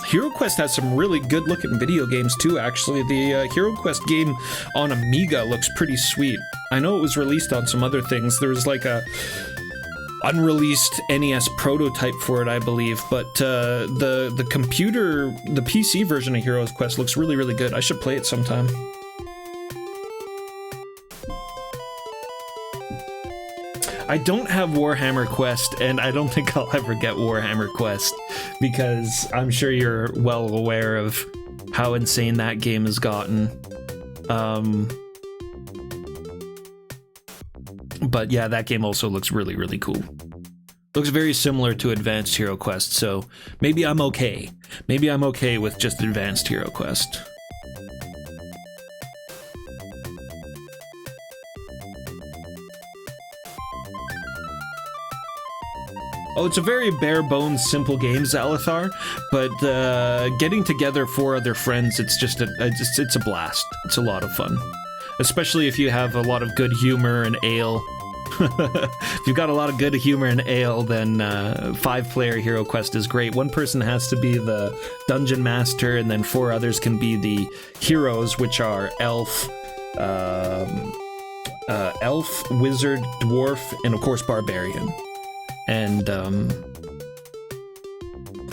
Hero Quest has some really good-looking video games, too, actually. The Hero Quest game on Amiga looks pretty sweet. I know it was released on some other things. There was, like, a unreleased NES prototype for it, I believe, but the PC version of Hero Quest looks really, really good. I should play it sometime. I don't have Warhammer Quest, and I don't think I'll ever get Warhammer Quest, because I'm sure you're well aware of how insane that game has gotten. But yeah, that game also looks really, really cool. Looks very similar to Advanced Hero Quest, so maybe I'm okay. Maybe I'm okay with just Advanced Hero Quest. Oh, it's a very bare-bones, simple game, Zalathar, but getting together 4 other friends, it's just it's a blast. It's a lot of fun. Especially if you have a lot of good humor and ale. If you've got a lot of good humor and ale, then 5-player Hero Quest is great. One person has to be the Dungeon Master, and then 4 others can be the heroes, which are Elf, Wizard, Dwarf, and of course Barbarian. And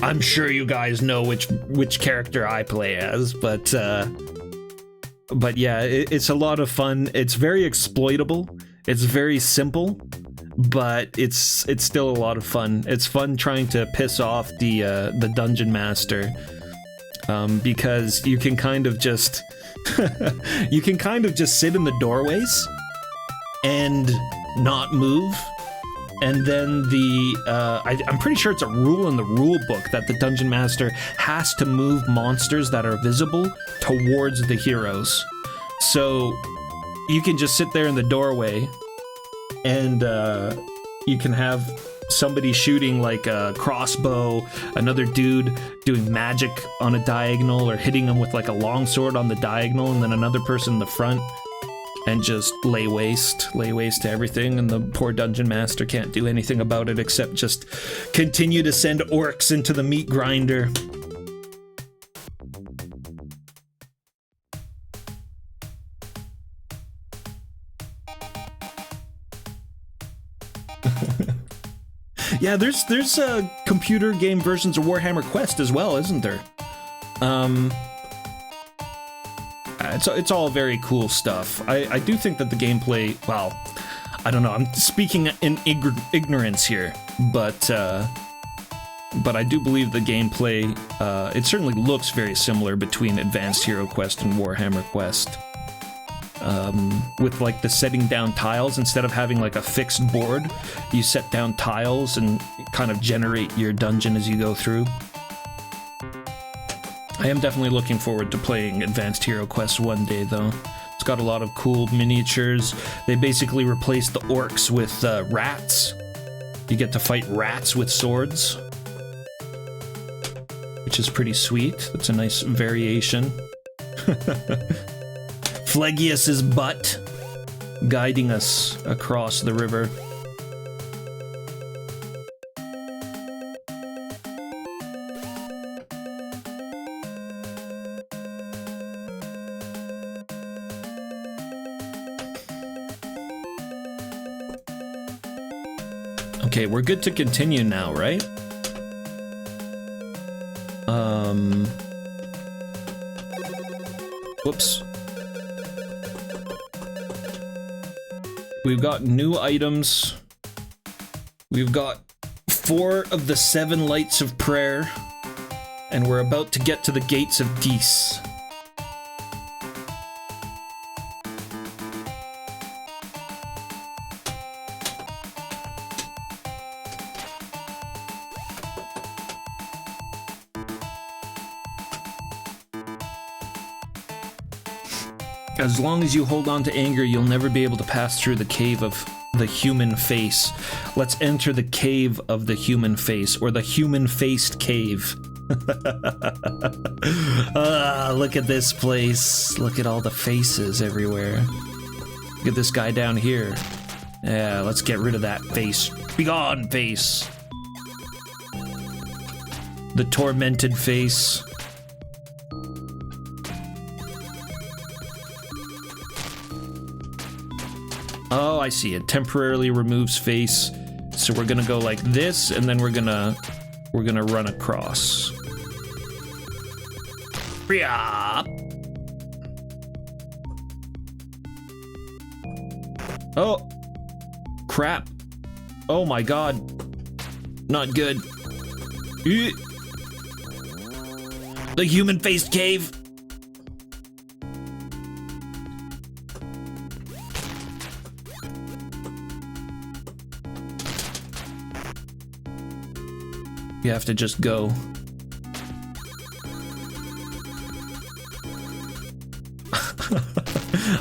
I'm sure you guys know which character I play as, but yeah, it's a lot of fun. It's very exploitable. It's very simple, but it's still a lot of fun. It's fun trying to piss off the Dungeon Master, because you can kind of just sit in the doorways and not move. And then I'm pretty sure it's a rule in the rule book that the Dungeon Master has to move monsters that are visible towards the heroes. So you can just sit there in the doorway, and you can have somebody shooting like a crossbow, another dude doing magic on a diagonal, or hitting him with like a longsword on the diagonal, and then another person in the front. And just lay waste to everything, and the poor Dungeon Master can't do anything about it except just continue to send orcs into the meat grinder. Yeah, there's computer game versions of Warhammer Quest as well, isn't there? It's all very cool stuff. I do think that the gameplay, well, I don't know, I'm speaking in ignorance here, but I do believe the gameplay, it certainly looks very similar between Advanced Hero Quest and Warhammer Quest. With like the setting down tiles, instead of having like a fixed board, you set down tiles and kind of generate your dungeon as you go through. I am definitely looking forward to playing Advanced Hero Quest one day, though. It's got a lot of cool miniatures. They basically replaced the orcs with rats. You get to fight rats with swords, which is pretty sweet. That's a nice variation. Phlegius's butt guiding us across the river. Okay, we're good to continue now, right? Whoops. We've got new items. We've got 4 of the 7 lights of prayer, and we're about to get to the gates of Dis. As long as you hold on to anger, you'll never be able to pass through the cave of the human face. Let's enter the cave of the human face, or the human-faced cave. Look at this place. Look at all the faces everywhere. Look at this guy down here. Yeah, let's get rid of that face. Be gone, face. The tormented face. Oh, I see. It temporarily removes face. So we're gonna go like this, and then we're gonna run across. Yeah. Oh, crap. Oh my god. Not good. The human-faced cave. You have to just go.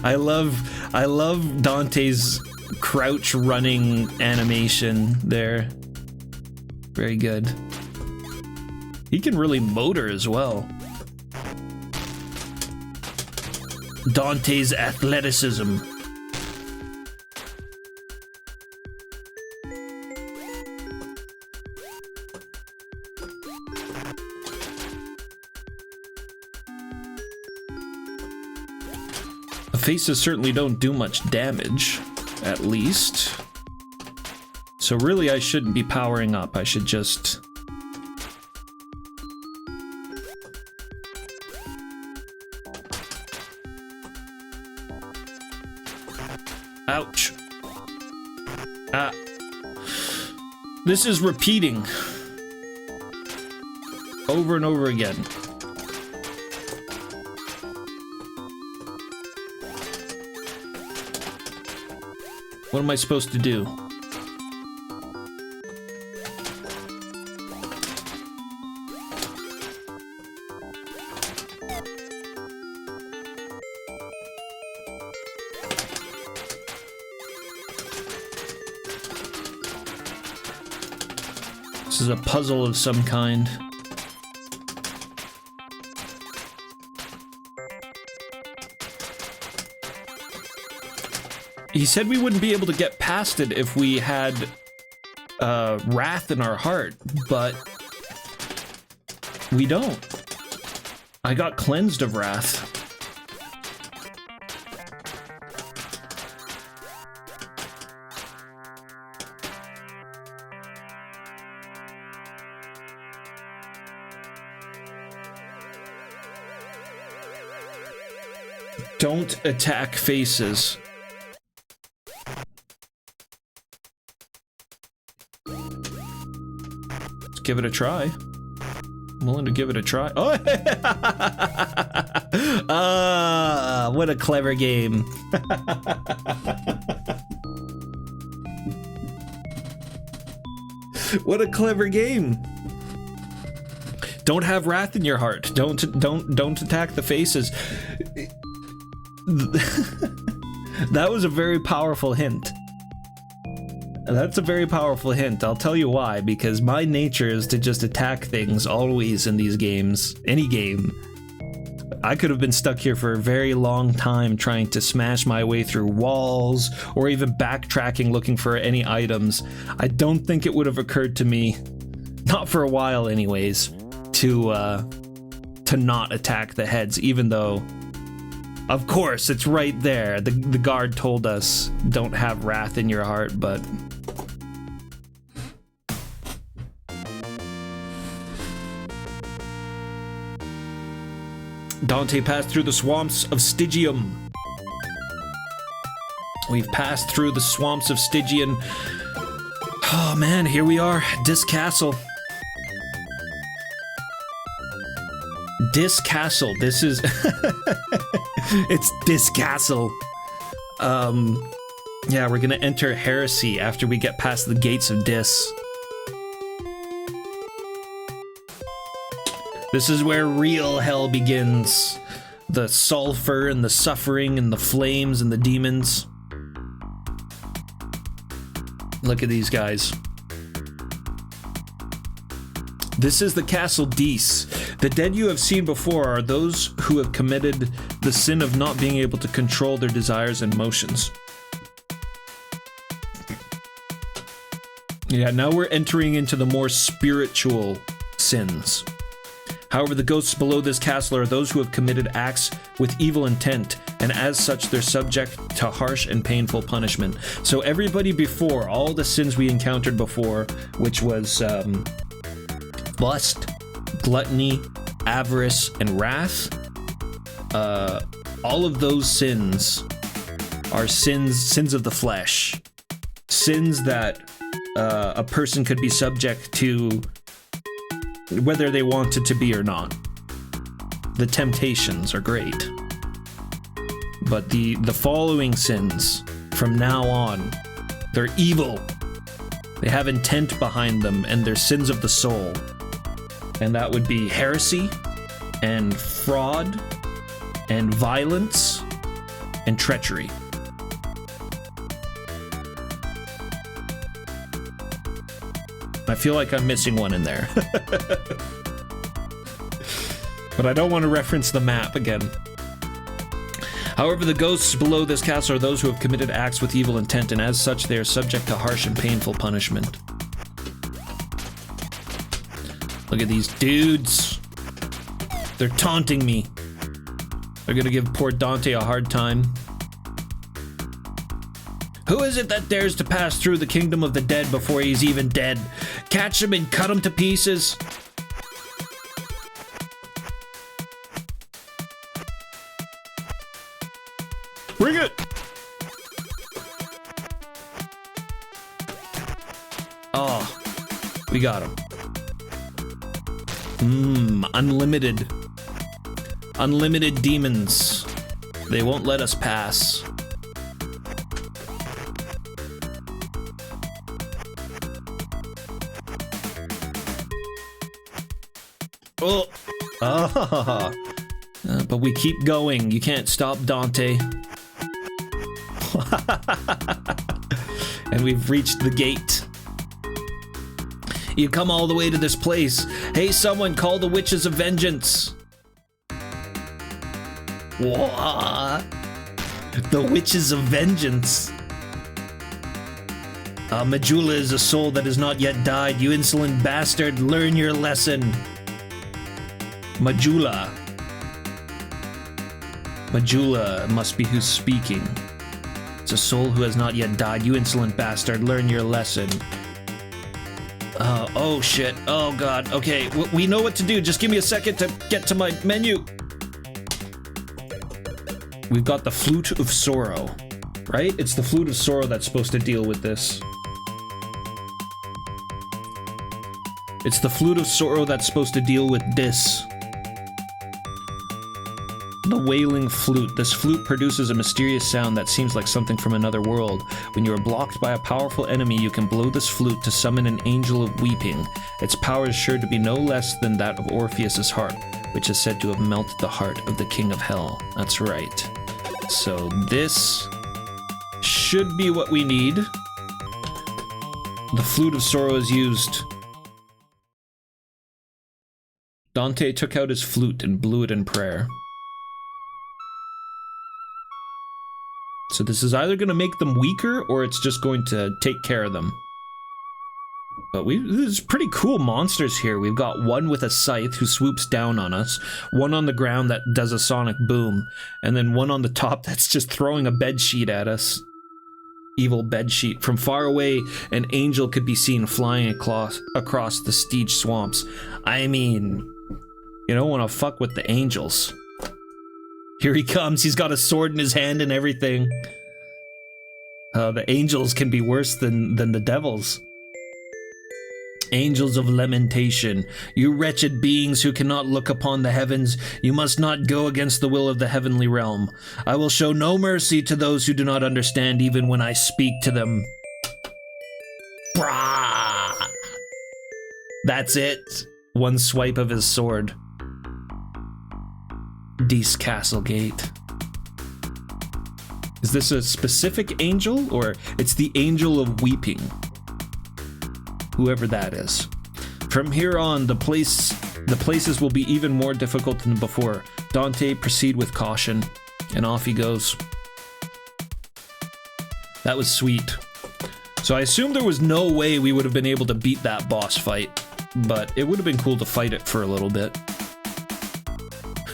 I love Dante's crouch running animation there. Very good. He can really motor as well. Dante's athleticism. The faces certainly don't do much damage, at least. So really I shouldn't be powering up, I should just... Ouch. Ah. This is repeating. Over and over again. What am I supposed to do? This is a puzzle of some kind. He said we wouldn't be able to get past it if we had wrath in our heart, but we don't. I got cleansed of wrath. Don't attack faces. Let's give it a try. I'm willing to give it a try. Oh! Ah, what a clever game. What a clever game. Don't have wrath in your heart. Don't attack the faces. That was a very powerful hint. That's a very powerful hint. I'll tell you why, because my nature is to just attack things always in these games. Any game. I could have been stuck here for a very long time trying to smash my way through walls, or even backtracking looking for any items. I don't think it would have occurred to me, not for a while anyways, to not attack the heads, even though, of course, it's right there. The guard told us, don't have wrath in your heart, but... Dante passed through the swamps of Stygium. We've passed through the swamps of Stygian. Oh man, here we are, Dis Castle. Dis Castle, this is... It's Dis Castle. Yeah, we're gonna enter Heresy after we get past the gates of Dis. This is where real hell begins. The sulfur and the suffering and the flames and the demons. Look at these guys. This is the Castle Dis. The dead you have seen before are those who have committed the sin of not being able to control their desires and motions. Yeah, now we're entering into the more spiritual sins. However, the ghosts below this castle are those who have committed acts with evil intent, and as such, they're subject to harsh and painful punishment. So everybody before, all the sins we encountered before, which was lust, gluttony, avarice, and wrath, all of those sins are sins of the flesh. Sins that a person could be subject to whether they wanted to be or not. The temptations are great. But the following sins, from now on, they're evil. They have intent behind them, and they're sins of the soul. And that would be heresy, and fraud, and violence, and treachery. I feel like I'm missing one in there. But I don't want to reference the map again. However, the ghosts below this castle are those who have committed acts with evil intent, and as such, they are subject to harsh and painful punishment. Look at these dudes. They're taunting me. They're gonna give poor Dante a hard time. Who is it that dares to pass through the kingdom of the dead before he's even dead? Catch him and cut him to pieces. Bring it! Oh, we got him. Unlimited. Unlimited demons. They won't let us pass. Oh. But we keep going. You can't stop Dante. And we've reached the gate. You come all the way to this place. Hey, someone, call the Witches of Vengeance. What? The Witches of Vengeance. Majula is a soul that has not yet died. You insolent bastard, learn your lesson. Majula. Majula must be who's speaking. It's a soul who has not yet died. You insolent bastard, learn your lesson. Oh shit. Oh god. Okay, we know what to do. Just give me a second to get to my menu. We've got the Flute of Sorrow, right? It's the Flute of Sorrow that's supposed to deal with this. It's the Flute of Sorrow that's supposed to deal with this. The Wailing Flute. This flute produces a mysterious sound that seems like something from another world. When you are blocked by a powerful enemy, you can blow this flute to summon an angel of weeping. Its power is sure to be no less than that of Orpheus's harp, which is said to have melted the heart of the King of Hell. That's right. So this should be what we need. The Flute of Sorrow is used. Dante took out his flute and blew it in prayer. So this is either going to make them weaker, or it's just going to take care of them. But there's pretty cool monsters here. We've got one with a scythe who swoops down on us, one on the ground that does a sonic boom, and then one on the top that's just throwing a bedsheet at us. Evil bedsheet. From far away, an angel could be seen flying across the Steege swamps. I mean, you don't want to fuck with the angels. Here he comes. He's got a sword in his hand and everything. The angels can be worse than the devils. Angels of lamentation, you wretched beings who cannot look upon the heavens, you must not go against the will of the heavenly realm. I will show no mercy to those who do not understand, even when I speak to them. Brah! That's it. One swipe of his sword. Dees Castle Gate. Is this a specific angel, or it's the angel of weeping? Whoever that is. From here on, the places will be even more difficult than before. Dante, proceed with caution. And off he goes. That was sweet. So I assume there was no way we would have been able to beat that boss fight. but it would have been cool to fight it for a little bit.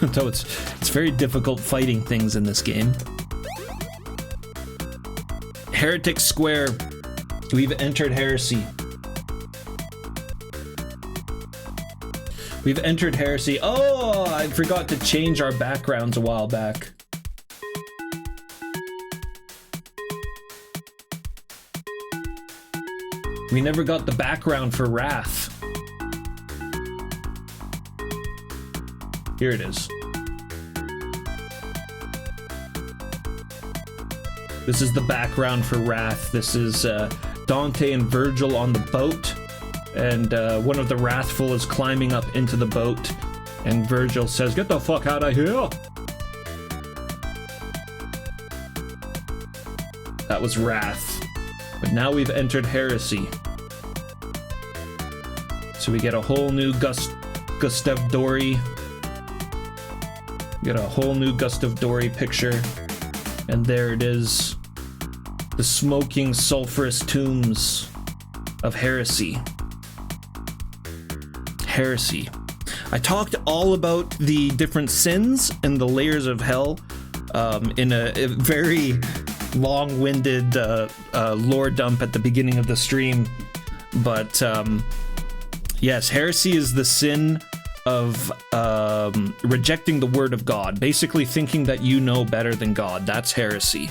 Though it's very difficult fighting things in this game. Heretic Square. We've entered heresy. We've entered heresy. Oh, I forgot to change our backgrounds a while back. We never got the background for Wrath. Here it is. This is the background for Wrath. This is Dante and Virgil on the boat, and one of the Wrathful is climbing up into the boat, and Virgil says, "Get the fuck out of here!" That was Wrath. But now we've entered heresy. So we get a whole new Gustav Dori. We get a whole new Gustav Dori picture. And there it is. The smoking sulfurous tombs of heresy. Heresy. I talked all about the different sins and the layers of hell in a very long-winded lore dump at the beginning of the stream, but yes, heresy is the sin of rejecting the word of God, basically thinking that you know better than God. That's heresy.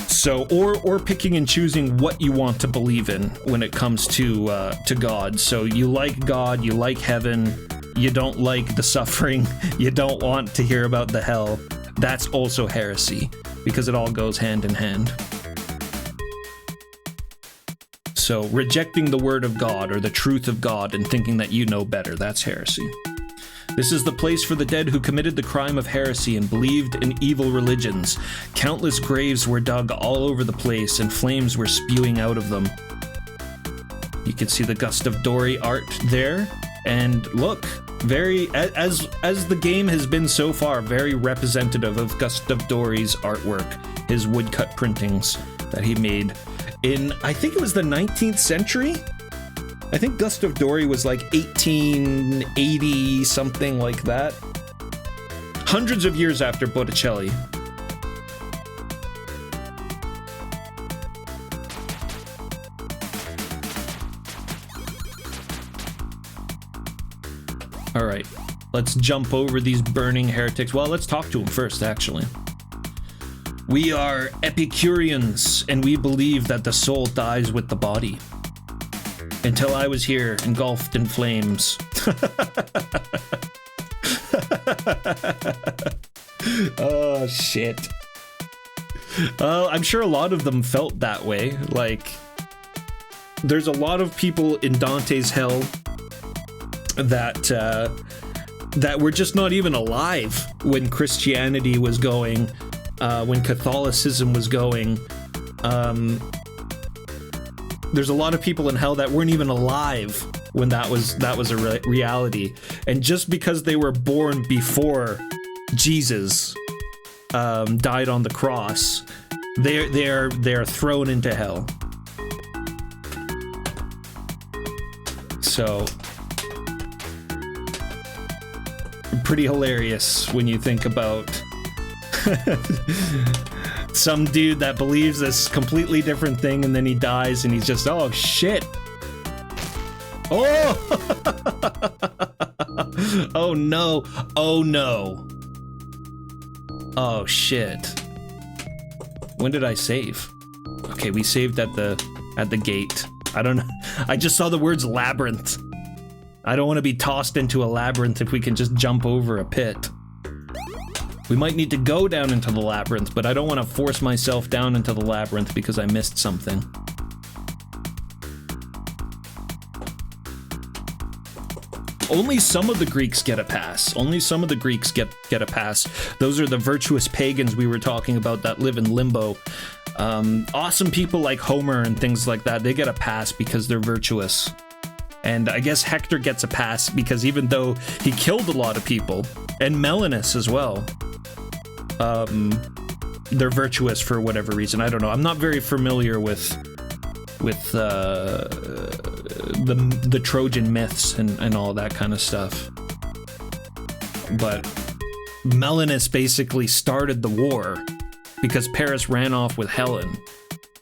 So, or picking and choosing what you want to believe in when it comes to God. So you like God, you like heaven, you don't like the suffering, you don't want to hear about the hell. That's also heresy, because it all goes hand in hand. So rejecting the word of God or the truth of God and thinking that you know better, that's heresy. This is the place for the dead who committed the crime of heresy and believed in evil religions. Countless graves were dug all over the place and flames were spewing out of them. You can see the Gustav Dori art there, and look, very, as the game has been so far, very representative of Gustav Dori's artwork, his woodcut printings that he made in, I think it was the 19th century? I think Gustav Dori was like 1880, something like that. Hundreds of years after Botticelli. All right, let's jump over these burning heretics. Well, let's talk to them first, actually. We are Epicureans, and we believe that the soul dies with the body. Until I was here, engulfed in flames. Oh, shit. I'm sure a lot of them felt that way. Like, there's a lot of people in Dante's Hell that were just not even alive when Christianity was going, when Catholicism was going. There's a lot of people in hell that weren't even alive when that was a reality, and just because they were born before Jesus died on the cross, they're thrown into hell. So pretty hilarious when you think about some dude that believes this completely different thing, and then he dies and he's just, oh shit. Oh. Oh no. Oh no. Oh shit. When did I save? Okay, we saved at the gate. I don't know. I just saw the words labyrinth. I don't want to be tossed into a labyrinth if we can just jump over a pit. We might need to go down into the labyrinth, but I don't want to force myself down into the labyrinth because I missed something. Only some of the Greeks get a pass. Only some of the Greeks get a pass. Those are the virtuous pagans we were talking about that live in limbo. Awesome people like Homer and things like that, they get a pass because they're virtuous. And I guess Hector gets a pass because even though he killed a lot of people, and Melanus as well, they're virtuous for whatever reason. I don't know. I'm not very familiar with the Trojan myths and all that kind of stuff. But Melanus basically started the war because Paris ran off with Helen.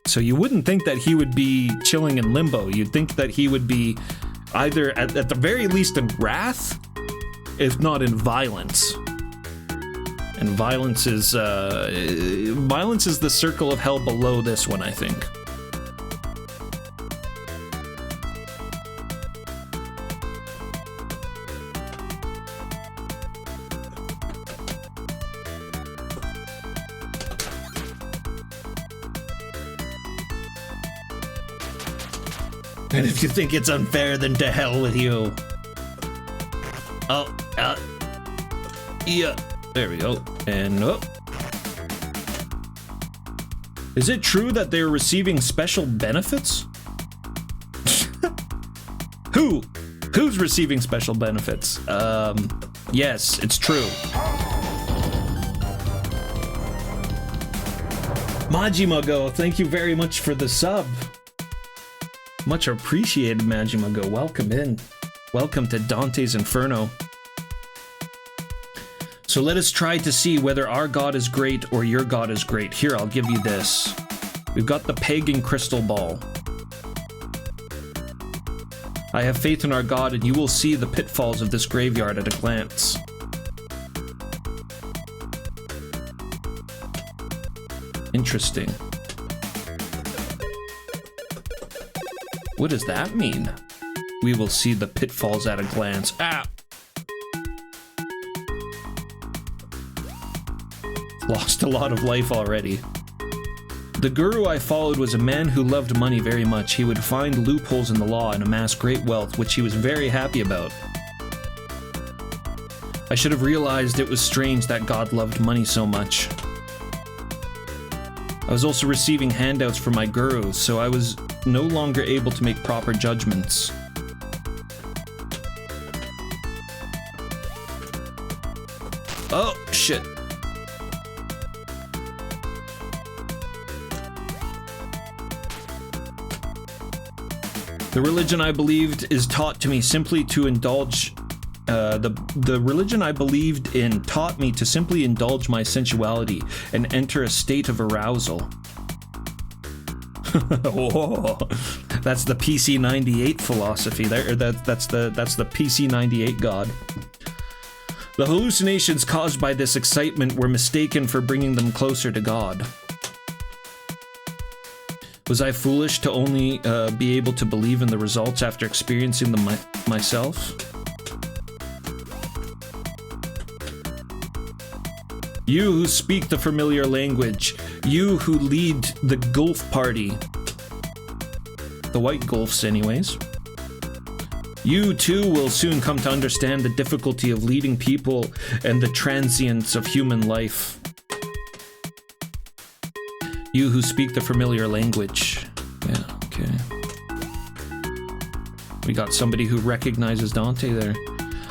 So you wouldn't think that he would be chilling in limbo. You'd think that he would be either at the very least in wrath, if not in violence. And violence is the circle of hell below this one, I think. And if you think it's unfair, then to hell with you. Oh, yeah. There we go. And oh. Is it true that they're receiving special benefits? Who's receiving special benefits? Yes, it's true. Majimago, thank you very much for the sub. Much appreciated, Majimago. Welcome in. Welcome to Dante's Inferno. So let us try to see whether our god is great or your god is great. Here, I'll give you this. We've got the pagan crystal ball. I have faith in our god, and you will see the pitfalls of this graveyard at a glance. Interesting. What does that mean? We will see the pitfalls at a glance. Ah! Lost a lot of life already. The guru I followed was a man who loved money very much. He would find loopholes in the law and amass great wealth, which he was very happy about. I should have realized it was strange that God loved money so much. I was also receiving handouts from my guru, so I was no longer able to make proper judgments. Oh, shit. The religion I believed is taught to me simply to indulge. The religion I believed in taught me to simply indulge my sensuality and enter a state of arousal. Whoa. That's the PC-98 philosophy. That's the PC-98 god. The hallucinations caused by this excitement were mistaken for bringing them closer to God. Was I foolish to only be able to believe in the results after experiencing them myself? You who speak the familiar language, you who lead the golf party, the white golfs anyways, you too will soon come to understand the difficulty of leading people and the transience of human life. You who speak the familiar language. Yeah, okay. We got somebody who recognizes Dante there.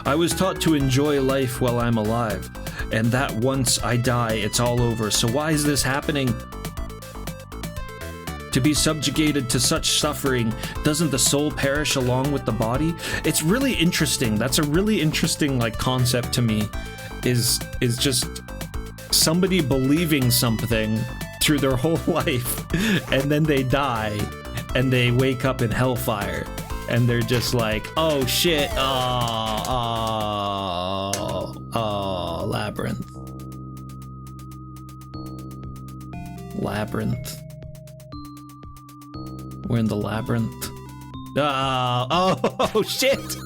I was taught to enjoy life while I'm alive, and that once I die, it's all over. So why is this happening? To be subjugated to such suffering, doesn't the soul perish along with the body? It's really interesting. That's a really interesting concept to me, is just somebody believing something through their whole life, and then they die and they wake up in hellfire and they're just like, oh shit, labyrinth. We're in the labyrinth. Oh shit!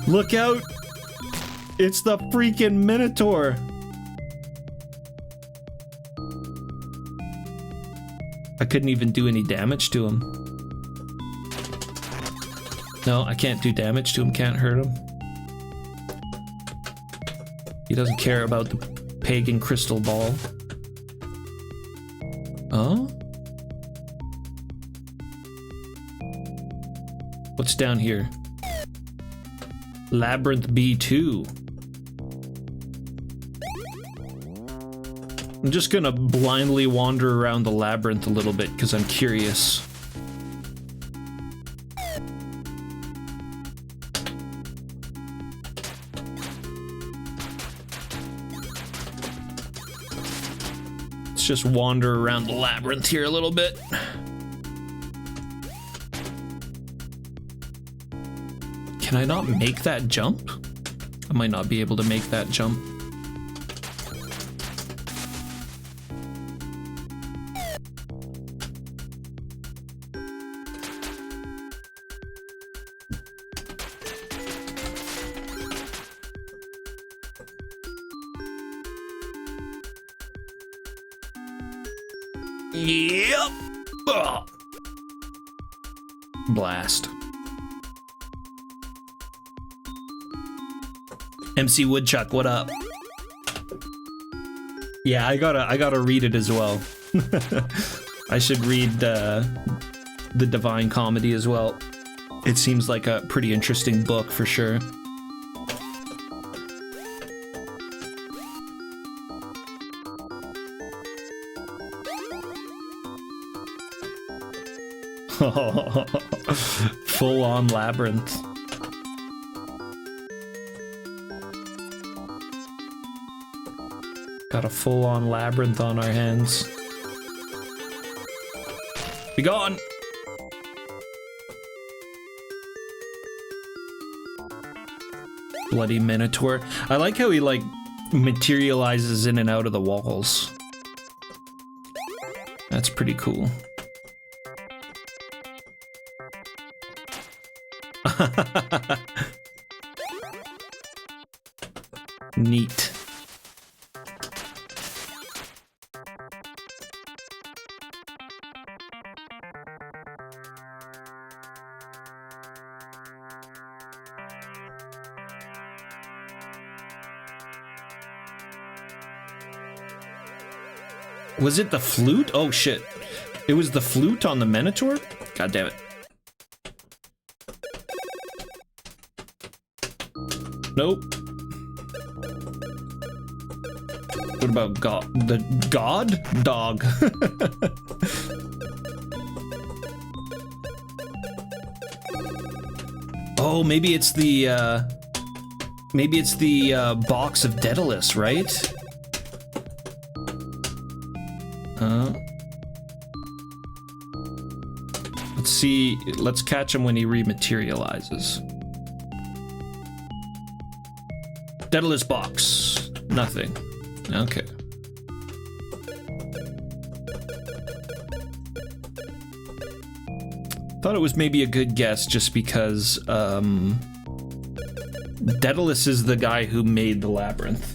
Look out! It's the freaking Minotaur! I couldn't even do any damage to him. No, I can't do damage to him, can't hurt him. He doesn't care about the pagan crystal ball. Oh? What's down here? Labyrinth B2. I'm just gonna blindly wander around the labyrinth a little bit because I'm curious. Let's just wander around the labyrinth here a little bit. Can I not make that jump? I might not be able to make that jump. Yep. Ugh. Blast. MC Woodchuck, what up? Yeah, I gotta read it as well. I should read the Divine Comedy as well. It seems like a pretty interesting book for sure. Full on labyrinth. Got a full on labyrinth on our hands. Be gone! Bloody Minotaur. I like how he like materializes in and out of the walls. That's pretty cool. Neat. Was it the flute? Oh shit. It was the flute on the Minotaur? God damn it. Nope. What about God? The God? Dog. Oh, maybe it's the box of Daedalus, right? Let's see. Let's catch him when he rematerializes. Daedalus box. Nothing. Okay. Thought it was maybe a good guess just because Daedalus is the guy who made the labyrinth.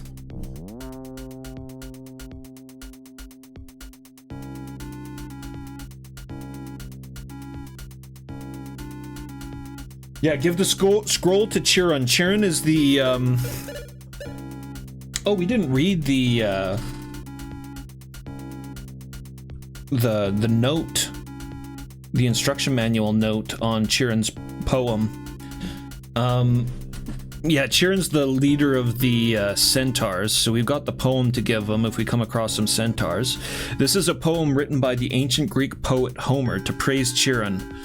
Yeah, give the scroll to Chiron. Chiron is the oh, we didn't read the note, the instruction manual note on Chiron's poem. Yeah, Chiron's the leader of the centaurs, so we've got the poem to give him if we come across some centaurs. This is a poem written by the ancient Greek poet Homer to praise Chiron,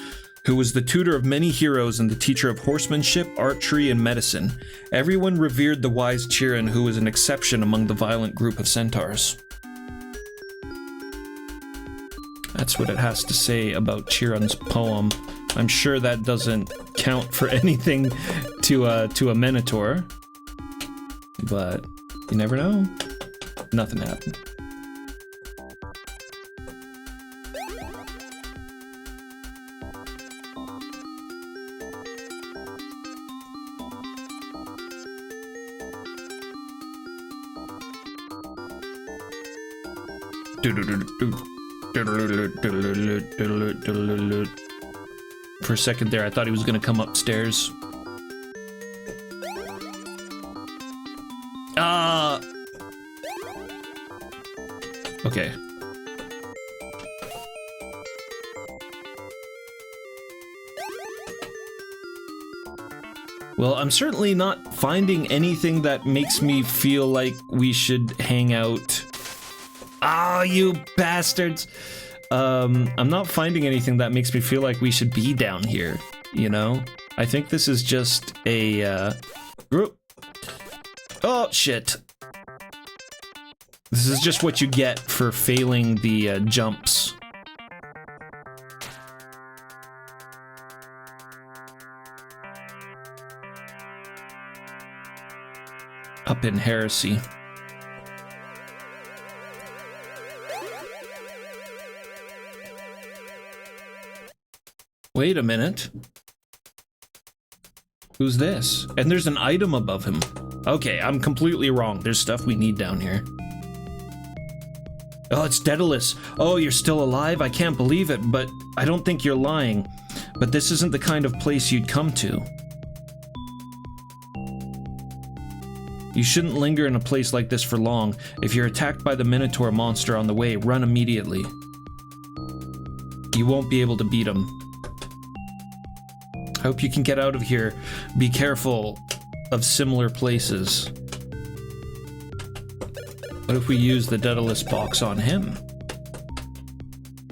who was the tutor of many heroes and the teacher of horsemanship, archery, and medicine. Everyone revered the wise Chiron, who was an exception among the violent group of centaurs. That's what it has to say about Chiron's poem. I'm sure that doesn't count for anything to a Minotaur, but you never know. Nothing happened. For a second there, I thought he was gonna come upstairs. Okay. Well, I'm certainly not finding anything that makes me feel like we should hang out. Ah, you bastards! I'm not finding anything that makes me feel like we should be down here, you know? I think this is just a, group. Oh, shit. This is just what you get for failing the jumps. Up in Heresy. Wait a minute. Who's this? And there's an item above him. Okay, I'm completely wrong. There's stuff we need down here. Oh, it's Daedalus. Oh, you're still alive? I can't believe it, but I don't think you're lying. But this isn't the kind of place you'd come to. You shouldn't linger in a place like this for long. If you're attacked by the Minotaur monster on the way, run immediately. You won't be able to beat him. I hope you can get out of here. Be careful of similar places. What if we use the Daedalus box on him?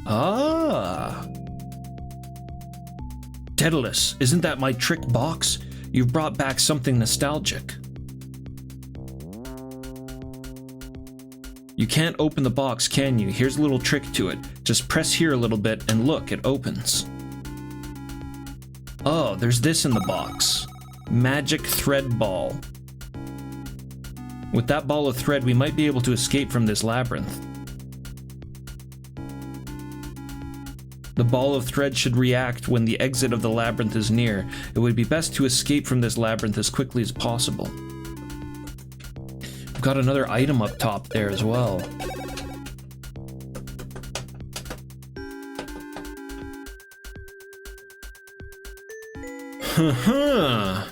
Ah! Daedalus, isn't that my trick box? You've brought back something nostalgic. You can't open the box, can you? Here's a little trick to it. Just press here a little bit and look, it opens. Oh, there's this in the box. Magic thread ball. With that ball of thread, we might be able to escape from this labyrinth. The ball of thread should react when the exit of the labyrinth is near. It would be best to escape from this labyrinth as quickly as possible. We've got another item up top there as well. Huh.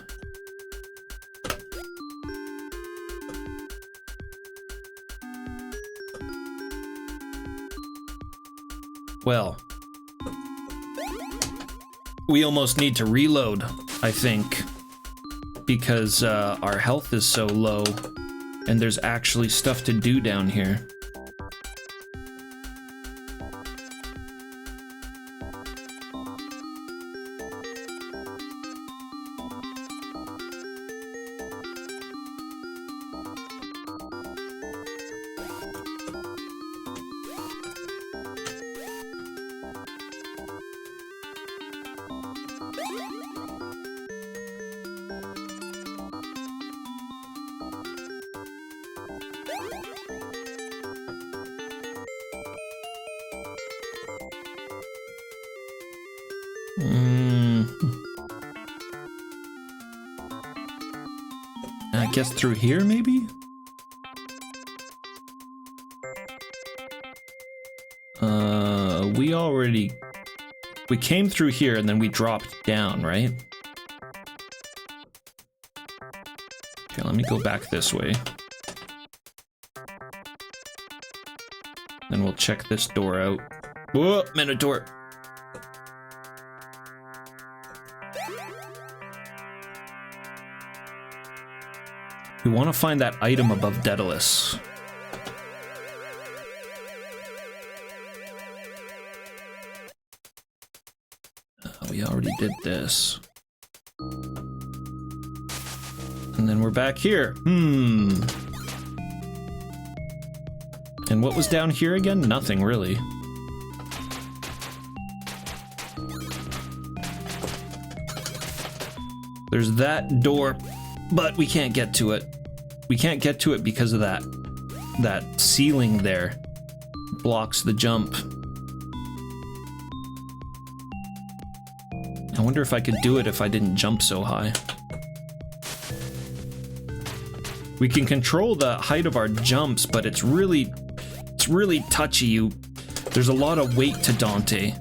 Well, we almost need to reload, I think, because our health is so low, and there's actually stuff to do down here. I guess through here, maybe? We came through here and then we dropped down, right? Okay, let me go back this way. Then we'll check this door out. Whoa, Minotaur! We want to find that item above Daedalus. We already did this. And then we're back here. And what was down here again? Nothing, really. There's that door, but we can't get to it. We can't get to it because of that ceiling there. Blocks the jump. I wonder if I could do it if I didn't jump so high. We can control the height of our jumps, but it's really touchy. There's a lot of weight to Dante.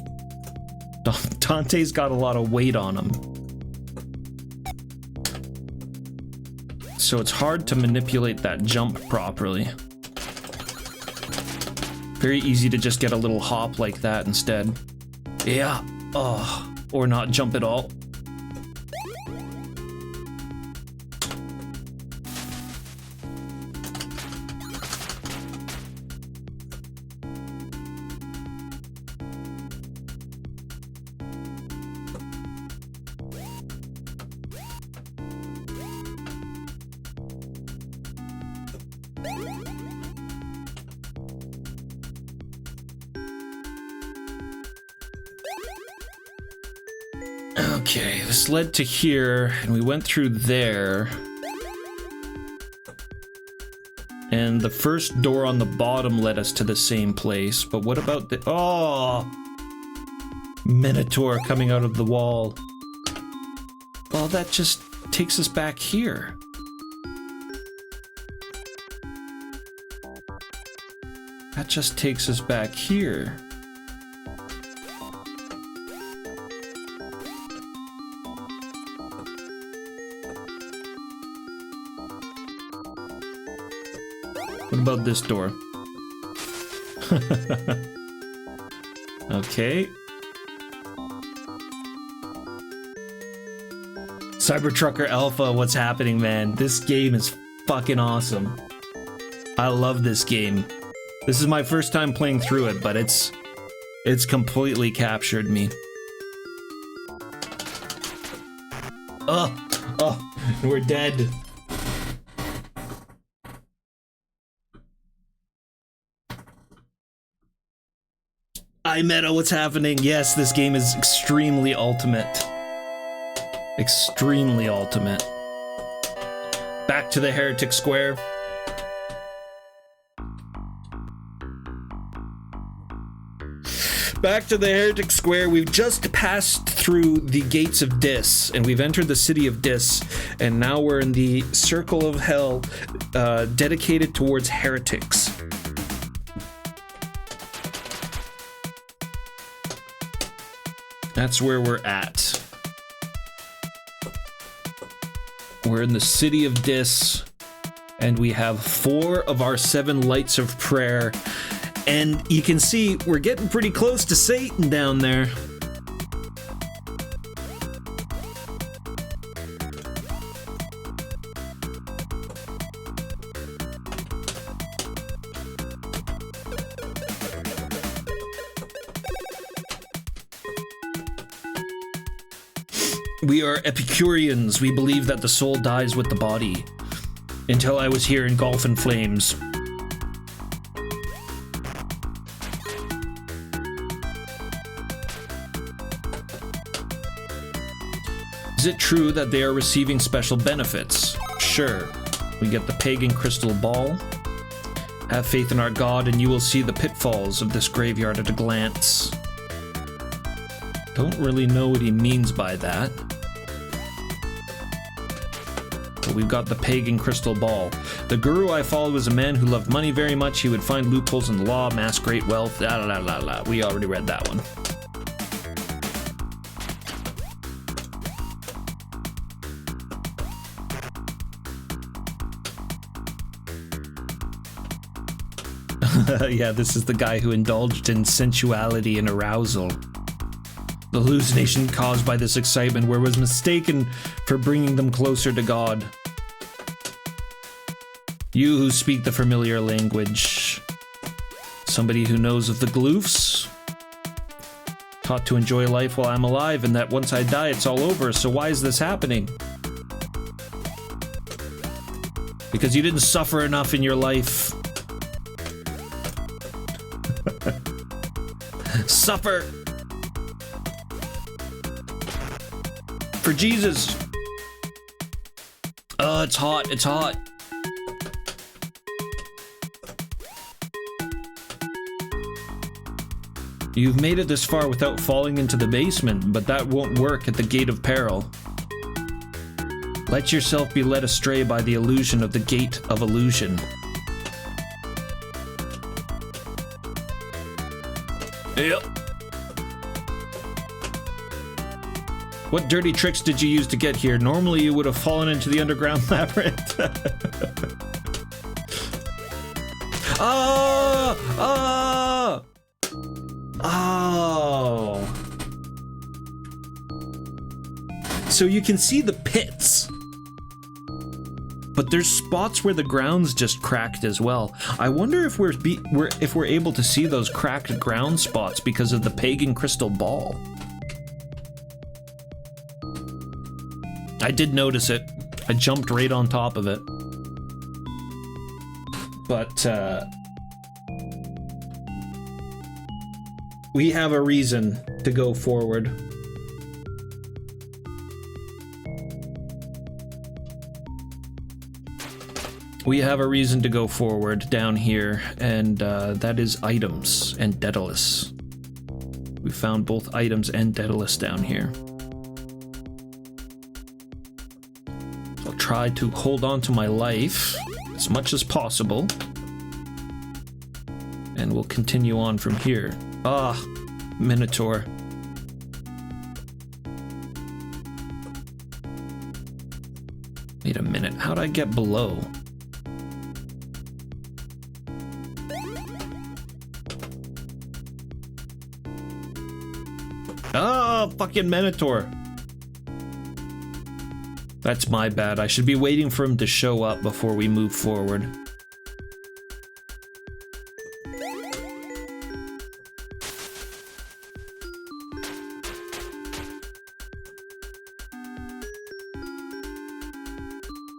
Dante's got a lot of weight on him. So it's hard to manipulate that jump properly. Very easy to just get a little hop like that instead. Yeah. Oh. Or not jump at all. Okay, this led to here, and we went through there. And the first door on the bottom led us to the same place, but what about the... Oh! Minotaur coming out of the wall. Well, that just takes us back here. That just takes us back here. What about this door? Okay. Cybertrucker Alpha, what's happening, man? This game is fucking awesome. I love this game. This is my first time playing through it, but it's completely captured me. Oh, we're dead. Meta, what's happening? Yes, this game is extremely ultimate. Extremely ultimate. Back to the Heretic Square. Back to the Heretic Square. We've just passed through the gates of Dis, and we've entered the city of Dis, and now we're in the circle of hell, dedicated towards heretics. That's where we're at. We're in the city of Dis, and we have 4 of our 7 lights of prayer. And you can see we're getting pretty close to Satan down there. We are Epicureans. We believe that the soul dies with the body. Until I was here engulfed in flames. Is it true that they are receiving special benefits? Sure. We get the pagan crystal ball. Have faith in our God and you will see the pitfalls of this graveyard at a glance. Don't really know what he means by that. But we've got the pagan crystal ball. The guru I followed was a man who loved money very much. He would find loopholes in the law, amass great wealth. La la la la. We already read that one. Yeah, this is the guy who indulged in sensuality and arousal. The hallucination caused by this excitement was mistaken for bringing them closer to God. You who speak the familiar language. Somebody who knows of the gloofs. Taught to enjoy life while I'm alive and that once I die it's all over, so why is this happening? Because you didn't suffer enough in your life. Suffer for Jesus. Oh, it's hot. It's hot. You've made it this far without falling into the basement, but that won't work at the Gate of Peril. Let yourself be led astray by the illusion of the Gate of Illusion. Yep. What dirty tricks did you use to get here? Normally you would have fallen into the underground labyrinth. Oh! Oh! Oh! So you can see the pits. But there's spots where the ground's just cracked as well. I wonder if we're able to see those cracked ground spots because of the pagan crystal ball. I did notice it. I jumped right on top of it. But we have a reason to go forward. we have a reason to go forward down here, and that is items and Daedalus. We found both items and Daedalus down here. I'll try to hold on to my life as much as possible, and we'll continue on from here. Ah, Minotaur. Wait a minute, how'd I get below? Oh, fucking Minotaur. That's my bad. I should be waiting for him to show up before we move forward.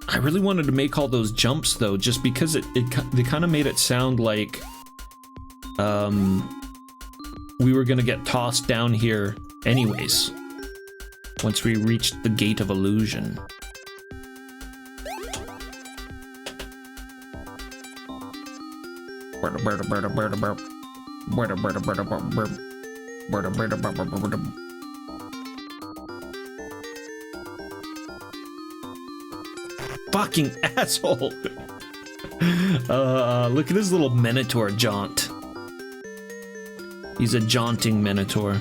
I really wanted to make all those jumps though, just because they kind of made it sound like we were gonna get tossed down here anyways once we reached the Gate of Illusion. Fucking asshole! Look at this little Minotaur jaunt. He's a jaunting Minotaur.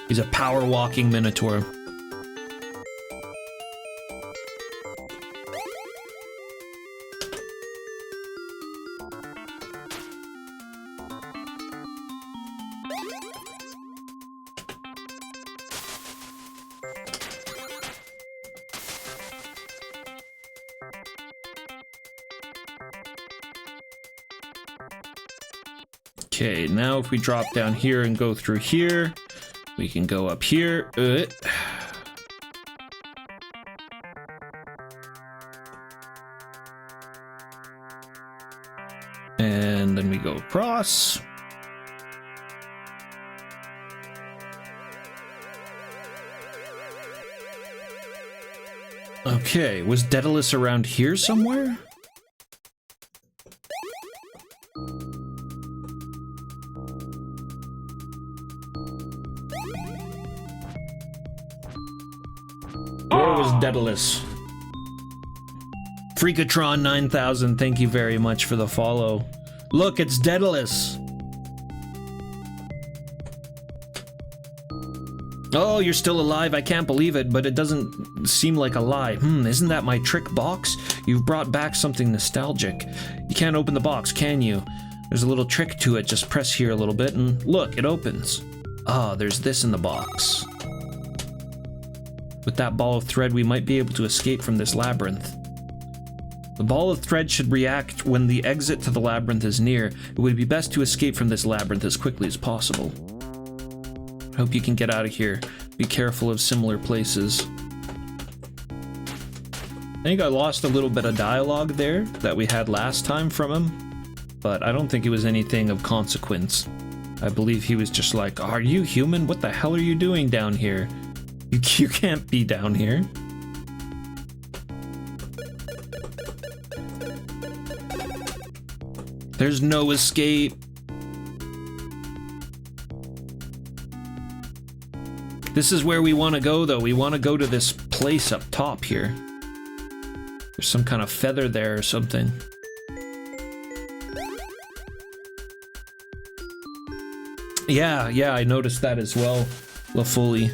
He's a power-walking Minotaur. Okay, now if we drop down here and go through here, we can go up here. And then we go across. Okay, was Daedalus around here somewhere? Daedalus. Freakatron 9000, thank you very much for the follow. Look, it's Daedalus. Oh, you're still alive. I can't believe it, but it doesn't seem like a lie. Isn't that my trick box? You've brought back something nostalgic. You can't open the box, can you? There's a little trick to it. Just press here a little bit and look, it opens. Ah, there's this in the box. With that ball of thread, we might be able to escape from this labyrinth. The ball of thread should react when the exit to the labyrinth is near. It would be best to escape from this labyrinth as quickly as possible. I hope you can get out of here. Be careful of similar places. I think I lost a little bit of dialogue there that we had last time from him, but I don't think it was anything of consequence. I believe he was just like, "Are you human? What the hell are you doing down here? You can't be down here." There's no escape. This is where we want to go, though. We want to go to this place up top here. There's some kind of feather there or something. Yeah, I noticed that as well, LaFoley.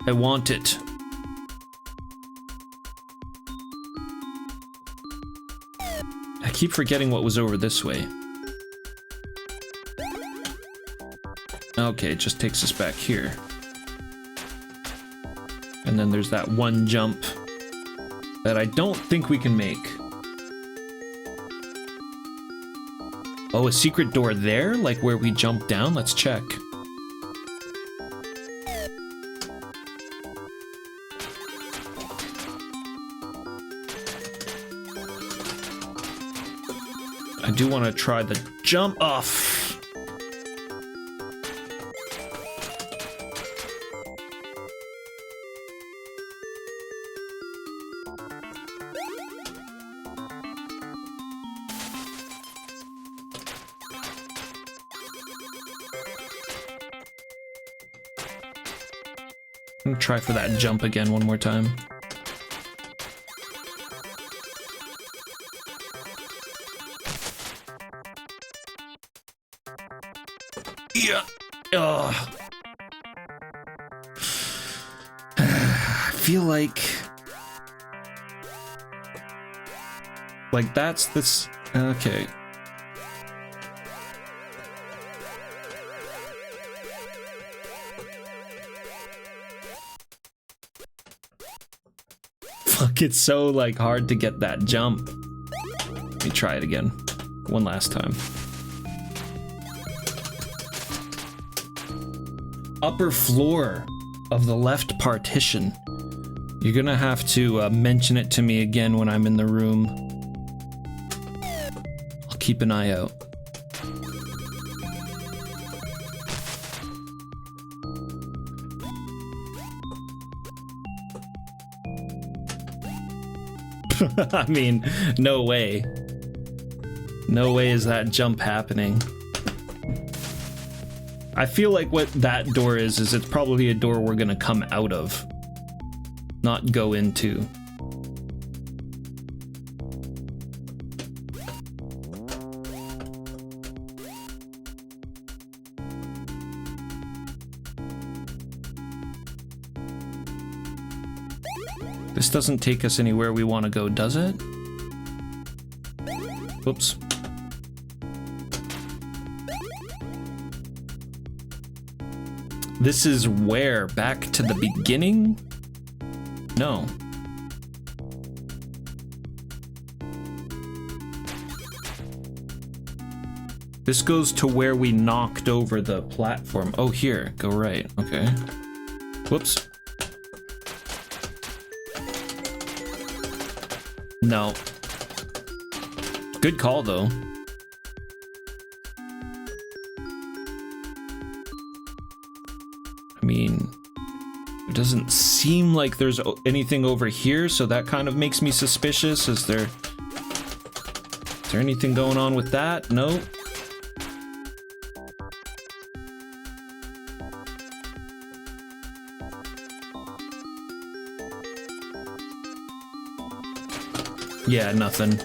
I want it. I keep forgetting what was over this way. Okay, it just takes us back here. And then there's that one jump that I don't think we can make. Oh, a secret door there? Like where we jumped down? Let's check. I do want to try the jump off. I'm gonna try for that jump again one more time. Yeah. Ugh. I feel like that's this. Okay. Fuck, it's so like hard to get that jump. Let me try it again. One last time. Upper floor of the left partition. You're gonna have to mention it to me again when I'm in the room. I'll keep an eye out. I mean, no way. No way is that jump happening. I feel like what that door is it's probably a door we're gonna come out of, not go into. This doesn't take us anywhere we want to go, does it? Whoops. This is where? Back to the beginning? No. This goes to where we knocked over the platform. Oh, here. Go right. Okay. Whoops. No. Good call, though. I mean, it doesn't seem like there's anything over here, so that kind of makes me suspicious. Is there anything going on with that? No. Yeah, nothing.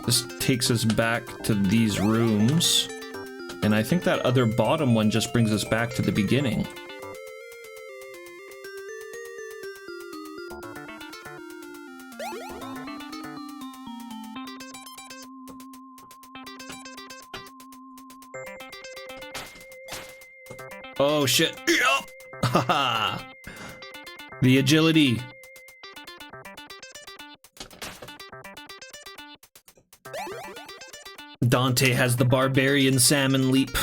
This takes us back to these rooms, and I think that other bottom one just brings us back to the beginning. Oh shit. Haha. The agility. Dante has the barbarian salmon leap.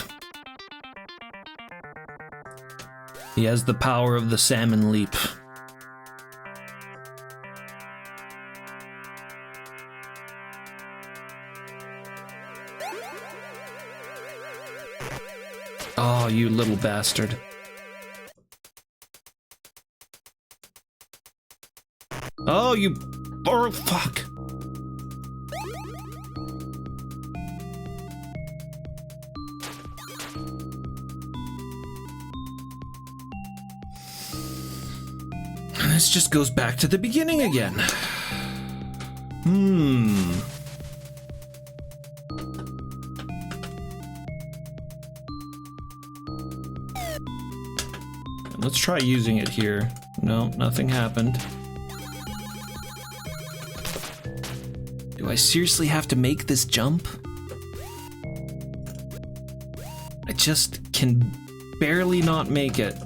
He has the power of the salmon leap. Oh, you little bastard. Oh, you... Oh, fuck. This just goes back to the beginning again. Let's try using it here. No, nothing happened. Do I seriously have to make this jump? I just can barely not make it.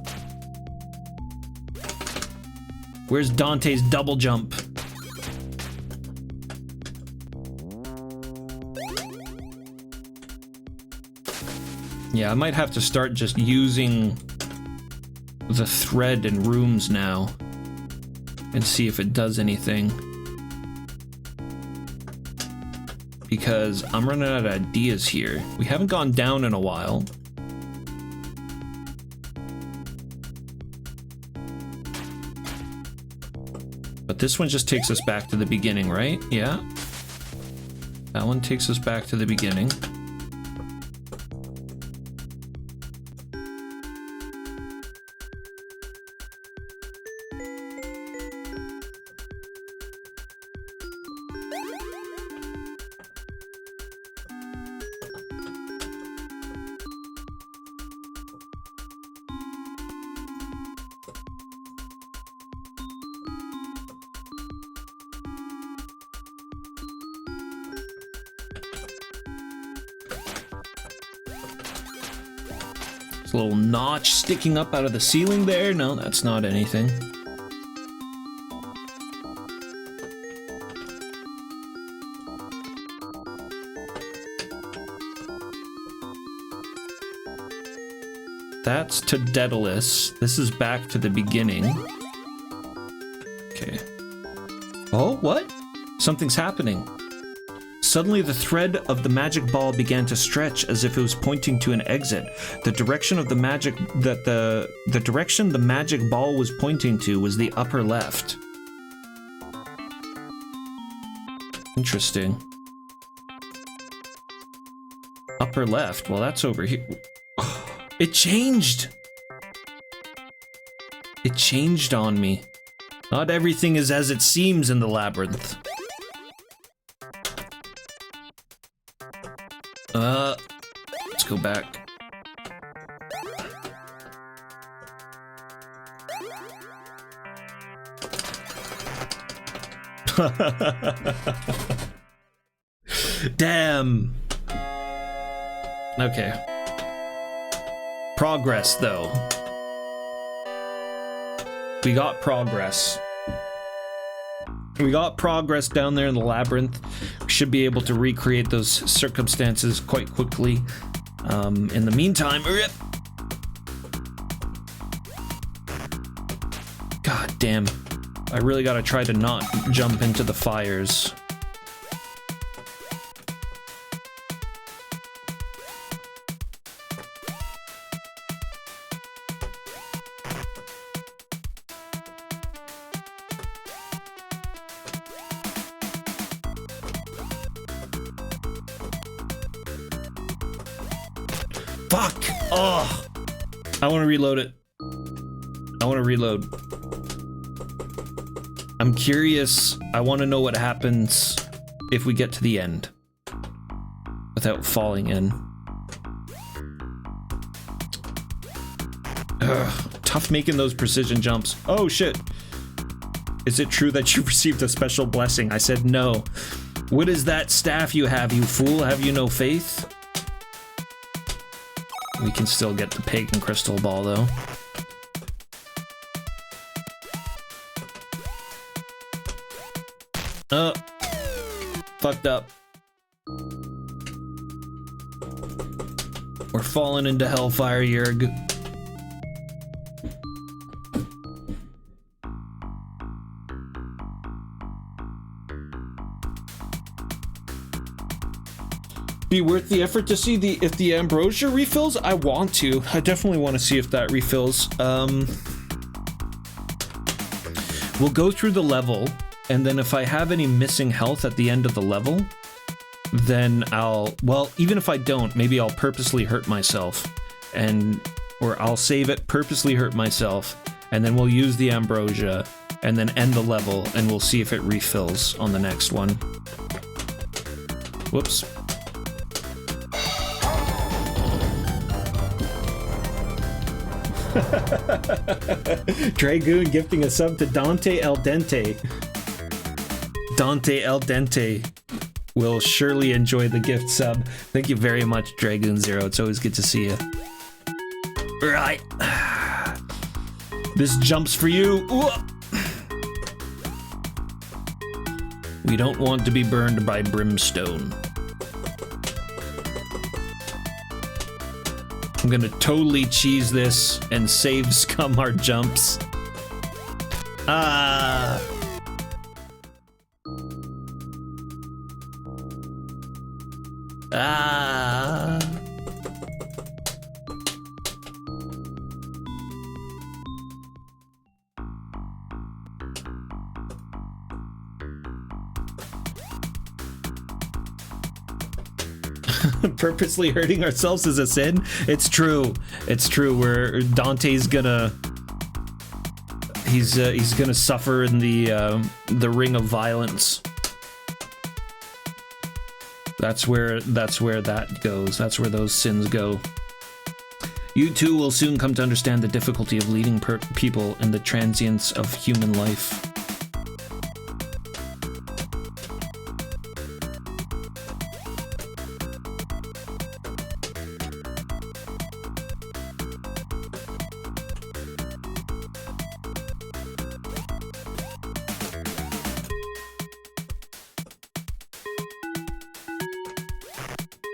Where's Dante's double jump? Yeah, I might have to start just using the thread in rooms now and see if it does anything. Because I'm running out of ideas here. We haven't gone down in a while. But this one just takes us back to the beginning, right? Yeah. That one takes us back to the beginning. A little notch sticking up out of the ceiling there. No, that's not anything. That's to Daedalus. This is back to the beginning. Okay. Oh, what? Something's happening. Suddenly, the thread of the magic ball began to stretch as if it was pointing to an exit. The direction of the magic the direction the magic ball was pointing to was the upper left. Interesting. Upper left. Well, that's over here. It changed. It changed on me. Not everything is as it seems in the labyrinth. Let's go back. Damn. Okay. Progress, though. We got progress. We got progress down there in the labyrinth. We should be able to recreate those circumstances quite quickly. In the meantime, God damn. I really gotta try to not jump into the fires. Fuck! Oh! I want to reload it. I want to reload. I'm curious. I want to know what happens if we get to the end without falling in. Ugh, tough making those precision jumps. Oh shit. Is it true that you received a special blessing? I said no. What is that staff you have, you fool? Have you no faith? We can still get the pagan crystal ball, though. Fucked up. We're falling into hellfire, Yerg. Be worth the effort to see if the ambrosia refills? I want to. I definitely want to see if that refills. We'll go through the level, and then if I have any missing health at the end of the level, then well, even if I don't, maybe I'll purposely hurt myself, or I'll save it, purposely hurt myself, and then we'll use the ambrosia, and then end the level, and we'll see if it refills on the next one. Whoops. Dragoon gifting a sub to Dante El Dente. Dante El Dente will surely enjoy the gift sub. Thank you very much, Dragoon Zero. It's always good to see you. Right. This jump's for you. Ooh. We don't want to be burned by brimstone. I'm gonna totally cheese this and save scum our jumps. Ah. Ah. Purposely hurting ourselves is a sin? It's true. It's true. Where Dante's gonna... He's gonna suffer in the ring of violence. That's where that goes. That's where those sins go. You too will soon come to understand the difficulty of leading people and the transience of human life.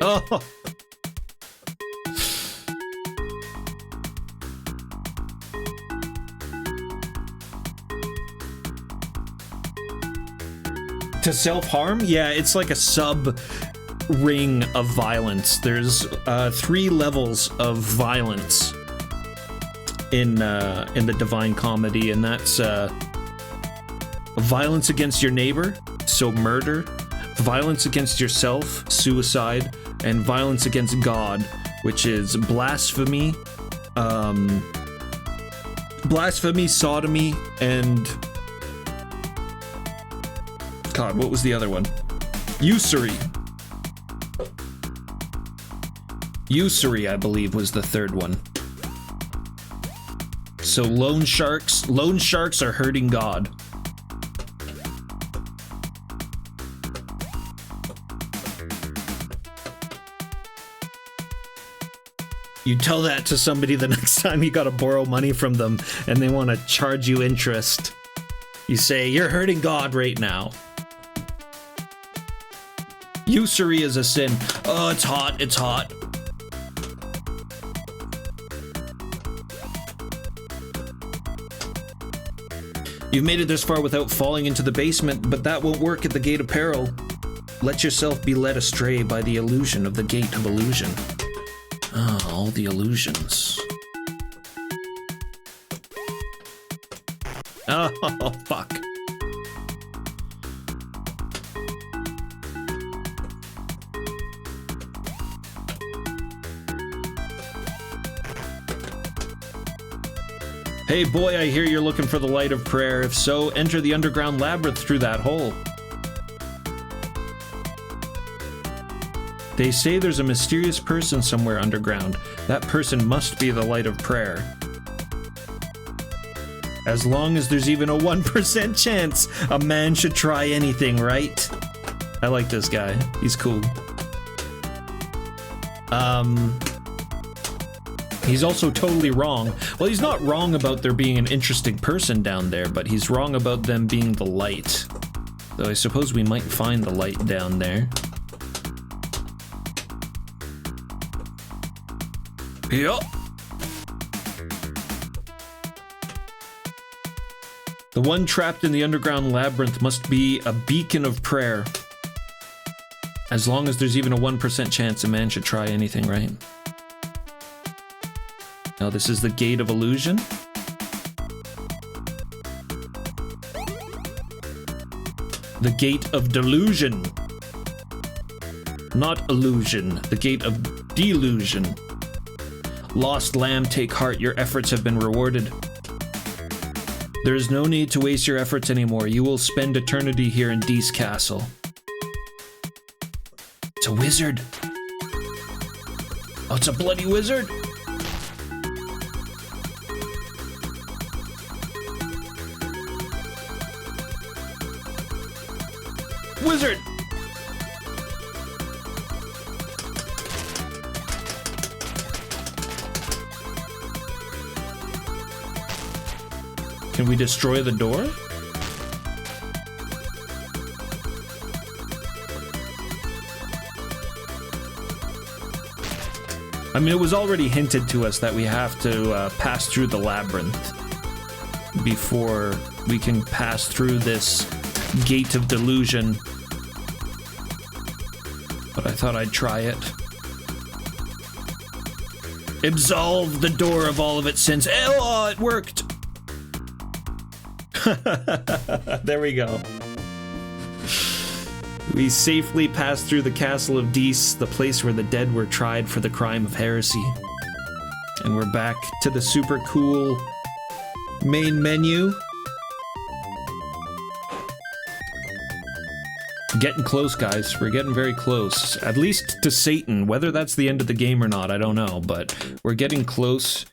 Oh! To self-harm? Yeah, it's like a sub-ring of violence. There's 3 levels of violence in the Divine Comedy, and that's violence against your neighbor, so murder, violence against yourself, suicide, and violence against God, which is blasphemy, sodomy, and... God, what was the other one? Usury. Usury, I believe, was the third one. So loan sharks are hurting God. You tell that to somebody the next time you gotta borrow money from them and they want to charge you interest. You say, you're hurting God right now. Usury is a sin. Oh, it's hot, it's hot. You've made it this far without falling into the basement, but that won't work at the Gate of Peril. Let yourself be led astray by the illusion of the Gate of Illusion. Ah, all the illusions. Oh, fuck. Hey boy, I hear you're looking for the light of prayer. If so, enter the underground labyrinth through that hole. They say there's a mysterious person somewhere underground. That person must be the light of prayer. As long as there's even a 1% chance, a man should try anything, right? I like this guy. He's cool. He's also totally wrong. Well, he's not wrong about there being an interesting person down there, but he's wrong about them being the light. Though I suppose we might find the light down there. Yup. The one trapped in the underground labyrinth must be a beacon of prayer. As long as there's even a 1% chance, a man should try anything, right? Now this is the Gate of Illusion. The Gate of Delusion. Not illusion, the Gate of Delusion. Lost lamb, take heart, your efforts have been rewarded. There is no need to waste your efforts anymore. You will spend eternity here in Dees Castle. It's a wizard. Oh, it's a bloody wizard. Wizard! Can we destroy the door? I mean, it was already hinted to us that we have to pass through the labyrinth before we can pass through this Gate of Delusion. But I thought I'd try it. Absolve the door of all of its sins. Oh, it worked! There we go. We safely passed through the castle of Dees, the place where the dead were tried for the crime of heresy. And we're back to the super cool main menu. Getting close, guys. We're getting very close. At least to Satan. Whether that's the end of the game or not, I don't know. But we're getting close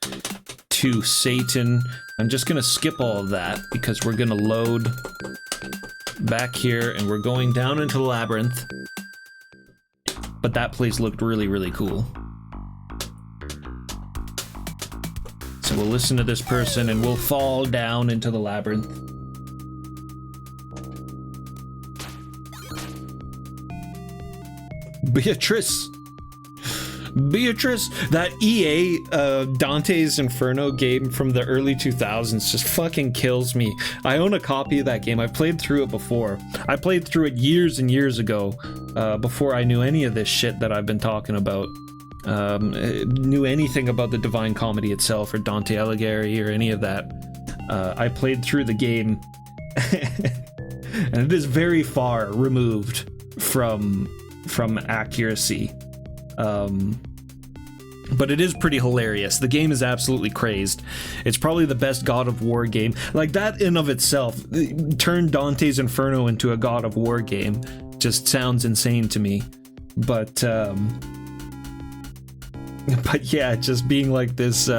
to Satan. I'm just gonna skip all of that because we're gonna load back here and we're going down into the labyrinth. But that place looked really, really cool. So we'll listen to this person and we'll fall down into the labyrinth. Beatrice, that EA Dante's Inferno game from the early 2000s just fucking kills me. I own a copy of that game. I've played through it before. I played through it years and years ago, before I knew any of this shit that I've been talking about. Knew anything about the Divine Comedy itself or Dante Alighieri or any of that. I played through the game and it is very far removed from accuracy. But it is pretty hilarious. The game is absolutely crazed. It's probably the best God of War game. Like, that in of itself, turned Dante's Inferno into a God of War game. Just sounds insane to me. But yeah, just being like this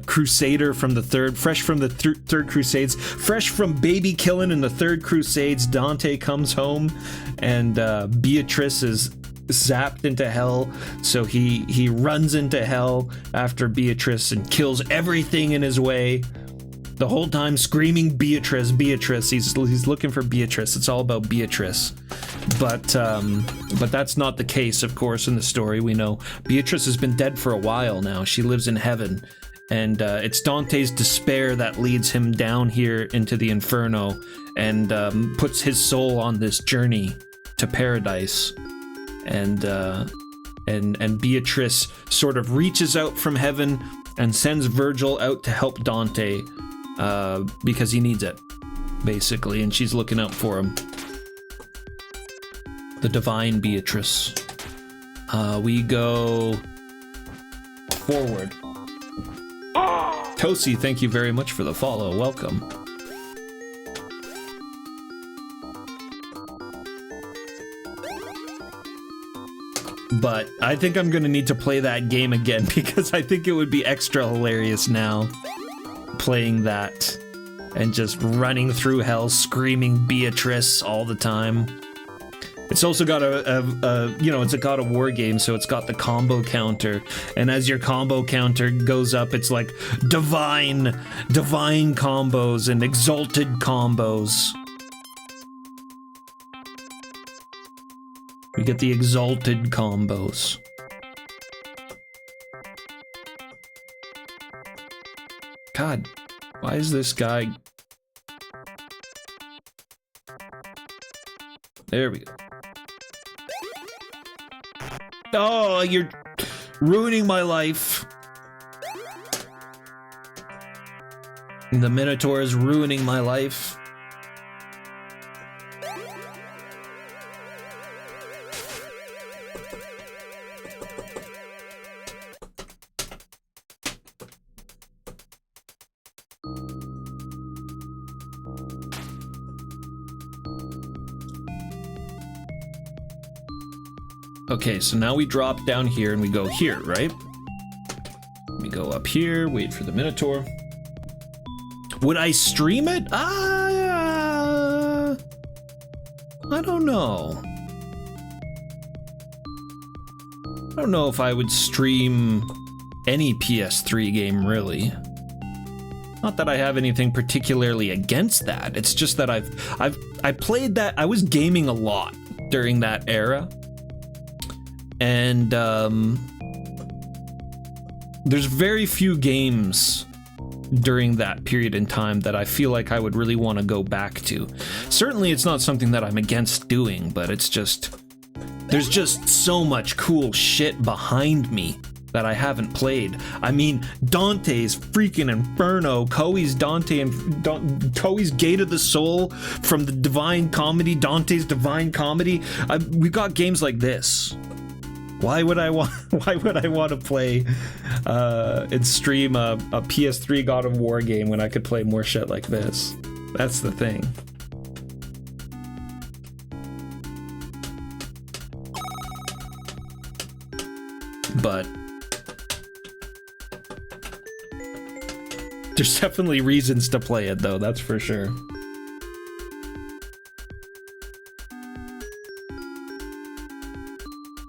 crusader from the fresh from the third crusades, fresh from baby killing in the third crusades, Dante comes home and Beatrice is zapped into hell, so he runs into hell after Beatrice and kills everything in his way, the whole time screaming Beatrice, Beatrice. He's looking for Beatrice. It's all about Beatrice. But that's not the case, of course, in the story. We know Beatrice has been dead for a while now. She lives in heaven. And it's Dante's despair that leads him down here into the Inferno and puts his soul on this journey to paradise. And Beatrice sort of reaches out from heaven and sends Virgil out to help Dante because he needs it, basically, and she's looking out for him. The divine Beatrice. We go forward. Tosi, thank you very much for the follow. Welcome. But I think I'm gonna need to play that game again because I think it would be extra hilarious now playing that and just running through hell screaming Beatrice all the time. It's also got it's a God of War game, so it's got the combo counter, and as your combo counter goes up, it's like divine combos and exalted combos. We get the exalted combos. God, why is this guy... There we go. Oh, you're ruining my life. The Minotaur is ruining my life. Okay, so now we drop down here and we go here, right? We go up here, wait for the Minotaur. Would I stream it? I don't know. I don't know if I would stream any PS3 game, really. Not that I have anything particularly against that. It's just that I played that. I was gaming a lot during that era. And there's very few games during that period in time that I feel like I would really want to go back to. Certainly it's not something that I'm against doing, but it's just, there's just so much cool shit behind me that I haven't played. I mean, Dante's freaking Inferno, Koei's Dante and Koei's Gate of the Soul from the Divine Comedy, Dante's Divine Comedy. We got games like this. Why would I want to play and stream a PS3 God of War game when I could play more shit like this? That's the thing. But there's definitely reasons to play it, though, that's for sure.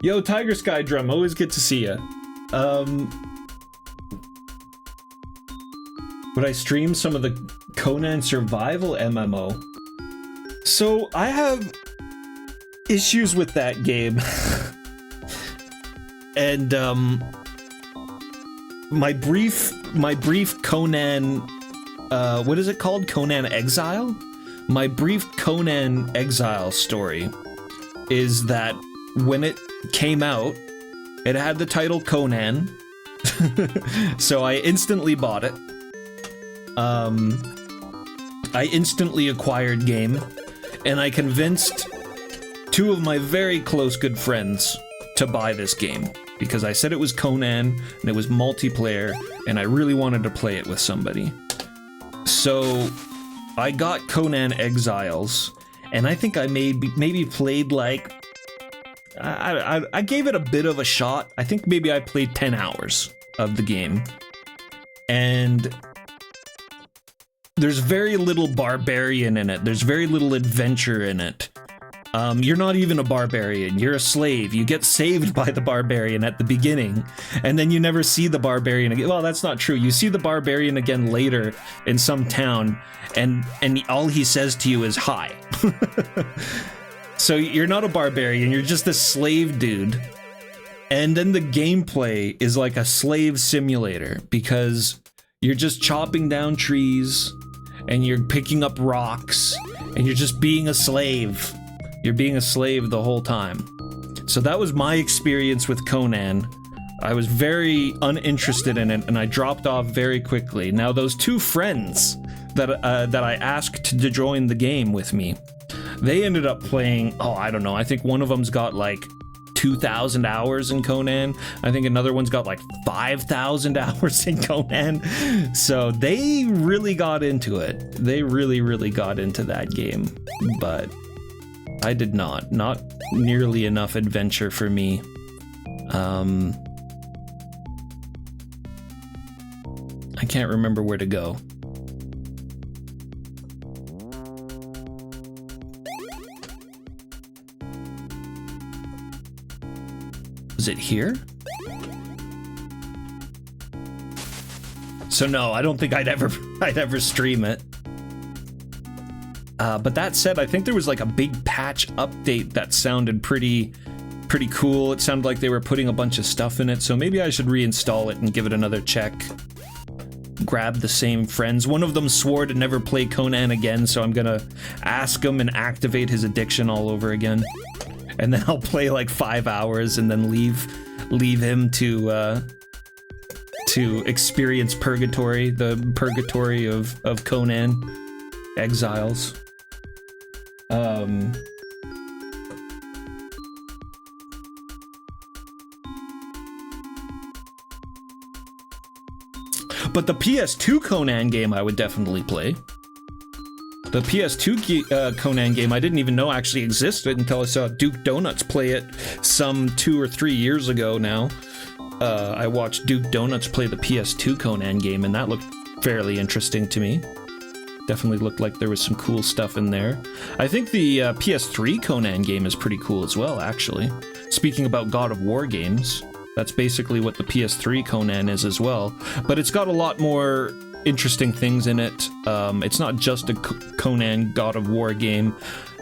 Yo, Tiger Sky Drum, always good to see ya. Would I stream some of the Conan Survival MMO? So, I have issues with that game. And, my brief Conan, what is it called? Conan Exile? My brief Conan Exile story is that when it came out, it had the title Conan, so I instantly bought it. I instantly acquired game, and I convinced two of my very close good friends to buy this game, because I said it was Conan, and it was multiplayer, and I really wanted to play it with somebody. So, I got Conan Exiles, and I think I maybe played like... I gave it a bit of a shot. I think maybe I played 10 hours of the game. And there's very little barbarian in it. There's very little adventure in it. You're not even a barbarian. You're a slave. You get saved by the barbarian at the beginning, and then you never see the barbarian again. Well, that's not true. You see the barbarian again later in some town, and all he says to you is hi. So you're not a barbarian, you're just a slave dude. And then the gameplay is like a slave simulator, because you're just chopping down trees, and you're picking up rocks, and you're just being a slave. You're being a slave the whole time. So that was my experience with Conan. I was very uninterested in it, and I dropped off very quickly. Now, those two friends that I asked to join the game with me, they ended up playing, I don't know, I think one of them's got like 2,000 hours in Conan. I think another one's got like 5,000 hours in Conan. So they really got into it. They really, really got into that game. But I did not. Not nearly enough adventure for me. I can't remember where to go. Is it here? So no, I don't think I'd ever stream it. But that said, I think there was like a big patch update that sounded pretty cool. It sounded like they were putting a bunch of stuff in it, so maybe I should reinstall it and give it another check. Grab the same friends. One of them swore to never play Conan again, so I'm gonna ask him and activate his addiction all over again. And then I'll play like 5 hours and then leave him to experience purgatory, the purgatory of Conan Exiles. But the PS2 Conan game I would definitely play. The PS2 Conan game I didn't even know actually existed until I saw Duke Donuts play it some 2 or 3 years ago now. I watched Duke Donuts play the PS2 Conan game, and that looked fairly interesting to me. Definitely looked like there was some cool stuff in there. I think the PS3 Conan game is pretty cool as well, actually. Speaking about God of War games, that's basically what the PS3 Conan is as well. But it's got a lot more interesting things in it. It's not just a Conan God of War game.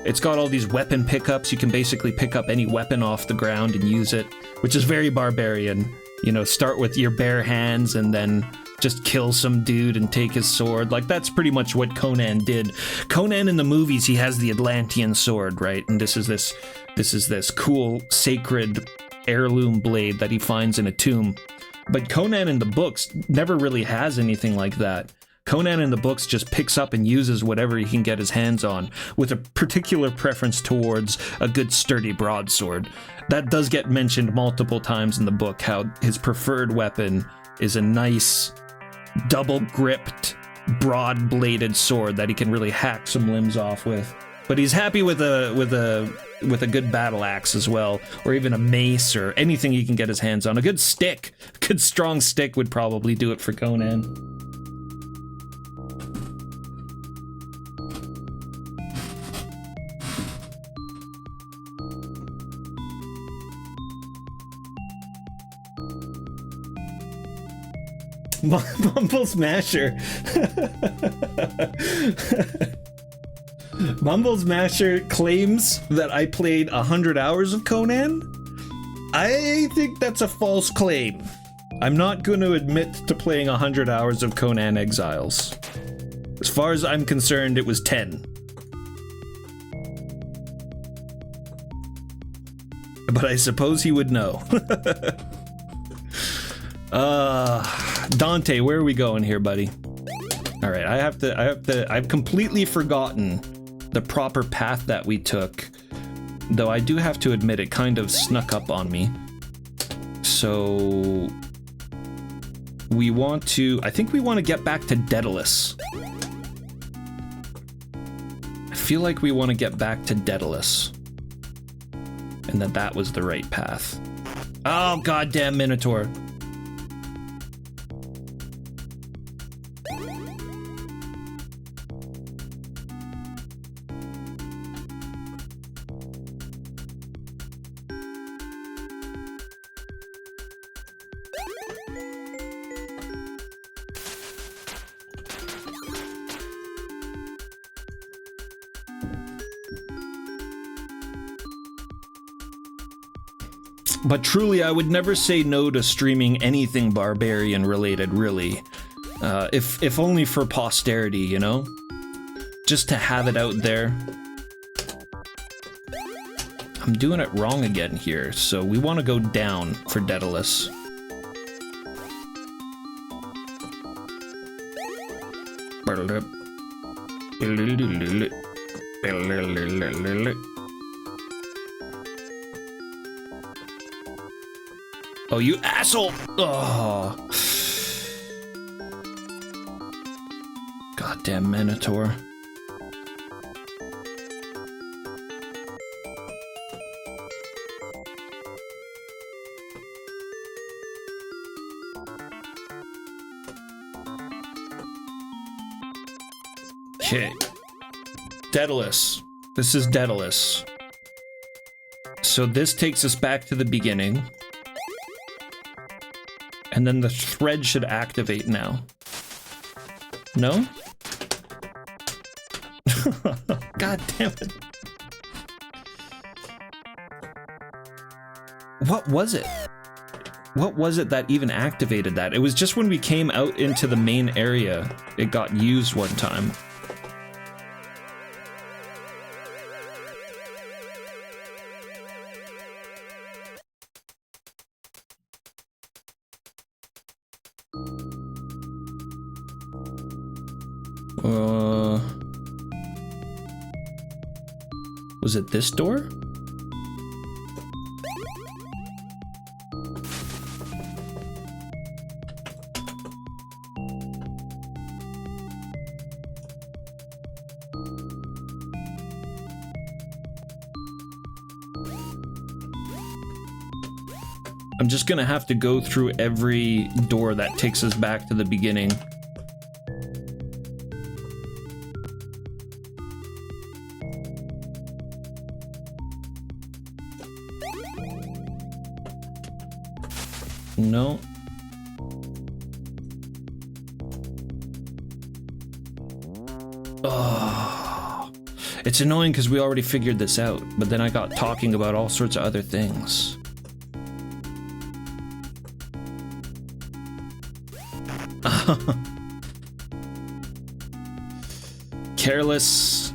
It's got all these weapon pickups. You can basically pick up any weapon off the ground and use it, which is very barbarian. You know, start with your bare hands and then just kill some dude and take his sword. Like, that's pretty much what Conan did. Conan in the movies, he has the Atlantean sword, right? And this is this cool sacred heirloom blade that he finds in a tomb. But Conan in the books never really has anything like that. Conan in the books just picks up and uses whatever he can get his hands on, with a particular preference towards a good sturdy broadsword. That does get mentioned multiple times in the book, how his preferred weapon is a nice, double-gripped, broad-bladed sword that he can really hack some limbs off with. But he's happy with a good battle axe as well, or even a mace, or anything he can get his hands on. A good stick, a good strong stick would probably do it for Conan. Mumble Smasher. Mumble Smasher claims that I played 100 hours of Conan. I think that's a false claim. I'm not going to admit to playing 100 hours of Conan Exiles. As far as I'm concerned, it was 10. But I suppose he would know. Dante, where are we going here, buddy? All right, I've completely forgotten the proper path that we took, though I do have to admit it kind of snuck up on me. So I think we want to get back to Daedalus. I feel like we want to get back to Daedalus, and that was the right path. Oh, goddamn Minotaur. But truly, I would never say no to streaming anything barbarian related, really. If only for posterity, you know? Just to have it out there. I'm doing it wrong again here, so we want to go down for Daedalus. Oh, you asshole! Oh. Goddamn Minotaur. Okay. Daedalus. This is Daedalus. So this takes us back to the beginning. And then the thread should activate now. No? God damn it. What was it? What was it that even activated that? It was just when we came out into the main area, it got used one time. Was it this door? I'm just gonna have to go through every door that takes us back to the beginning. No. Oh. It's annoying because we already figured this out, but then I got talking about all sorts of other things. Careless.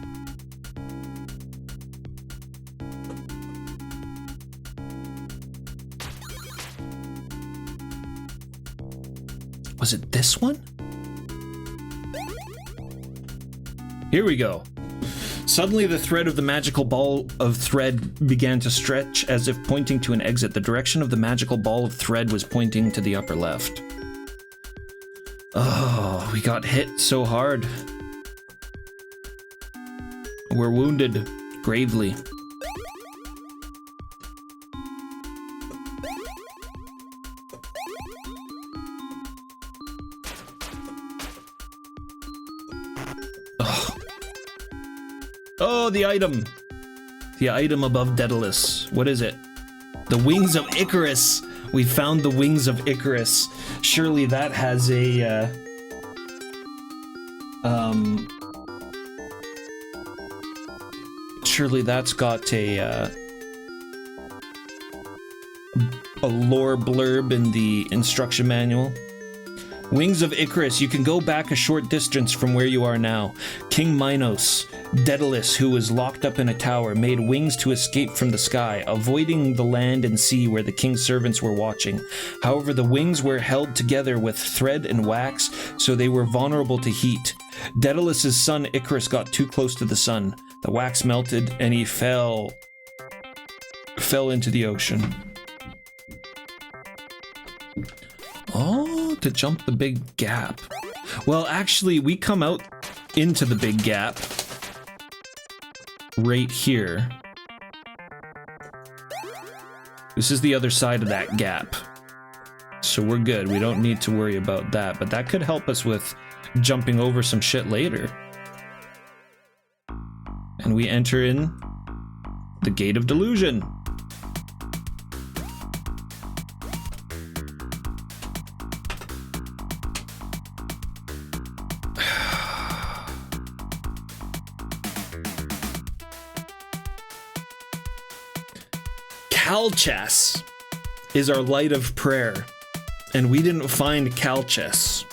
Was it this one? Here we go. Suddenly, the thread of the magical ball of thread began to stretch as if pointing to an exit. The direction of the magical ball of thread was pointing to the upper left. Oh, we got hit so hard. We're wounded gravely. Oh, the item! The item above Daedalus. What is it? The wings of Icarus! We found the wings of Icarus. Surely that has a, surely that's got a lore blurb in the instruction manual. Wings of Icarus, you can go back a short distance from where you are now. King Minos, Daedalus, who was locked up in a tower, made wings to escape from the sky, avoiding the land and sea where the king's servants were watching. However, the wings were held together with thread and wax, so they were vulnerable to heat. Daedalus's son Icarus got too close to the sun. The wax melted, and he fell into the ocean. Oh, to jump the big gap. Well, actually, we come out into the big gap right here. This is the other side of that gap. So we're good. We don't need to worry about that, but that could help us with jumping over some shit later. And we enter in the Gate of Delusion. Calchas is our light of prayer, and we didn't find Calchas.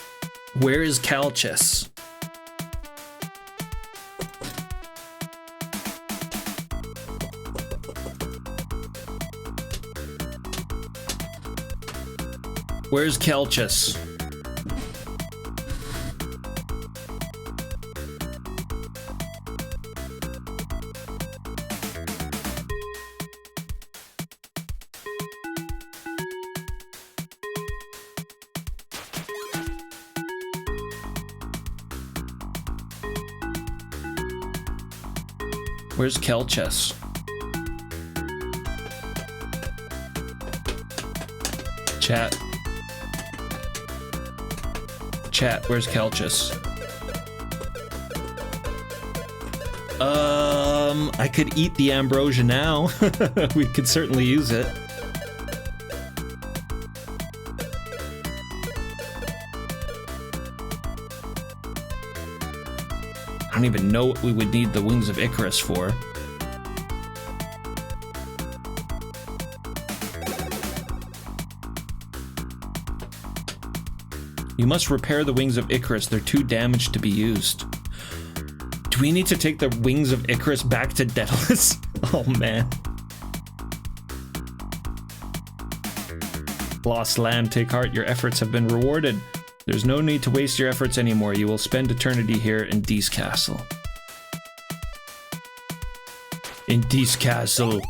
Where is Calchas? Where's Calchas? Where's Calchas? Chat. Chat, where's Calchas? I could eat the ambrosia now. We could certainly use it. I don't even know what we would need the wings of Icarus for. You must repair the wings of Icarus. They're too damaged to be used. Do we need to take the wings of Icarus back to Daedalus? Oh man. Lost land, take heart. Your efforts have been rewarded. There's no need to waste your efforts anymore. You will spend eternity here in Dees Castle. In Dees Castle.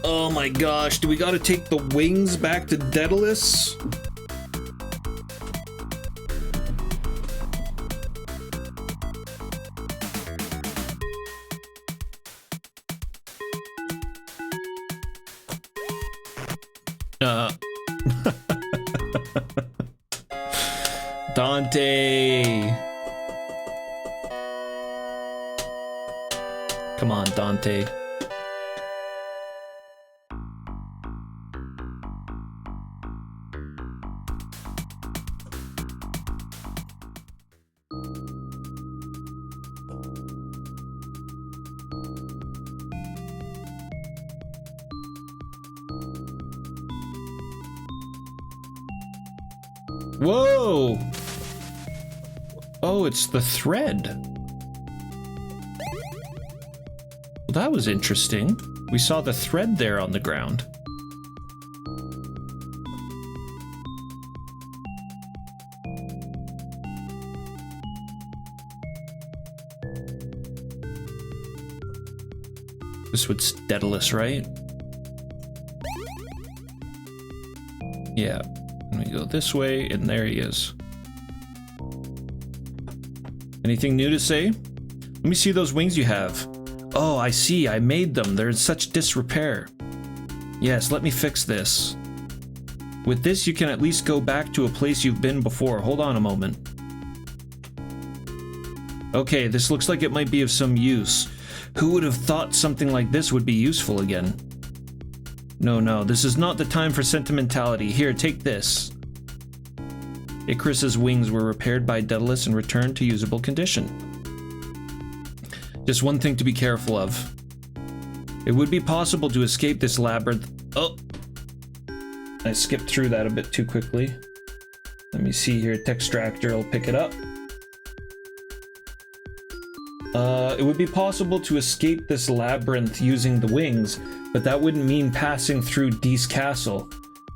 Oh my gosh, do we gotta take the wings back to Daedalus? Dante! Come on, Dante. Whoa! Oh, it's the thread. Well, that was interesting. We saw the thread there on the ground. This was Daedalus, right? Yeah. And we go this way, and there he is. Anything new to say? Let me see those wings you have. Oh, I see. I made them. They're in such disrepair. Yes, let me fix this. With this, you can at least go back to a place you've been before. Hold on a moment. Okay, this looks like it might be of some use. Who would have thought something like this would be useful again? No, this is not the time for sentimentality. Here, take this. Icarus's wings were repaired by Daedalus and returned to usable condition. Just one thing to be careful of. It would be possible to escape this labyrinth. Oh! I skipped through that a bit too quickly. Let me see here. Textractor will pick it up. It would be possible to escape this labyrinth using the wings, but that wouldn't mean passing through Dees Castle.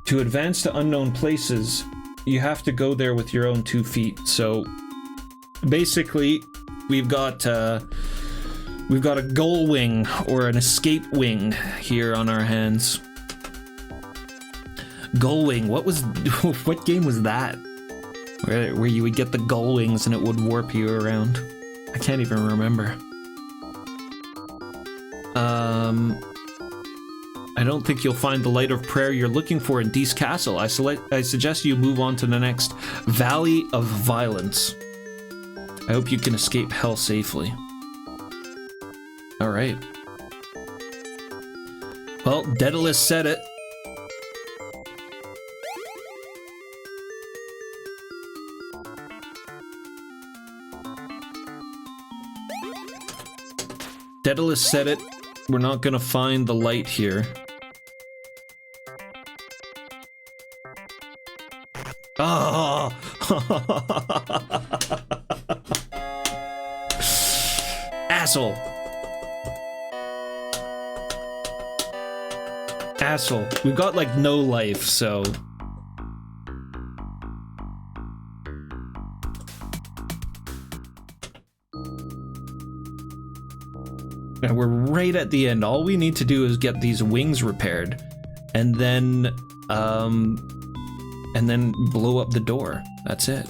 To advance to unknown places, you have to go there with your own 2 feet. So basically, we've got a goal wing or an escape wing here on our hands. Goal wing. What game was that? Where you would get the goal wings and it would warp you around. I can't even remember. I don't think you'll find the light of prayer you're looking for in Dees Castle. I suggest you move on to the next Valley of Violence. I hope you can escape hell safely. Alright. Well, Daedalus said it. Daedalus said it. We're not gonna find the light here. Oh! Asshole! Asshole. We've got like no life, so... And we're right at the end. All we need to do is get these wings repaired, and then blow up the door. That's it.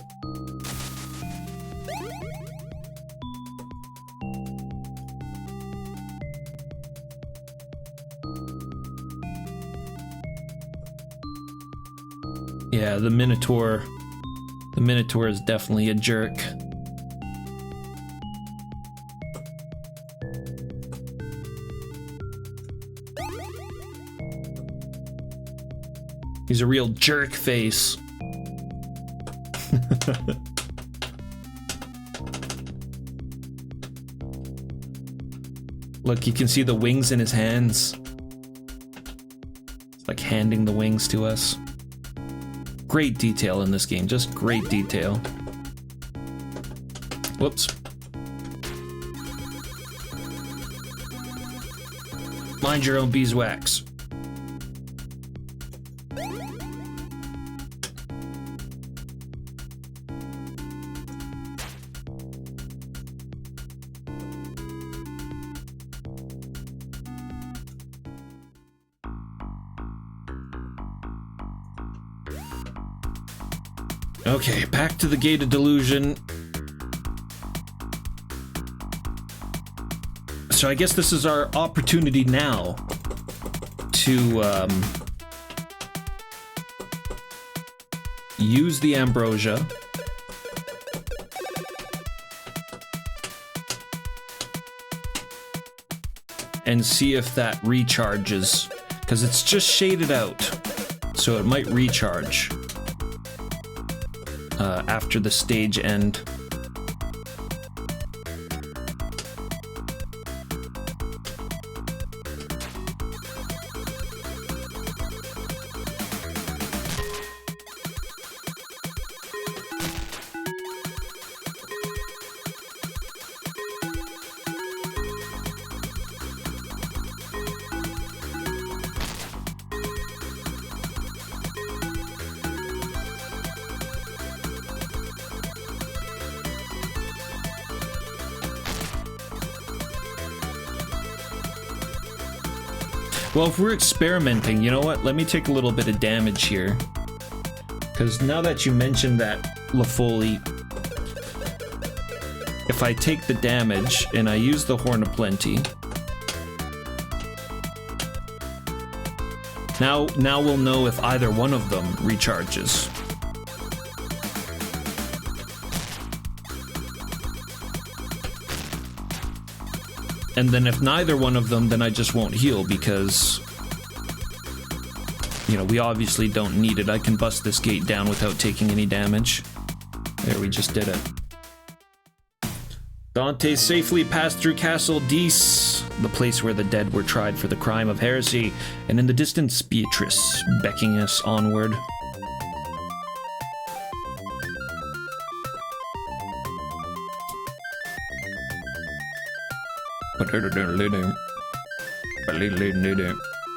Yeah, the Minotaur. The Minotaur is definitely a jerk. He's a real jerk face. Look, you can see the wings in his hands. It's like handing the wings to us. Great detail in this game, just great detail. Whoops. Mind your own beeswax. Okay, back to the Gate of Delusion. So I guess this is our opportunity now to use the ambrosia. And see if that recharges, because it's just shaded out, so it might recharge after the stage end. Well, if we're experimenting, you know what? Let me take a little bit of damage here. Because now that you mentioned that, LaFoley, if I take the damage and I use the Horn of Plenty, now we'll know if either one of them recharges. And then if neither one of them, then I just won't heal because, you know, we obviously don't need it. I can bust this gate down without taking any damage. There, we just did it. Dante safely passed through Castle Dees, the place where the dead were tried for the crime of heresy, and in the distance, Beatrice, beckoning us onward.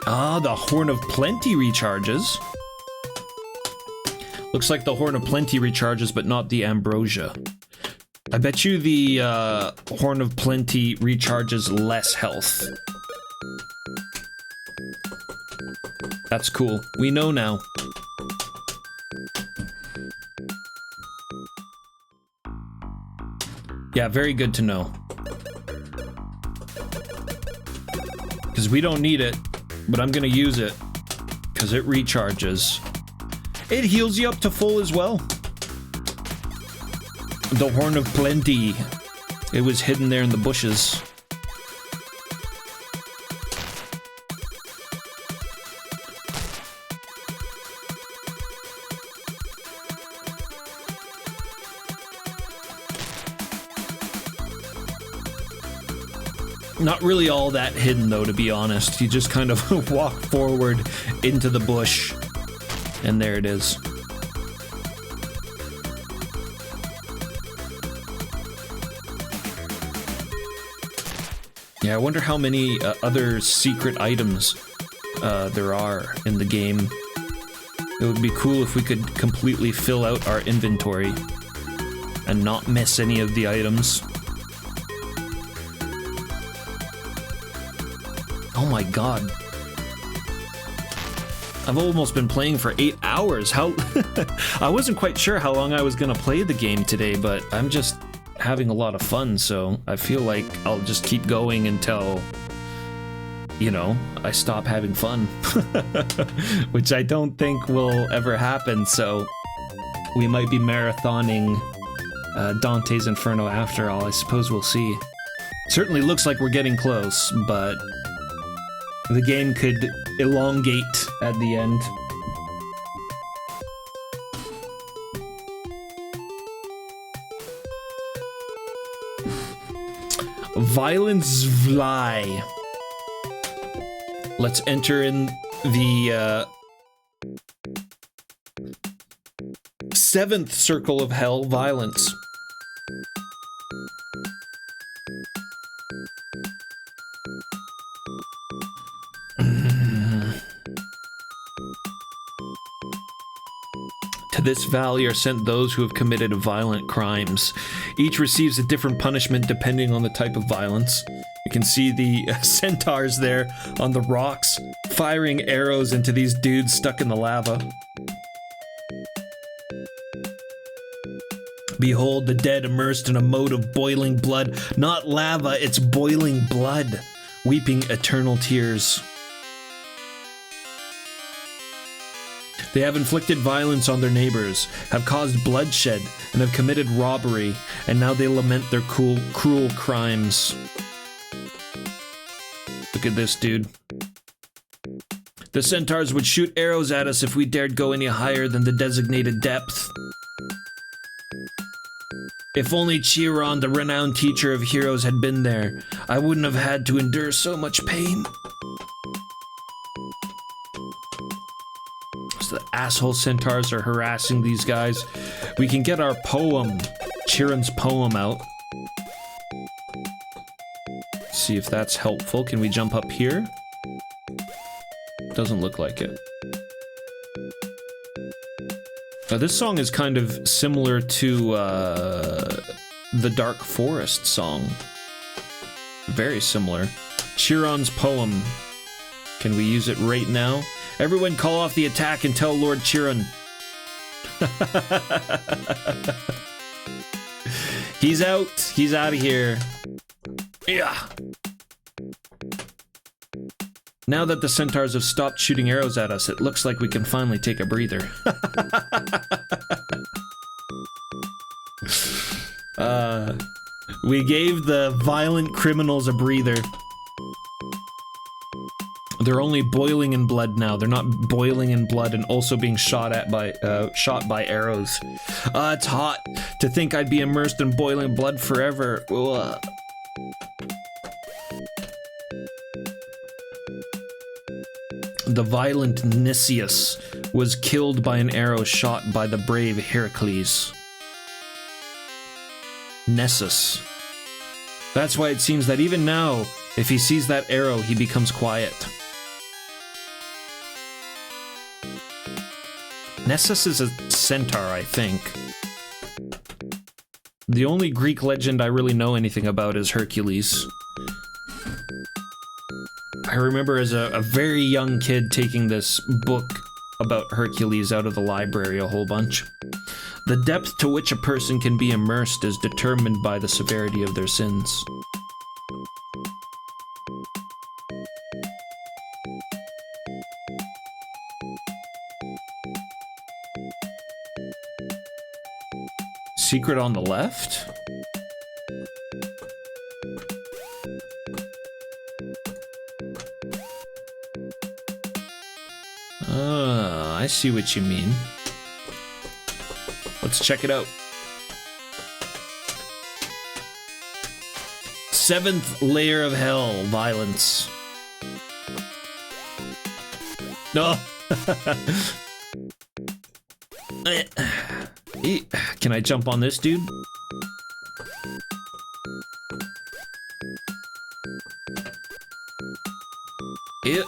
Ah, the Horn of Plenty recharges. Looks like the Horn of Plenty recharges, but not the Ambrosia. I bet you the Horn of Plenty recharges less health. That's cool. We know now. Yeah, very good to know. Because we don't need it, but I'm gonna use it. Because it recharges. It heals you up to full as well. The Horn of Plenty. It was hidden there in the bushes. Not really all that hidden, though, to be honest. You just kind of walk forward into the bush, and there it is. Yeah, I wonder how many other secret items there are in the game. It would be cool if we could completely fill out our inventory and not miss any of the items. Oh my god. I've almost been playing for 8 hours. How I wasn't quite sure how long I was gonna play the game today, but I'm just having a lot of fun, so I feel like I'll just keep going until, you know, I stop having fun. Which I don't think will ever happen, so we might be marathoning Dante's Inferno after all. I suppose we'll see. Certainly looks like we're getting close, but the game could elongate at the end. Violence Vly. Let's enter in the 7th circle of hell, violence. To this valley are sent those who have committed violent crimes. Each receives a different punishment depending on the type of violence. You can see the centaurs there on the rocks, firing arrows into these dudes stuck in the lava. Behold the dead immersed in a moat of boiling blood. Not lava, it's boiling blood, weeping eternal tears. They have inflicted violence on their neighbors, have caused bloodshed, and have committed robbery, and now they lament their cruel crimes. Look at this, dude. The centaurs would shoot arrows at us if we dared go any higher than the designated depth. If only Chiron, the renowned teacher of heroes, had been there, I wouldn't have had to endure so much pain. So the asshole centaurs are harassing these guys. We can get our poem, Chiron's poem, out. See if that's helpful. Can we jump up here? Doesn't look like it. This song is kind of similar to the Dark Forest song. Very similar. Chiron's poem. Can we use it right now? Everyone call off the attack and tell Lord Chiron. He's out. He's out of here. Yeah. Now that the centaurs have stopped shooting arrows at us, it looks like we can finally take a breather. We gave the violent criminals a breather. They're only boiling in blood now. They're not boiling in blood and also being shot by arrows. It's hot. To think I'd be immersed in boiling blood forever. Ugh. The violent Nicias was killed by an arrow shot by the brave Heracles. Nessus. That's why it seems that even now, if he sees that arrow, he becomes quiet. Nessus is a centaur, I think. The only Greek legend I really know anything about is Hercules. I remember as a very young kid taking this book about Hercules out of the library a whole bunch. The depth to which a person can be immersed is determined by the severity of their sins. Secret on the left? I see what you mean. Let's check it out. 7th layer of hell, violence. No. Can I jump on this dude? Ew.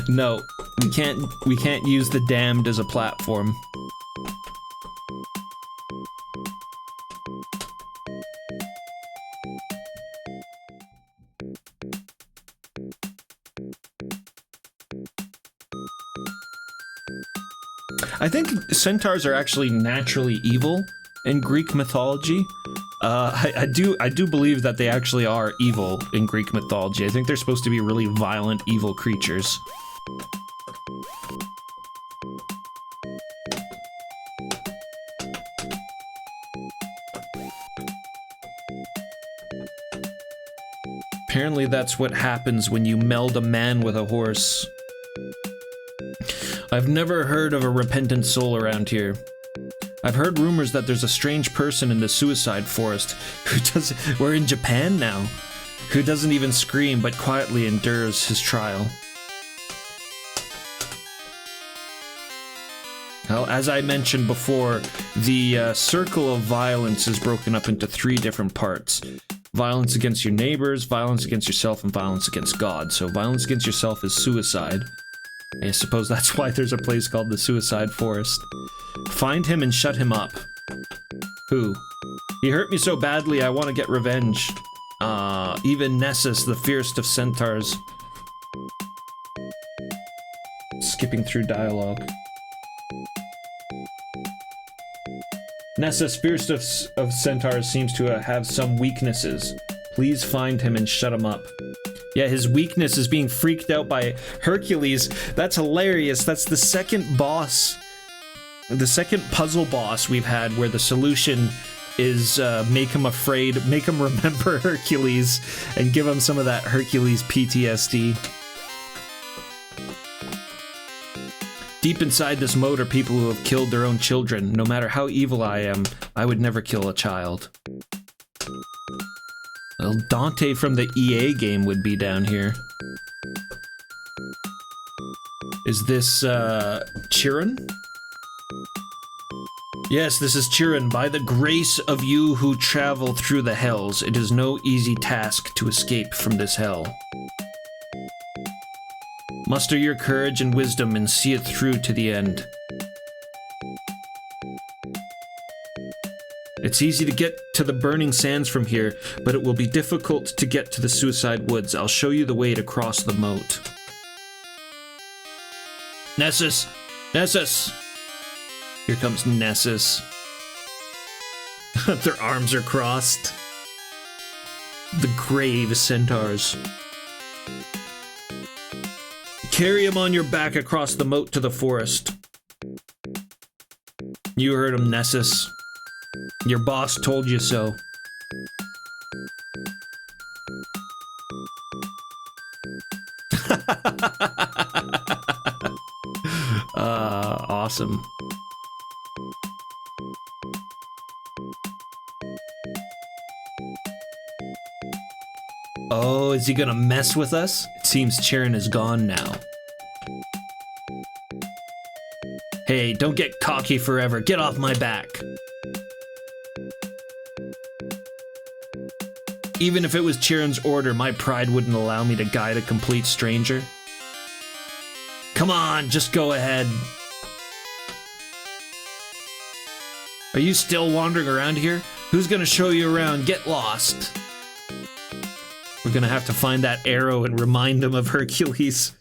No, we can't use the damned as a platform. I think centaurs are actually naturally evil in Greek mythology. I do believe that they actually are evil in Greek mythology. I think they're supposed to be really violent, evil creatures. Apparently that's what happens when you meld a man with a horse. I've never heard of a repentant soul around here. I've heard rumors that there's a strange person in the suicide forest who does. We're in Japan now. Who doesn't even scream but quietly endures his trial. Well, as I mentioned before, the circle of violence is broken up into 3 different parts. Violence against your neighbors, violence against yourself, and violence against God. So violence against yourself is suicide. I suppose that's why there's a place called the Suicide Forest. Find him and shut him up. Who? He hurt me so badly I want to get revenge. Even Nessus, the fiercest of centaurs. Skipping through dialogue. Nessus, fiercest of centaurs, seems to have some weaknesses. Please find him and shut him up. Yeah, his weakness is being freaked out by Hercules. That's hilarious. That's the second boss. The second puzzle boss we've had where the solution is make him afraid, make him remember Hercules, and give him some of that Hercules PTSD. Deep inside this moat are people who have killed their own children. No matter how evil I am, I would never kill a child. Well, Dante from the EA game would be down here. Is this, Chiron? Yes, this is Chiron. By the grace of you who travel through the hells, it is no easy task to escape from this hell. Muster your courage and wisdom and see it through to the end. It's easy to get to the burning sands from here, but it will be difficult to get to the Suicide Woods. I'll show you the way to cross the moat. Nessus! Nessus! Here comes Nessus. Their arms are crossed. The grave centaurs. Carry him on your back across the moat to the forest. You heard him, Nessus. Your boss told you so. Awesome. Oh, is he gonna mess with us? It seems Chirin is gone now. Hey, don't get cocky forever. Get off my back. Even if it was Chirin's order, my pride wouldn't allow me to guide a complete stranger. Come on, just go ahead. Are you still wandering around here? Who's gonna show you around? Get lost. We're gonna have to find that arrow and remind him of Hercules.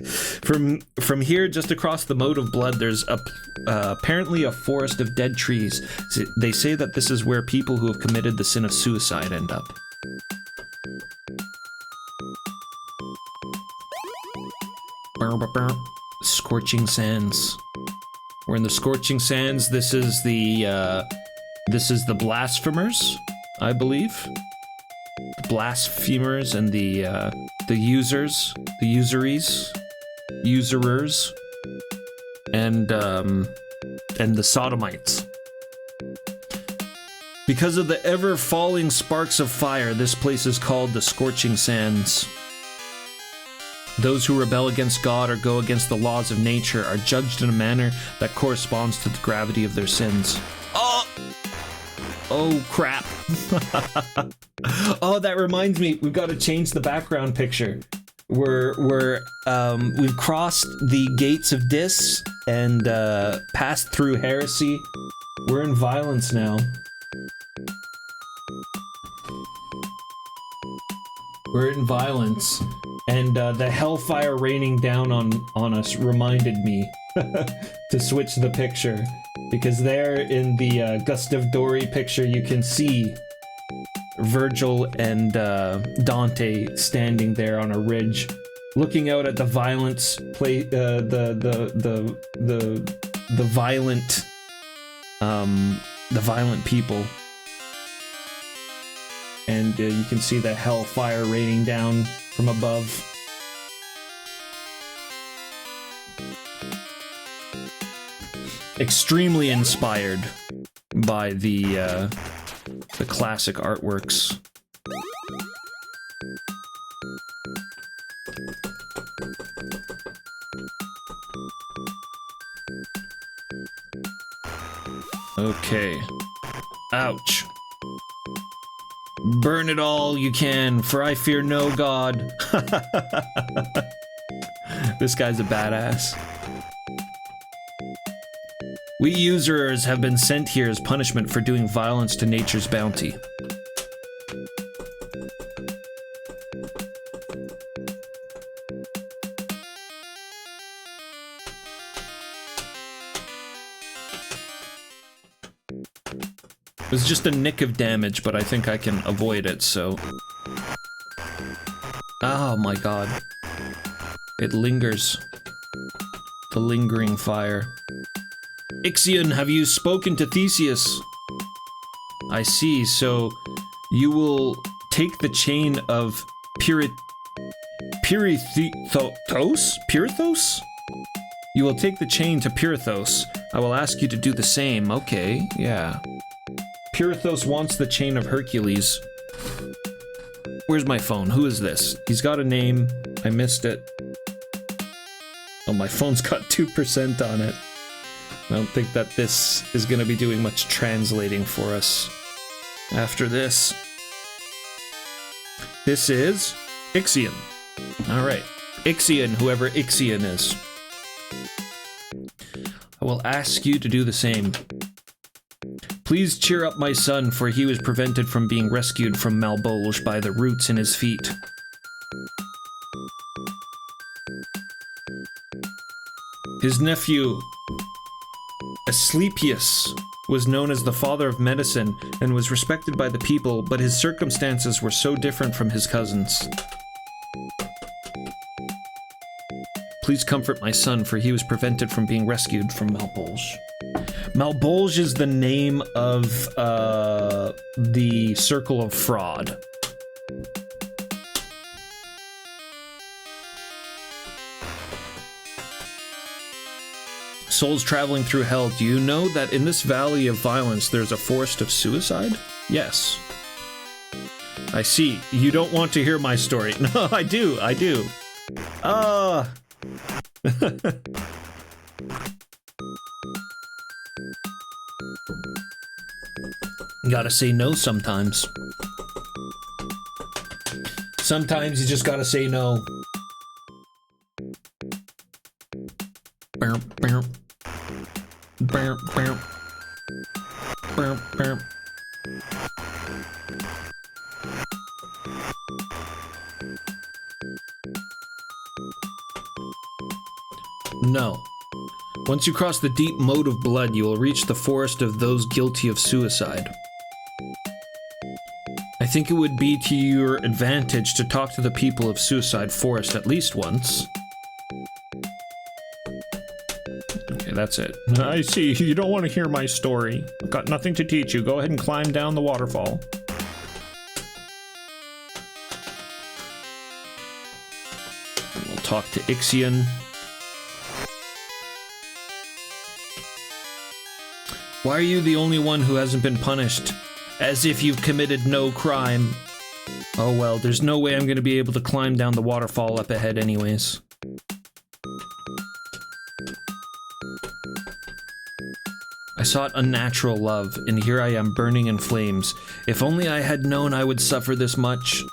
From here, just across the moat of blood, there's apparently a forest of dead trees. They say that this is where people who have committed the sin of suicide end up. Scorching Sands. We're in the Scorching Sands. This is the blasphemers, I believe. The blasphemers and the users, the usurers, and the sodomites. Because of the ever-falling sparks of fire, this place is called the Scorching Sands. Those who rebel against God or go against the laws of nature are judged in a manner that corresponds to the gravity of their sins. Oh, crap. Oh, that reminds me, we've got to change the background picture. We've crossed the gates of Dis and passed through heresy. We're in violence now. We're in violence, and the hellfire raining down on us reminded me to switch the picture, because there in the Gustav Dori picture you can see Virgil and Dante standing there on a ridge, looking out at the violence the violent people. And you can see the hellfire raining down from above. Extremely inspired by the classic artworks. Okay. Ouch. Burn it all you can, for I fear no god. This guy's a badass. We usurers have been sent here as punishment for doing violence to nature's bounty. It was just a nick of damage, but I think I can avoid it, so... Oh my god. It lingers. The lingering fire. Ixion, have you spoken to Theseus? I see, so you will take the chain of Pirithos? You will take the chain to Pirithos. I will ask you to do the same. Okay, yeah. Pirithos wants the chain of Hercules. Where's my phone? Who is this? He's got a name. I missed it. Oh, my phone's got 2% on it. I don't think that this is going to be doing much translating for us after this. This is Ixion. Alright. Ixion, whoever Ixion is. I will ask you to do the same. Please cheer up my son, for he was prevented from being rescued from Malbolge by the roots in his feet. His nephew, Asclepius, was known as the father of medicine and was respected by the people, but his circumstances were so different from his cousins. Please comfort my son, for he was prevented from being rescued from Malbolge. Malbolge is the name of the Circle of Fraud. Souls traveling through hell, do you know that in this valley of violence there's a forest of suicide? Yes. I see. You don't want to hear my story. No, I do. Gotta say no sometimes. Sometimes you just gotta say no. No. Once you cross the deep moat of blood, you will reach the forest of those guilty of suicide. I think it would be to your advantage to talk to the people of Suicide Forest at least once. Okay, that's it. I see. You don't want to hear my story. I've got nothing to teach you. Go ahead and climb down the waterfall. We'll talk to Ixion. Why are you the only one who hasn't been punished? As if you've committed no crime. Oh well, there's no way I'm gonna be able to climb down the waterfall up ahead anyways. I sought unnatural love, and here I am burning in flames. If only I had known I would suffer this much.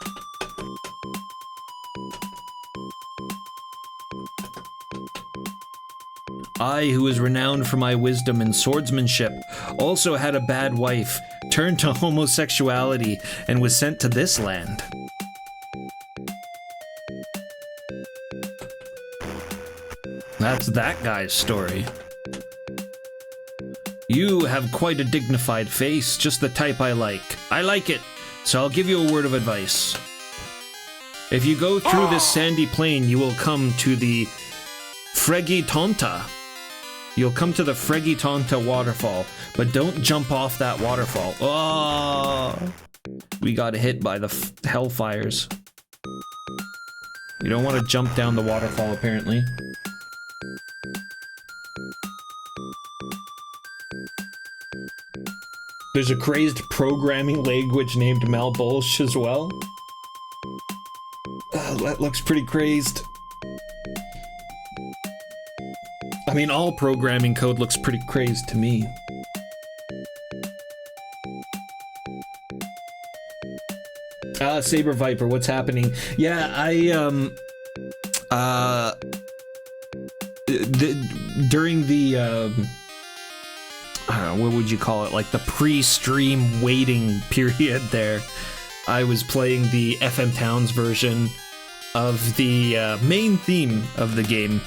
I, who was renowned for my wisdom and swordsmanship, also had a bad wife, turned to homosexuality, and was sent to this land. That's that guy's story. You have quite a dignified face, just the type I like. I like it, so I'll give you a word of advice. If you go through this sandy plain, you will come to the Fregitonta. You'll come to the Fregitonta waterfall, but don't jump off that waterfall. Oh, we got hit by the hellfires. We don't want to jump down the waterfall, apparently. There's a crazed programming language named Malbolge as well. That looks pretty crazed. I mean, all programming code looks pretty crazed to me. Saber Viper, what's happening? Yeah, during the, I don't know, what would you call it? Like the pre-stream waiting period there, I was playing the FM Towns version of the main theme of the game.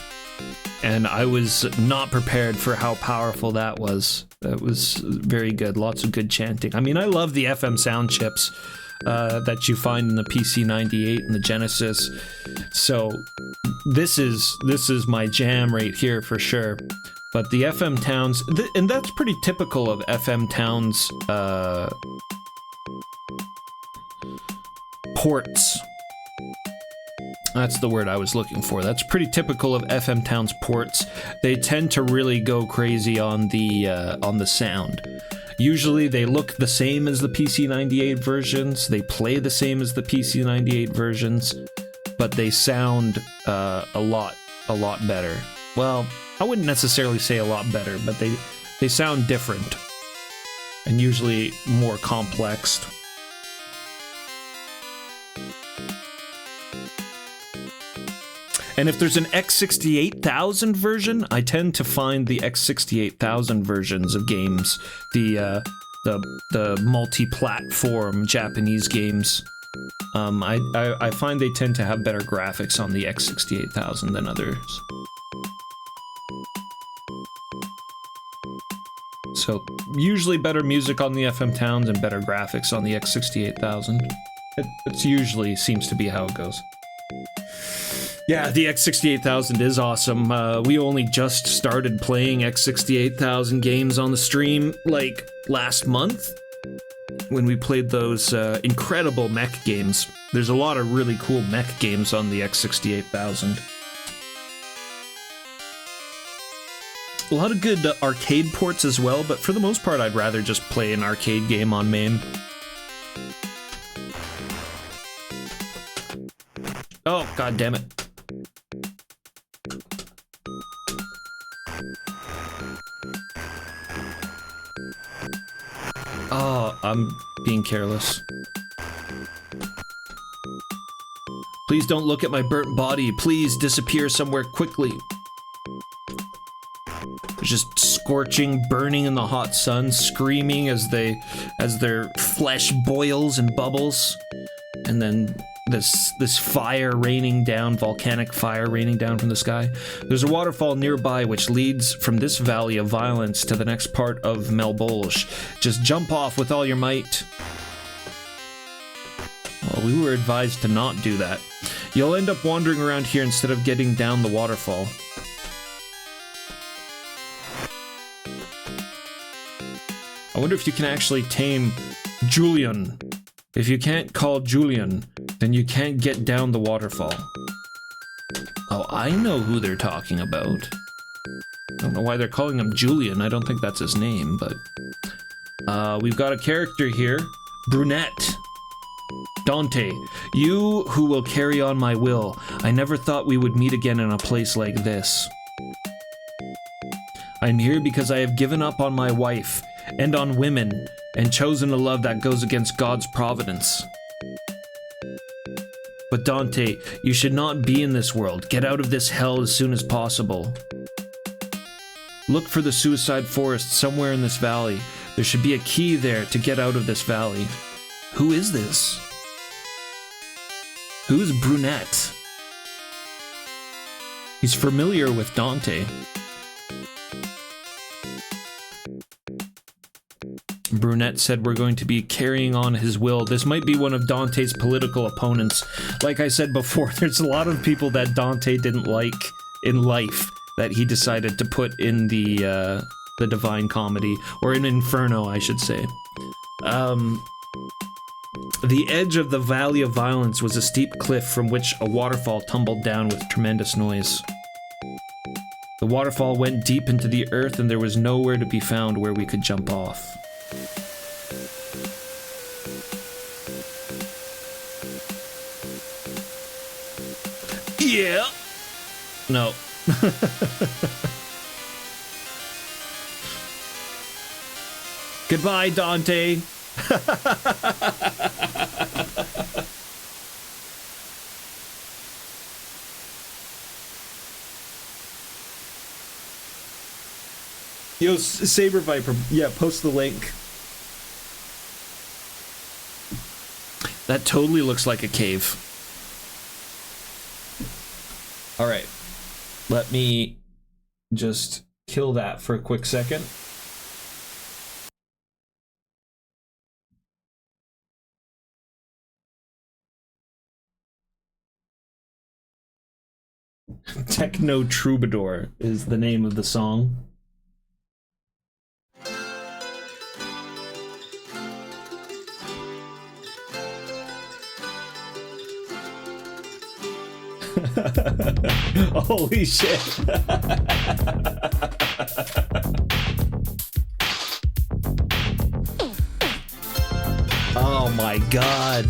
And I was not prepared for how powerful that was. That was very good. Lots of good chanting. I mean, I love the FM sound chips that you find in the PC-98 and the Genesis. So this is my jam right here for sure. But the FM Towns, and that's pretty typical of FM Towns ports. That's the word I was looking for. That's pretty typical of FM Towns ports. They tend to really go crazy on the sound. Usually they look the same as the PC-98 versions, they play the same as the PC-98 versions, but they sound a lot better. Well, I wouldn't necessarily say a lot better, but they sound different and usually more complex. And if there's an X68000 version, I tend to find the X68000 versions of games, the the multi-platform Japanese games. I find they tend to have better graphics on the X68000 than others. So, usually better music on the FM Towns and better graphics on the X68000. It usually seems to be how it goes. Yeah, the X68000 is awesome. We only just started playing X68000 games on the stream, like, last month, when we played those incredible mech games. There's a lot of really cool mech games on the X68000. A lot of good arcade ports as well, but for the most part I'd rather just play an arcade game on MAME. Oh, god damn it. Oh, I'm being careless. Please don't look at my burnt body. Please disappear somewhere quickly. Just scorching, burning in the hot sun, screaming as their flesh boils and bubbles, and then this fire raining down, volcanic fire raining down from the sky. There's a waterfall nearby which leads from this valley of violence to the next part of Melbolge. Just jump off with all your might. Well, we were advised to not do that. You'll end up wandering around here instead of getting down the waterfall. I wonder if you can actually tame Julian. If you can't call Julian, then you can't get down the waterfall. Oh, I know who they're talking about. I don't know why they're calling him Julian. I don't think that's his name, but... we've got a character here. Brunette. Dante. You who will carry on my will. I never thought we would meet again in a place like this. I'm here because I have given up on my wife and on women, and chosen a love that goes against God's providence. But Dante, you should not be in this world. Get out of this hell as soon as possible. Look for the suicide forest somewhere in this valley. There should be a key there to get out of this valley. Who is this? Who's Brunette? He's familiar with Dante. Brunette said we're going to be carrying on his will. This might be one of Dante's political opponents. Like I said before, there's a lot of people that Dante didn't like in life that he decided to put in the Divine Comedy, or in Inferno, I should say. The edge of the Valley of Violence was a steep cliff from which a waterfall tumbled down with tremendous noise. The waterfall went deep into the earth and there was nowhere to be found where we could jump off. Yeah. No. Goodbye, Dante. Yo, Saber Viper, yeah, post the link. That totally looks like a cave. Alright, let me just kill that for a quick second. Techno Troubadour is the name of the song. Holy shit. Oh my god.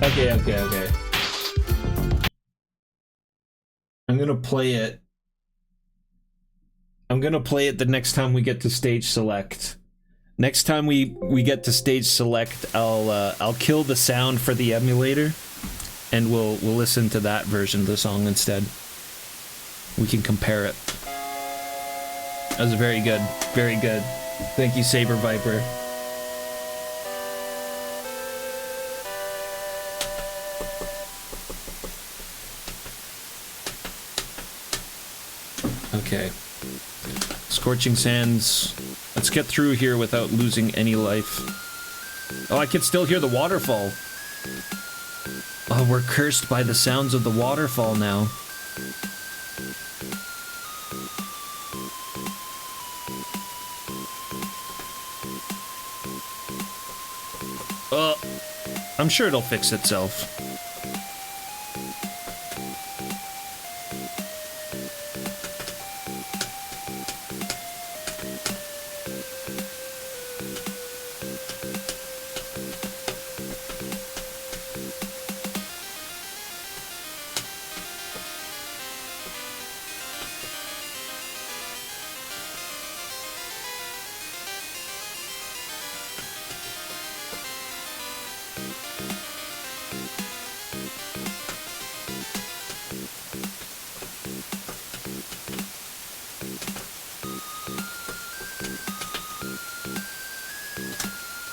Okay. I'm gonna play it. I'm gonna play it the next time we get to stage select. Next time we get to stage select, I'll kill the sound for the emulator, and we'll listen to that version of the song instead. We can compare it. That was very good. Very good. Thank you, Saber Viper. Okay. Scorching Sands. Let's get through here without losing any life. Oh, I can still hear the waterfall. Oh, we're cursed by the sounds of the waterfall now. I'm sure it'll fix itself.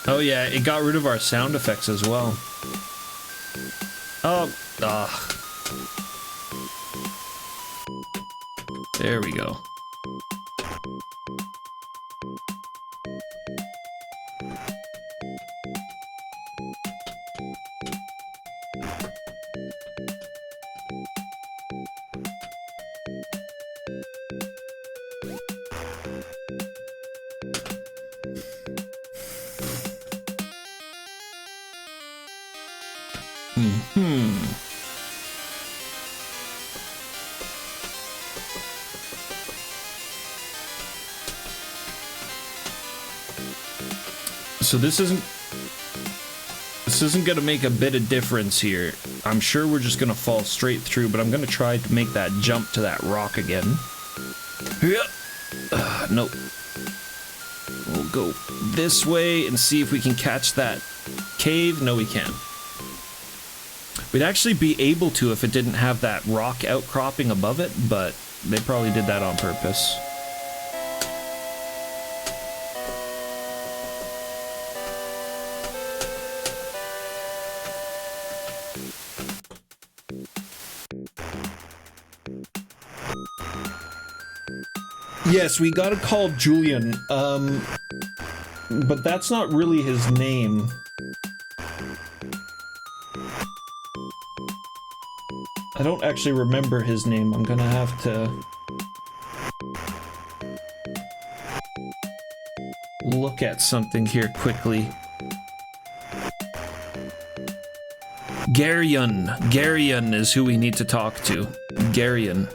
Oh yeah, it got rid of our sound effects as well. Oh, there we go. So this isn't gonna make a bit of difference here. I'm sure we're just gonna fall straight through, but I'm gonna try to make that jump to that rock again. Nope. We'll go this way and see if we can catch that cave. No, we can't. We'd actually be able to if it didn't have that rock outcropping above it, but they probably did that on purpose. Yes, we gotta call Julian, but that's not really his name. I don't actually remember his name. I'm gonna have to look at something here quickly. Garion. Garion is who we need to talk to. Garion.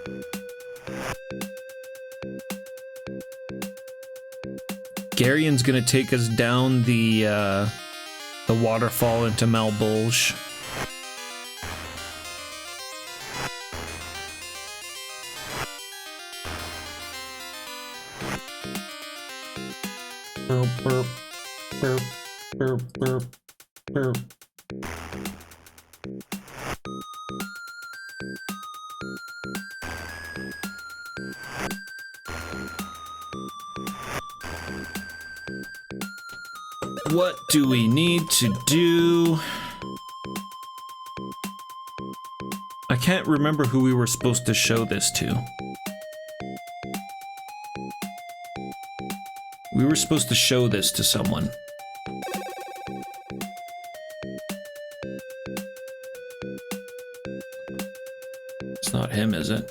Garion's gonna take us down the waterfall into Malbolge. Burp, burp, burp, burp, burp, burp. What do we need to do? I can't remember who we were supposed to show this to. We were supposed to show this to someone. It's not him, is it?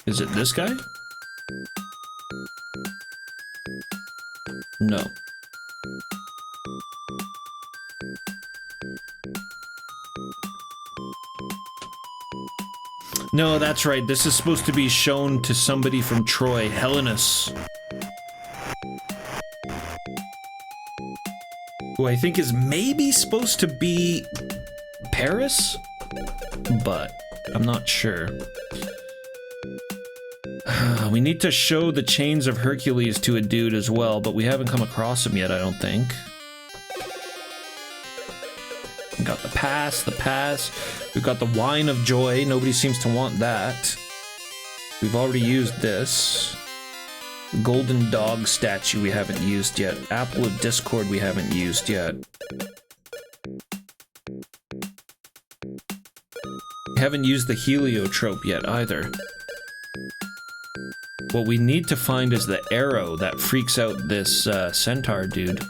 Is it this guy? No. No, that's right. This is supposed to be shown to somebody from Troy, Helenus. Who I think is maybe supposed to be Paris? but I'm not sure. We need to show the chains of Hercules to a dude as well, but we haven't come across him yet, I don't think. We got the pass. We've got the wine of joy. Nobody seems to want that. We've already used this. Golden dog statue we haven't used yet. Apple of Discord we haven't used yet. We haven't used the heliotrope yet either. What we need to find is the arrow that freaks out this centaur dude.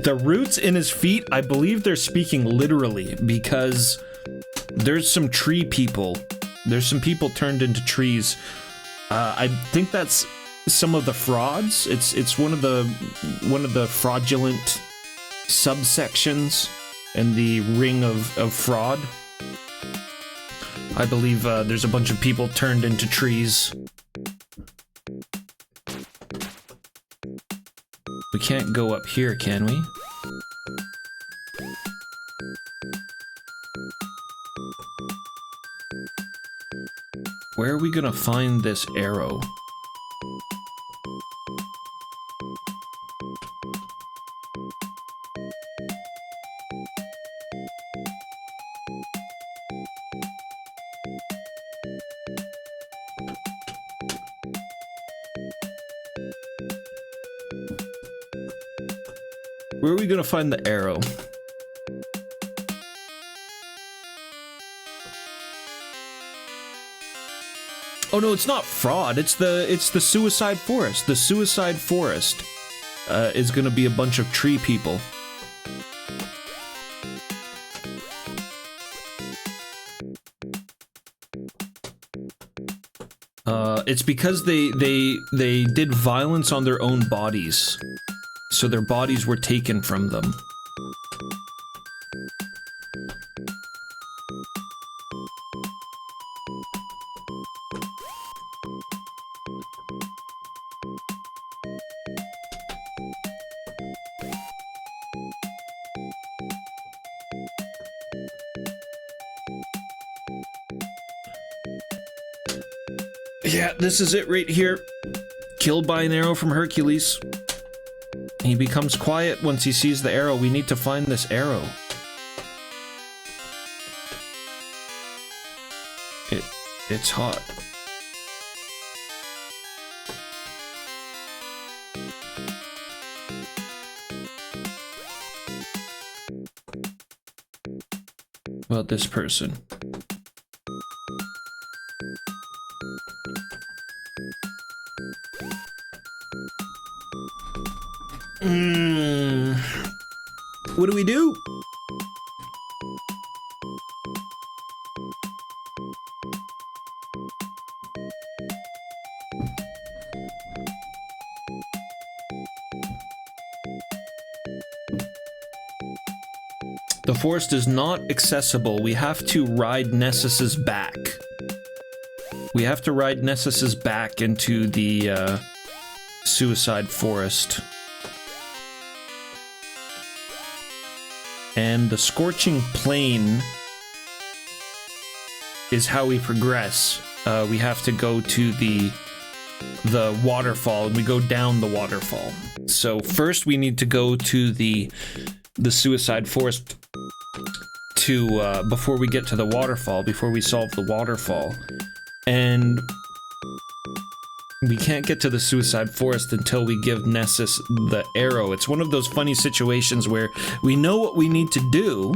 The roots in his feet, I believe they're speaking literally, because there's some tree people. There's some people turned into trees. I think that's some of the frauds. It's one of the fraudulent subsections in the ring of fraud. I believe there's a bunch of people turned into trees. We can't go up here, can we? Where are we gonna find this arrow? Where are we gonna find the arrow? Oh no, it's not fraud. It's the suicide forest. The suicide forest is gonna be a bunch of tree people. It's because they did violence on their own bodies. So their bodies were taken from them. Yeah, this is it right here. Killed by an arrow from Hercules. He becomes quiet once he sees the arrow. We need to find this arrow. It's hot. What about this person? What do we do? The forest is not accessible. We have to ride Nessus's back. We have to ride Nessus's back into the suicide forest. And the scorching plain is how we progress. We have to go to the waterfall, and we go down the waterfall. So first we need to go to the suicide forest to before we get to the waterfall, before we solve the waterfall. And we can't get to the suicide forest until we give Nessus the arrow. It's one of those funny situations where we know what we need to do.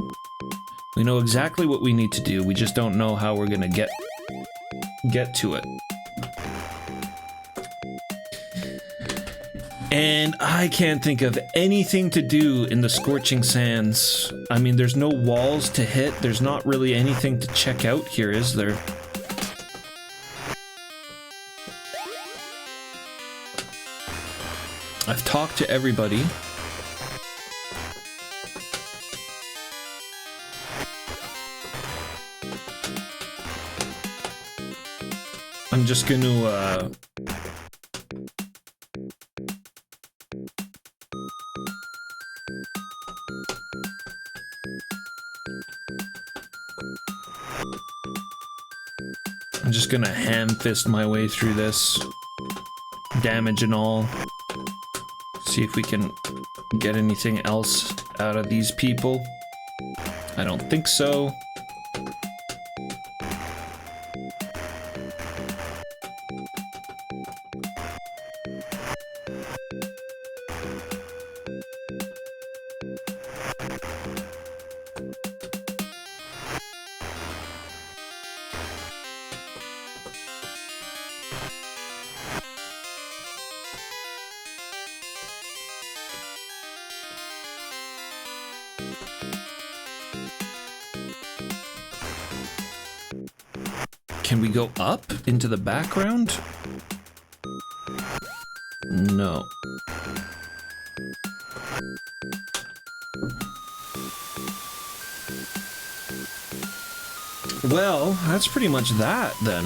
We know exactly what we need to do. We just don't know how we're gonna get to it. And I can't think of anything to do in the Scorching Sands. I mean, there's no walls to hit. There's not really anything to check out here, is there? I've talked to everybody. just gonna, I'm just gonna ham fist my way through this, damage and all. See if we can get anything else out of these people. I don't think so. Can we go up into the background? No. Well, that's pretty much that then.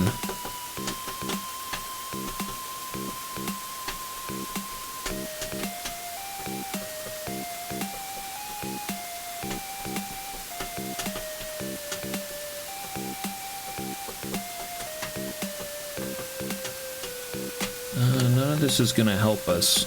None of this is gonna help us.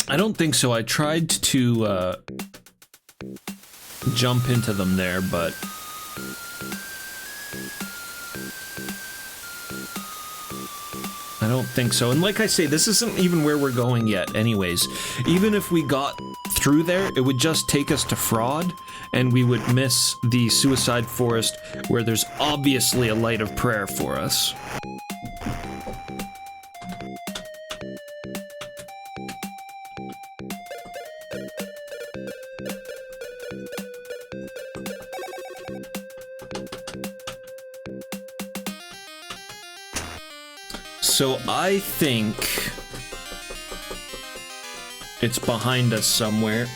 I don't think so. I tried to jump into them there, but I don't think so. And like I say, this isn't even where we're going yet anyways. Even if we got through there, it would just take us to Fraud, and we would miss the Suicide Forest, where there's obviously a light of prayer for us. So I think it's behind us somewhere.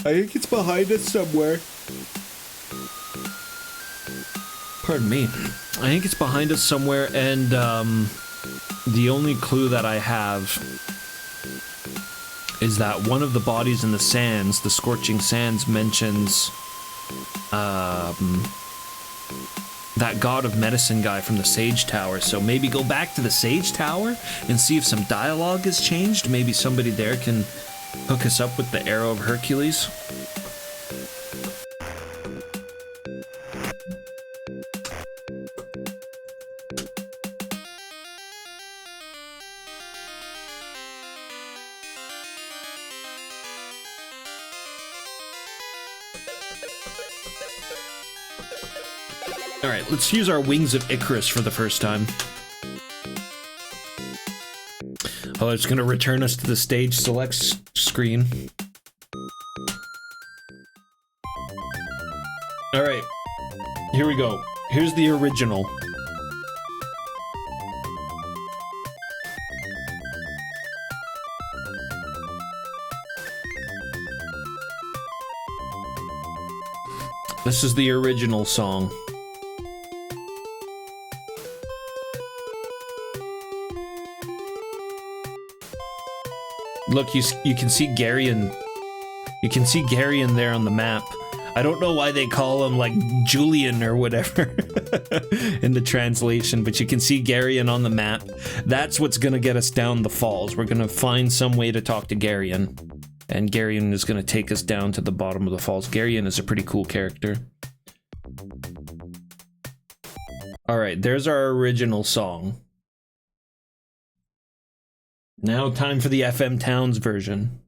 I think it's behind us somewhere. Pardon me. I think it's behind us somewhere, and the only clue that I have is that one of the bodies in the sands, the Scorching Sands, mentions that God of Medicine guy from the Sage Tower. So maybe go back to the Sage Tower and see if some dialogue has changed. Maybe somebody there can hook us up with the Arrow of Hercules. Alright, let's use our Wings of Icarus for the first time. Oh, it's gonna return us to the stage select screen. Alright, here we go. Here's the original. This is the original song. Look, you can see Garion. You can see Garion there on the map. I don't know why they call him, like, Julian or whatever in the translation, but you can see Garion on the map. That's what's gonna get us down the falls. We're gonna find some way to talk to Garion, and Garion is gonna take us down to the bottom of the falls. Garion is a pretty cool character. Alright, there's our original song. Now time for the FM Towns version.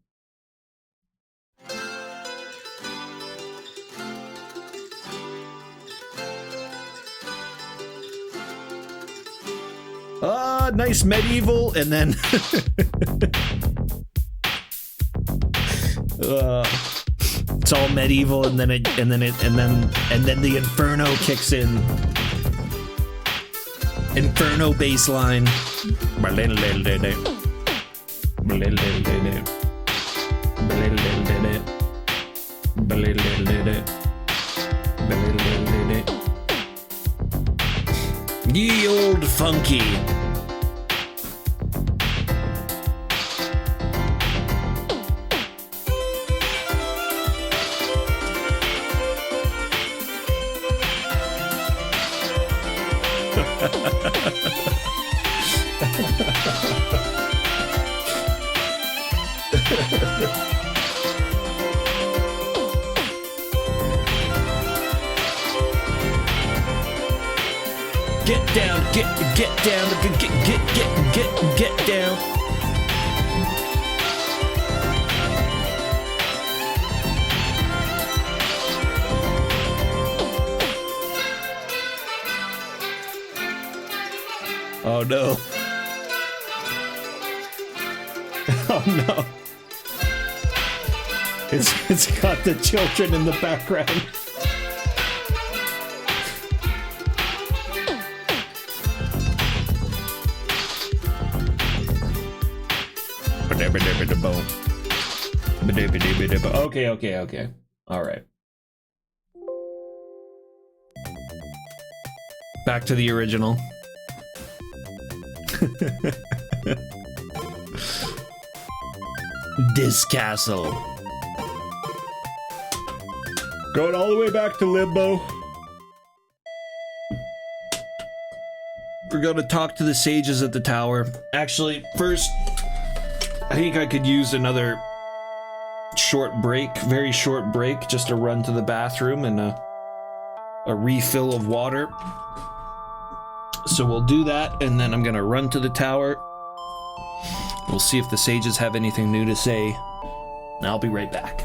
Ah, nice medieval, and then It's all medieval, and then the Inferno kicks in. Inferno bass line. Ye old funky. Get down, get down, get down. Oh no. Oh no. It's got the children in the background. Okay. All right. Back to the original. This castle. Going all the way back to Limbo. We're gonna talk to the sages at the tower. Actually, first, I think I could use another short break, very short break, just to run to the bathroom and a refill of water. So we'll do that, and then I'm gonna run to the tower. We'll see if the sages have anything new to say, and I'll be right back.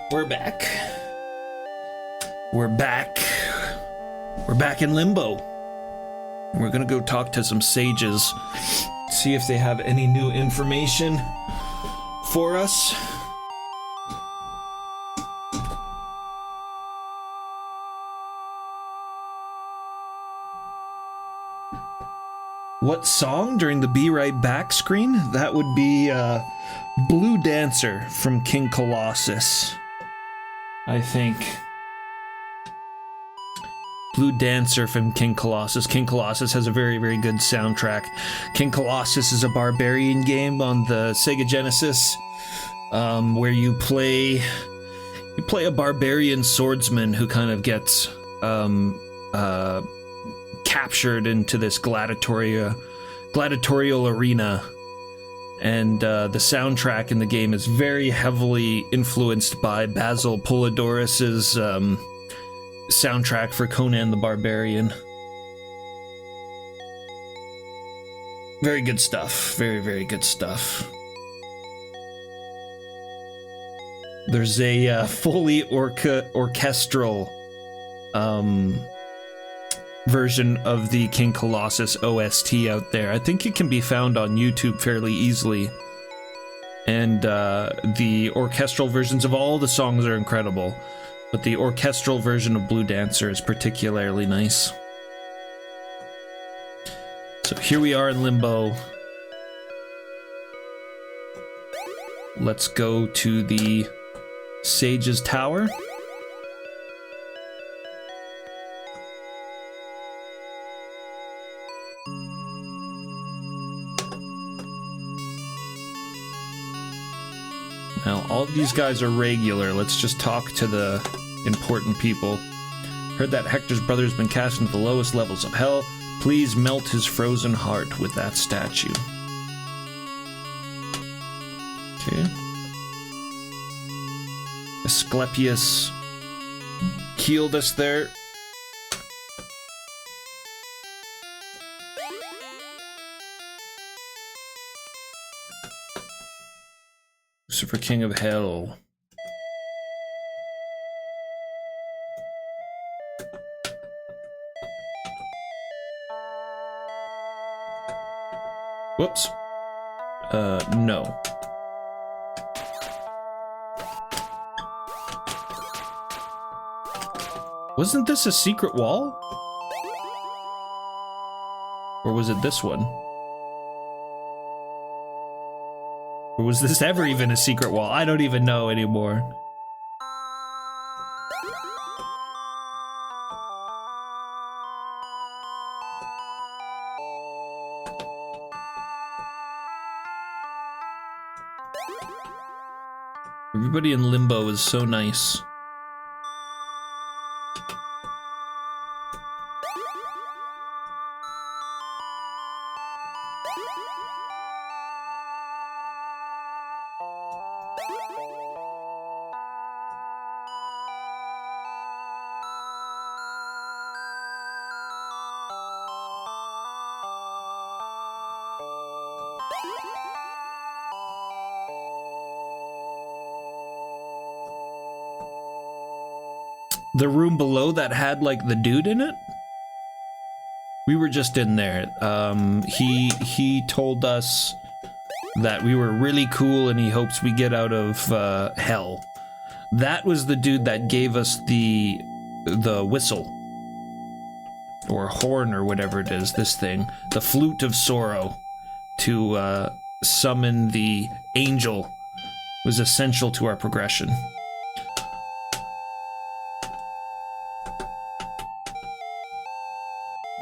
We're back. We're back. We're back in Limbo. We're gonna go talk to some sages, see if they have any new information for us. What song during the Be Right Back screen? That would be Blue Dancer from King Colossus, I think. Blue Dancer from King Colossus. King Colossus has a very, very good soundtrack. King Colossus is a barbarian game on the Sega Genesis, where you play a barbarian swordsman who kind of gets captured into this gladiatorial arena, and the soundtrack in the game is very heavily influenced by Basil Polidoris's soundtrack for Conan the Barbarian. Very good stuff. Very, very good stuff. There's a fully orchestral version of the King Colossus OST out there. I think it can be found on YouTube fairly easily. And the orchestral versions of all the songs are incredible, but the orchestral version of Blue Dancer is particularly nice. So here we are in Limbo. Let's go to the Sage's Tower. Now, all of these guys are regular. Let's just talk to the important people. Heard that Hector's brother's been cast into the lowest levels of hell. Please melt his frozen heart with that statue. Okay. Asclepius healed us there. Lucifer, King of Hell. Whoops. No. Wasn't this a secret wall? Or was it this one? Or was this ever even a secret wall? I don't even know anymore. Everybody in Limbo is so nice. The room below that had, like, the dude in it? We were just in there. He told us that we were really cool and he hopes we get out of hell. That was the dude that gave us the whistle. Or horn or whatever it is, this thing. The flute of sorrow. To summon the angel was essential to our progression.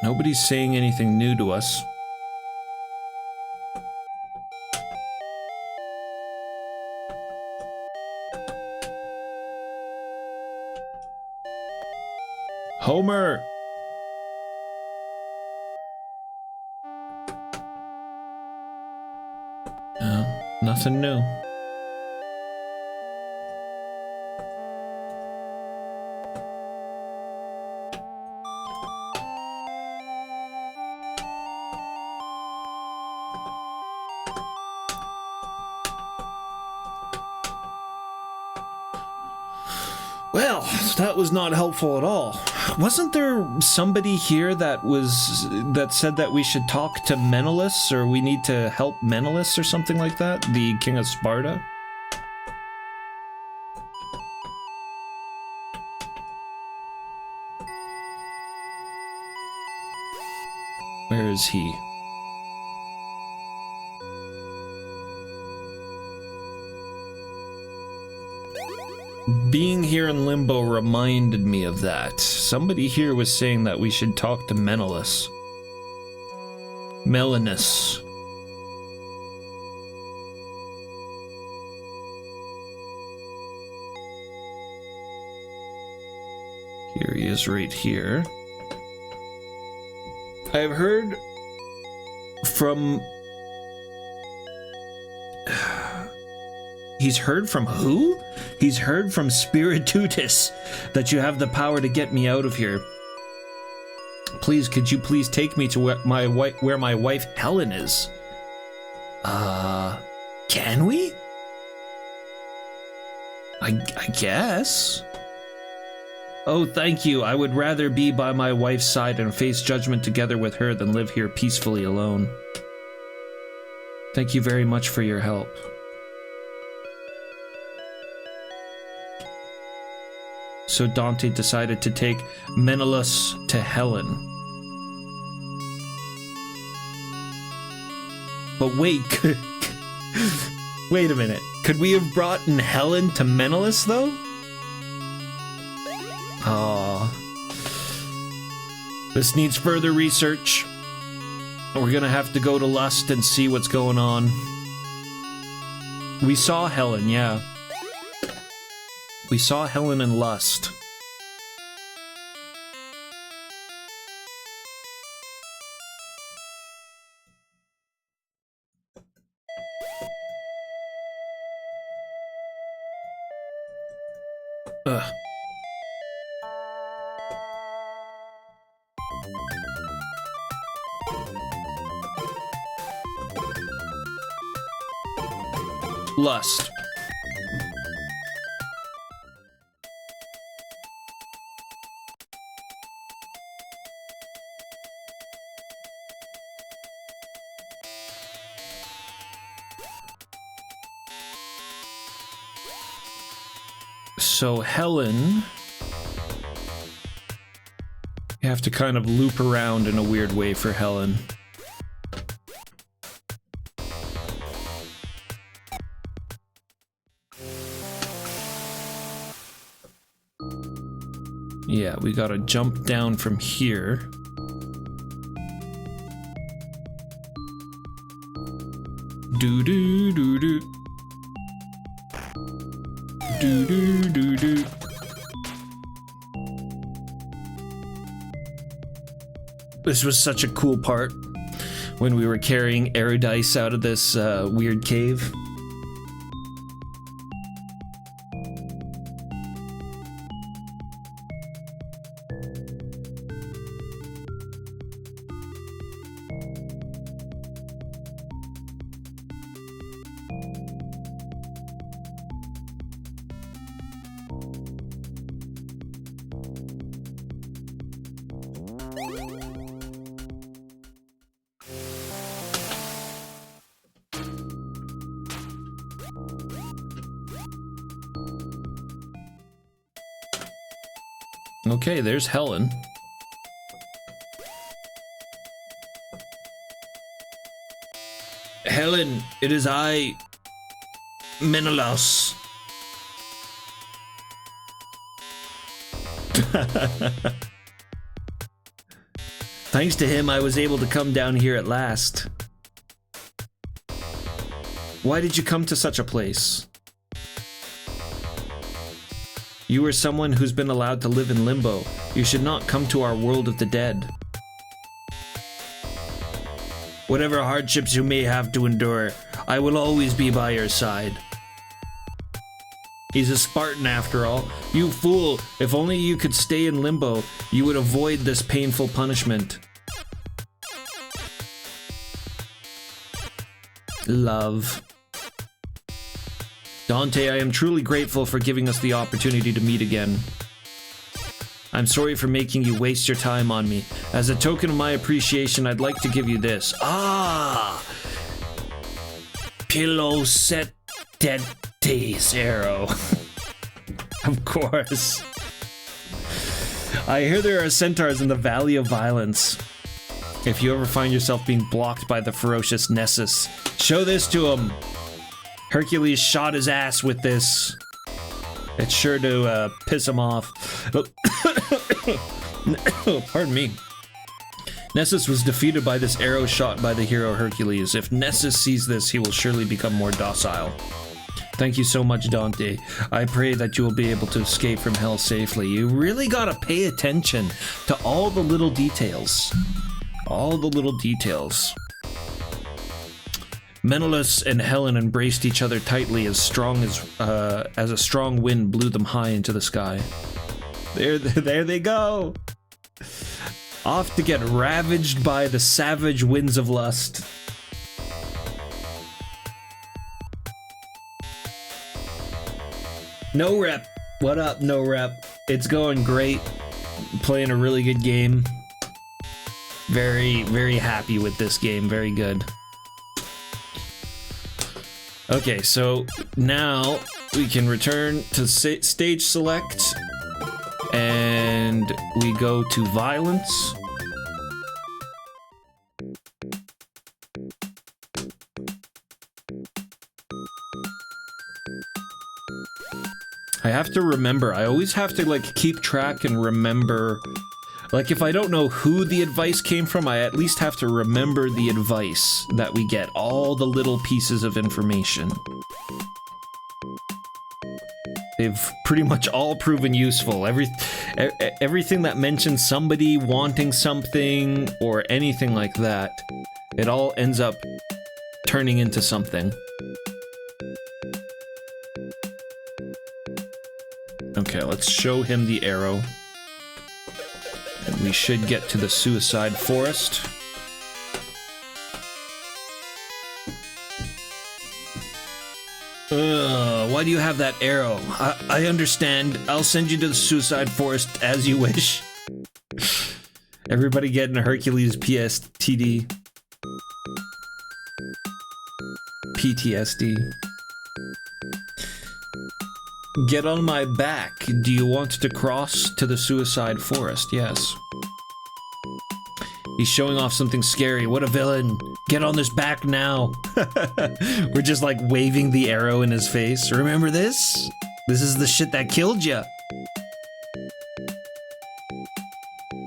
Nobody's saying anything new to us. Homer! Nothing new. Well, that was not helpful at all. Wasn't there somebody here that said that we should talk to Menelaus, or we need to help Menelaus or something like that? The king of Sparta? Where is he? Being here in Limbo reminded me of that. Somebody here was saying that we should talk to Menelaus. Melanus. Here he is right here. I've heard from... He's heard from who? He's heard from Spiritutus that you have the power to get me out of here. Please, could you please take me to where my wife Helen is? Can we? I guess. Oh, thank you. I would rather be by my wife's side and face judgment together with her than live here peacefully alone. Thank you very much for your help. So Dante decided to take Menelaus to Helen. But wait, wait a minute. Could we have brought in Helen to Menelaus, though? Aw. This needs further research. We're gonna have to go to Lust and see what's going on. We saw Helen, yeah. We saw Helen in Lust. Ugh. Lust. So Helen, you have to kind of loop around in a weird way for Helen. Yeah, we gotta jump down from here. Do-do-do-do. Do-do-do-do. This was such a cool part when we were carrying Eridice out of this weird cave. Okay, there's Helen. Helen, it is I, Menelaus. Thanks to him, I was able to come down here at last. Why did you come to such a place? You are someone who's been allowed to live in Limbo. You should not come to our world of the dead. Whatever hardships you may have to endure, I will always be by your side. He's a Spartan after all. You fool, if only you could stay in Limbo, you would avoid this painful punishment. Love. Dante, I am truly grateful for giving us the opportunity to meet again. I'm sorry for making you waste your time on me. As a token of my appreciation, I'd like to give you this. Ah! Pilosette's arrow. Of course. I hear there are centaurs in the Valley of Violence. If you ever find yourself being blocked by the ferocious Nessus, show this to him. Hercules shot his ass with this. It's sure to piss him off. Pardon me. Nessus was defeated by this arrow shot by the hero Hercules. If Nessus sees this, he will surely become more docile. Thank you so much, Dante. I pray that you will be able to escape from hell safely. You really gotta pay attention to all the little details. All the little details. Menelaus and Helen embraced each other tightly as a strong wind blew them high into the sky. There they go! Off to get ravaged by the savage winds of lust. No Rep. What up, No Rep? It's going great. Playing a really good game. Very, very happy with this game. Very good. Okay, so now we can return to stage select. And we go to violence. I have to remember, I always have to like keep track and remember, like if I don't know who the advice came from, I at least have to remember the advice that we get, all the little pieces of information. They've pretty much all proven useful. Everything that mentions somebody wanting something or anything like that, it all ends up turning into something. Okay, let's show him the arrow. And we should get to the suicide forest. Why do you have that arrow? I understand. I'll send you to the suicide forest as you wish. Everybody getting a Hercules PTSD. PTSD. Get on my back. Do you want to cross to the suicide forest? Yes. He's showing off something scary. What a villain. Get on this back now. We're just like waving the arrow in his face. Remember this? This is the shit that killed you.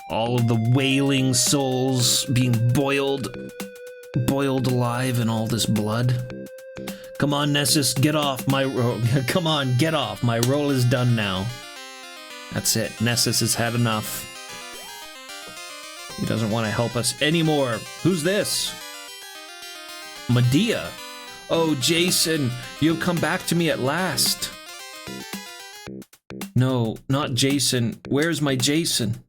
All of the wailing souls being boiled alive in all this blood. Come on, Nessus, get off my roll. Come on, get off. My roll is done now. That's it. Nessus has had enough. He doesn't want to help us anymore. Who's this? Medea. Oh, Jason, you've come back to me at last. No, not Jason. Where's my Jason?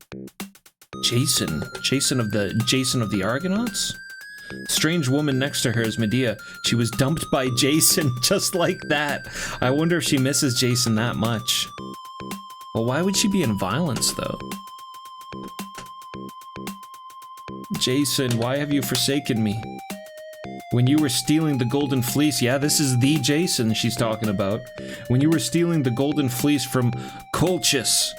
Jason? Jason of the Argonauts? Strange woman next to her is Medea. She was dumped by Jason just like that. I wonder if she misses Jason that much. Well, why would she be in violence, though? Jason, why have you forsaken me? When you were stealing the golden fleece, yeah, this is the Jason she's talking about. When you were stealing the golden fleece from Colchis,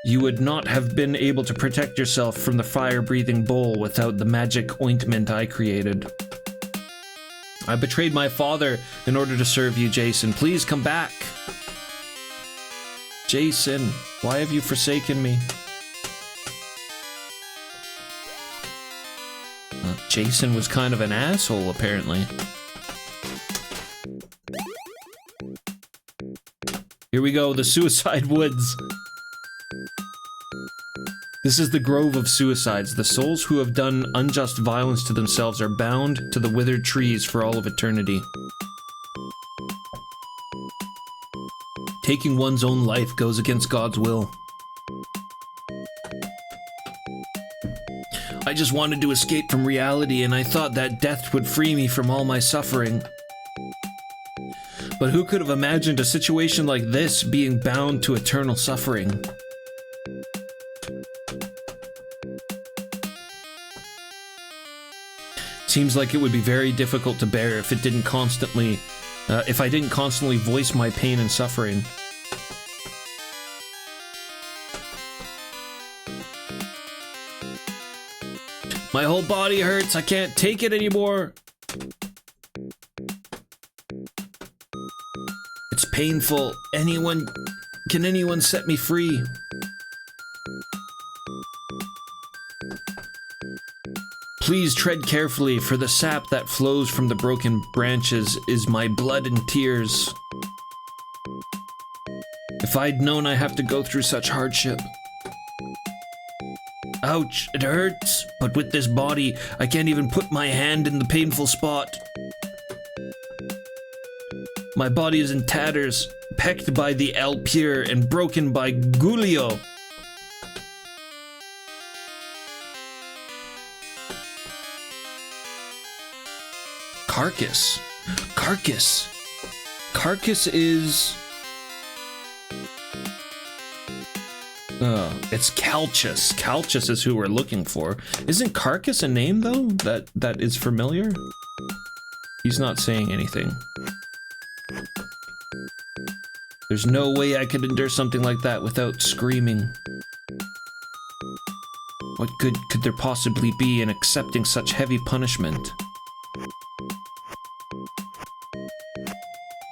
you would not have been able to protect yourself from the fire-breathing bull without the magic ointment I created. I betrayed my father in order to serve you, Jason. Please come back. Jason, why have you forsaken me? Jason was kind of an asshole, apparently. Here we go, the Suicide Woods. This is the Grove of Suicides. The souls who have done unjust violence to themselves are bound to the withered trees for all of eternity. Taking one's own life goes against God's will. I just wanted to escape from reality, and I thought that death would free me from all my suffering. But who could have imagined a situation like this being bound to eternal suffering? Seems like it would be very difficult to bear if it didn't constantly, if I didn't constantly voice my pain and suffering. My whole body hurts. I can't take it anymore. It's painful. Can anyone set me free? Please tread carefully, for the sap that flows from the broken branches is my blood and tears. If I'd known I have to go through such hardship. Ouch, it hurts, but with this body, I can't even put my hand in the painful spot. My body is in tatters, pecked by the El Pure and broken by Gulio. Carcass. Carcass is... it's Calchas. Calchas is who we're looking for. Isn't Carcass a name, though, that is familiar? He's not saying anything. There's no way I could endure something like that without screaming. What good could there possibly be in accepting such heavy punishment?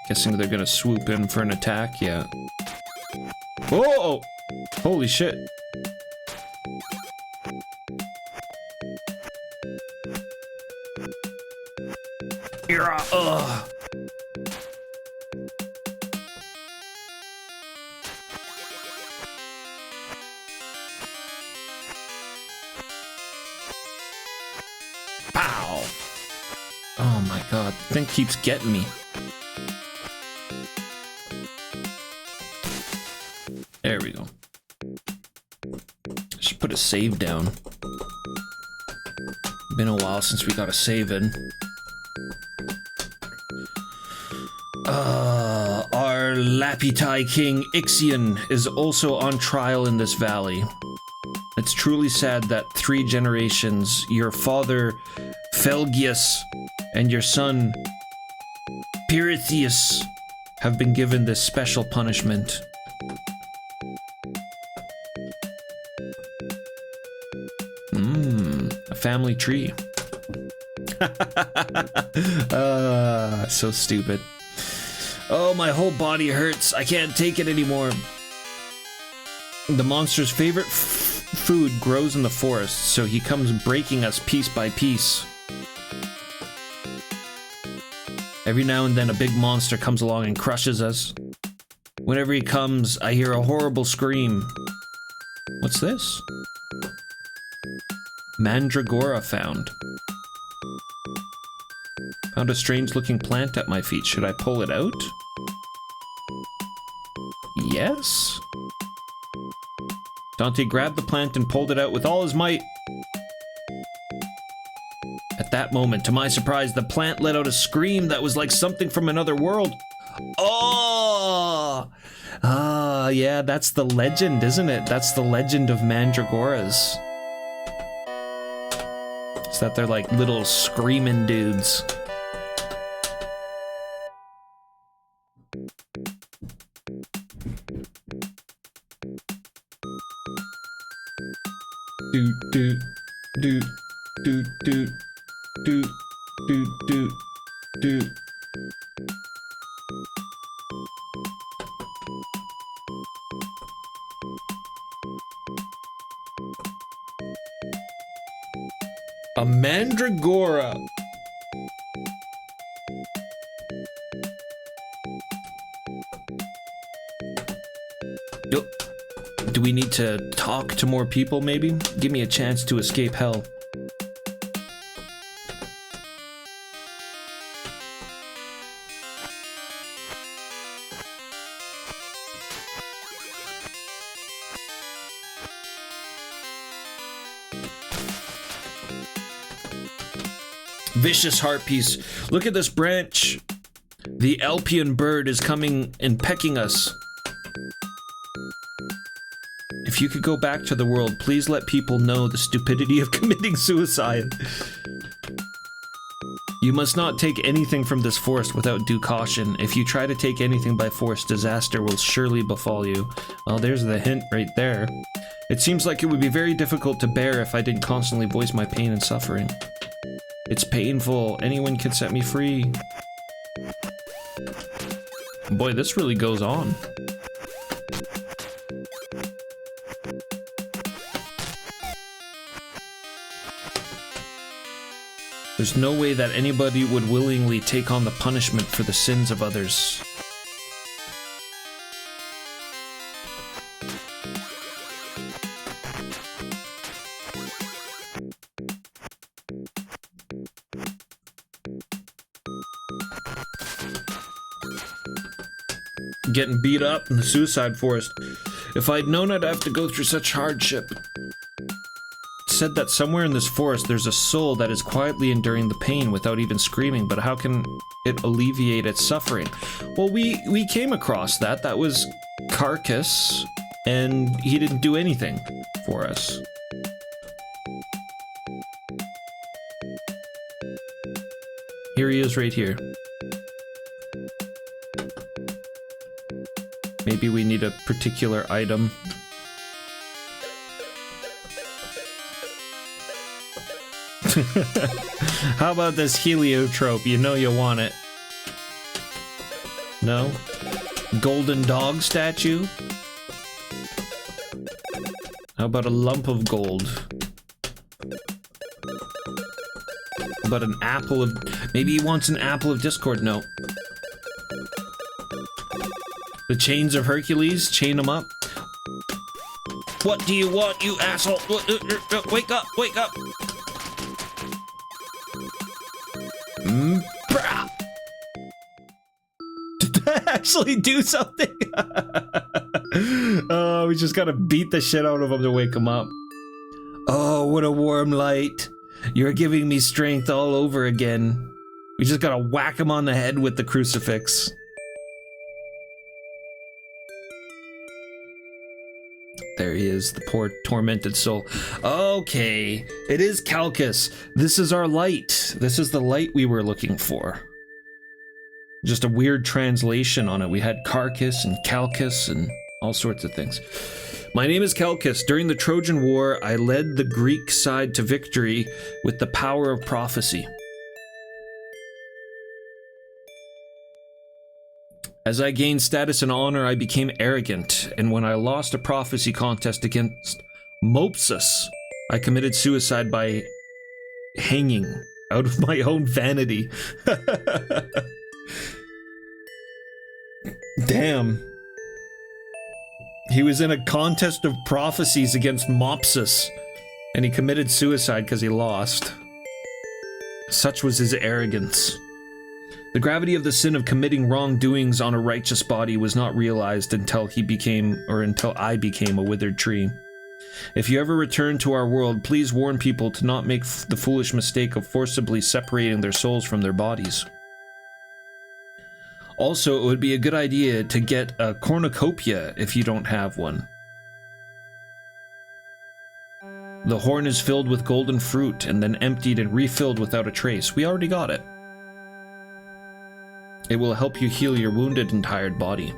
Guessing they're gonna swoop in for an attack, yeah. Whoa! Holy shit. Ugh. Pow! Oh my god, the thing keeps getting me. There we go. I should put a save down. Been a while since we got a save in. Our Lapitai king Ixion is also on trial in this valley. It's truly sad that 3 generations, your father Felgius and your son Pirithius, have been given this special punishment. A family tree. So stupid. Oh, my whole body hurts. I can't take it anymore. The monster's favorite food grows in the forest, so he comes breaking us piece by piece. Every now and then a big monster comes along and crushes us. Whenever he comes, I hear a horrible scream. What's this? Mandragora found. Found a strange-looking plant at my feet. Should I pull it out? Yes? Dante grabbed the plant and pulled it out with all his might. At that moment, to my surprise, the plant let out a scream that was like something from another world. Oh! Yeah, that's the legend, isn't it? That's the legend of Mandragoras. It's that they're like little screaming dudes. Do do do do do do do do do. A mandragora. Do we need to talk to more people, maybe? Give me a chance to escape hell. Vicious heart piece. Look at this branch. The Alpian bird is coming and pecking us. If you could go back to the world, please let people know the stupidity of committing suicide. You must not take anything from this forest without due caution. If you try to take anything by force, disaster will surely befall you. Well, there's the hint right there. It seems like it would be very difficult to bear if I didn't constantly voice my pain and suffering. It's painful. Anyone can set me free. Boy, this really goes on. There's no way that anybody would willingly take on the punishment for the sins of others. Getting beat up in the suicide forest. If I'd known I'd have to go through such hardship. It said that somewhere in this forest there's a soul that is quietly enduring the pain without even screaming, but how can it alleviate its suffering? Well, we came across that. That was Carcass, and he didn't do anything for us. Here he is right here. Maybe we need a particular item. How about this heliotrope? You know you want it. No? Golden dog statue? How about a lump of gold? How about an apple of... Maybe he wants an apple of discord? No. The chains of Hercules? Chain them up. What do you want, you asshole? Wake up! Wake up! Did that actually do something? Oh, we just gotta beat the shit out of him to wake him up. Oh, what a warm light. You're giving me strength all over again. We just gotta whack him on the head with the crucifix. There he is, the poor tormented soul. Okay, it is Calcus. This is our light. This is the light we were looking for. Just a weird translation on it. We had Carcass and Calcus and all sorts of things. My name is Calcus. During the Trojan War, I led the Greek side to victory with the power of prophecy. As I gained status and honor, I became arrogant, and when I lost a prophecy contest against Mopsus, I committed suicide by hanging out of my own vanity. Damn. He was in a contest of prophecies against Mopsus, and he committed suicide because he lost. Such was his arrogance. The gravity of the sin of committing wrongdoings on a righteous body was not realized until until I became a withered tree. If you ever return to our world, please warn people to not make the foolish mistake of forcibly separating their souls from their bodies. Also, it would be a good idea to get a cornucopia if you don't have one. The horn is filled with golden fruit and then emptied and refilled without a trace. We already got it. It will help you heal your wounded and tired body.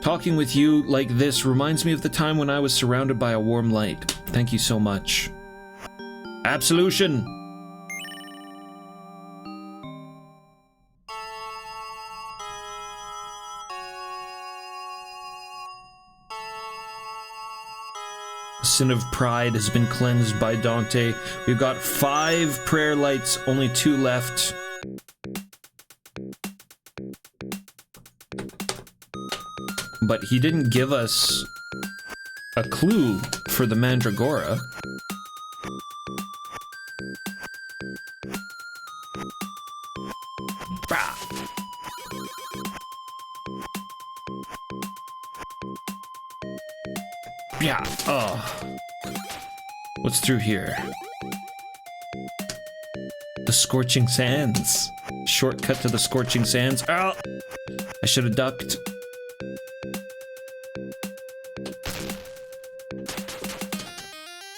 Talking with you like this reminds me of the time when I was surrounded by a warm light. Thank you so much. Absolution! Sin of pride has been cleansed by Dante. We've got 5 prayer lights, only 2 left. But he didn't give us a clue for the Mandragora. Yeah, oh. What's through here? The scorching sands. Shortcut to the scorching sands. Oh! I should have ducked.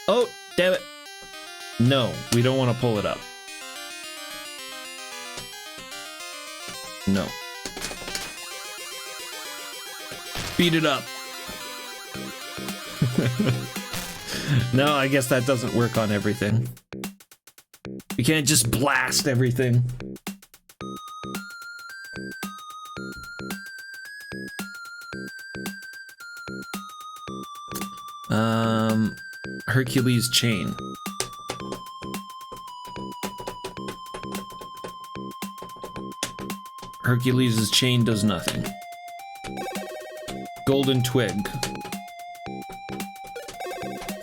Oh, damn it. No, we don't want to pull it up. No. Beat it up. No, I guess that doesn't work on everything. You can't just blast everything. Hercules chain. Hercules' chain does nothing. Golden twig.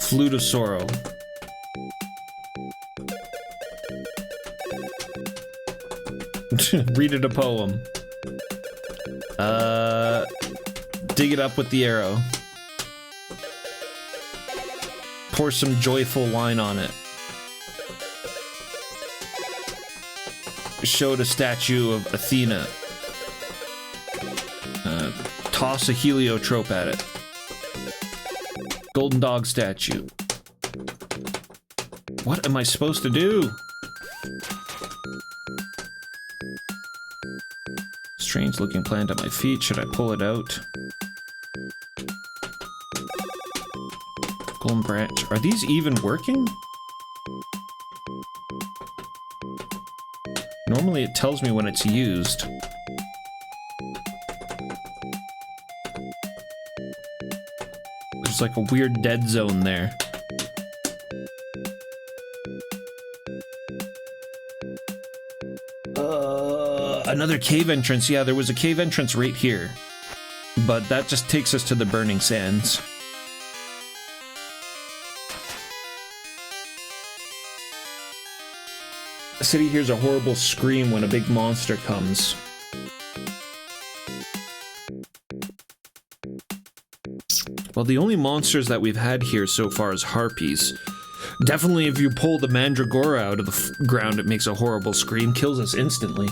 Flute of sorrow. Read it a poem. Dig it up with the arrow. Pour some joyful wine on it. Showed a statue of Athena. Toss a heliotrope at it. Golden dog statue. What am I supposed to do? Strange looking plant at my feet. Should I pull it out? Golden branch. Are these even working? Normally it tells me when it's used. There's like a weird dead zone there. Another cave entrance. Yeah, there was a cave entrance right here. But that just takes us to the Burning Sands. The city hears a horrible scream when a big monster comes. Well, the only monsters that we've had here so far is harpies. Definitely if you pull the mandragora out of the ground, it makes a horrible scream, kills us instantly.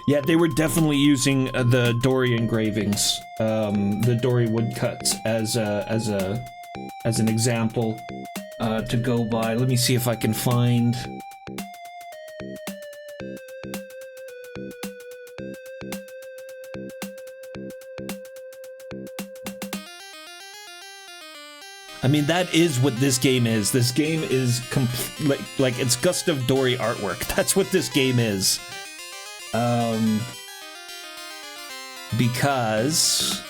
Yeah, they were definitely using the Dory engravings, the Dory woodcuts as an example to go by. Let me see if I can find. I mean, that is what this game is. This game is like it's Gustav Dory artwork. That's what this game is. Because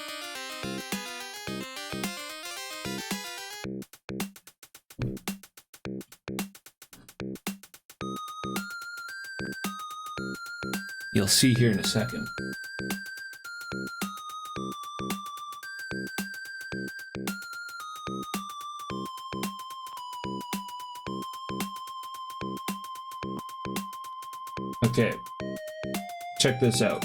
you'll see here in a second. Okay, check this out.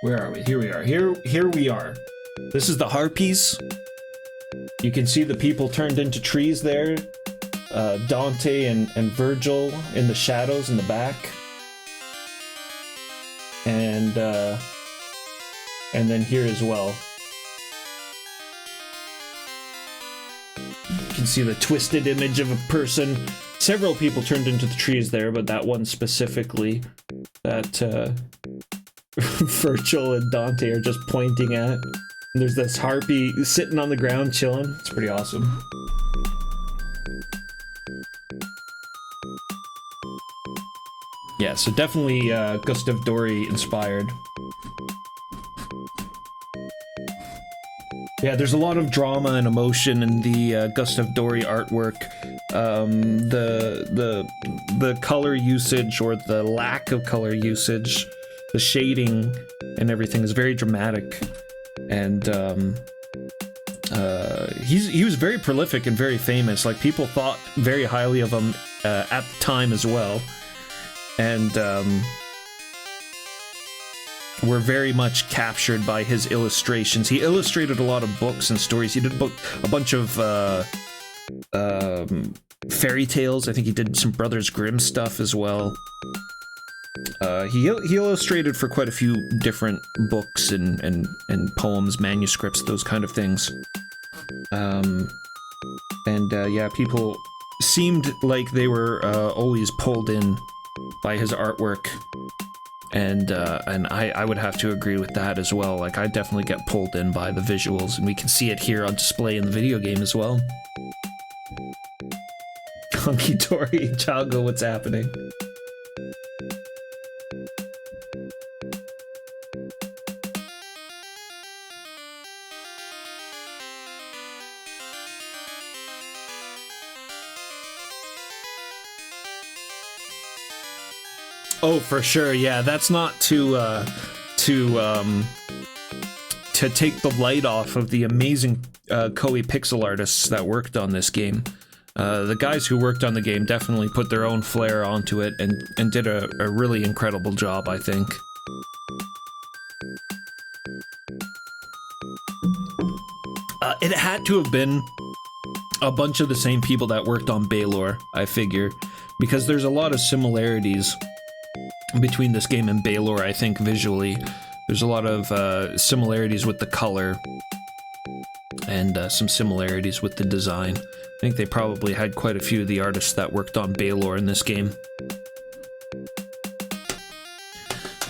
Where are we? Here we are. Here we are. This is the harpies. You can see the people turned into trees there. Dante and Virgil in the shadows in the back. And then here as well. You can see the twisted image of a person. Several people turned into the trees there, but that one specifically that Virgil and Dante are just pointing at. And there's this harpy sitting on the ground chilling. It's pretty awesome. Yeah, so definitely Gustav Dory inspired. Yeah, there's a lot of drama and emotion in the Gustav Dory artwork. The color usage or the lack of color usage, the shading and everything is very dramatic. And he was very prolific and very famous. Like, people thought very highly of him at the time as well. And were very much captured by his illustrations. He illustrated a lot of books and stories. He did a bunch of fairy tales. I think he did some Brothers Grimm stuff as well. He illustrated for quite a few different books and poems, manuscripts, those kind of things. Yeah, people seemed like they were always pulled in by his artwork, and I would have to agree with that as well. Like, I definitely get pulled in by the visuals, and we can see it here on display in the video game as well. Hunky Dory, Chago, what's happening? Oh, for sure, yeah. That's not to take the light off of the amazing Koei pixel artists that worked on this game. The guys who worked on the game definitely put their own flair onto it and did a really incredible job, I think. It had to have been a bunch of the same people that worked on Baylor, I figure, because there's a lot of similarities between this game and Baylor, I think, visually. There's a lot of similarities with the color and some similarities with the design. I think they probably had quite a few of the artists that worked on Baylor in this game.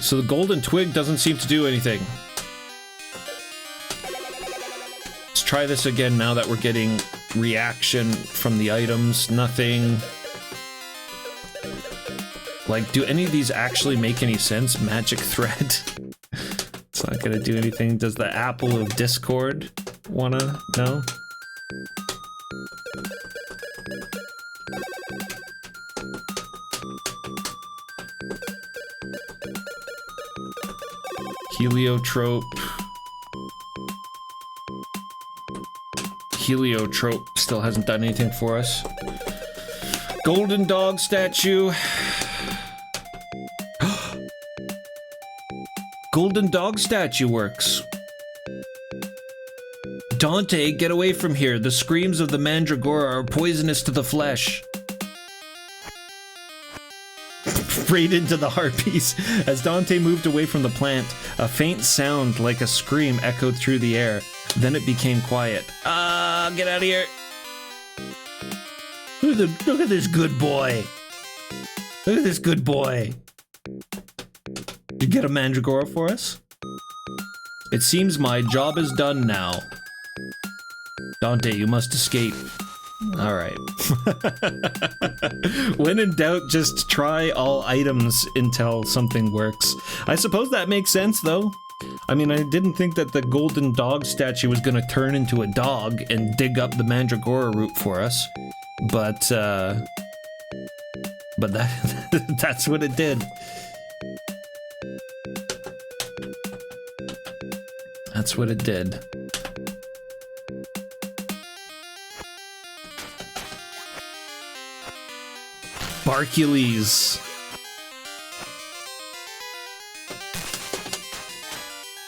So the golden twig doesn't seem to do anything. Let's try this again now that we're getting reaction from the items. Nothing. Like, do any of these actually make any sense? Magic thread. It's not gonna do anything. Does the apple of discord wanna know? Heliotrope. Heliotrope still hasn't done anything for us. Golden dog statue. Golden dog statue works. Dante, get away from here. The screams of the mandragora are poisonous to the flesh. Right into the harpies. As Dante moved away from the plant, a faint sound like a scream echoed through the air. Then it became quiet. Ah, get out of here. Look at this good boy. Look at this good boy. You get a mandragora for us? It seems my job is done now. Dante, you must escape. Alright. When in doubt, just try all items until something works. I suppose that makes sense, though. I mean, I didn't think that the golden dog statue was gonna turn into a dog and dig up the mandragora root for us. But that's what it did. That's what it did. Barkules.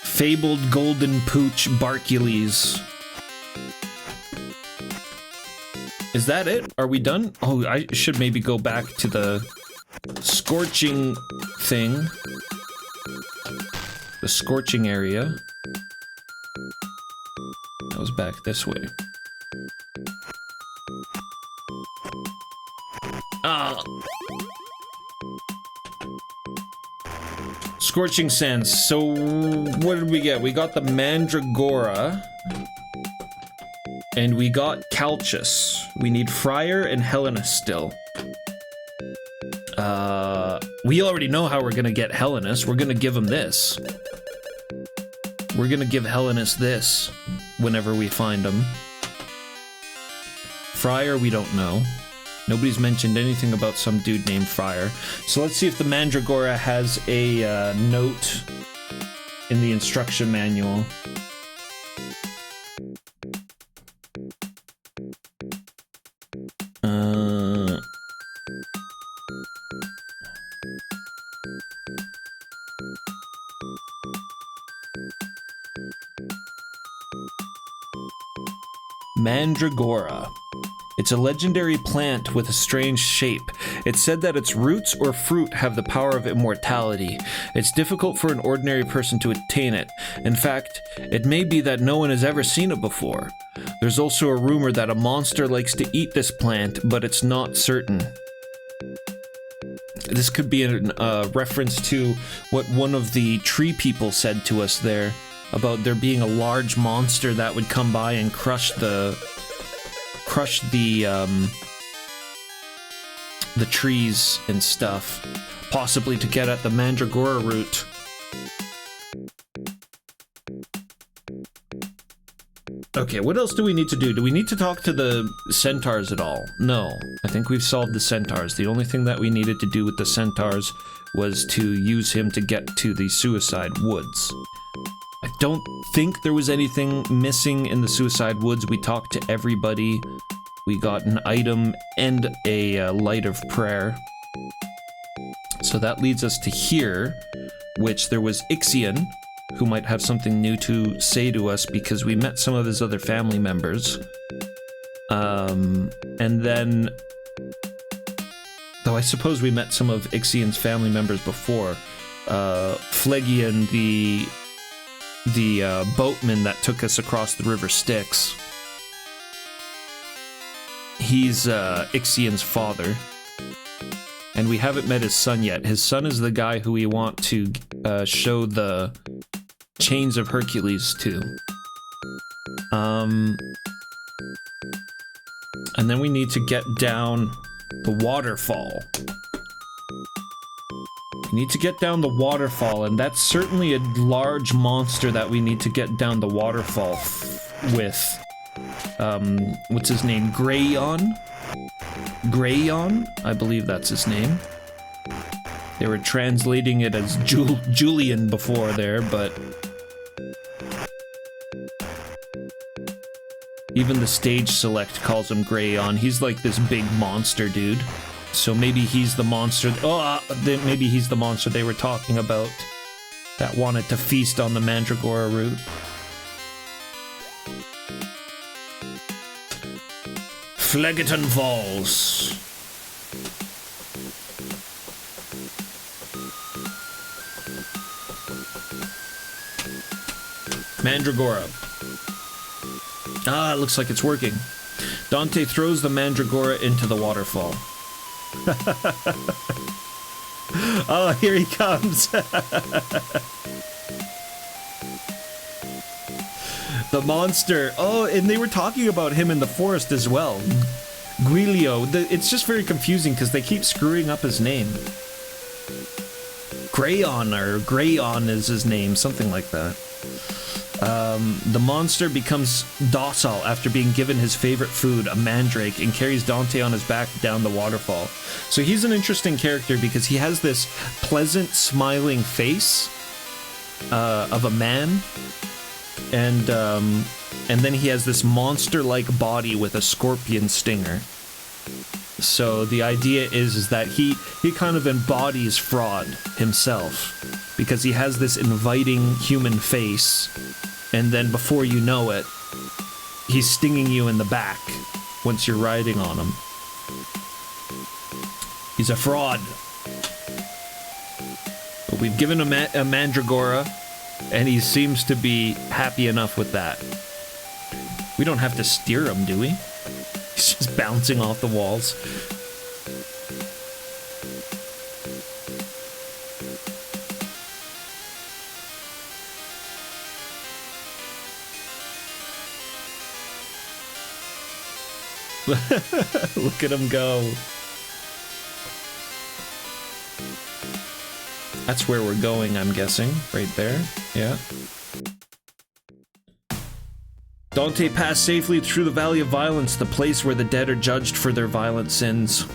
Fabled golden pooch Barkules. Is that it? Are we done? Oh, I should maybe go back to the scorching thing. The scorching area. That was back this way. Ah. Scorching Sands. So, what did we get? We got the Mandragora. And we got Calchas. We need Friar and Helena still. We already know how we're gonna get Helenus. We're gonna give him this. We're gonna give Helenus this whenever we find him. Friar, we don't know. Nobody's mentioned anything about some dude named Friar. So let's see if the Mandragora has a note in the instruction manual. Mandragora. It's a legendary plant with a strange shape. It's said that its roots or fruit have the power of immortality. It's difficult for an ordinary person to attain it. In fact, it may be that no one has ever seen it before. There's also a rumor that a monster likes to eat this plant, but it's not certain. This could be a reference to what one of the tree people said to us there, about there being a large monster that would come by and crush the trees and stuff, possibly to get at the Mandragora root. Okay, what else do we need to do? Do we need to talk to the centaurs at all? No, I think we've solved the centaurs. The only thing that we needed to do with the centaurs was to use him to get to the Suicide Woods. I don't think there was anything missing in the Suicide Woods. We talked to everybody. We got an item and a light of prayer. So that leads us to here, which there was Ixion, who might have something new to say to us because we met some of his other family members. And then, though I suppose we met some of Ixion's family members before. Phlegian, the boatman that took us across the River Styx. He's Ixion's father. And we haven't met his son yet. His son is the guy who we want to show the Chains of Hercules to. And then we need to get down the waterfall. We need to get down the waterfall, and that's certainly a large monster that we need to get down the waterfall with. What's his name? Greyon? Greyon? I believe that's his name. They were translating it as Julian before there, but even the stage select calls him Greyon. He's like this big monster dude. So maybe he's the monster. Maybe he's the monster they were talking about that wanted to feast on the Mandragora root. Phlegiton Falls. Mandragora. Ah, it looks like it's working. Dante throws the Mandragora into the waterfall. Oh, here he comes. The monster. Oh, and they were talking about him in the forest as well. Guilio. It's just very confusing because they keep screwing up his name. Greyon or Greyon is his name, something like that. The monster becomes docile after being given his favorite food, a mandrake, and carries Dante on his back down the waterfall. So he's an interesting character because he has this pleasant, smiling face of a man, and then he has this monster-like body with a scorpion stinger. So the idea is that he kind of embodies fraud himself, because he has this inviting human face, and then before you know it, he's stinging you in the back once you're riding on him. He's a fraud. But we've given him a Mandragora, and he seems to be happy enough with that. We don't have to steer him, do we? He's just bouncing off the walls. Look at him go. That's where we're going, I'm guessing. Right there. Yeah. Dante passed safely through the Valley of Violence, the place where the dead are judged for their violent sins.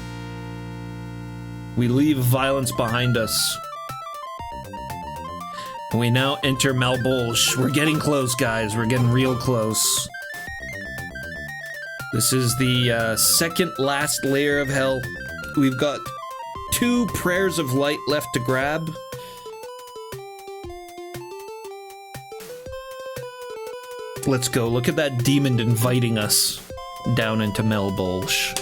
We leave violence behind us. And we now enter Malbolge. We're getting close, guys. We're getting real close. This is the second last layer of hell. We've got 2 prayers of light left to grab. Let's go. Look at that demon inviting us down into Melbolge.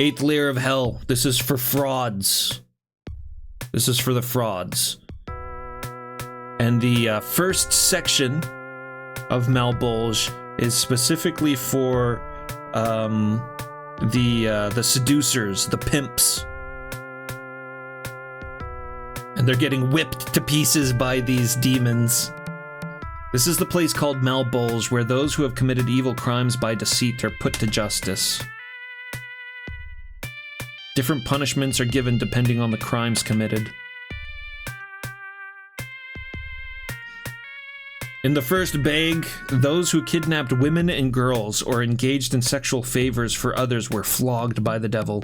8th layer of hell. This is for frauds. This is for the frauds. And the first section of Melbolge is specifically for the seducers, the pimps. And they're getting whipped to pieces by these demons. This is the place called Melbolge, where those who have committed evil crimes by deceit are put to justice. Different punishments are given depending on the crimes committed. In the first bag, those who kidnapped women and girls or engaged in sexual favors for others were flogged by the devil.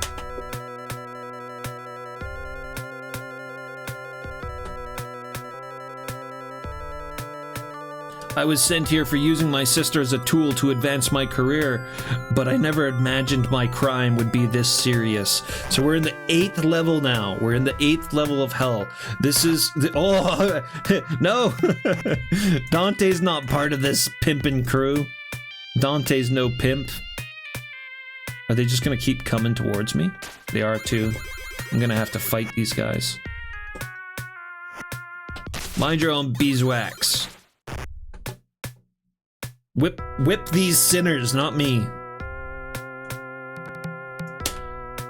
I was sent here for using my sister as a tool to advance my career, but I never imagined my crime would be this serious. So we're in the 8th level now. We're in the 8th level of hell. This is the, oh, no. Dante's not part of this pimpin' crew. Dante's no pimp. Are they just gonna keep coming towards me? They are too. I'm gonna have to fight these guys. Mind your own beeswax. Whip these sinners, not me.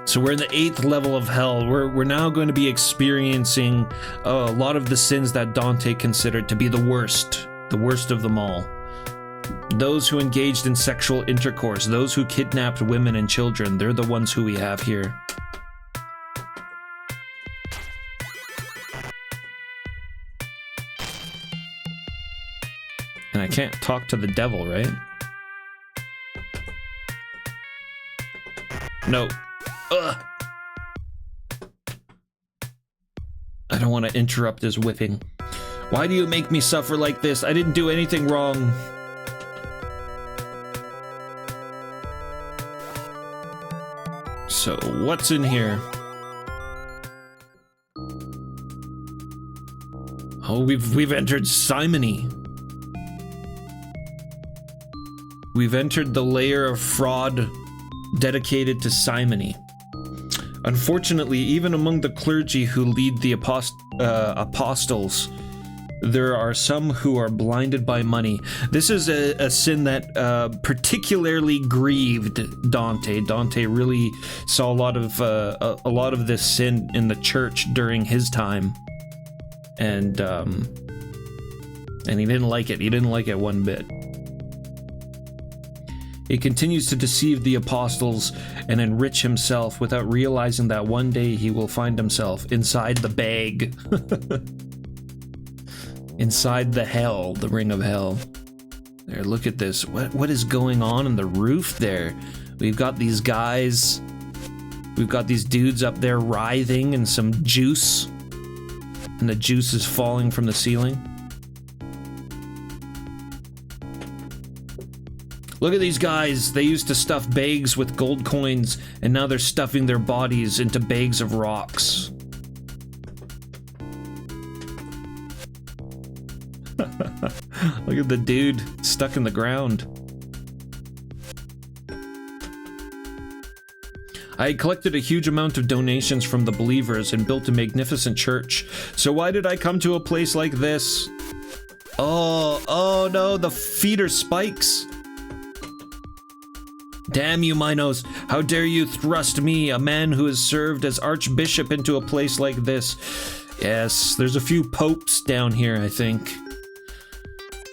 So we're in the 8th level of hell. We're now going to be experiencing a lot of the sins that Dante considered to be the worst of them all. Those who engaged in sexual intercourse, those who kidnapped women and children, they're the ones who we have here. And I can't talk to the devil, right? No. Ugh. I don't want to interrupt his whipping. Why do you make me suffer like this? I didn't do anything wrong. So, what's in here? Oh, we've entered simony. We've entered the layer of fraud dedicated to simony. Unfortunately, even among the clergy who lead the apostles, there are some who are blinded by money. This is a sin that particularly grieved Dante. Dante really saw a lot of this sin in the church during his time, and he didn't like it. He didn't like it one bit. He continues to deceive the apostles and enrich himself without realizing that one day he will find himself inside the bag. Inside the hell, the ring of hell. There, look at this. What is going on the roof there? We've got these guys. We've got these dudes up there writhing in some juice. And the juice is falling from the ceiling. Look at these guys. They used to stuff bags with gold coins, and now they're stuffing their bodies into bags of rocks. Look at the dude stuck in the ground. I collected a huge amount of donations from the believers and built a magnificent church. So why did I come to a place like this? Oh no, the feet are spikes. Damn you, Minos. How dare you thrust me, a man who has served as archbishop, into a place like this? Yes, there's a few popes down here, I think.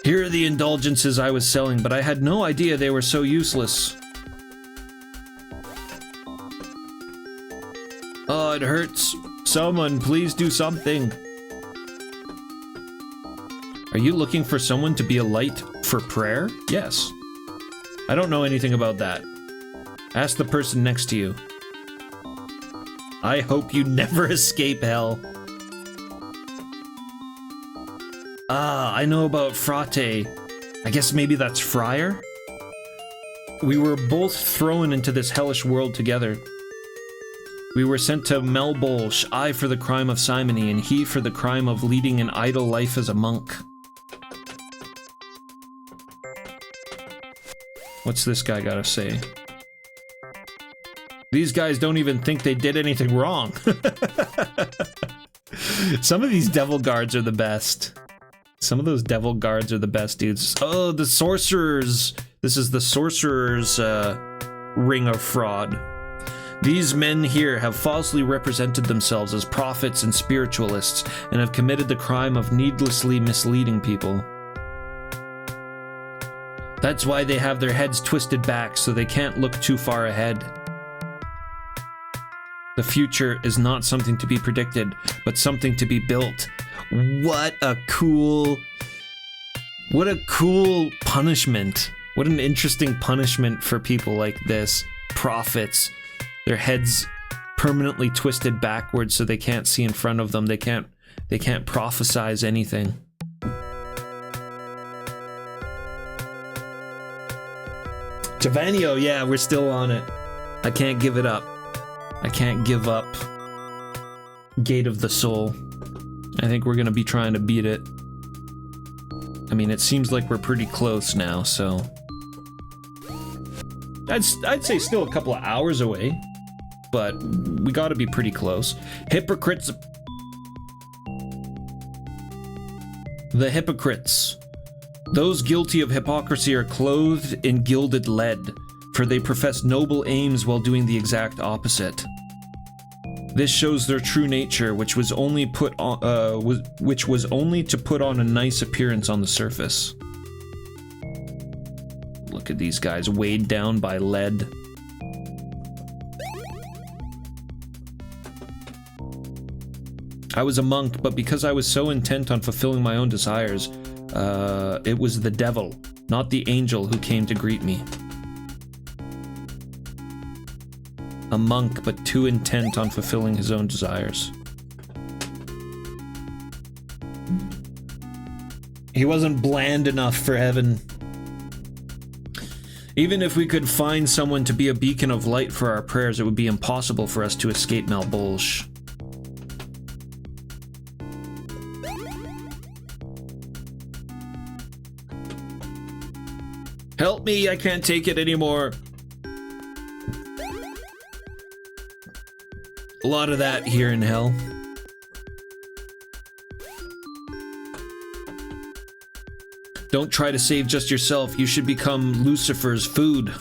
Here are the indulgences I was selling, but I had no idea they were so useless. Oh, it hurts. Someone, please do something. Are you looking for someone to be a light for prayer? Yes. I don't know anything about that. Ask the person next to you. I hope you never escape hell. Ah, I know about frate. I guess maybe that's friar? We were both thrown into this hellish world together. We were sent to Melbolge, I for the crime of simony, and he for the crime of leading an idle life as a monk. What's this guy gotta say? These guys don't even think they did anything wrong. Some of these devil guards are the best. Some of those devil guards are the best, dudes. Oh, the sorcerers. This is the sorcerers' ring of fraud. These men here have falsely represented themselves as prophets and spiritualists and have committed the crime of needlessly misleading people. That's why they have their heads twisted back so they can't look too far ahead. The future is not something to be predicted, but something to be built. What a cool punishment. What an interesting punishment for people like this. Prophets. Their heads permanently twisted backwards so they can't see in front of them. They can't prophesize anything. Tavanio, yeah, we're still on it. I can't give it up. I can't give up Gate of the Soul. I think we're gonna be trying to beat it. I mean, it seems like we're pretty close now, so... I'd say still a couple of hours away, but we gotta be pretty close. Hypocrites... The hypocrites. Those guilty of hypocrisy are clothed in gilded lead, for they profess noble aims while doing the exact opposite. This shows their true nature, which was only to put on a nice appearance on the surface. Look at these guys weighed down by lead. I was a monk, but because I was so intent on fulfilling my own desires, it was the devil, not the angel, who came to greet me. A monk, but too intent on fulfilling his own desires. He wasn't bland enough for heaven. Even if we could find someone to be a beacon of light for our prayers, it would be impossible for us to escape Malbolge. Help me, I can't take it anymore. A lot of that here in hell. Don't try to save just yourself. You should become Lucifer's food.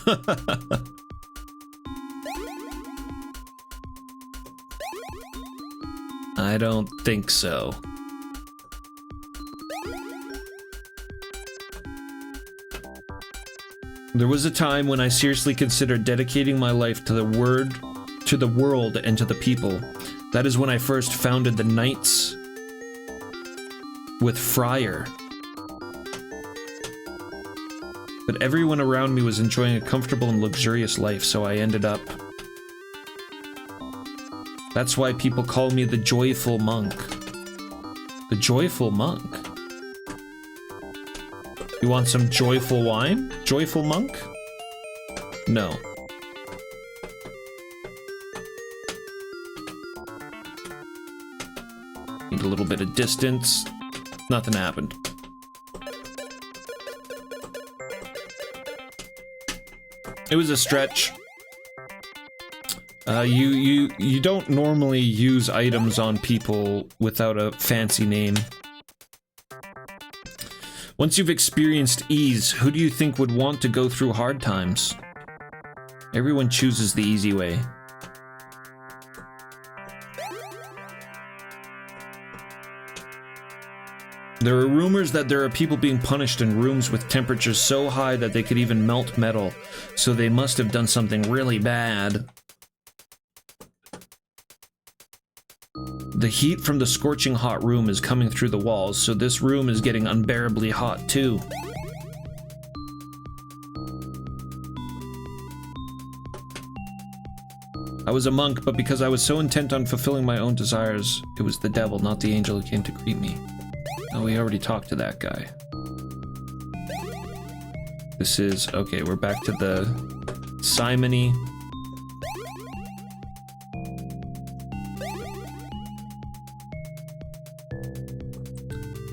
I don't think so. There was a time when I seriously considered dedicating my life to the world and to the people. That is when I first founded the Knights with Friar. But everyone around me was enjoying a comfortable and luxurious life, so I ended up... That's why people call me the Joyful Monk. The Joyful Monk? You want some joyful wine? Joyful Monk? No. Need a little bit of distance. Nothing happened. It was a stretch. You don't normally use items on people without a fancy name. Once you've experienced ease, who do you think would want to go through hard times? Everyone chooses the easy way. There are rumors that there are people being punished in rooms with temperatures so high that they could even melt metal, so they must have done something really bad. The heat from the scorching hot room is coming through the walls, so this room is getting unbearably hot too. I was a monk, but because I was so intent on fulfilling my own desires, it was the devil, not the angel, who came to greet me. Oh, we already talked to that guy. This is... okay, we're back to the simony.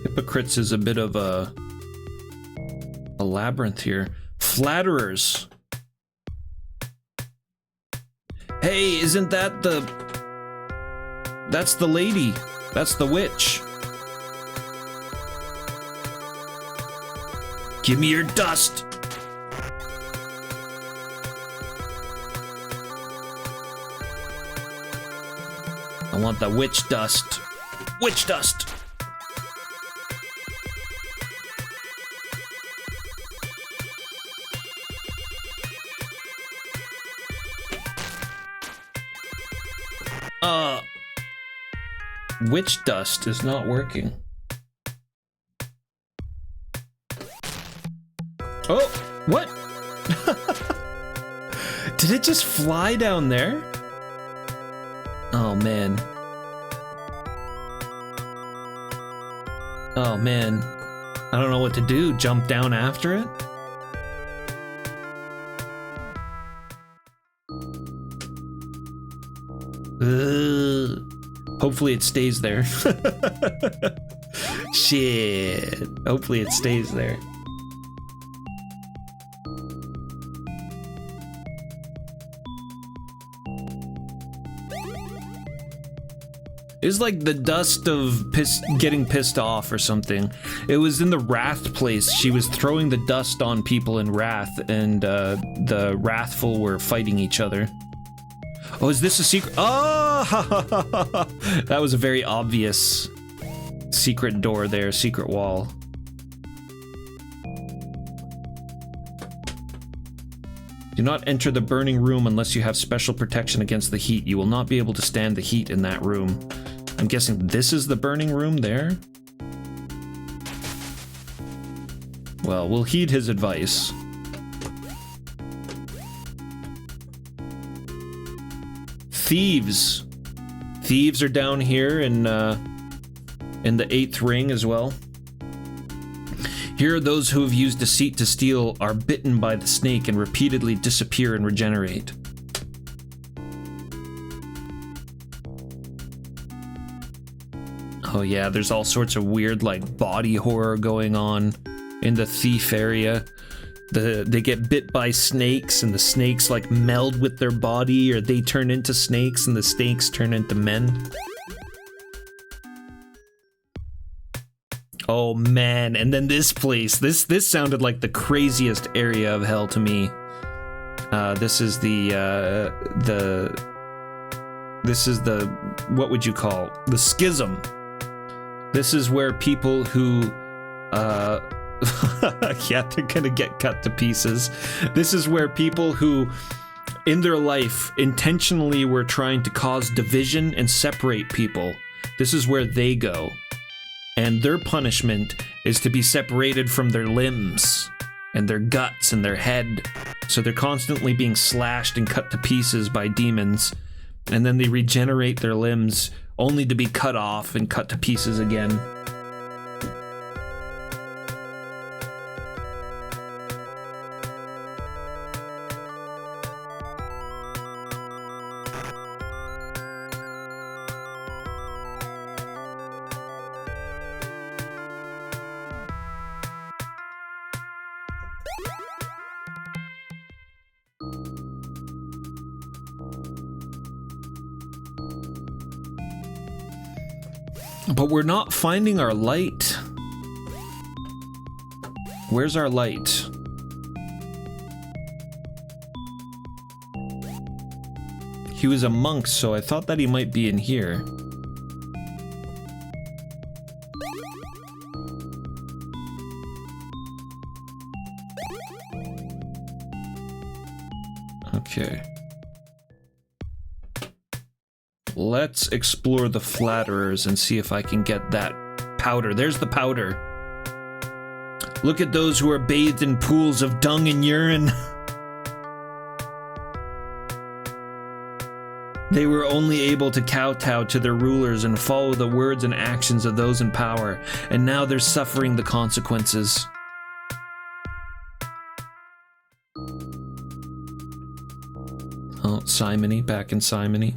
Hypocrites is a bit of a labyrinth here. Flatterers. Hey, isn't that the... That's the lady. That's the witch. Give me your dust. I want the witch dust. Witch dust. Witch dust is not working. Oh, what? Did it just fly down there? Oh, man. Oh, man. I don't know what to do. Jump down after it? Ugh. Hopefully it stays there. Shit. Hopefully it stays there. It was like the dust of getting pissed off or something. It was in the Wrath place. She was throwing the dust on people in Wrath, and the Wrathful were fighting each other. Oh, is this a secret? Oh! That was a very obvious secret door there, secret wall. Do not enter the burning room unless you have special protection against the heat. You will not be able to stand the heat in that room. I'm guessing this is the burning room there? Well, we'll heed his advice. Thieves. Thieves are down here in the 8th ring as well. Here are those who have used deceit to steal, are bitten by the snake, and repeatedly disappear and regenerate. Oh yeah, there's all sorts of weird, like, body horror going on in the thief area. They get bit by snakes, and the snakes, like, meld with their body, or they turn into snakes, and the snakes turn into men. Oh man, and then this place. This sounded like the craziest area of hell to me. This is what would you call? The schism. This is where people who, yeah, they're gonna get cut to pieces. This is where people who, in their life, intentionally were trying to cause division and separate people. This is where they go. And their punishment is to be separated from their limbs and their guts and their head. So they're constantly being slashed and cut to pieces by demons. And then they regenerate their limbs only to be cut off and cut to pieces again. But we're not finding our light. Where's our light? He was a monk, so I thought that he might be in here. Okay. Let's explore the Flatterers and see if I can get that powder. There's the powder. Look at those who are bathed in pools of dung and urine. They were only able to kowtow to their rulers and follow the words and actions of those in power, and now they're suffering the consequences. Oh, Simony, back in Simony.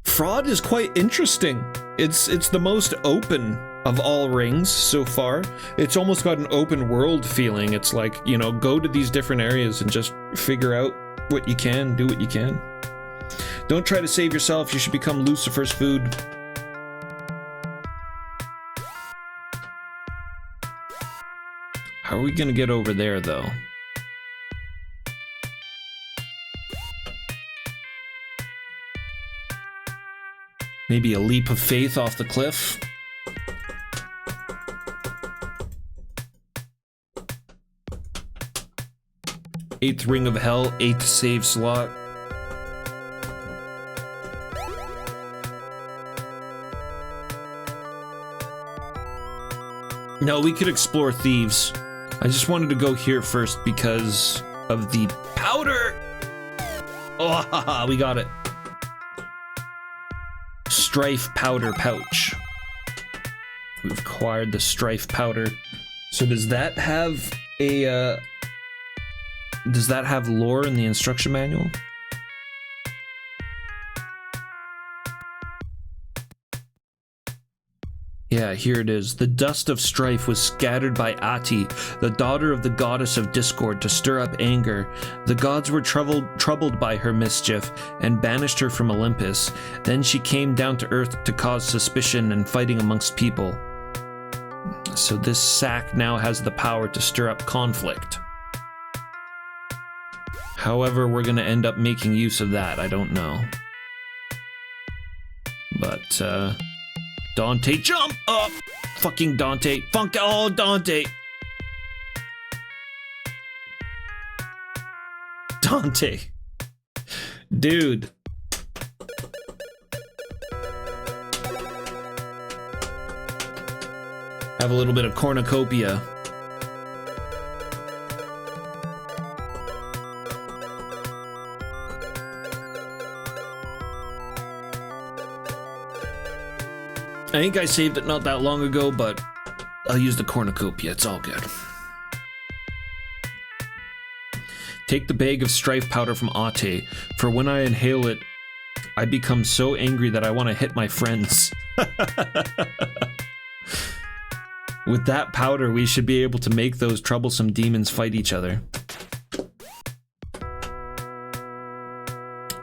Fraud is quite interesting. It's the most open of all rings so far. It's almost got an open world feeling. It's like, you know, go to these different areas and just figure out what you can, do what you can. Don't try to save yourself, you should become Lucifer's food. How are we gonna get over there, though? Maybe a leap of faith off the cliff? Eighth ring of hell, 8th save slot. No, we could explore thieves. I just wanted to go here first because of the powder. Oh, haha, we got it. Strife powder pouch. We've acquired the strife powder. So does that have a, does that have lore in the instruction manual? Yeah, here it is. The dust of strife was scattered by Ati, the daughter of the goddess of discord, to stir up anger. The gods were troubled by her mischief and banished her from Olympus. Then she came down to earth to cause suspicion and fighting amongst people. So this sack now has the power to stir up conflict. However, we're gonna end up making use of that, I don't know. But, Dante, jump up! Fucking Dante. Oh, Dante! Dante. Dude. Have a little bit of cornucopia. I think I saved it not that long ago, but I'll use the cornucopia, it's all good. Take the bag of strife powder from Ate, for when I inhale it, I become so angry that I want to hit my friends. With that powder, we should be able to make those troublesome demons fight each other.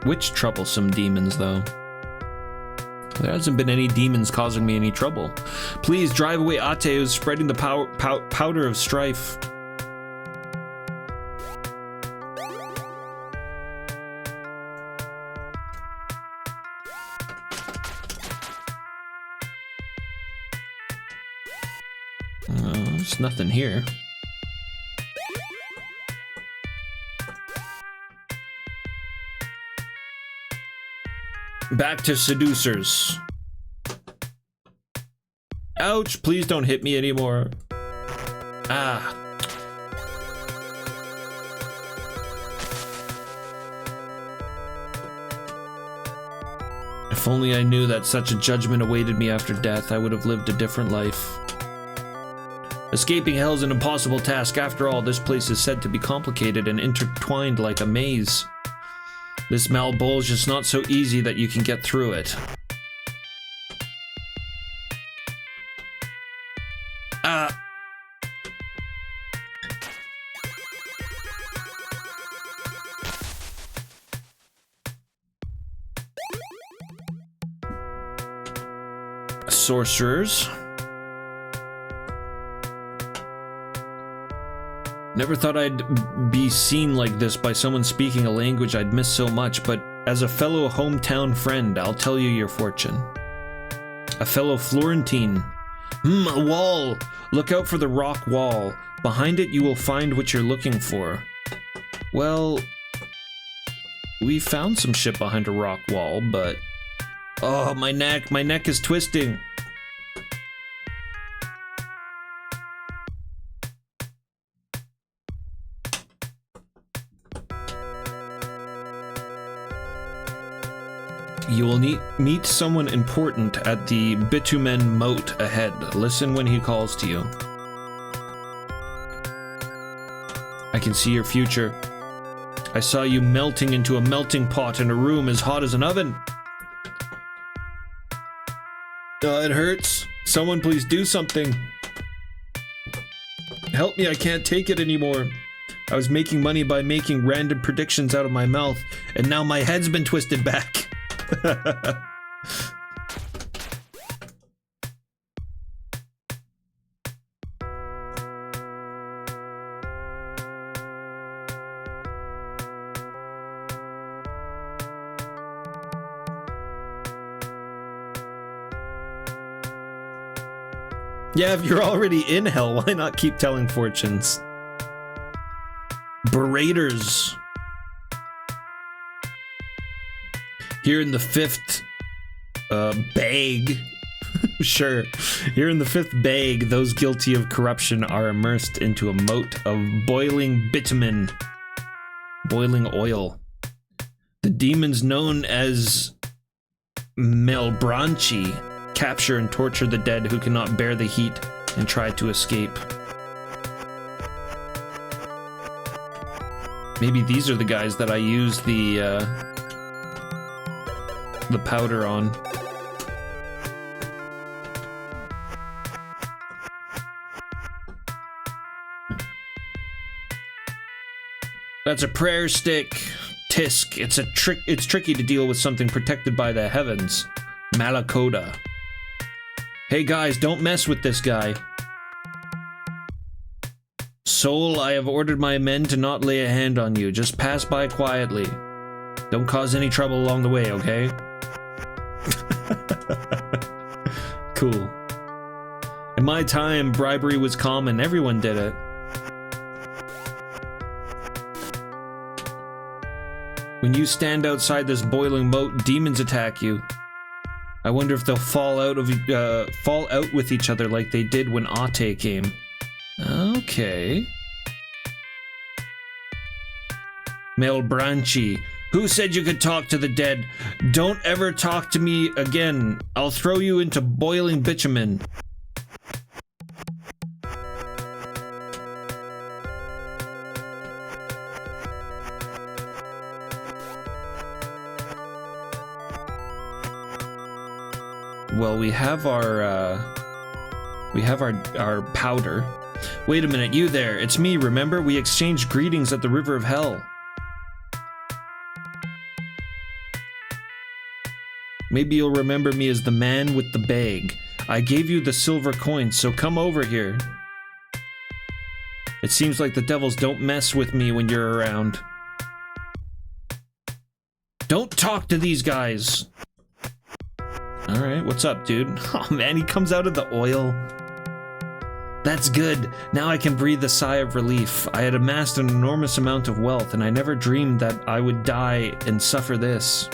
Which troublesome demons, though? There hasn't been any demons causing me any trouble. Please drive away Ate, who's spreading the powder of strife. There's nothing here. Back to seducers. Ouch, please don't hit me anymore. Ah. If only I knew that such a judgment awaited me after death, I would have lived a different life. Escaping hell is an impossible task. After all, this place is said to be complicated and intertwined like a maze. This Malbol is just not so easy that you can get through it. Ah! Sorcerers. Never thought I'd be seen like this by someone speaking a language I'd miss so much, but as a fellow hometown friend, I'll tell you your fortune. A fellow Florentine. A wall! Look out for the rock wall. Behind it you will find what you're looking for. Well, we found some shit behind a rock wall, but... Oh, my neck is twisting. You will meet someone important at the bitumen moat ahead. Listen when he calls to you. I can see your future. I saw you melting into a melting pot in a room as hot as an oven. It hurts. Someone please do something. Help me, I can't take it anymore. I was making money by making random predictions out of my mouth, and now my head's been twisted back. Yeah, if you're already in hell, why not keep telling fortunes? Beraters. Here in the fifth bag. Sure. Here in the fifth bag, those guilty of corruption are immersed into a moat of boiling bitumen. Boiling oil. The demons known as Melbranchi capture and torture the dead who cannot bear the heat and try to escape. Maybe these are the guys that I use the powder on. That's a prayer stick. Tisk. It's tricky to deal with something protected by the heavens. Malakoda. Hey guys, don't mess with this guy. Soul, I have ordered my men to not lay a hand on you. Just pass by quietly. Don't cause any trouble along the way, okay? Cool. In my time, bribery was common. Everyone did it. When you stand outside this boiling moat, demons attack you. I wonder if they'll fall out with each other like they did when Ate came. Okay. Melbranchi. Who said you could talk to the dead? Don't ever talk to me again. I'll throw you into boiling bitumen. Well, we have our powder. Wait a minute, you there. It's me, remember? We exchanged greetings at the River of Hell. Maybe you'll remember me as the man with the bag. I gave you the silver coin, so come over here. It seems like the devils don't mess with me when you're around. Don't talk to these guys! Alright, what's up, dude? Oh man, he comes out of the oil. That's good. Now I can breathe a sigh of relief. I had amassed an enormous amount of wealth, and I never dreamed that I would die and suffer this.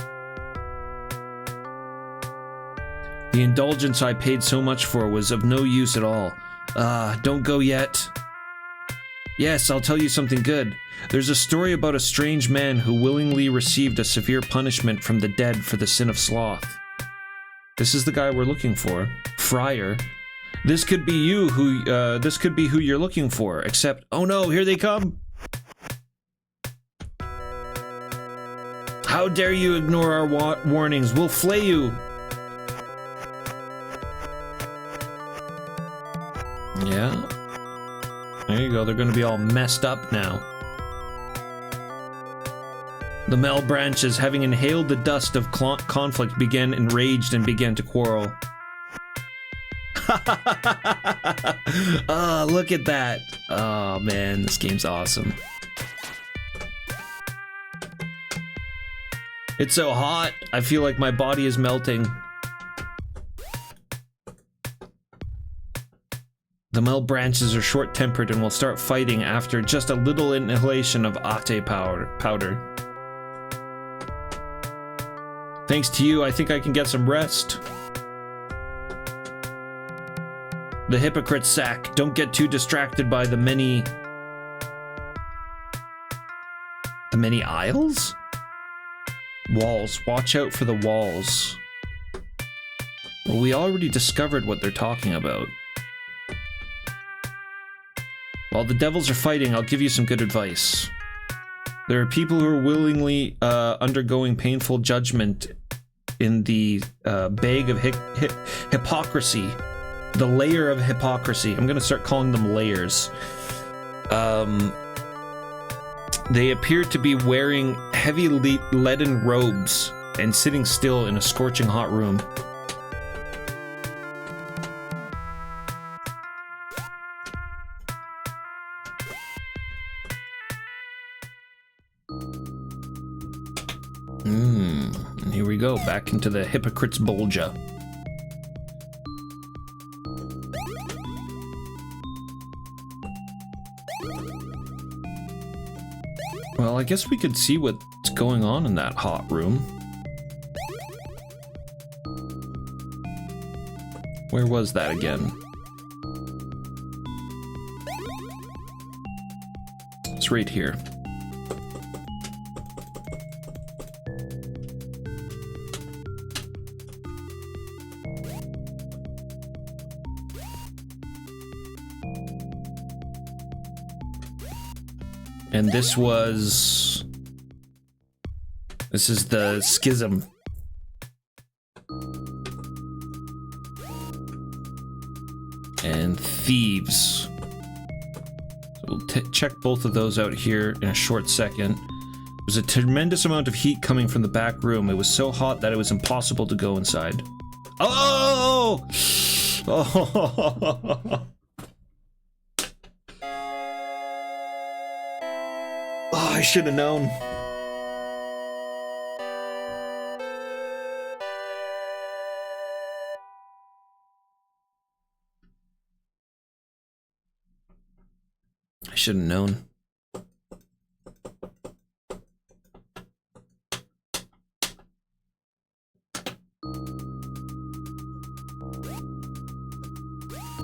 The indulgence I paid so much for was of no use at all. Don't go yet. Yes, I'll tell you something good. There's a story about a strange man who willingly received a severe punishment from the dead for the sin of sloth. This is the guy we're looking for. Friar. This could be you who, this could be who you're looking for, except, oh no, here they come! How dare you ignore our warnings? We'll flay you! Yeah. There you go, they're gonna be all messed up now. The Melbranches, having inhaled the dust of conflict, began enraged and began to quarrel. Oh, look at that. Oh man, this game's awesome. It's so hot, I feel like my body is melting. The Melbranches are short-tempered and will start fighting after just a little inhalation of Ate powder. Thanks to you, I think I can get some rest. The hypocrite sack. Don't get too distracted by the many... The many aisles? Walls. Watch out for the walls. Well, we already discovered what they're talking about. While the devils are fighting, I'll give you some good advice. There are people who are willingly undergoing painful judgment in the bag of hypocrisy. The layer of hypocrisy. I'm gonna start calling them layers. They appear to be wearing heavy leaden robes and sitting still in a scorching hot room. And here we go, back into the hypocrite's bolja. Well, I guess we could see what's going on in that hot room. Where was that again? It's right here. And this is the schism. And thieves. So we'll check both of those out here in a short second. There was a tremendous amount of heat coming from the back room. It was so hot that it was impossible to go inside. Oh! Oh! Oh, I should have known. I should have known.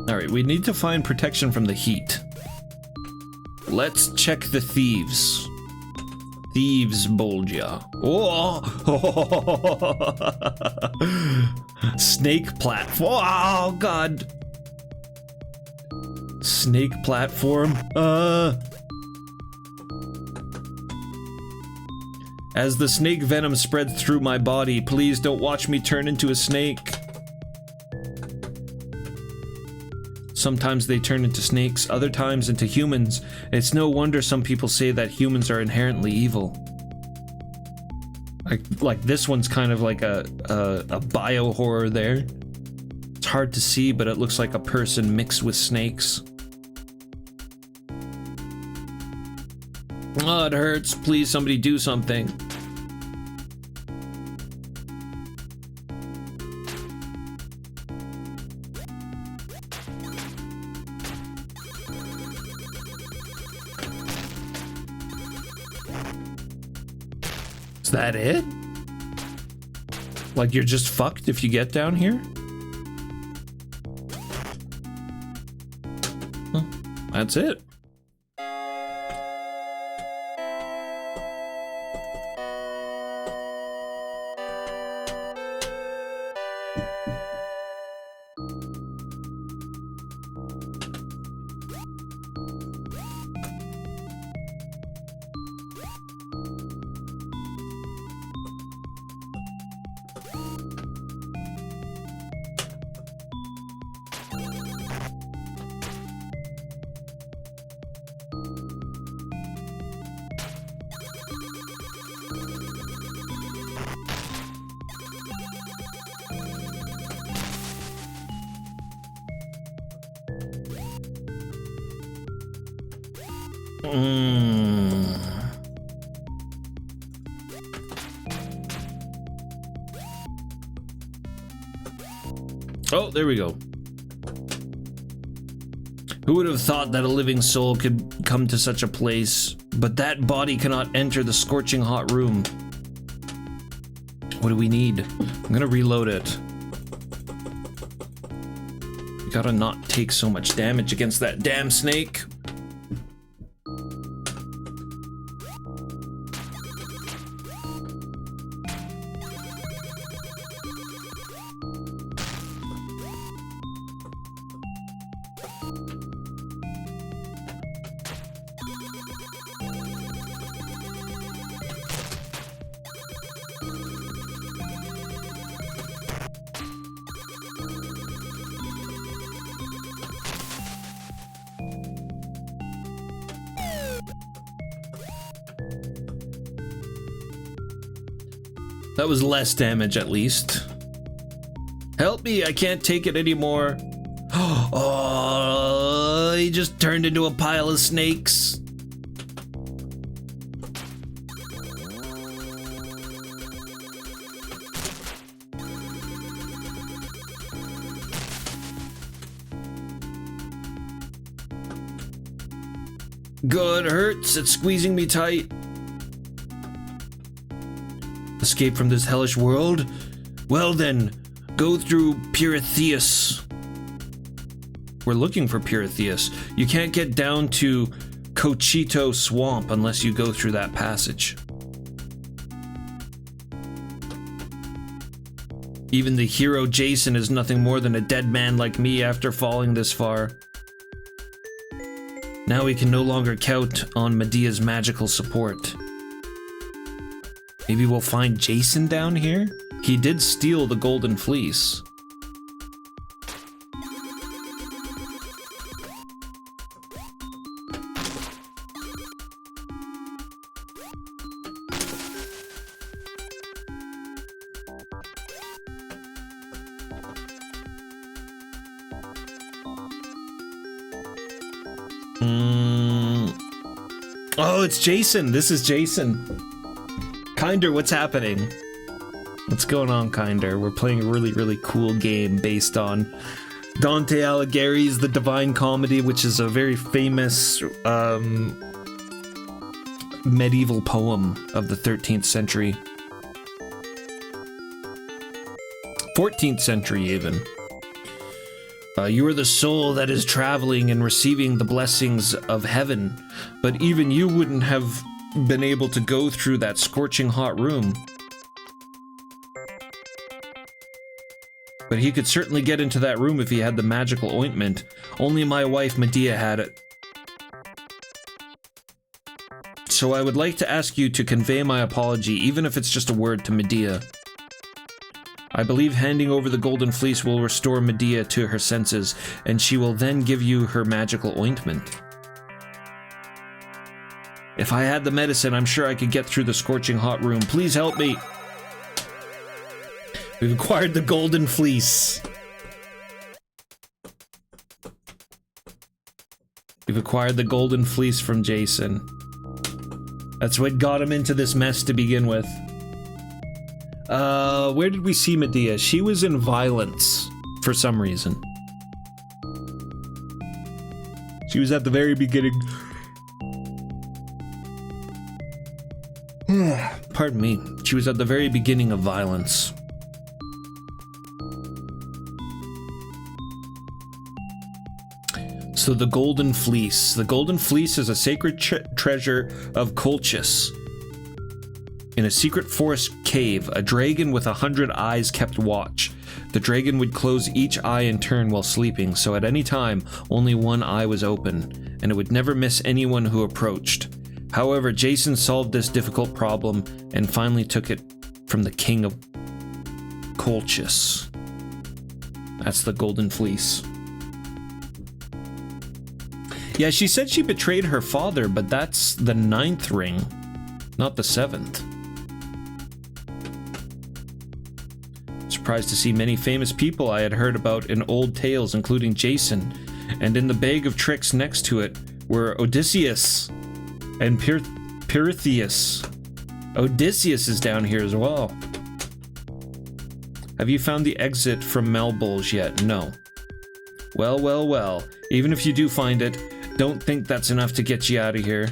All right, we need to find protection from the heat. Let's check the thieves. Thieves Bolgia. Oh! Snake platform. Oh, God. Snake platform. As the snake venom spreads through my body, please don't watch me turn into a snake. Sometimes they turn into snakes, other times into humans. It's no wonder some people say that humans are inherently evil. Like this one's kind of like a bio horror there. It's hard to see, but it looks like a person mixed with snakes. Oh, it hurts. Please, somebody do something. Is that it? Like you're just fucked if you get down here? Huh, that's it. Oh, there we go. Who would have thought that a living soul could come to such a place, but that body cannot enter the scorching hot room. What do we need? I'm gonna reload it. We gotta not take so much damage against that damn snake. That was less damage, at least. Help me, I can't take it anymore. Oh, he just turned into a pile of snakes. Good, hurts, it's squeezing me tight. Escape from this hellish world? Well then, go through Pirithous. We're looking for Pirithous. You can't get down to Cochito Swamp unless you go through that passage. Even the hero Jason is nothing more than a dead man like me after falling this far. Now we can no longer count on Medea's magical support. Maybe we'll find Jason down here? He did steal the Golden Fleece. Oh, it's Jason. This is Jason. Kinder, what's happening? What's going on, Kinder? We're playing a really, really cool game based on Dante Alighieri's The Divine Comedy, which is a very famous medieval poem of the 13th century. 14th century, even. You are the soul that is traveling and receiving the blessings of heaven, but even you wouldn't have been able to go through that scorching hot room. But he could certainly get into that room if he had the magical ointment. Only my wife Medea had it. So I would like to ask you to convey my apology, even if it's just a word to Medea. I believe handing over the Golden Fleece will restore Medea to her senses, and she will then give you her magical ointment. If I had the medicine, I'm sure I could get through the scorching hot room. Please help me. We've acquired the Golden Fleece. We've acquired the Golden Fleece from Jason. That's what got him into this mess to begin with. Where did we see Medea? She was in Violence for some reason. She was at the very beginning. Pardon me. She was at the very beginning of Violence. So the Golden Fleece. The Golden Fleece is a sacred treasure of Colchis. In a secret forest cave, a dragon with 100 eyes kept watch. The dragon would close each eye in turn while sleeping, so at any time, only one eye was open, and it would never miss anyone who approached. However, Jason solved this difficult problem and finally took it from the king of Colchis. That's the Golden Fleece. Yeah, she said she betrayed her father, but that's the 9th ring, not the 7th. Surprised to see many famous people I had heard about in old tales, including Jason, and in the bag of tricks next to it were Odysseus and Pirithous. Odysseus is down here as well. Have you found the exit from Melbourne yet? No. Well, well, well. Even if you do find it, don't think that's enough to get you out of here.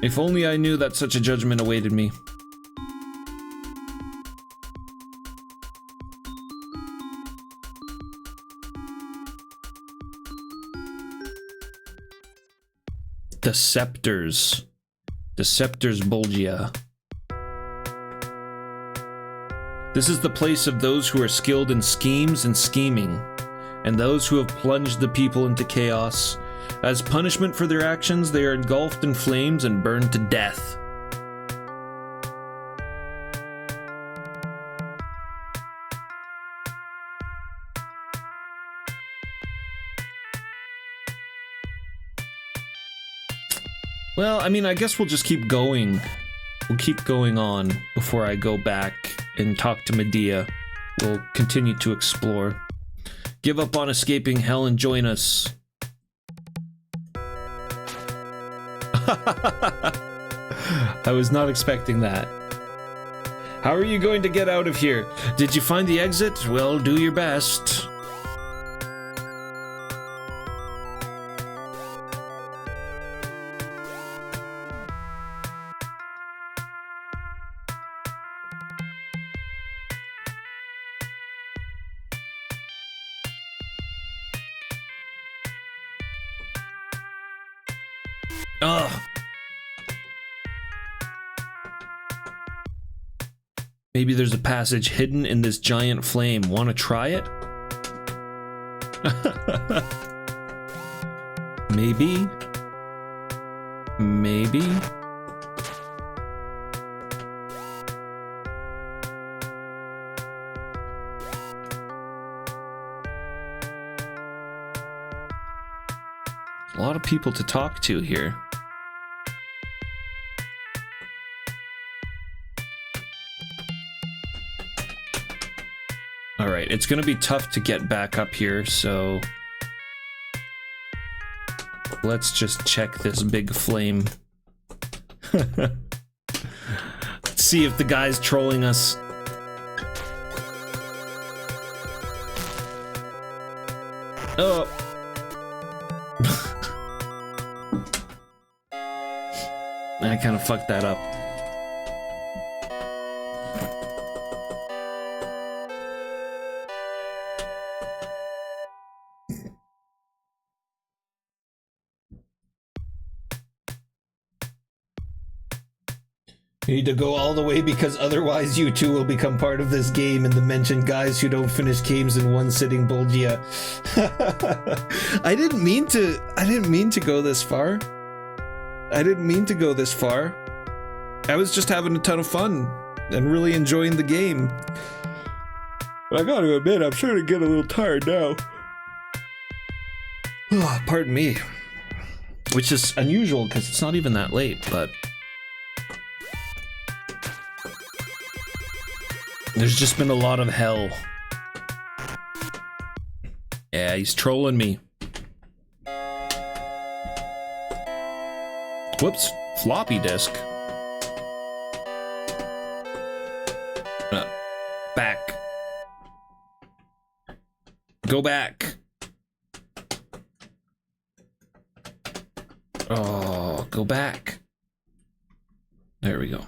If only I knew that such a judgment awaited me. Deceptors. Deceptors Bulgia. This is the place of those who are skilled in schemes and scheming, and those who have plunged the people into chaos. As punishment for their actions, they are engulfed in flames and burned to death. Well, I mean, I guess we'll just keep going. We'll keep going on before I go back and talk to Medea. We'll continue to explore. Give up on escaping hell and join us. I was not expecting that. How are you going to get out of here? Did you find the exit? Well, do your best. Ugh. Maybe there's a passage hidden in this giant flame. Want to try it? Maybe. Maybe. A lot of people to talk to here. Alright, it's gonna be tough to get back up here, so let's just check this big flame. Let's see if the guy's trolling us. Oh. I kind of fucked that up. You need to go all the way because otherwise you too will become part of this game and the mentioned guys who don't finish games in one sitting Bulgia. I didn't mean to go this far. I didn't mean to go this far. I was just having a ton of fun and really enjoying the game. But I gotta admit, I'm starting to get a little tired now. Oh, pardon me. Which is unusual because it's not even that late, but there's just been a lot of hell. Yeah, he's trolling me. Whoops, floppy disk. Back. Go back. Oh, go back. There we go.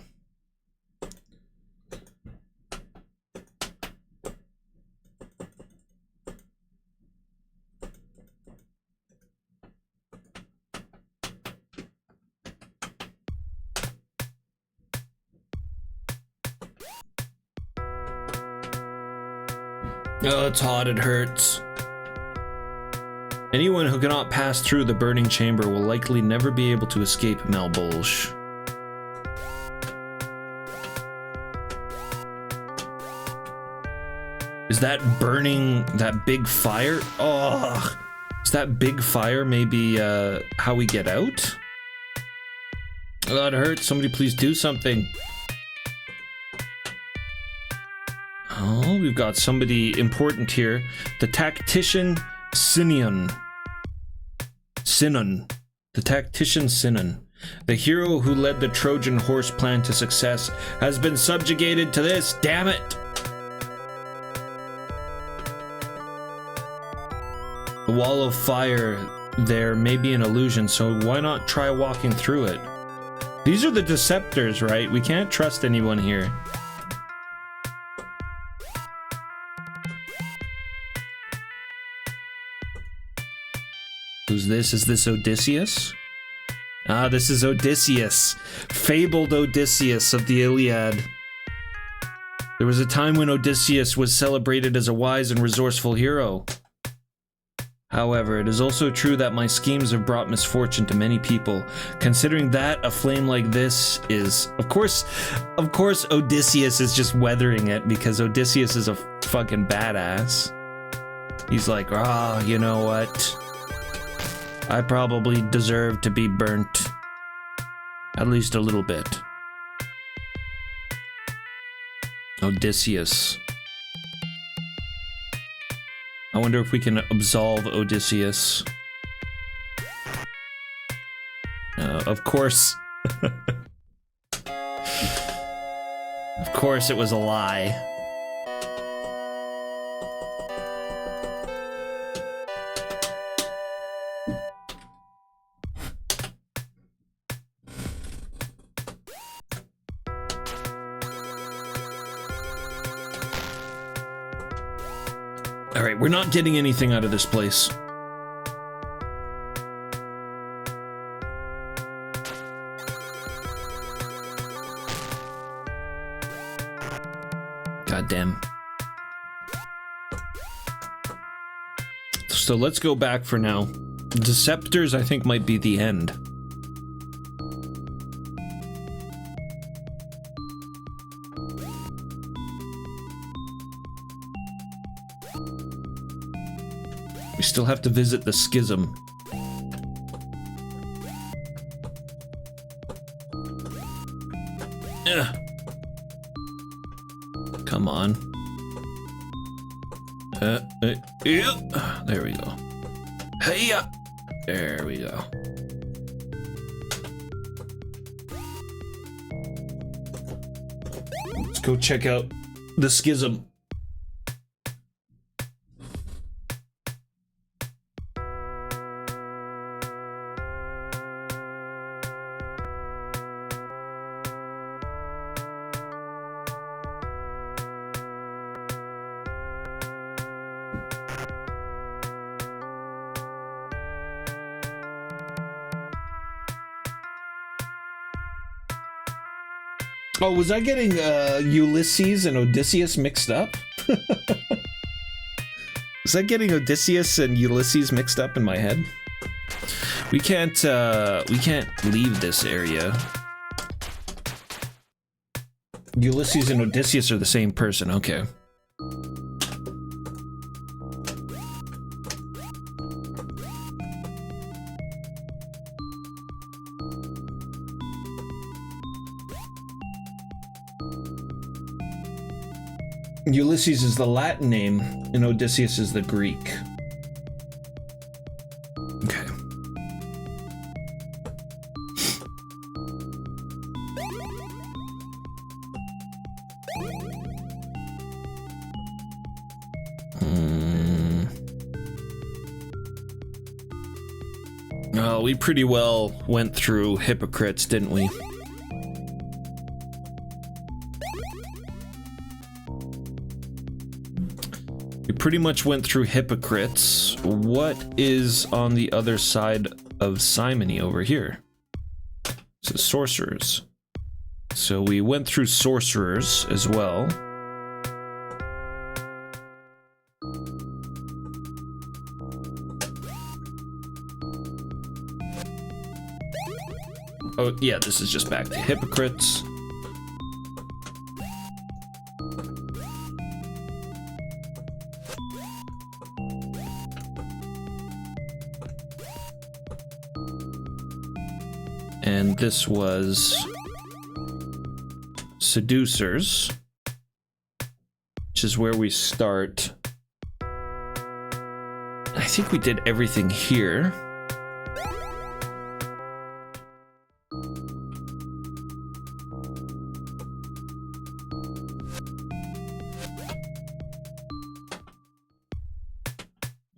Oh, it's hot, it hurts. Anyone who cannot pass through the burning chamber will likely never be able to escape Malbolge. Is that burning, that big fire? Oh, is that big fire maybe how we get out? Oh, that hurts. Somebody please do something. Oh, we've got somebody important here. The tactician Sinon. The tactician Sinon. The hero who led the Trojan horse plan to success has been subjugated to this, damn it! The wall of fire there may be an illusion, so why not try walking through it? These are the deceptors, right? We can't trust anyone here. Who's this? Is this Odysseus? Ah, this is Odysseus. Fabled Odysseus of the Iliad. There was a time when Odysseus was celebrated as a wise and resourceful hero. However, it is also true that my schemes have brought misfortune to many people. Considering that, a flame like this is... Of course, Odysseus is just weathering it because Odysseus is a fucking badass. He's like, ah, you know what? I probably deserve to be burnt. At least a little bit. Odysseus. I wonder if we can absolve Odysseus. Of course. Of course it was a lie. All right, we're not getting anything out of this place. God damn. So let's go back for now. Deceptors, I think, might be the end. We still have to visit the schism. Ugh. Come on. Yeah. There we go. Hey-ya. There we go. Let's go check out the schism. Oh, was I getting Ulysses and Odysseus mixed up? Was I getting Odysseus and Ulysses mixed up in my head? We can't leave this area. Ulysses and Odysseus are the same person, okay. Ulysses is the Latin name, and Odysseus is the Greek. Okay. Oh, we pretty well went through hypocrites, didn't we? Pretty much went through hypocrites. What is on the other side of simony over here? So sorcerers. So we went through sorcerers as well. Oh yeah, this is just back to hypocrites. And this was seducers, which is where we start. I think we did everything here.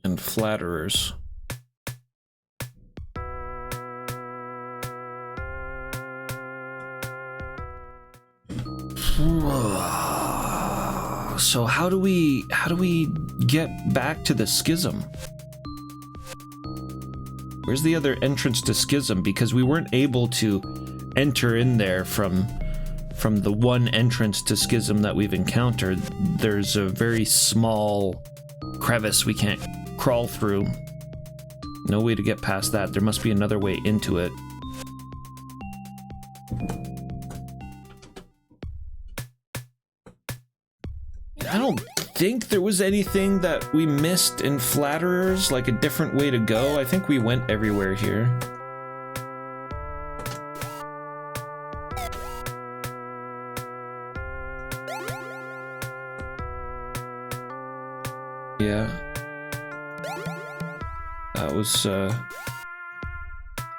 And flatterers. So how do we get back to the schism? Where's the other entrance to schism? Because we weren't able to enter in there from the one entrance to schism that we've encountered. There's a very small crevice we can't crawl through. No way to get past that. There must be another way into it. I don't think there was anything that we missed in Flatterers, like a different way to go. I think we went everywhere here. Yeah. That was,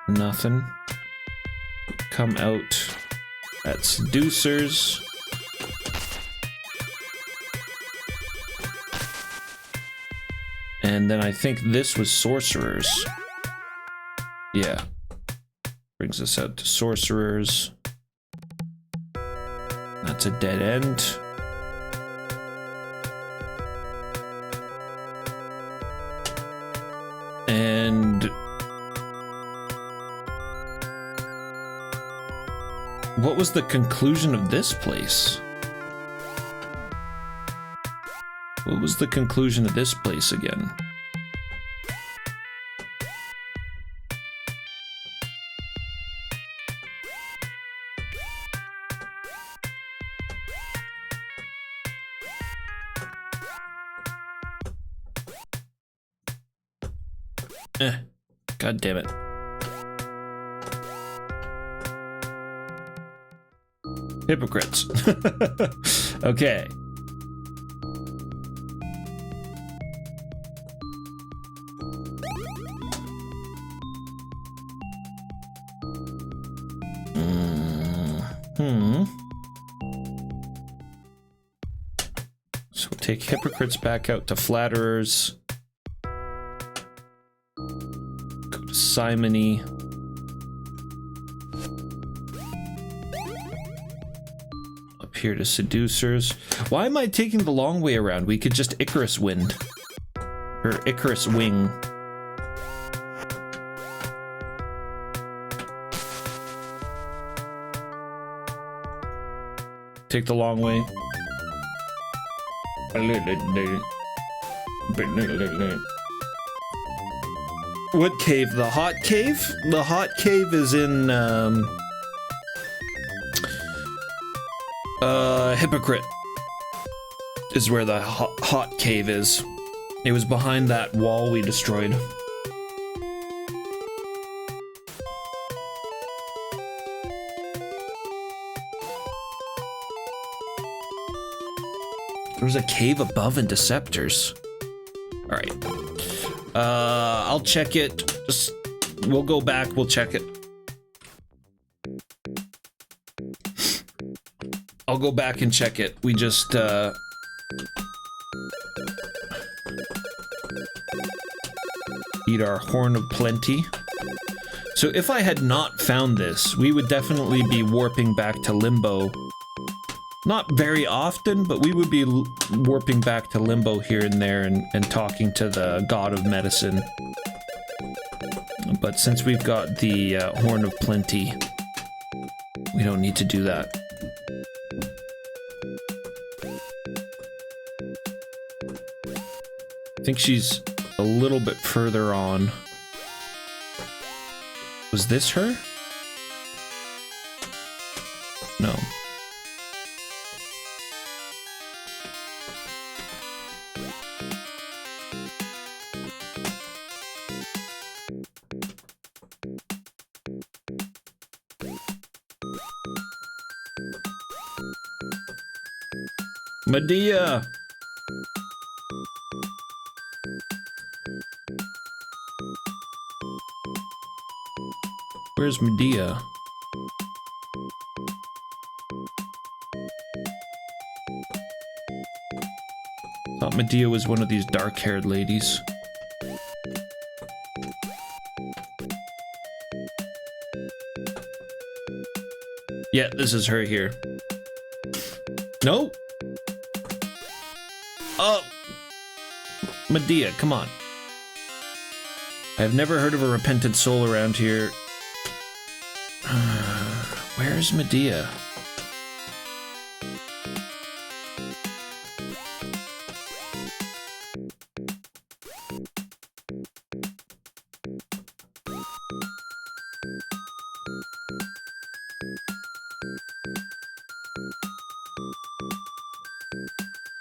nothing. Come out at Seducers. And then I think this was Sorcerers. Yeah. Brings us out to Sorcerers. That's a dead end. And what was the conclusion of this place? What was the conclusion of this place again? God damn it. Hypocrites. Okay. So we'll take hypocrites back out to flatterers. Go to simony. Up here to seducers. Why am I taking the long way around? We could just Icarus wind. Or Icarus wing. Take the long way. What cave? The hot cave? The hot cave is in, Hypocrite is where the hot cave is. It was behind that wall we destroyed. There's a cave above in Deceptors. All right. I'll check it. Just, we'll go back. We'll check it. I'll go back and check it. We just, eat our Horn of Plenty. So if I had not found this, we would definitely be warping back to Limbo. Not very often, but we would be warping back to Limbo here and there and talking to the God of Medicine. But since we've got the Horn of Plenty, we don't need to do that. I think she's a little bit further on. Was this her? No. Medea! Where's Medea? Thought Medea was one of these dark-haired ladies. Yeah, this is her here. No? Oh! Medea, come on. I've never heard of a repentant soul around here. Where's Medea?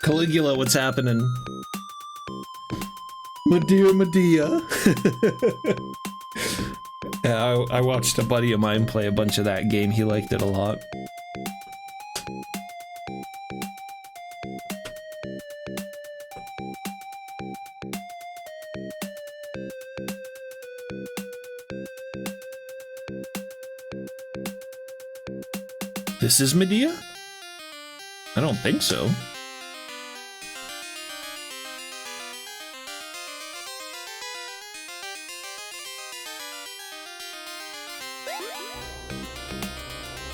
Caligula, what's happening? Medea, Medea. Yeah, I watched a buddy of mine play a bunch of that game. He liked it a lot. This is Medea? I don't think so.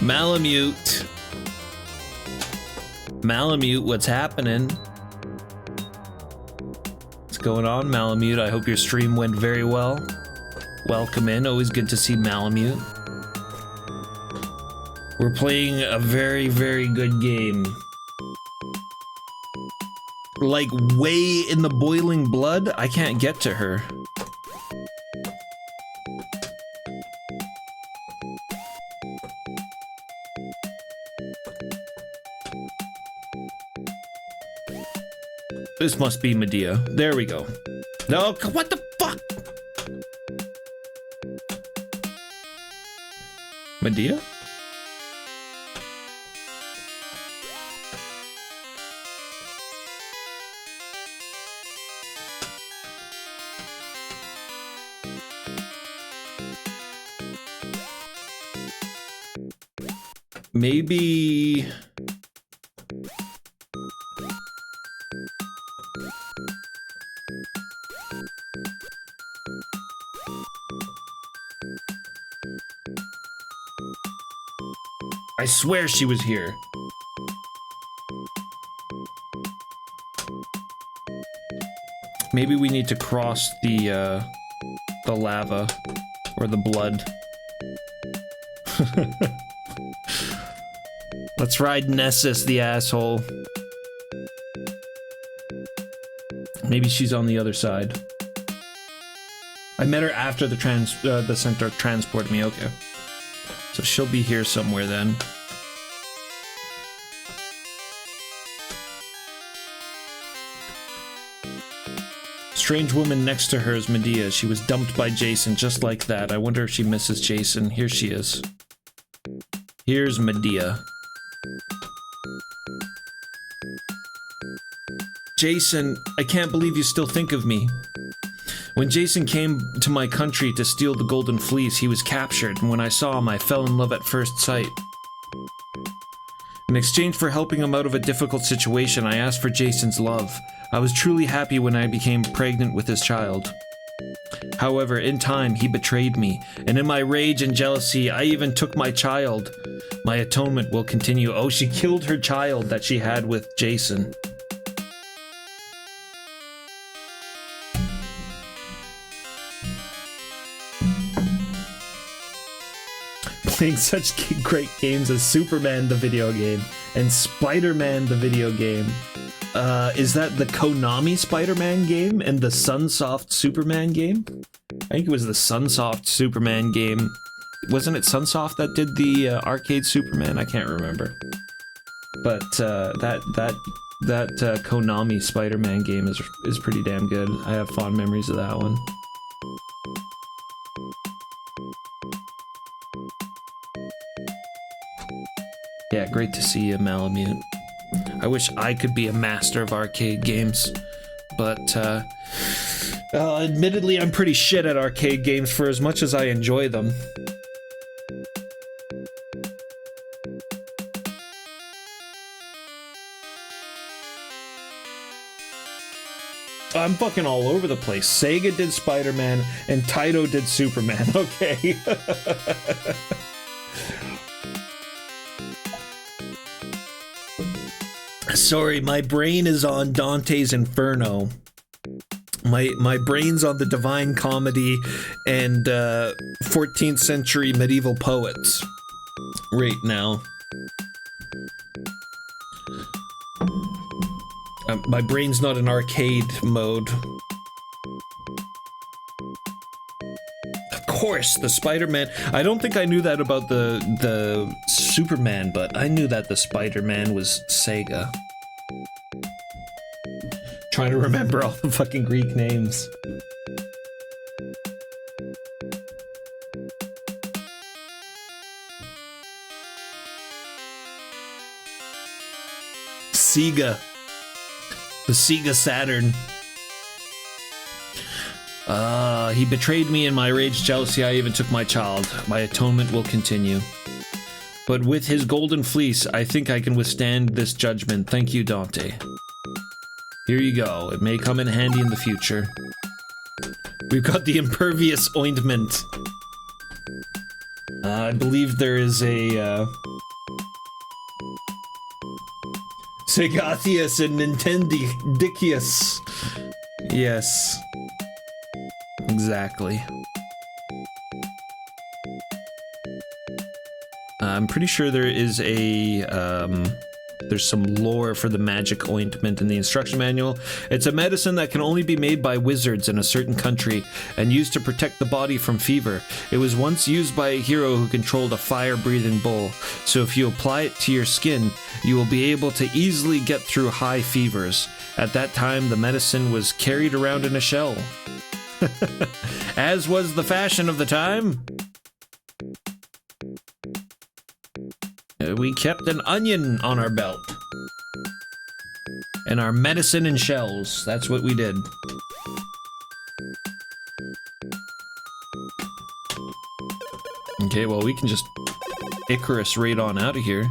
Malamute. Malamute, what's happening? What's going on, Malamute? I hope your stream went very well. Welcome in. Always good to see Malamute. We're playing a very, very good game. Like, way in the boiling blood? I can't get to her. This must be Medea. There we go. No, what the fuck? Medea? Maybe... I swear she was here. Maybe we need to cross the lava or the blood. Let's ride Nessus, the asshole. Maybe she's on the other side. I met her after the center transported me. Okay. So she'll be here somewhere then. Strange woman next to her is Medea. She was dumped by Jason just like that. I wonder if she misses Jason. Here she is. Here's Medea. Jason, I can't believe you still think of me. When Jason came to my country to steal the Golden Fleece, he was captured, and when I saw him, I fell in love at first sight. In exchange for helping him out of a difficult situation, I asked for Jason's love. I was truly happy when I became pregnant with his child. However, in time, he betrayed me, and in my rage and jealousy, I even took my child. My atonement will continue. Oh, she killed her child that she had with Jason. Playing such great games as Superman the video game and Spider-Man the video game. Is that the Konami Spider-Man game and the Sunsoft Superman game? I think it was the Sunsoft Superman game. Wasn't it Sunsoft that did the arcade Superman? I can't remember. But that Konami Spider-Man game is pretty damn good. I have fond memories of that one. Yeah, great to see you, Malamute. I wish I could be a master of arcade games, but admittedly, I'm pretty shit at arcade games for as much as I enjoy them. I'm fucking all over the place. Sega did Spider-Man and Taito did Superman, okay? Sorry, my brain is on Dante's Inferno. My brain's on the Divine Comedy and 14th century medieval poets right now. My brain's not in arcade mode. Of course, the Spider-Man. I don't think I knew that about the Superman, but I knew that the Spider-Man was Sega. Trying to remember all the fucking Greek names. Sega. The Sega Saturn. He betrayed me in my rage, jealousy. I even took my child. My atonement will continue. But with his golden fleece, I think I can withstand this judgment. Thank you, Dante. Here you go. It may come in handy in the future. We've got the impervious ointment. I believe there is a, Segathius and Nintendicius. Yes. Exactly. I'm pretty sure there is a, there's some lore for the magic ointment in the instruction manual. It's a medicine that can only be made by wizards in a certain country and used to protect the body from fever. It was once used by a hero who controlled a fire-breathing bull, so if you apply it to your skin, you will be able to easily get through high fevers. At that time, the medicine was carried around in a shell. As was the fashion of the time. We kept an onion on our belt. And our medicine in shells. That's what we did. Okay, well, we can just Icarus right on out of here.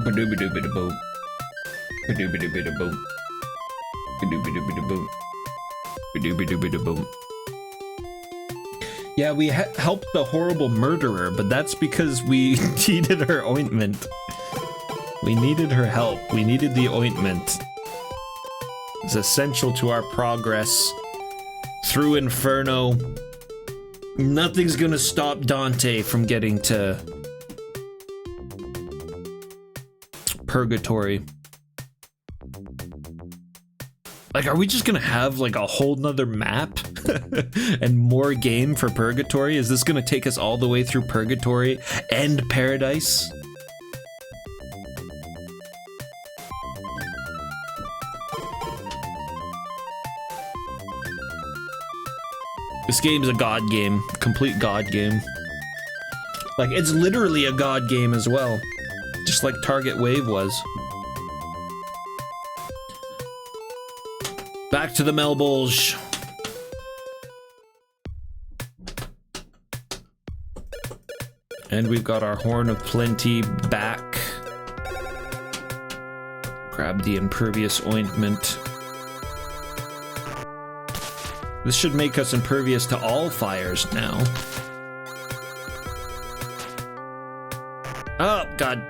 Ba-doo-ba-doo-ba-doo-boom. Ba-doo-ba-doo-ba-doo-boom. Ba-doo-ba-doo-ba-doo-boom. Ba-doo-ba-doo-ba-doo-boom. Yeah, we helped the horrible murderer, but that's because we needed her ointment. We needed her help. We needed the ointment. It's essential to our progress through Inferno. Nothing's gonna stop Dante from getting to Purgatory. Like, are we just gonna have like a whole nother map and more game for Purgatory? Is this gonna take us all the way through Purgatory and Paradise? This game's a god game, complete god game. Like, it's literally a god game as well. Just like Target Wave was. Back to the Melbolge. And we've got our Horn of Plenty back. Grab the impervious ointment. This should make us impervious to all fires now. Oh, God.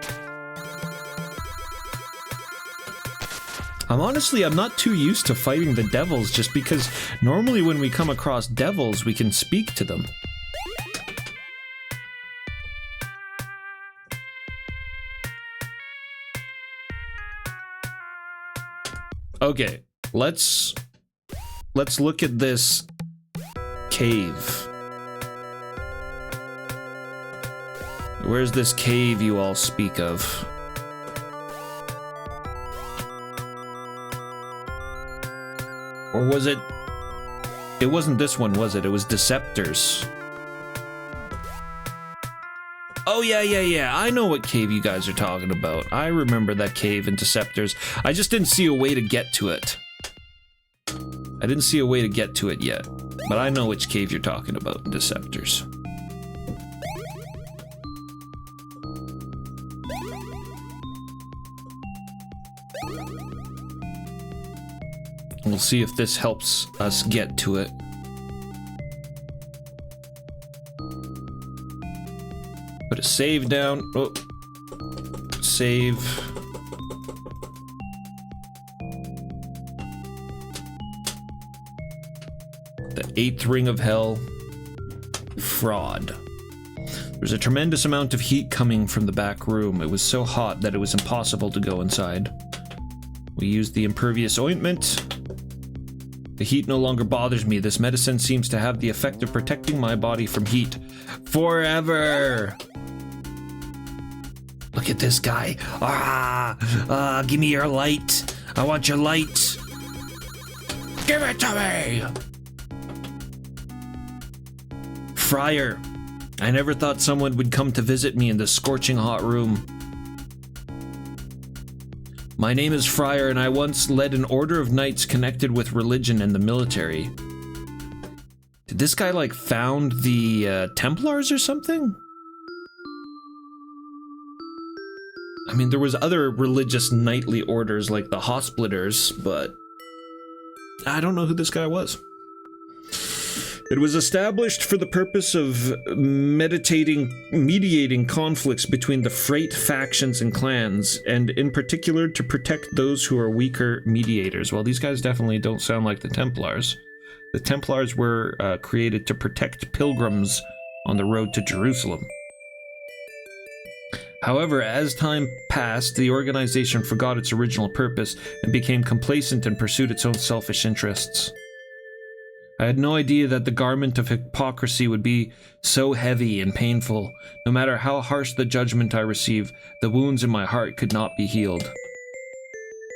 I'm not too used to fighting the devils, just because normally when we come across devils, we can speak to them. Okay, let's look at this cave. Where's this cave you all speak of? Or was it... It wasn't this one, was it? It was Deceptors. Oh, yeah. I know what cave you guys are talking about. I remember that cave in Deceptors. I just didn't see a way to get to it. I didn't see a way to get to it yet. But I know which cave you're talking about in Deceptors. We'll see if this helps us get to it. Put a save down. Oh. Save. The 8th ring of hell. Fraud. There's a tremendous amount of heat coming from the back room. It was so hot that it was impossible to go inside. We used the impervious ointment. The heat no longer bothers me. This medicine seems to have the effect of protecting my body from heat forever. Look at this guy. Give me your light. I want your light. Give it to me! Friar, I never thought someone would come to visit me in this scorching hot room. My name is Friar, and I once led an order of knights connected with religion and the military. Did this guy, like, found the Templars or something? I mean, there was other religious knightly orders, like the Hospitallers, but I don't know who this guy was. It was established for the purpose of mediating conflicts between the Freight factions and clans, and in particular to protect those who are weaker mediators. Well, these guys definitely don't sound like the Templars. The Templars were created to protect pilgrims on the road to Jerusalem. However, as time passed, the organization forgot its original purpose and became complacent and pursued its own selfish interests. I had no idea that the garment of hypocrisy would be so heavy and painful. No matter how harsh the judgment I receive, the wounds in my heart could not be healed.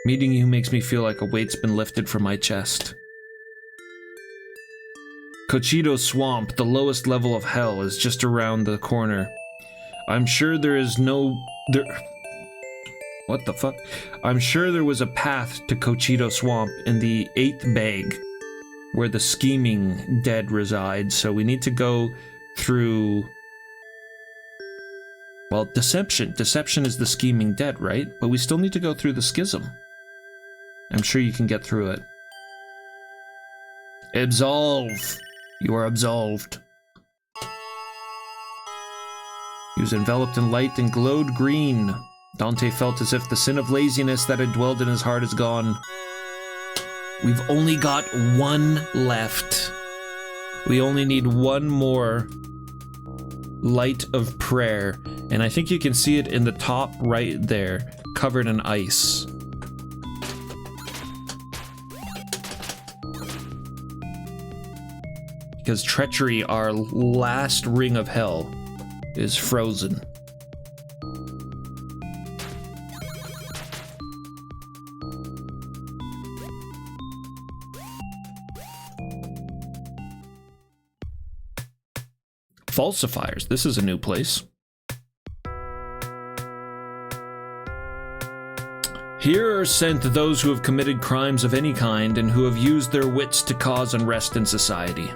Meeting you makes me feel like a weight's been lifted from my chest. Cochito Swamp, the lowest level of hell, is just around the corner. I'm sure there is no... What the fuck? I'm sure there was a path to Cochito Swamp in the 8th bag, where the scheming dead resides, so we need to go through... Well, Deception. Deception is the scheming dead, right? But we still need to go through the Schism. I'm sure you can get through it. Absolve! You are absolved. He was enveloped in light and glowed green. Dante felt as if the sin of laziness that had dwelled in his heart is gone. We've only got one left. We only need one more light of prayer, and I think you can see it in the top right there, covered in ice. Because treachery, our last ring of hell, is frozen. Falsifiers. This is a new place. Here are sent those who have committed crimes of any kind and who have used their wits to cause unrest in society.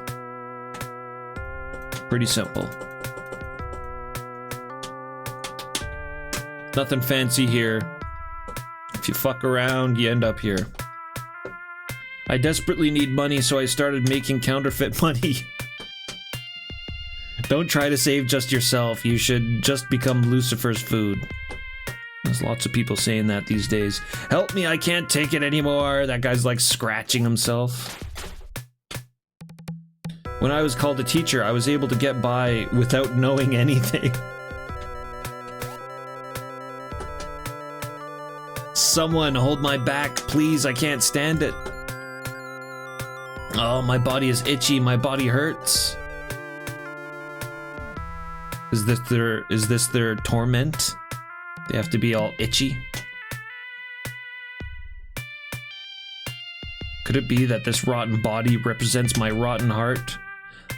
Pretty simple. Nothing fancy here. If you fuck around, you end up here. I desperately need money, so I started making counterfeit money. Don't try to save just yourself. You should just become Lucifer's food. There's lots of people saying that these days. Help me, I can't take it anymore. That guy's like scratching himself. When I was called a teacher, I was able to get by without knowing anything. Someone hold my back, please. I can't stand it. Oh, my body is itchy. My body hurts. Is this their torment? They have to be all itchy? Could it be that this rotten body represents my rotten heart?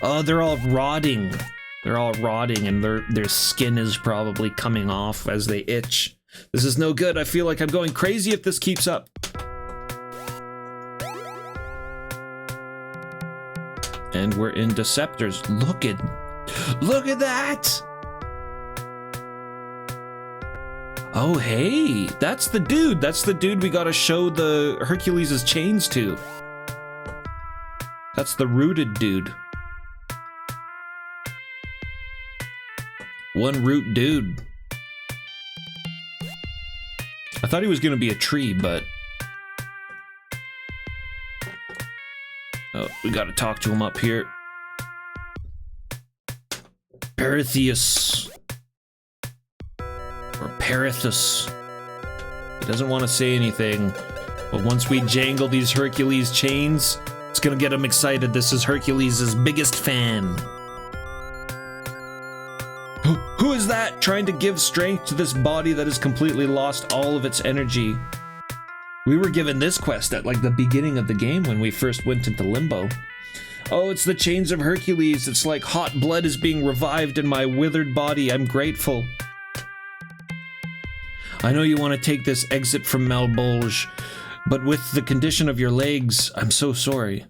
Oh, they're all rotting. They're all rotting, and their skin is probably coming off as they itch. This is no good. I feel like I'm going crazy if this keeps up. And we're in Deceptors. Look at that! Oh, hey, that's the dude. That's the dude we gotta show the Hercules' chains to. That's the rooted dude. One root dude. I thought he was gonna be a tree, but... Oh, we gotta talk to him up here. Perseus. Or Perithus. He doesn't want to say anything, but once we jangle these Hercules chains, it's gonna get him excited. This is Hercules' biggest fan. Who is that trying to give strength to this body that has completely lost all of its energy? We were given this quest at like the beginning of the game when we first went into Limbo. Oh, it's the chains of Hercules. It's like hot blood is being revived in my withered body. I'm grateful. I know you want to take this exit from Malbolge, but with the condition of your legs, I'm so sorry.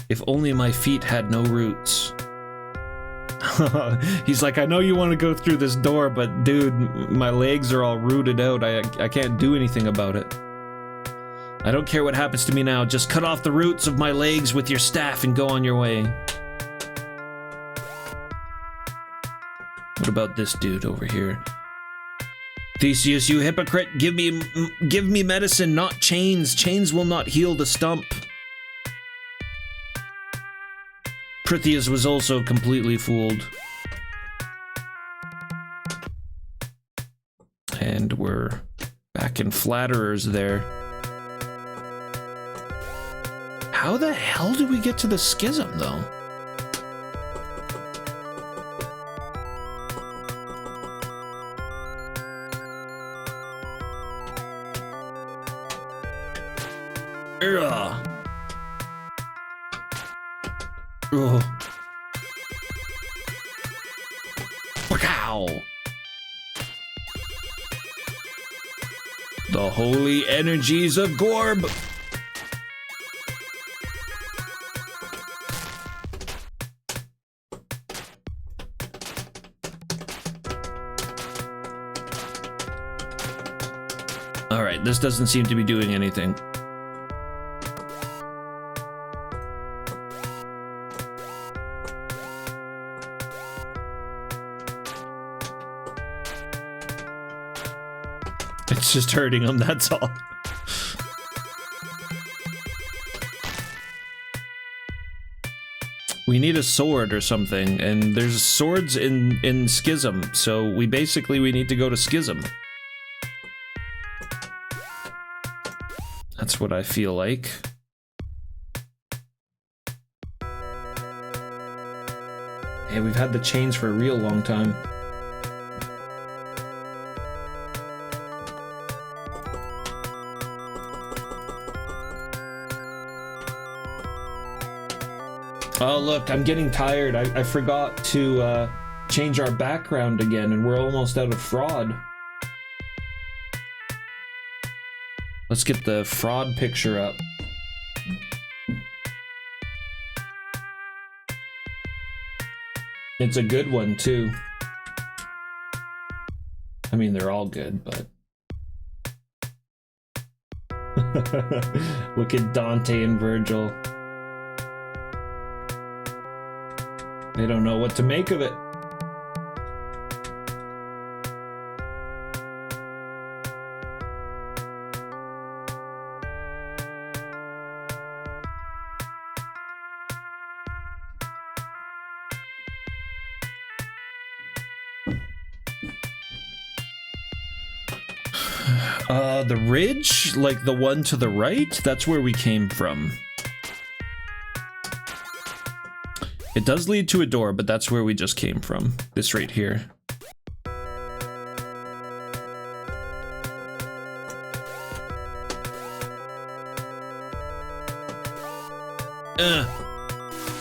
If only my feet had no roots. He's like, I know you want to go through this door, but dude, my legs are all rooted out. I can't do anything about it. I don't care what happens to me now. Just cut off the roots of my legs with your staff and go on your way. What about this dude over here? Theseus, you hypocrite, give me medicine, not chains. Chains will not heal the stump. Protheus was also completely fooled. And we're back in Flatterers there. How the hell did we get to the schism, though? Ugh. Oh. Wow. The holy energies of Gorb. All right, this doesn't seem to be doing anything. It's just hurting him, that's all. We need a sword or something, and there's swords in Schism, so we need to go to Schism. That's what I feel like. Hey, we've had the chains for a real long time. Oh, look, I'm getting tired. I forgot to change our background again, and we're almost out of fraud. Let's get the fraud picture up. It's a good one, too. I mean, they're all good, but... Look at Dante and Virgil. They don't know what to make of it. The ridge? Like the one to the right? That's where we came from. It does lead to a door, but that's where we just came from. This right here.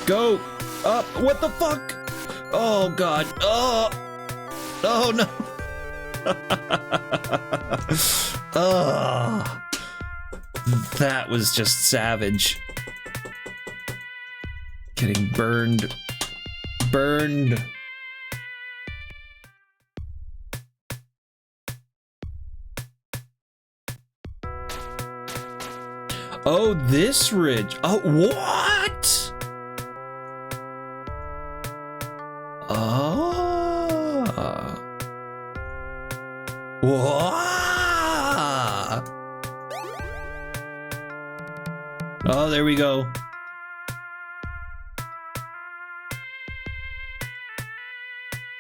Go up. What the fuck? Oh god. Oh. Oh no. Oh. That was just savage. Getting burned. Burned. Oh, this ridge. Oh, what? Oh. What? Oh, there we go.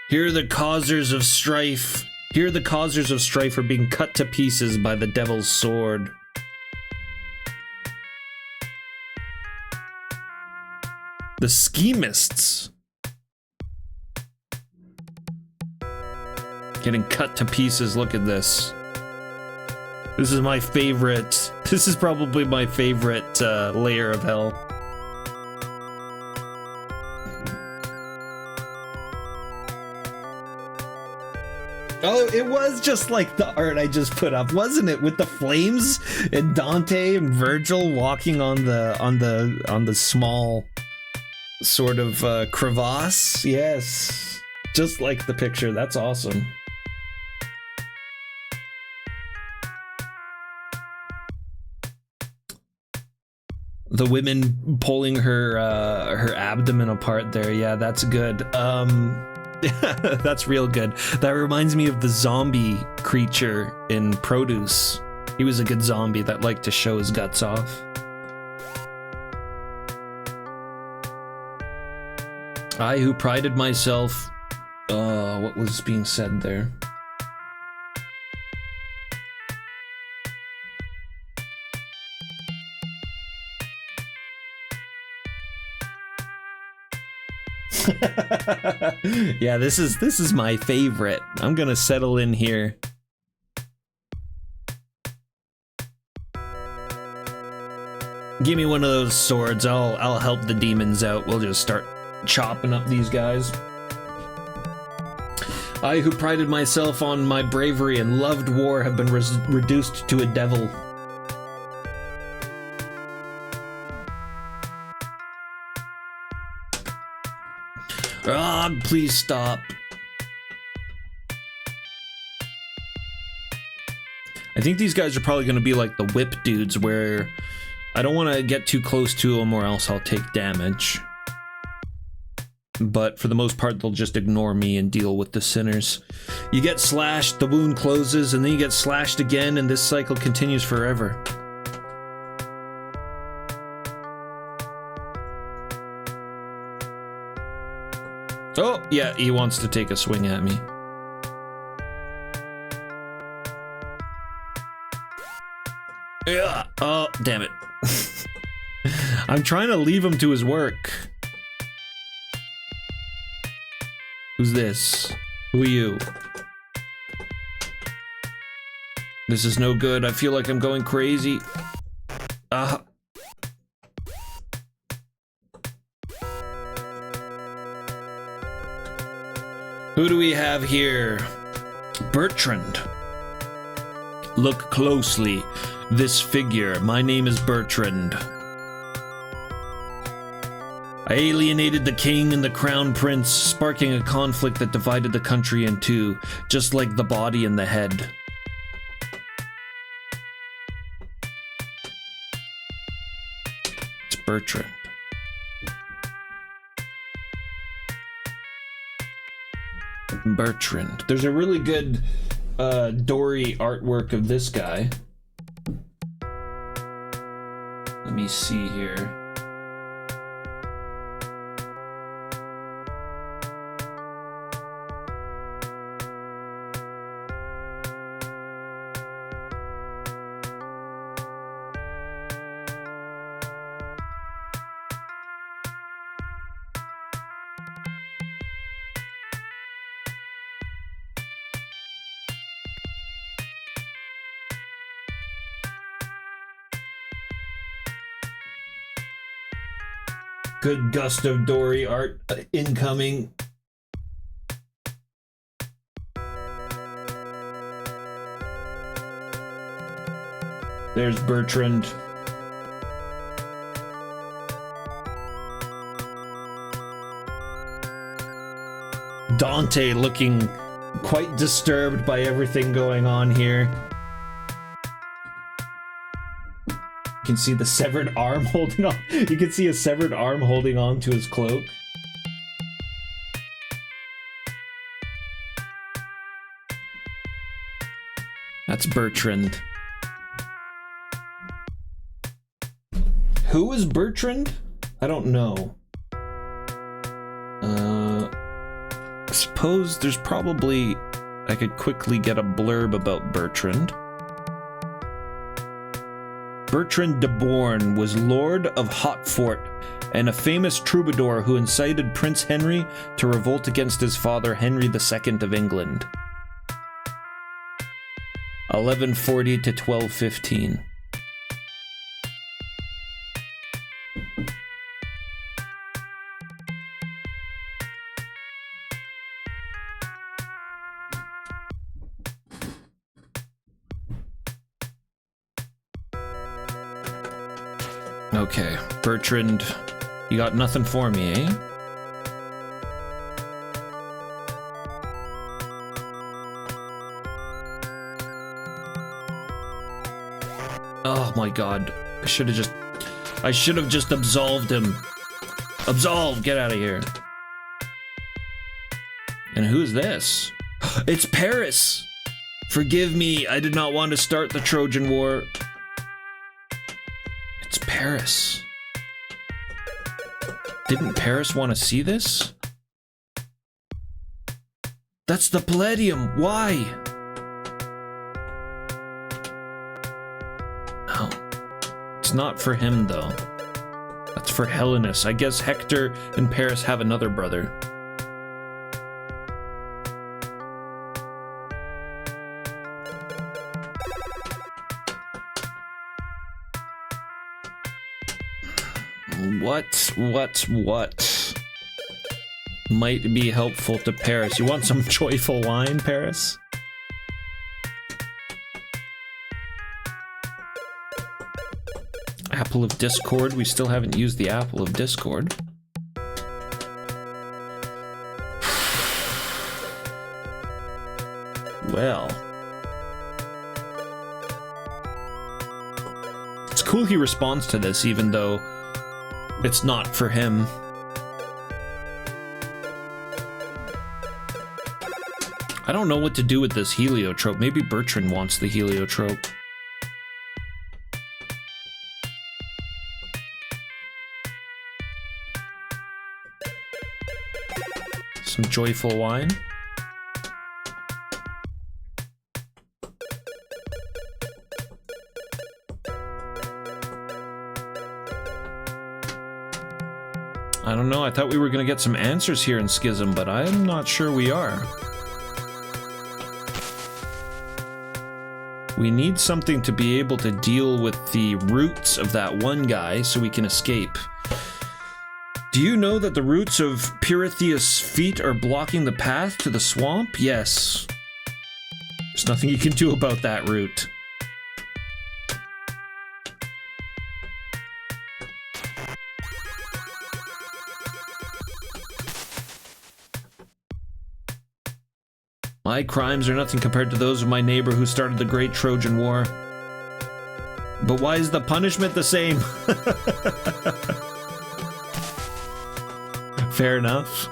Here the causers of strife. Here the causers of strife are being cut to pieces by the devil's sword. The schemists. Getting cut to pieces, look at this. This is my favorite. This is probably my favorite layer of hell. Oh, it was just like the art I just put up, wasn't it? With the flames and Dante and Virgil walking on the small sort of crevasse. Yes, just like the picture. That's awesome. The women pulling her her abdomen apart there. Yeah, that's good. That's real good. That reminds me of the zombie creature in Produce. He was a good zombie that liked to show his guts off. I who prided myself... what was being said there? Yeah, this is my favorite. I'm gonna settle in here. Give me one of those swords. I'll help the demons out. We'll just start chopping up these guys. I who prided myself on my bravery and loved war have been reduced to a devil. Ah, please stop. I think these guys are probably going to be like the whip dudes, where I don't want to get too close to them or else I'll take damage. But for the most part, they'll just ignore me and deal with the sinners. You get slashed, the wound closes, and then you get slashed again, and this cycle continues forever. Oh, yeah, he wants to take a swing at me. Yeah. Oh, damn it. I'm trying to leave him to his work. Who's this? Who are you? This is no good. I feel like I'm going crazy. Who do we have here? Bertrand. Look closely. This figure. My name is Bertrand. I alienated the king and the crown prince, sparking a conflict that divided the country in two, just like the body and the head. It's Bertrand. Bertrand. There's a really good Dory artwork of this guy. Let me see here. Good gust of Dory art incoming. There's Bertrand. Dante looking quite disturbed by everything going on here. You can see the severed arm holding on. You can see a severed arm holding on to his cloak. That's Bertrand. Who is Bertrand? I don't know. I suppose there's probably... I could quickly get a blurb about Bertrand. Bertrand de Born was Lord of Hautefort and a famous troubadour who incited Prince Henry to revolt against his father Henry II of England. 11:40 to 12:15. Okay, Bertrand, you got nothing for me, eh? Oh my god, I should have just absolved him. Absolve, get out of here. And who's this? It's Paris! Forgive me, I did not want to start the Trojan War. It's Paris. Didn't Paris want to see this? That's the Palladium, why? Oh, it's not for him though. That's for Helenus. I guess Hector and Paris have another brother. What might be helpful to Paris? You want some joyful wine, Paris? Apple of Discord. We still haven't used the Apple of Discord. Well. It's cool he responds to this even though it's not for him. I don't know what to do with this heliotrope. Maybe Bertrand wants the heliotrope. Some joyful wine. I don't know, I thought we were gonna get some answers here in Schism, but I'm not sure we are. We need something to be able to deal with the roots of that one guy so we can escape. Do you know that the roots of Pirithous' feet are blocking the path to the swamp? Yes. There's nothing you can do about that root. My crimes are nothing compared to those of my neighbor who started the Great Trojan War. But why is the punishment the same? Fair enough.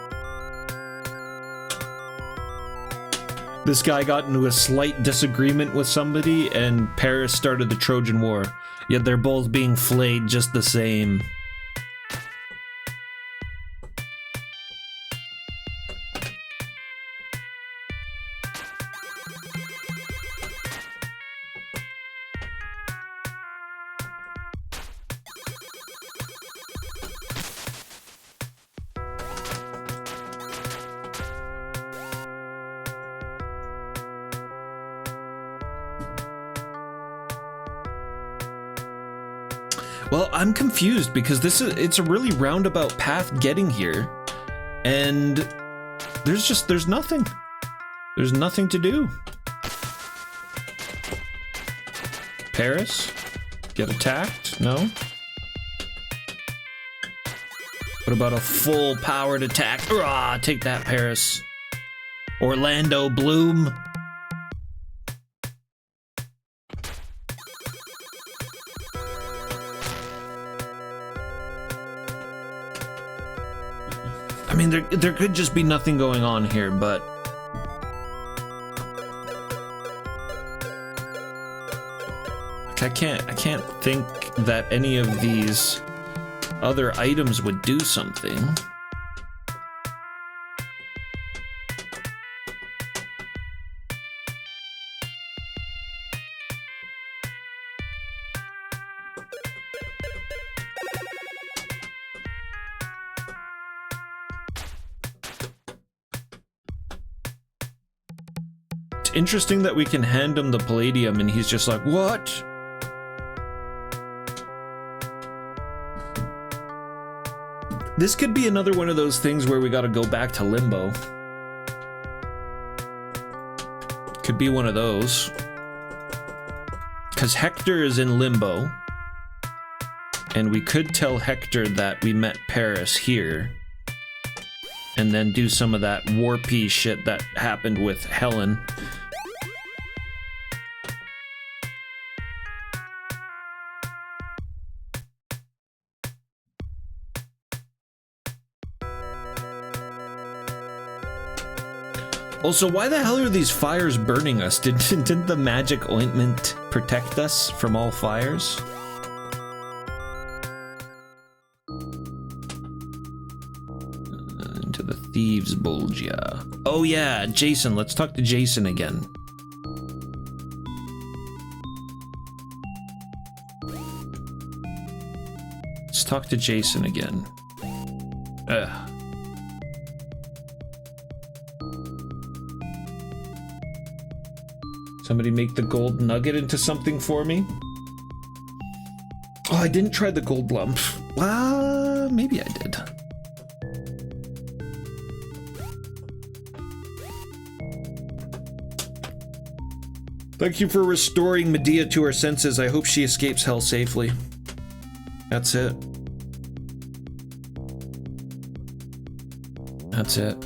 This guy got into a slight disagreement with somebody and Paris started the Trojan War. Yet they're both being flayed just the same. Well, I'm confused because it's a really roundabout path getting here. And there's nothing. There's nothing to do. Paris? Get attacked? No? What about a full powered attack? Hurrah! Take that, Paris. Orlando Bloom. I mean, there could just be nothing going on here, but I can't think that any of these other items would do something. It's interesting that we can hand him the palladium and he's just like, what? This could be another one of those things where we gotta go back to Limbo. Could be one of those. Because Hector is in Limbo. And we could tell Hector that we met Paris here. And then do some of that warpy shit that happened with Helen. Also, why the hell are these fires burning us? Didn't the magic ointment protect us from all fires? Into the Thieves' Bulge, yeah. Oh yeah, Jason, let's talk to Jason again. Let's talk to Jason again. Ugh. Somebody make the gold nugget into something for me? Oh, I didn't try the gold lump. Maybe I did. Thank you for restoring Medea to her senses. I hope she escapes hell safely. That's it. That's it.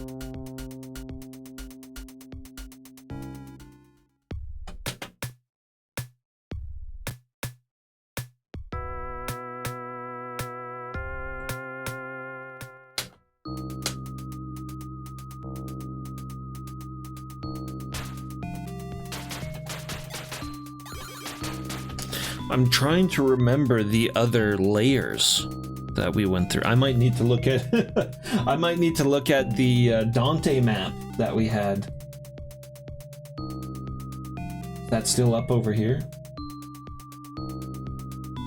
I'm trying to remember the other layers that we went through. I might need to look at I might need to look at the Dante map that we had. That's still up over here.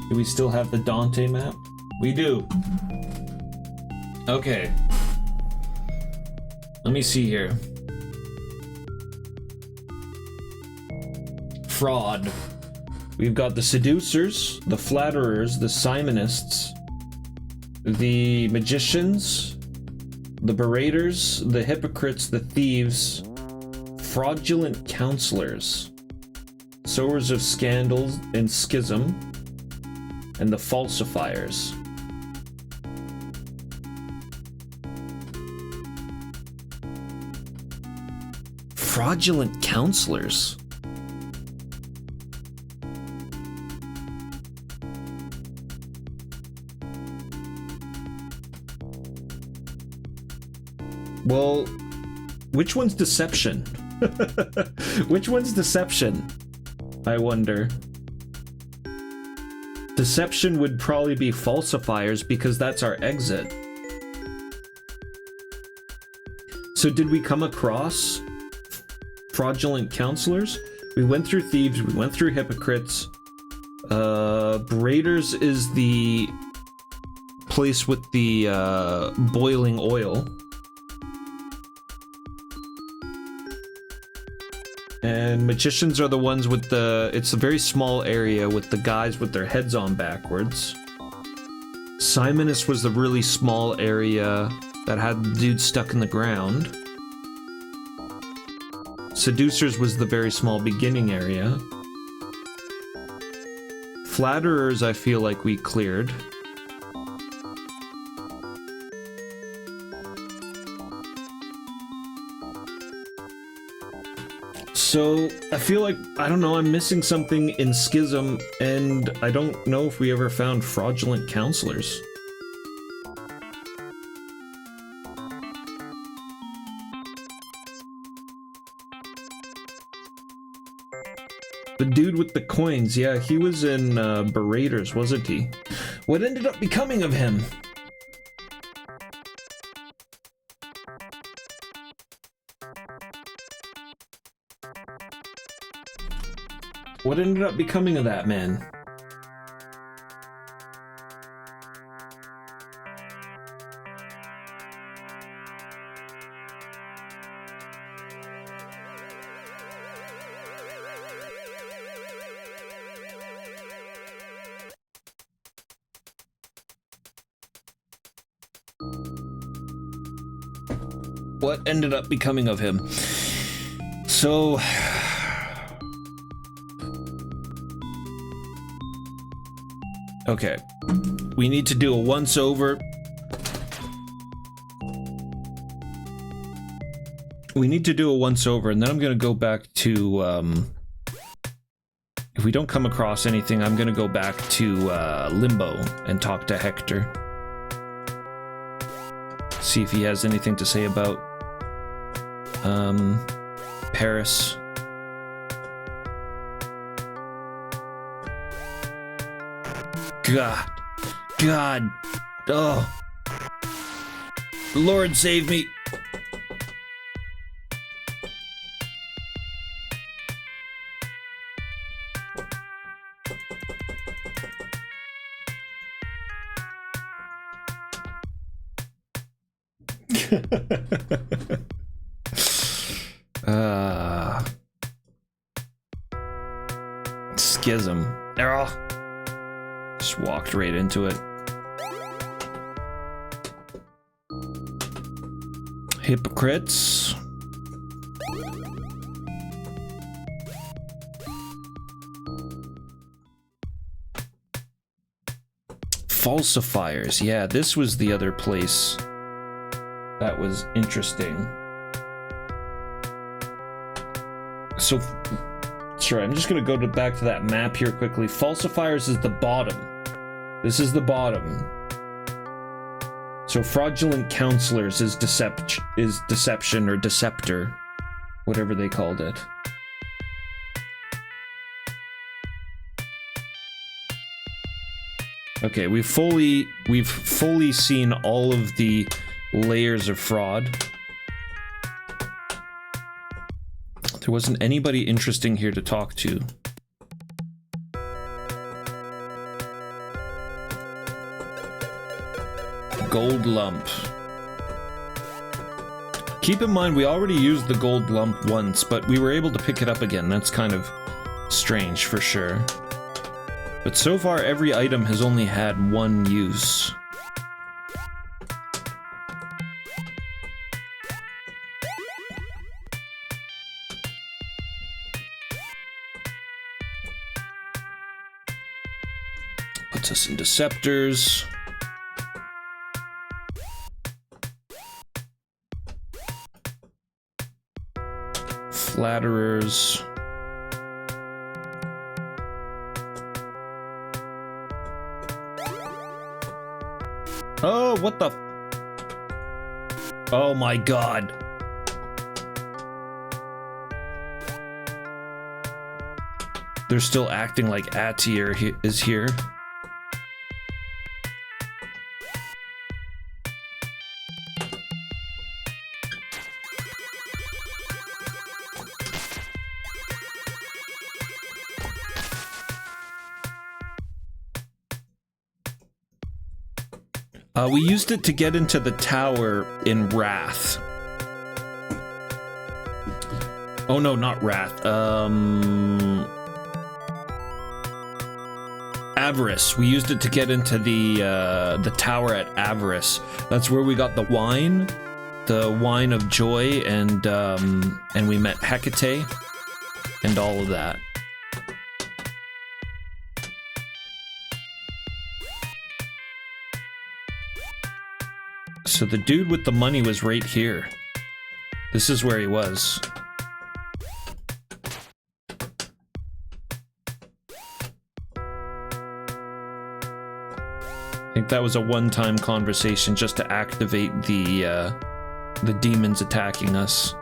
Do we still have the Dante map? We do. Okay. Let me see here. Fraud. We've got the seducers, the flatterers, the simonists, the magicians, the beraters, the hypocrites, the thieves, fraudulent counselors, sowers of scandals and schism, and the falsifiers. Fraudulent counselors? Well, which one's deception? Which one's deception? I wonder. Deception would probably be falsifiers because that's our exit. So did we come across fraudulent counselors? We went through thieves, we went through hypocrites. Beraters is the place with the boiling oil. And magicians are the ones with the... It's a very small area with the guys with their heads on backwards. Simonist was the really small area that had the dude stuck in the ground. Seducers was the very small beginning area. Flatterers, I feel like we cleared. So, I feel like, I don't know, I'm missing something in Schism, and I don't know if we ever found fraudulent counselors. The dude with the coins, yeah, he was in Beraters, wasn't he? What ended up becoming of him? What ended up becoming of that man? What ended up becoming of him? So... Okay. We need to do a once-over. We need to do a once-over, and then I'm gonna go back to, if we don't come across anything, I'm gonna go back to, Limbo and talk to Hector. See if he has anything to say about, Paris. God, oh. Lord save me. Schism. Just walked right into it. Hypocrites. Falsifiers. Yeah, this was the other place that was interesting. So, sure, I'm just gonna go back to that map here quickly. Falsifiers is the bottom. This is the bottom. So fraudulent counselors is deception or deceptor, whatever they called it. Okay, we've fully seen all of the layers of fraud. There wasn't anybody interesting here to talk to. Gold lump. Keep in mind, we already used the gold lump once, but we were able to pick it up again. That's kind of strange for sure. But so far, every item has only had one use. Puts us in Deceptors. Flatterers. Oh, what the... Oh my god. They're still acting like Attier is here. We used it to get into the tower in Wrath. Oh no, not Wrath. Avarice. We used it to get into the tower at Avarice. That's where we got the wine of joy, and we met Hecate, and all of that. So the dude with the money was right here. This is where he was. I think that was a one-time conversation just to activate the demons attacking us.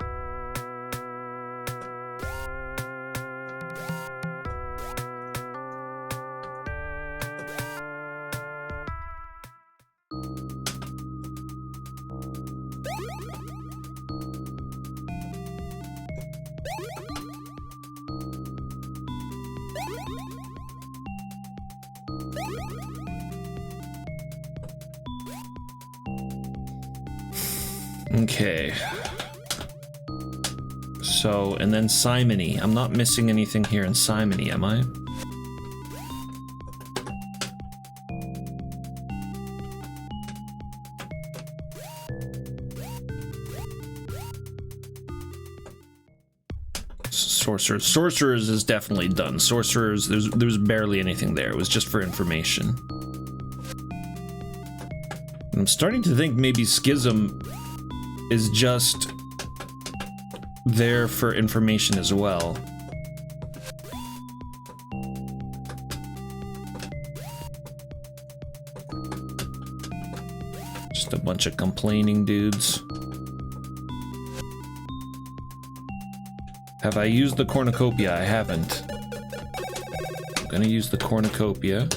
Okay. So, and then Simony. I'm not missing anything here in Simony, am I? Sorcerers. Sorcerers is definitely done. Sorcerers, there's barely anything there. It was just for information. I'm starting to think maybe Schism is just there for information as well. Just a bunch of complaining dudes. Have I used the cornucopia? I haven't. I'm gonna use the cornucopia.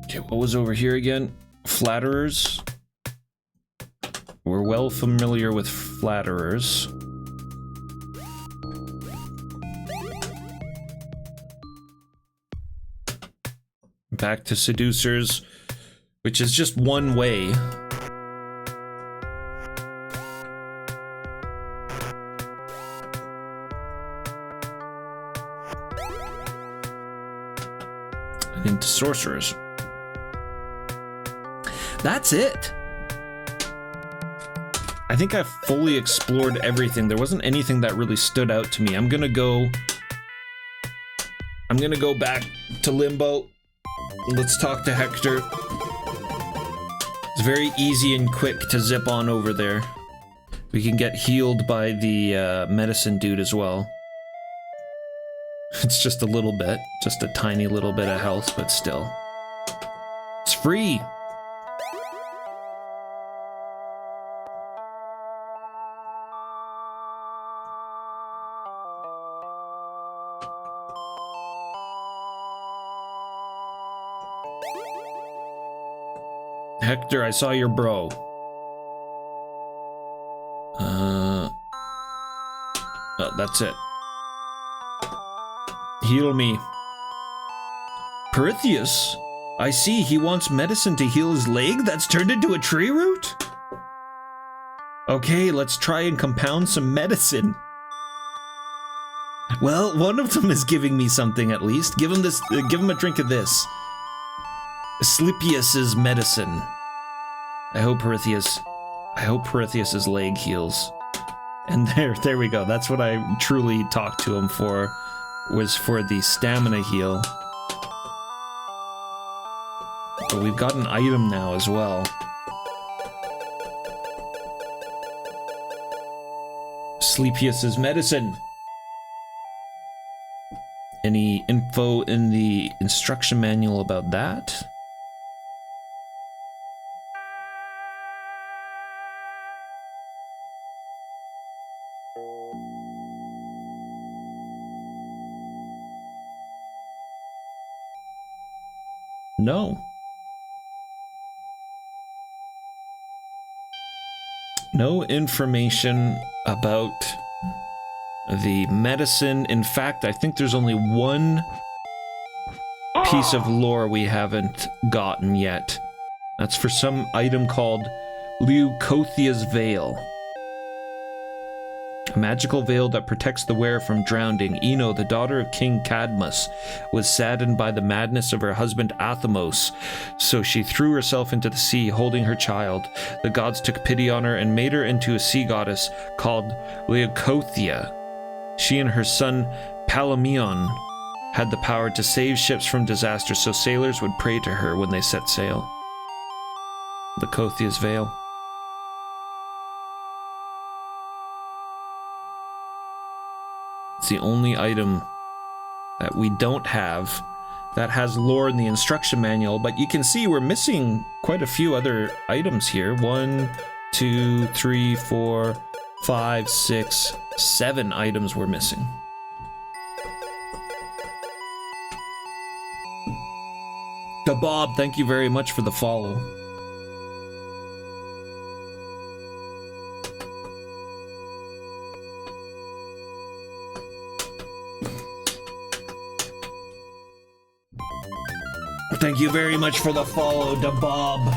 Okay, what was over here again? Flatterers. We're well familiar with flatterers. Back to seducers, which is just one way. And into sorcerers. That's it. I think I've fully explored everything. There wasn't anything that really stood out to me. I'm gonna go back to Limbo. Let's talk to Hector. It's very easy and quick to zip on over there. We can get healed by the medicine dude as well. It's just a little bit, just a tiny little bit of health, but still. It's free! Hector, I saw your bro. Oh, that's it. Heal me. Perseus? I see, he wants medicine to heal his leg that's turned into a tree root? Okay, let's try and compound some medicine. Well, one of them is giving me something at least. Give him this, give him a drink of this. Asclepius's medicine. I hope Perseus's leg heals. And there we go. That's what I truly talked to him for, was for the stamina heal. But we've got an item now as well. Asclepius's medicine. Any info in the instruction manual about that? No. No information about the medicine. In fact, I think there's only one piece of lore we haven't gotten yet. That's for some item called Leucothia's Veil. A magical veil that protects the wearer from drowning. Ino, the daughter of King Cadmus, was saddened by the madness of her husband Athamos, so she threw herself into the sea, holding her child. The gods took pity on her and made her into a sea goddess called Leucothia. She and her son Palameon had the power to save ships from disaster, so sailors would pray to her when they set sail. Leucothia's Veil. It's the only item that we don't have that has lore in the instruction manual, but you can see we're missing quite a few other items here. 1, 2, 3, 4, 5, 6, 7 items we're missing. Bob, thank you very much for the follow. Thank you very much for the follow, Bob.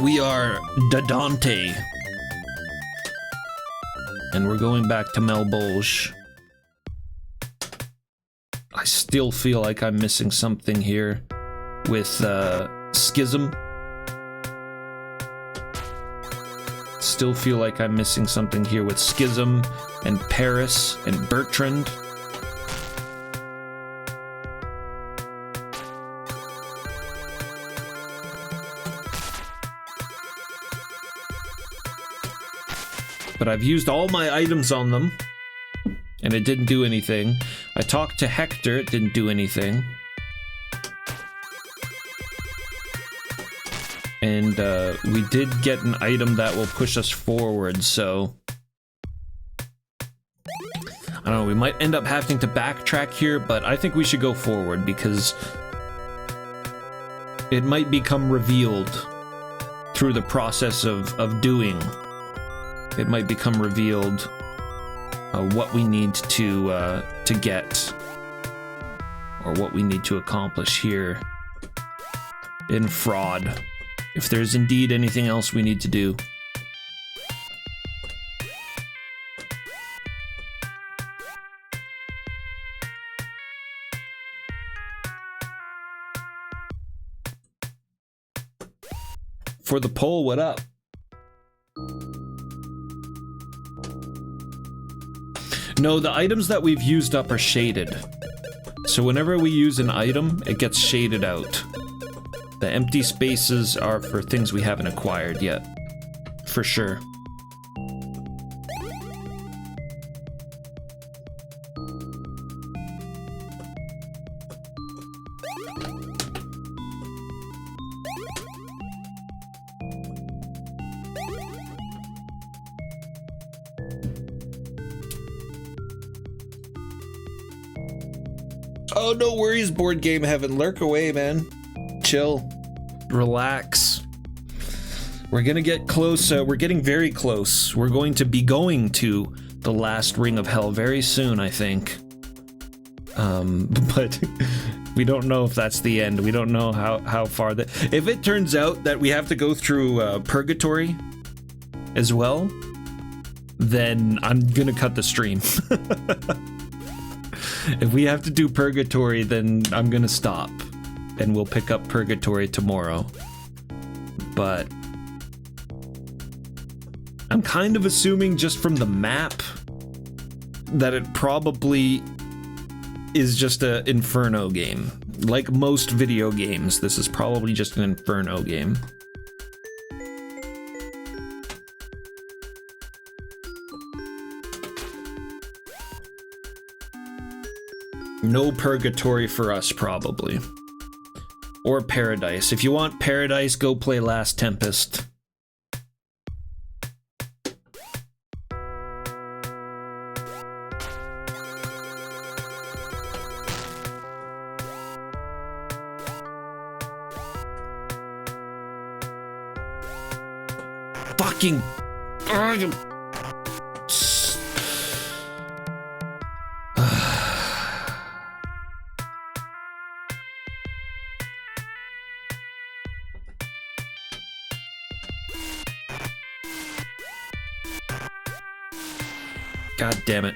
We are Dante. And we're going back to Melbolge. I still feel like I'm missing something here with Schism. Still feel like I'm missing something here with Schism and Paris and Bertrand. But I've used all my items on them, and it didn't do anything. I talked to Hector, it didn't do anything. And we did get an item that will push us forward, so... I don't know, we might end up having to backtrack here, but I think we should go forward, because it might become revealed through the process of doing. It might become revealed what we need to get, or what we need to accomplish here in Fraud. If there's indeed anything else we need to do. For the poll, what up? No, the items that we've used up are shaded. So whenever we use an item, it gets shaded out. The empty spaces are for things we haven't acquired yet. For sure. Oh, no worries, board game heaven. Lurk away, man. Chill. Relax. We're gonna get close. We're getting very close. We're going to be going to the last ring of hell very soon, I think. But we don't know if that's the end. We don't know how far that... If it turns out that we have to go through purgatory as well, then I'm gonna cut the stream. If we have to do purgatory, then I'm gonna stop. And we'll pick up purgatory tomorrow. But I'm kind of assuming just from the map that it probably is just an Inferno game. Like most video games, this is probably just an Inferno game. No purgatory for us, probably. Or Paradise. If you want Paradise, go play Last Tempest. Fucking... God damn it.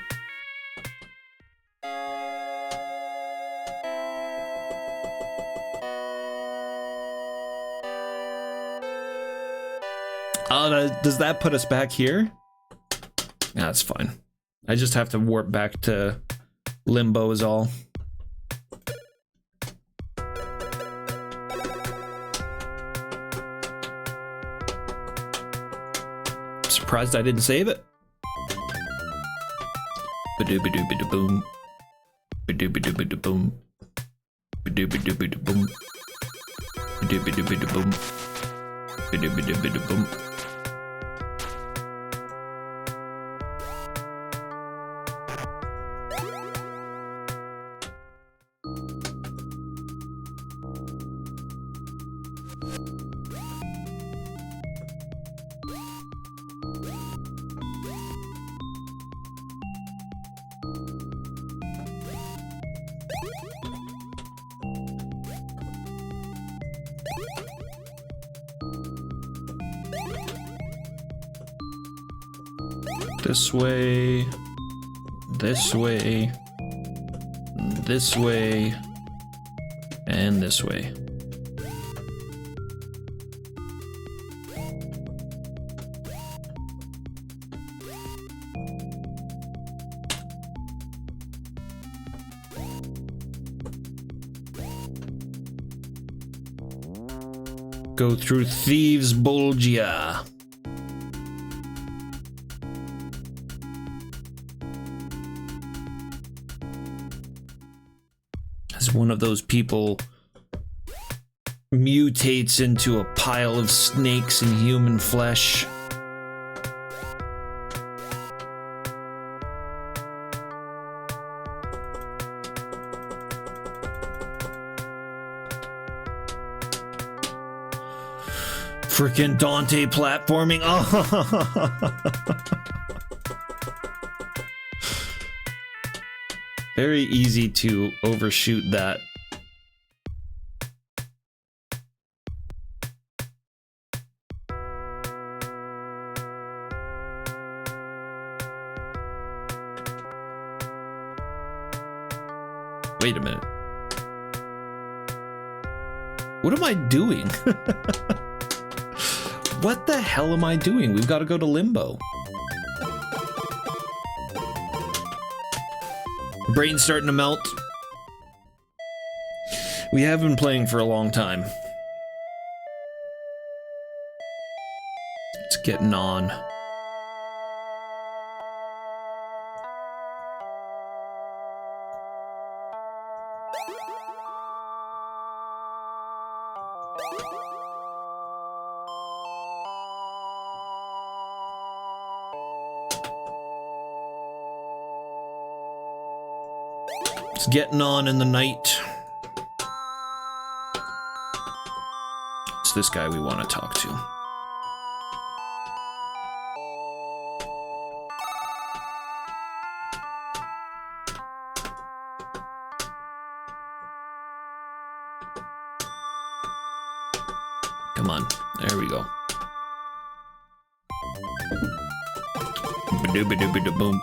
Does that put us back here? That's fine. I just have to warp back to Limbo is all. Surprised I didn't save it. Ba-doo-ba-doo-ba-doo-boom. Ba-doo-ba-doo-ba-doo-boom. Ba-doo-ba-doo-ba-doo-boom. Ba-doo-ba-doo-ba-doo-boom. Ba-doo-ba-doo-ba-doo-boom. This way, this way, this way, and this way. Go through Thieves' Bulgia. As one of those people mutates into a pile of snakes and human flesh. Frickin' Dante platforming. Very easy to overshoot that. Wait a minute. What am I doing? What the hell am I doing? We've got to go to Limbo. Brain's starting to melt. We have been playing for a long time. It's getting on. It's getting on in the night. It's this guy we want to talk to. Come on, there we go. Ba-doo-ba-doo-ba-doo-boom.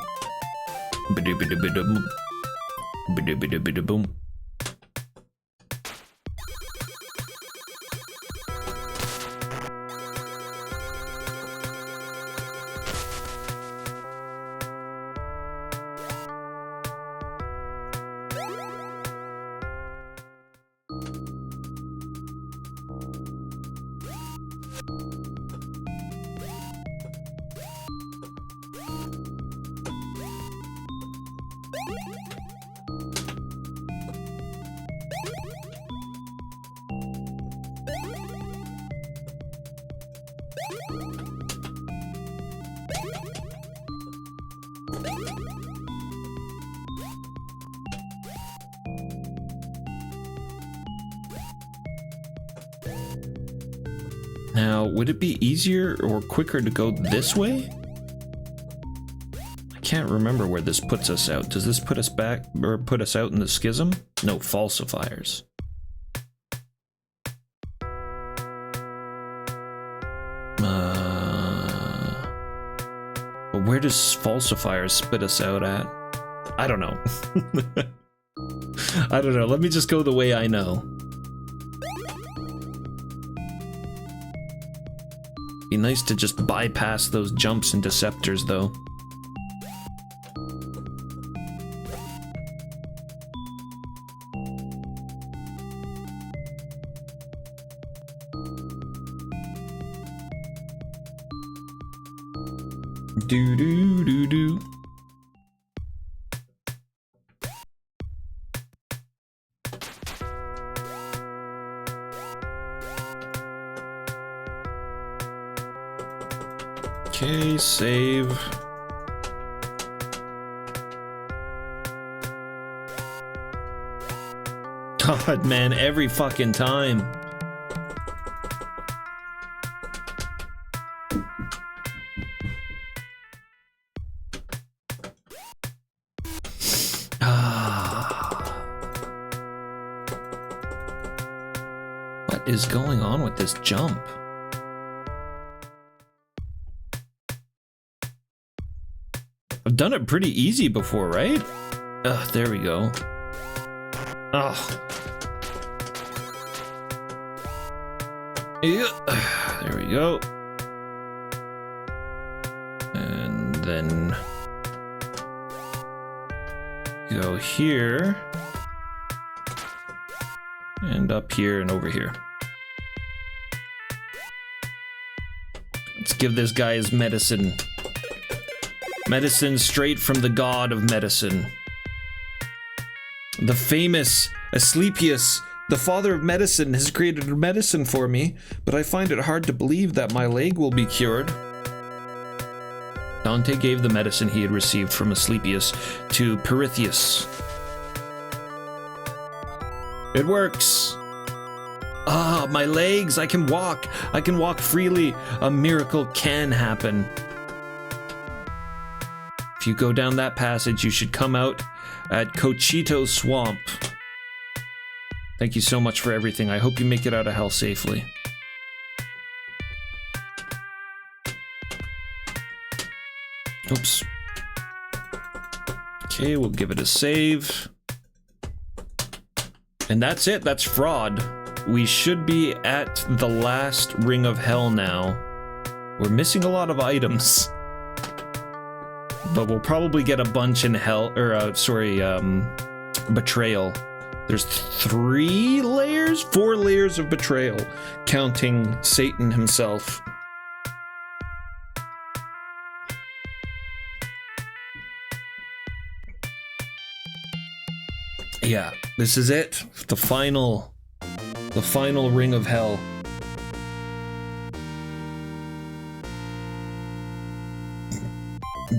Ba-doo-ba-doo-ba-doo-boom. Ba-doo-ba-doo-ba-doo-boom. Now, would it be easier or quicker to go this way? I can't remember where this puts us out. Does this put us back or put us out in the schism? No, falsifiers. But where does falsifiers spit us out at? I don't know. I don't know. Let me just go the way I know. Be nice to just bypass those jumps and deceptors, though. Do do do do. Okay, save. God, man, every fucking time. What is going on with this jump? I've done it pretty easy before, right? Ugh, there we go. Ugh. Yeah, there we go. And then go here. And up here and over here. give this guy his medicine. Medicine straight from the god of medicine. The famous Asclepius, the father of medicine, has created a medicine for me, but I find it hard to believe that my leg will be cured. Dante gave the medicine he had received from Asclepius to Pirithous. It works! Ah, my legs! I can walk! I can walk freely! A miracle can happen. If you go down that passage, you should come out at Cochito Swamp. Thank you so much for everything. I hope you make it out of hell safely. Oops. Okay, we'll give it a save. And that's it. That's fraud. We should be at the last ring of hell now. We're missing a lot of items. But we'll probably get a bunch in hell, or betrayal. There's 4 layers of betrayal, counting Satan himself. Yeah, this is it. The final ring of hell.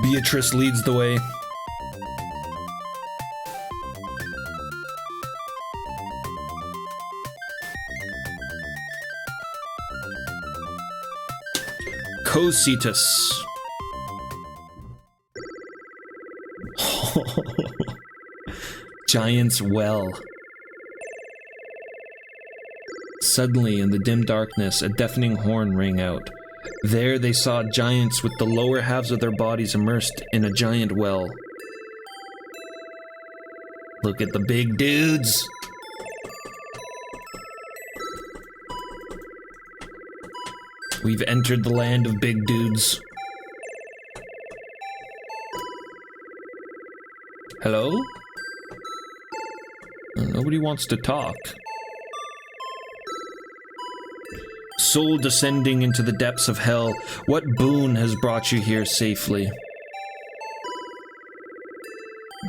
Beatrice leads the way. Cositus. Giant's Well. Suddenly, in the dim darkness, a deafening horn rang out. There they saw giants with the lower halves of their bodies immersed in a giant well. Look at the big dudes! We've entered the land of big dudes. Hello? Nobody wants to talk. Soul descending into the depths of hell, what boon has brought you here safely?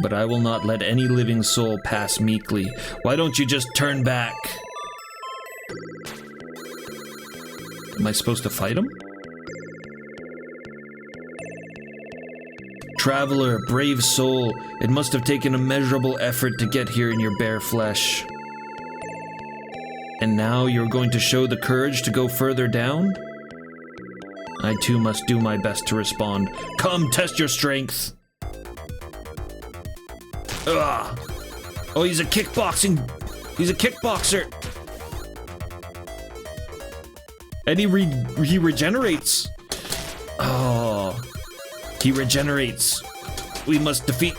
But I will not let any living soul pass meekly. Why don't you just turn back? Am I supposed to fight him? Traveler, brave soul, it must have taken immeasurable effort to get here in your bare flesh. And now you're going to show the courage to go further down? I too must do my best to respond. Come, test your strength! Ugh! Oh, he's a kickboxer! And he regenerates! Oh... He regenerates. We must defeat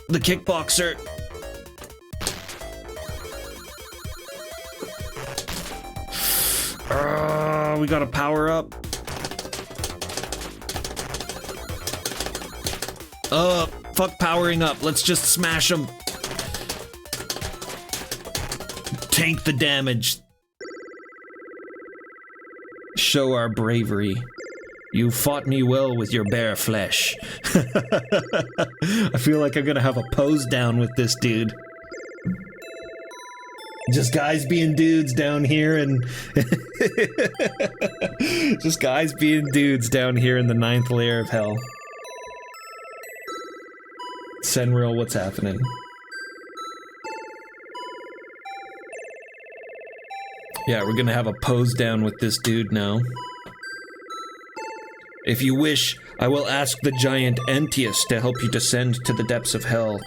the kickboxer. We gotta power up. Fuck powering up. Let's just smash him. Tank the damage. Show our bravery. You fought me well with your bare flesh. I feel like I'm gonna have a pose down with this dude. Just guys being dudes down here and... Just guys being dudes down here in the 9th layer of hell. Senril, what's happening? Yeah, we're gonna have a pose down with this dude now. If you wish, I will ask the giant Antius to help you descend to the depths of hell.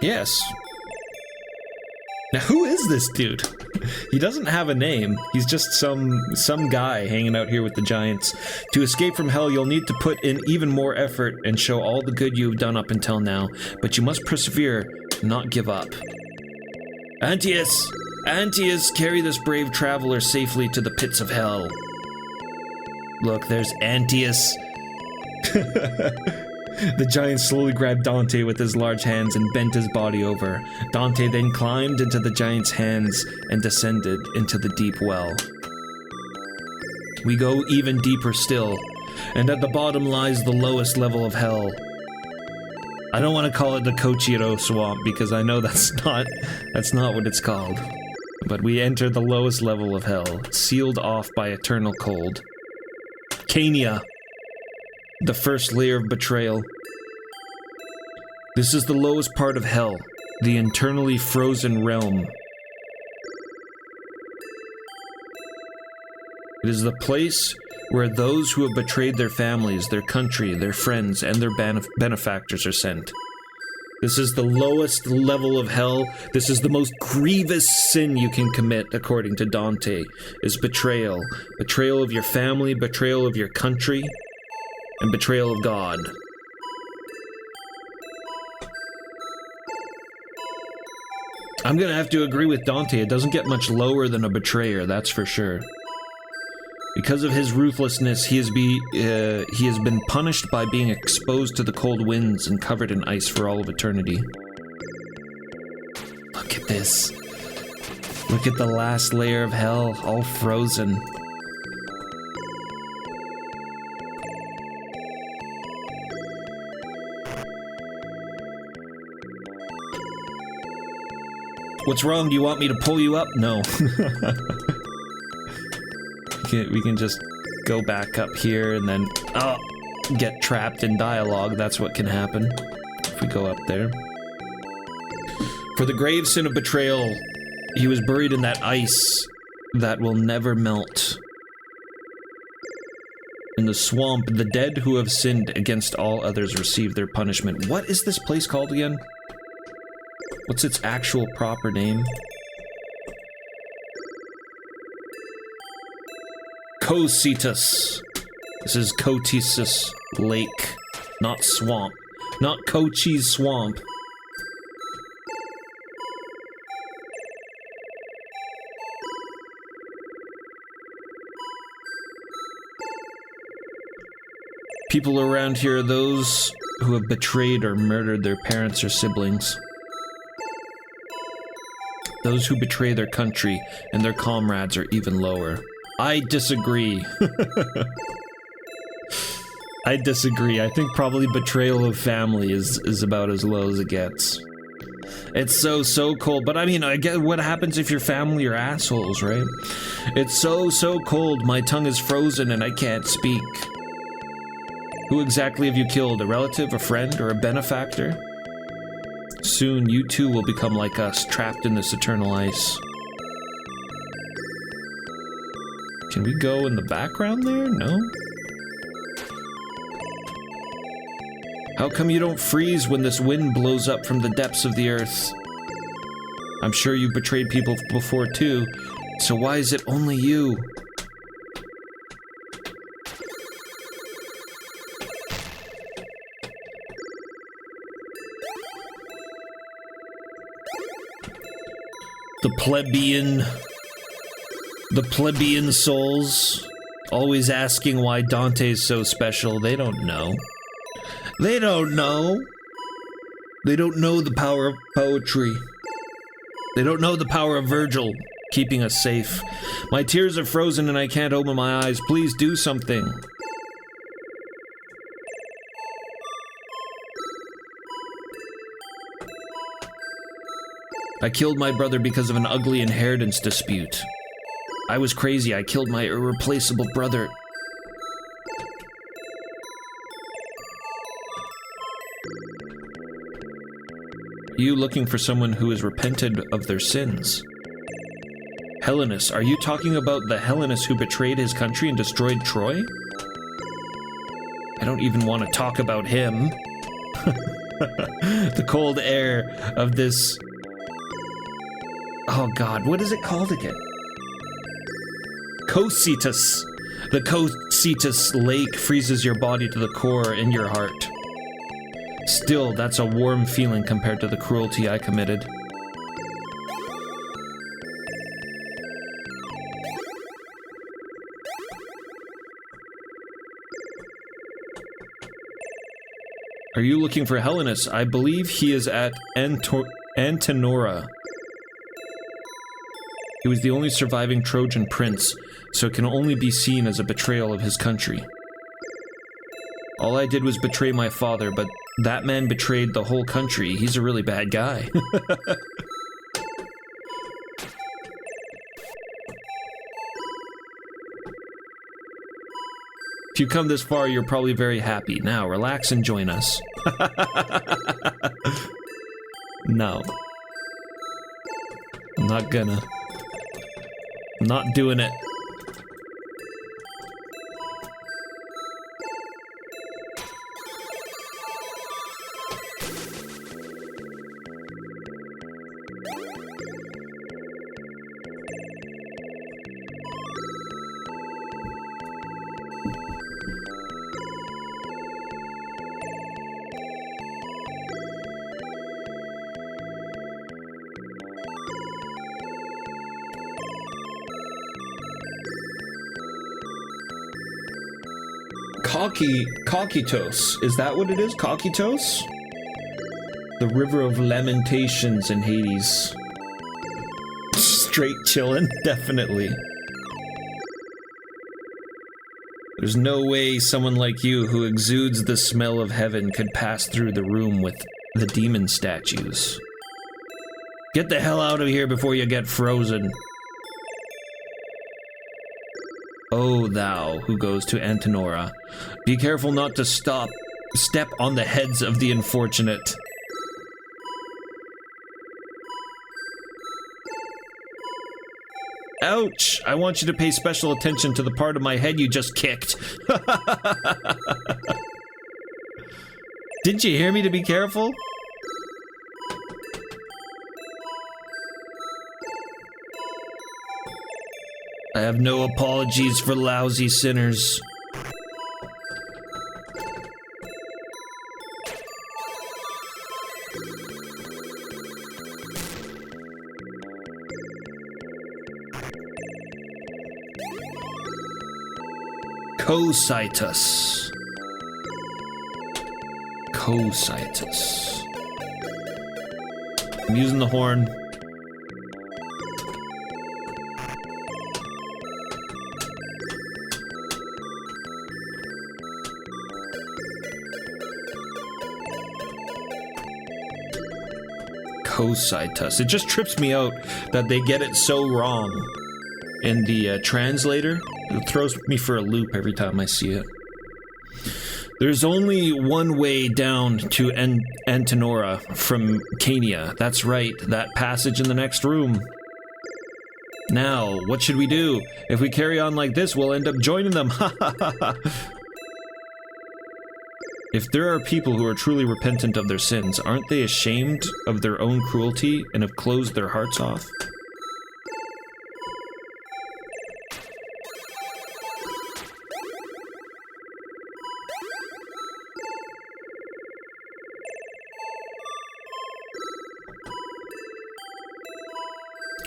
Yes. Now, who is this dude? He doesn't have a name. He's just some guy hanging out here with the giants. To escape from hell, you'll need to put in even more effort and show all the good you've done up until now. But you must persevere, not give up. Antius! Antius, carry this brave traveler safely to the pits of hell. Look, there's Antius. The giant slowly grabbed Dante with his large hands and bent his body over. Dante then climbed into the giant's hands and descended into the deep well. We go even deeper still, and at the bottom lies the lowest level of hell. I don't want to call it the Kochiro Swamp, because I know that's not what it's called. But we enter the lowest level of hell, sealed off by eternal cold. Kania, the first layer of betrayal. This is the lowest part of hell, the internally frozen realm. It is the place where those who have betrayed their families, their country, their friends, and their benefactors are sent. This is the lowest level of hell. This is the most grievous sin you can commit, according to Dante, is betrayal. Betrayal of your family, betrayal of your country, and betrayal of God. I'm gonna have to agree with Dante. It doesn't get much lower than a betrayer, that's for sure. Because of his ruthlessness, he has been punished by being exposed to the cold winds and covered in ice for all of eternity. Look at this. Look at the last layer of hell, all frozen. What's wrong? Do you want me to pull you up? No. We can just go back up here and then get trapped in dialogue. That's what can happen if we go up there. For the grave sin of betrayal, he was buried in that ice that will never melt. In the swamp, the dead who have sinned against all others receive their punishment. What is this place called again? What's its actual proper name? Kocetus. This is Kotisus Lake, not swamp. Not Kochi's swamp. People around here are those who have betrayed or murdered their parents or siblings. Those who betray their country and their comrades are even lower. I disagree. I disagree. I think probably betrayal of family is about as low as it gets. It's so cold. But I mean, I get what happens if your family are assholes, right? It's so cold. My tongue is frozen and I can't speak. Who exactly have you killed? A relative, a friend, or a benefactor? Soon you too will become like us, trapped in this eternal ice. Can we go in the background there? No? How come you don't freeze when this wind blows up from the depths of the earth? I'm sure you've betrayed people before too, so why is it only you? The plebeian souls, always asking why Dante's so special. They don't know. They don't know. They don't know the power of poetry. They don't know the power of Virgil, keeping us safe. My tears are frozen and I can't open my eyes. Please do something. I killed my brother because of an ugly inheritance dispute. I was crazy. I killed my irreplaceable brother. You looking for someone who has repented of their sins? Helenus, are you talking about the Helenus who betrayed his country and destroyed Troy? I don't even want to talk about him. The cold air of this... Oh god, what is it called again? Kocetus. The Kocetus Lake freezes your body to the core in your heart. Still, that's a warm feeling compared to the cruelty I committed. Are you looking for Helenus? I believe he is at Antenora. He was the only surviving Trojan prince, so it can only be seen as a betrayal of his country. All I did was betray my father, but that man betrayed the whole country. He's a really bad guy. If you come this far, you're probably very happy. Now, relax and join us. No. I'm not gonna. I'm not doing it. Kokitos. Is that what it is? Kokitos? The River of Lamentations in Hades. Straight chillin', definitely. There's no way someone like you who exudes the smell of heaven could pass through the room with the demon statues. Get the hell out of here before you get frozen. O thou who goes to Antenora, be careful not to step on the heads of the unfortunate. Ouch! I want you to pay special attention to the part of my head you just kicked. Didn't you hear me to be careful? I have no apologies for lousy sinners. Cositus. Cositus. I'm using the horn. Cositus. It just trips me out that they get it so wrong in the translator. It throws me for a loop every time I see it. There's only one way down to Antenora from Cania. That's right, that passage in the next room. Now, what should we do? If we carry on like this, we'll end up joining them. Ha ha ha ha. If there are people who are truly repentant of their sins, aren't they ashamed of their own cruelty and have closed their hearts off?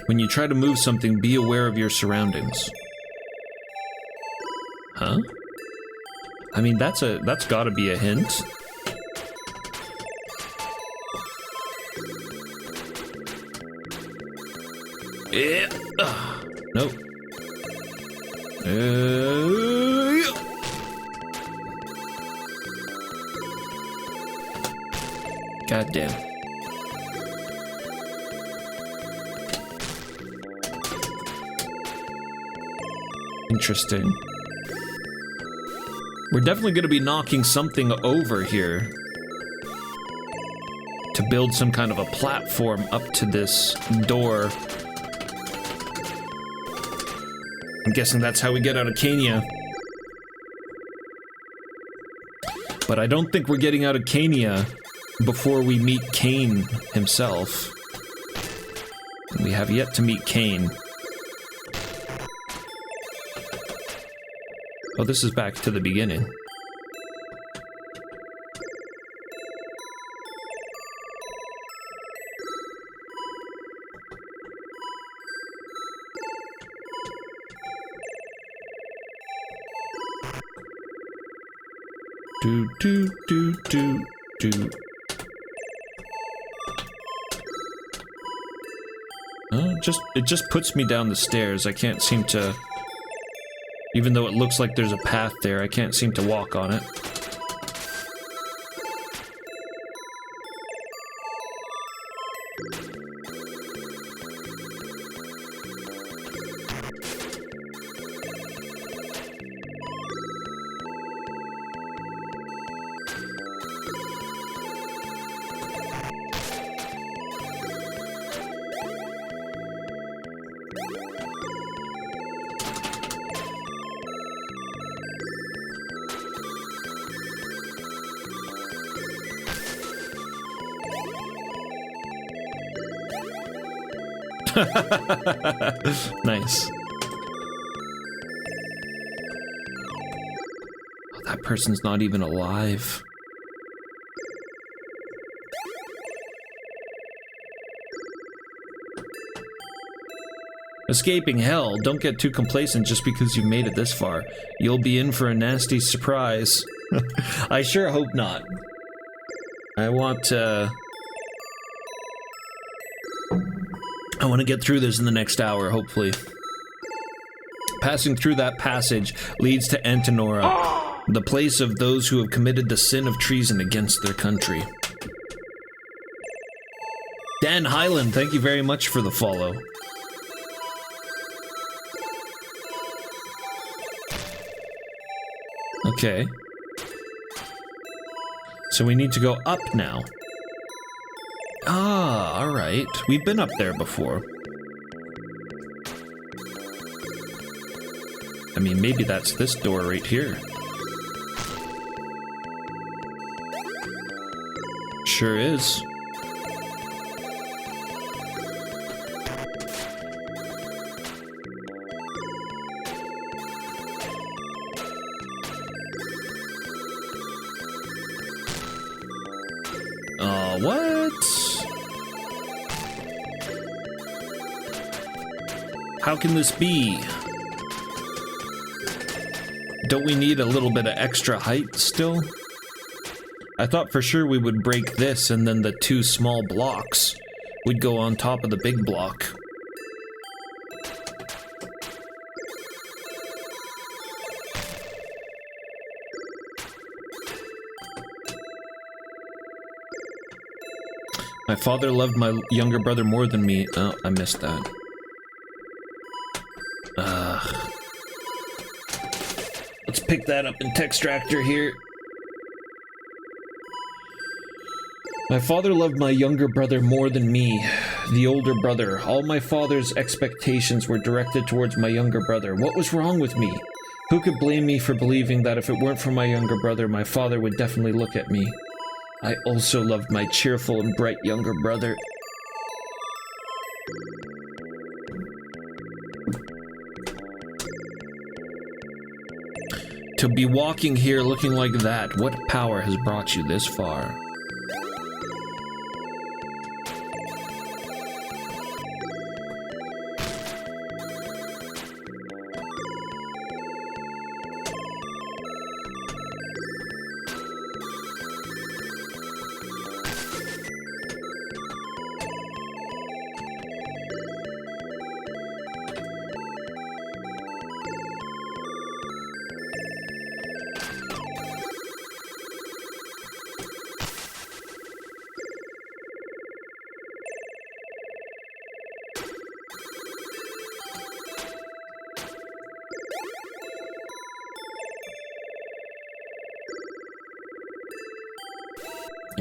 When you try to move something, be aware of your surroundings. Huh? I mean, that's gotta be a hint. Yeah. Nope. God damn. Interesting. We're definitely going to be knocking something over here to build some kind of a platform up to this door. I'm guessing that's how we get out of Cania. But I don't think we're getting out of Cania before we meet Cain himself. We have yet to meet Cain. Oh, this is back to the beginning. Do do do do do. It just puts me down the stairs. I can't seem to... Even though it looks like there's a path there, I can't seem to walk on it. Nice. Oh, that person's not even alive. Escaping hell. Don't get too complacent just because you've made it this far. You'll be in for a nasty surprise. I sure hope not. I want to get through this in the next hour, hopefully. Passing through that passage leads to Antenora, the place of those who have committed the sin of treason against their country. Dan Highland, thank you very much for the follow. Okay. So we need to go up now. Ah, alright. We've been up there before. I mean, maybe that's this door right here. Sure is. What? How can this be? Don't we need a little bit of extra height still? I thought for sure we would break this and then the two small blocks would go on top of the big block. My father loved my younger brother more than me. Oh, I missed that. Let's pick that up in Textractor here. My father loved my younger brother more than me, the older brother. All my father's expectations were directed towards my younger brother. What was wrong with me? Who could blame me for believing that if it weren't for my younger brother, my father would definitely look at me? I also loved my cheerful and bright younger brother. To be walking here looking like that, what power has brought you this far?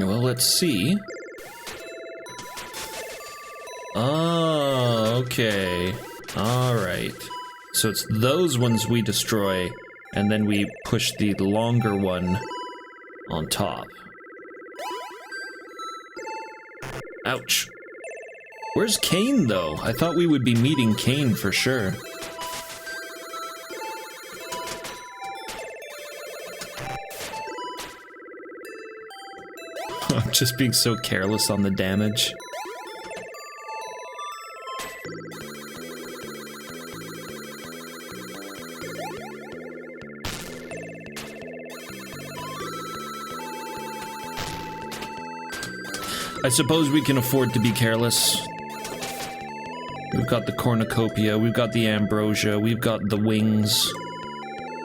Well, let's see. Oh, okay. Alright. So it's those ones we destroy, and then we push the longer one on top. Ouch. Where's Kane, though? I thought we would be meeting Kane for sure. I'm just being so careless on the damage. I suppose we can afford to be careless. We've got the cornucopia, we've got the ambrosia, we've got the wings.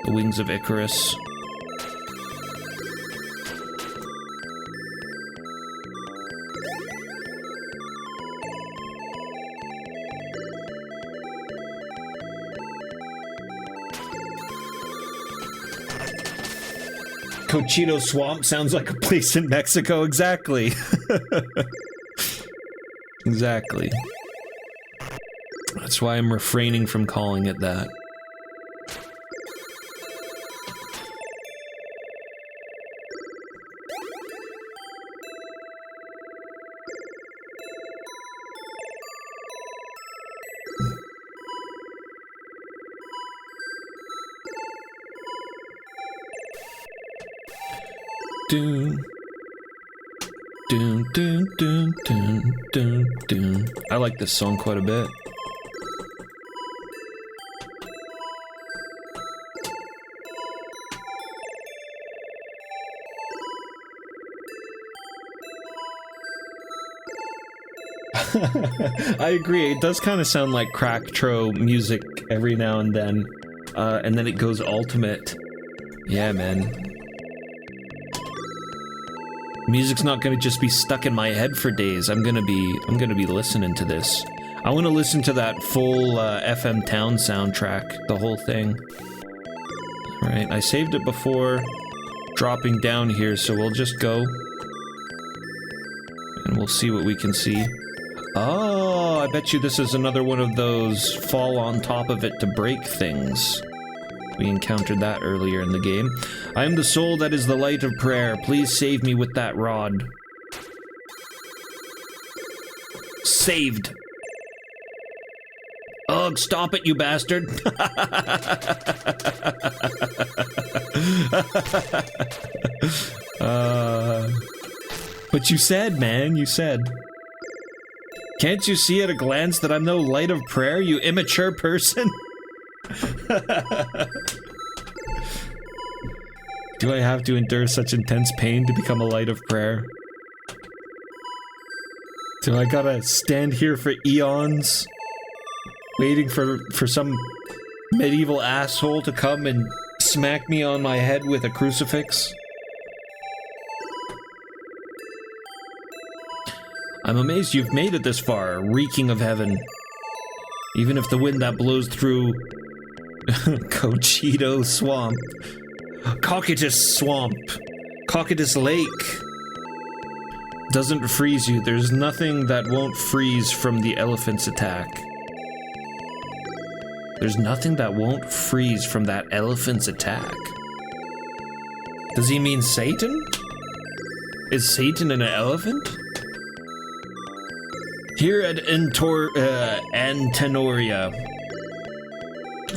The wings of Icarus. Cochito Swamp sounds like a place in Mexico, exactly. Exactly. That's why I'm refraining from calling it that. Doon. Doon, doon, doon, doon, doon, doon. I like this song quite a bit. I agree, it does kind of sound like Cracktro music every now and then it goes ultimate. Yeah, man. Music's not gonna just be stuck in my head for days. I'm gonna be listening to this. I want to listen to that full FM Town soundtrack, the whole thing. All right, I saved it before dropping down here, so we'll just go and we'll see what we can see. Oh, I bet you this is another one of those fall on top of it to break things. We encountered that earlier in the game. I am the soul that is the light of prayer. Please save me with that rod. Saved. Ugh, stop it, you bastard. But you said, man, you said. Can't you see at a glance that I'm no light of prayer, you immature person? Do I have to endure such intense pain to become a light of prayer? Do I gotta stand here for eons, waiting for some medieval asshole to come and smack me on my head with a crucifix? I'm amazed you've made it this far, reeking of heaven. Even if the wind that blows through Cochito Swamp. Cocytus Swamp. Cocytus Lake. Doesn't freeze you. There's nothing that won't freeze from the elephant's attack. There's nothing that won't freeze from that elephant's attack. Does he mean Satan? Is Satan an elephant? Here at Antenoria,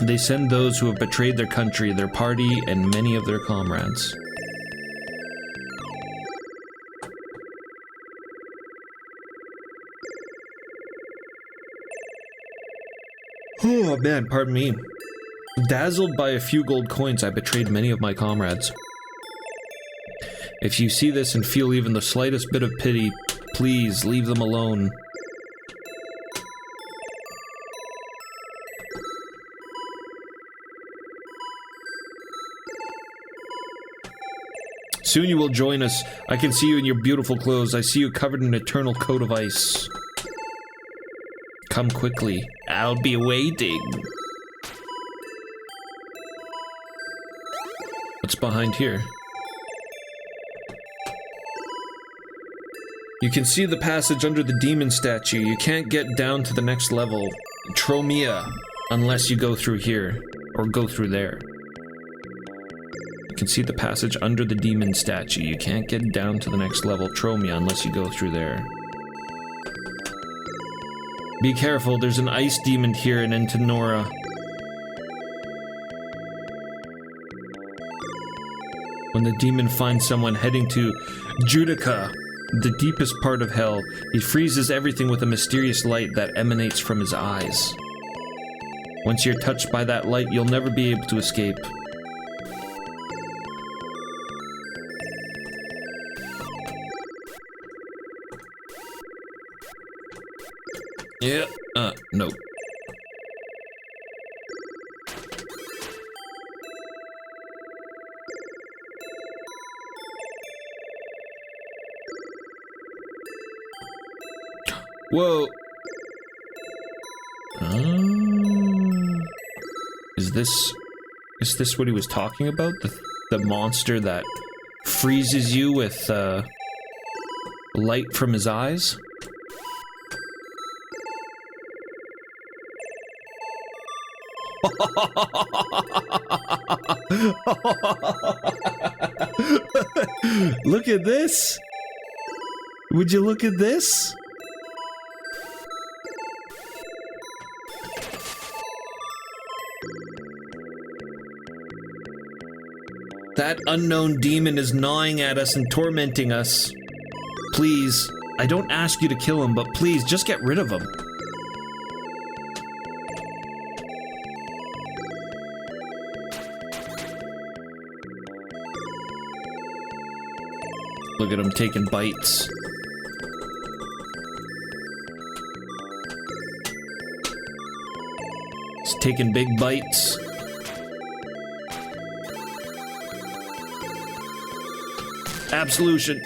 they send those who have betrayed their country, their party, and many of their comrades. Oh man, pardon me. Dazzled by a few gold coins, I betrayed many of my comrades. If you see this and feel even the slightest bit of pity, please leave them alone. Soon you will join us. I can see you in your beautiful clothes. I see you covered in an eternal coat of ice. Come quickly. I'll be waiting. What's behind here? You can see the passage under the demon statue. You can't get down to the next level, Tromia, unless you go through here, or go through there. You can see the passage under the demon statue. You can't get down to the next level, Tromia, unless you go through there. Be careful, there's an ice demon here in Entenora. When the demon finds someone heading to Judica, the deepest part of hell, he freezes everything with a mysterious light that emanates from his eyes. Once you're touched by that light, you'll never be able to escape. Yeah, no. Whoa. Is this what he was talking about? The monster that freezes you with, light from his eyes? Look at this! Would you look at this? That unknown demon is gnawing at us and tormenting us. Please, I don't ask you to kill him, but please, just get rid of him. Look at him taking bites. He's taking big bites. Absolution.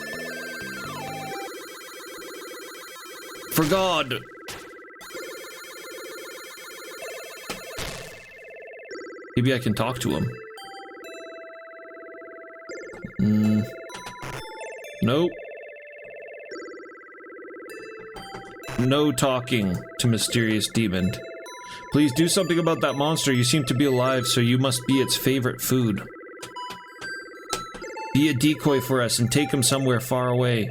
For God. Maybe I can talk to him. Nope. No talking to mysterious demon. Please do something about that monster. You seem to be alive, so you must be its favorite food. Be a decoy for us and take him somewhere far away.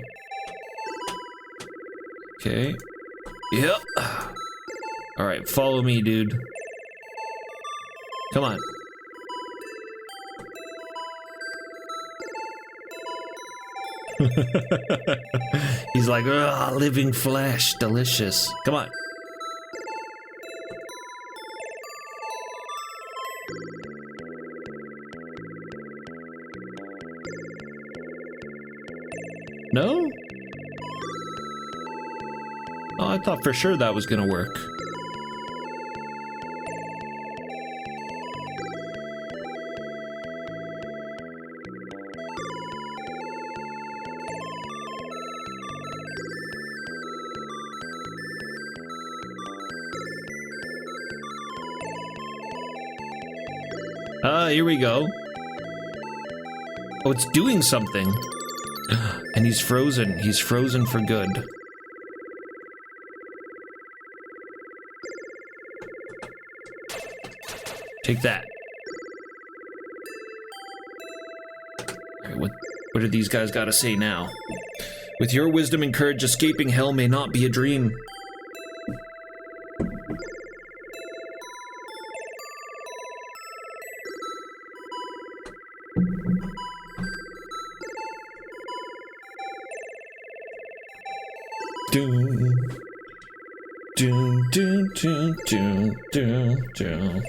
Okay. Yep. Alright, follow me, dude. Come on. He's like, ugh, living flesh, delicious. Come on. No? Oh, I thought for sure that was gonna work. Here we go. Oh, it's doing something. And he's frozen. He's frozen for good. Take that. Alright, what do these guys gotta say now? With your wisdom and courage, escaping hell may not be a dream. Doom, doom, doom, doom, doom, doom, doom.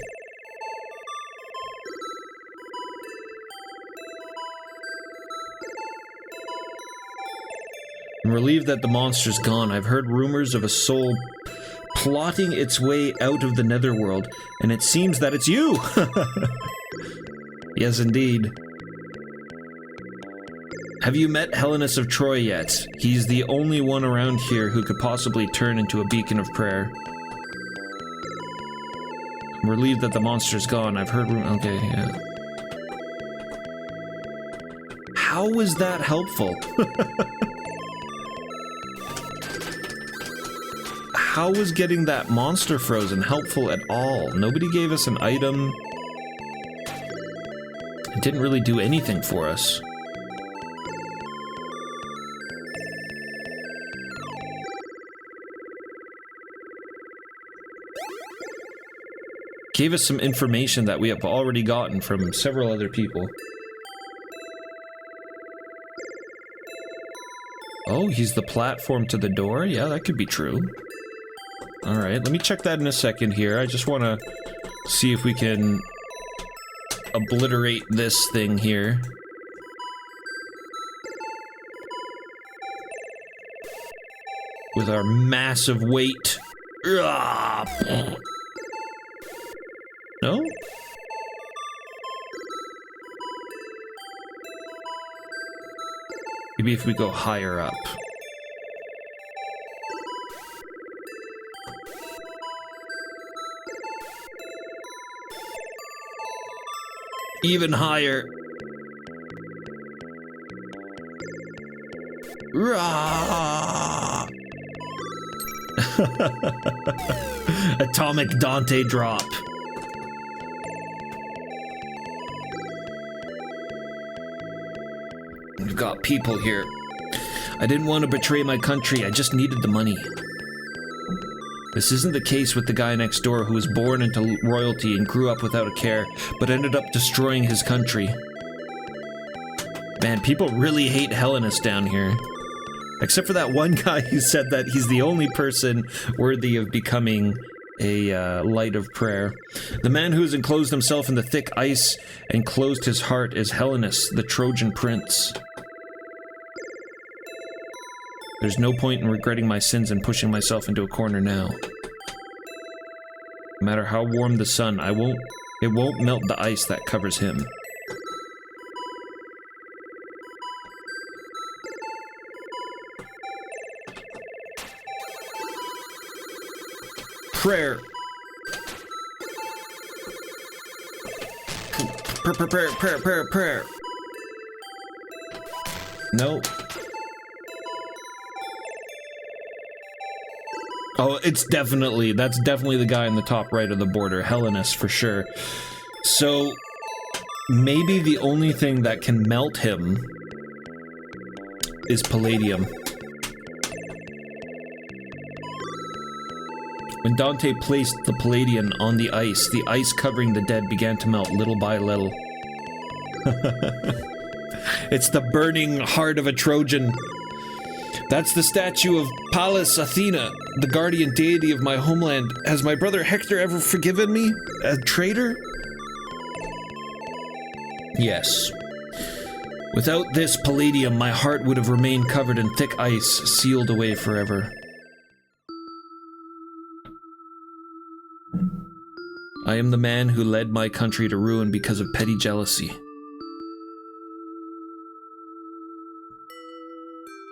I'm relieved that the monster's gone. I've heard rumors of a soul plotting its way out of the netherworld, and it seems that it's you! Yes, indeed. Have you met Helenus of Troy yet? He's the only one around here who could possibly turn into a beacon of prayer. I'm relieved that the monster's gone. I've heard okay, yeah. How was that helpful? How was getting that monster frozen helpful at all? Nobody gave us an item. It didn't really do anything for us. Gave us some information that we have already gotten from several other people. Oh, he's the platform to the door? Yeah, that could be true. Alright, let me check that in a second here. I just want to see if we can obliterate this thing here. With our massive weight. No? Maybe if we go higher up. Even higher. Atomic Dante drop. We've got people here. I didn't want to betray my country, I just needed the money. This isn't the case with the guy next door who was born into royalty and grew up without a care, but ended up destroying his country. Man, people really hate Hellenists down here. Except for that one guy who said that he's the only person worthy of becoming a light of prayer. The man who has enclosed himself in the thick ice and closed his heart is Hellenus, the Trojan prince. There's no point in regretting my sins and pushing myself into a corner now. No matter how warm the sun, it won't melt the ice that covers him. Prayer. Prayer. No. Oh, that's definitely the guy in the top right of the border, Hellenus for sure. So, maybe the only thing that can melt him is palladium. When Dante placed the palladium on the ice covering the dead began to melt little by little. It's the burning heart of a Trojan. That's the statue of Pallas Athena, the guardian deity of my homeland. Has my brother Hector ever forgiven me? A traitor? Yes. Without this palladium, my heart would have remained covered in thick ice, sealed away forever. I am the man who led my country to ruin because of petty jealousy.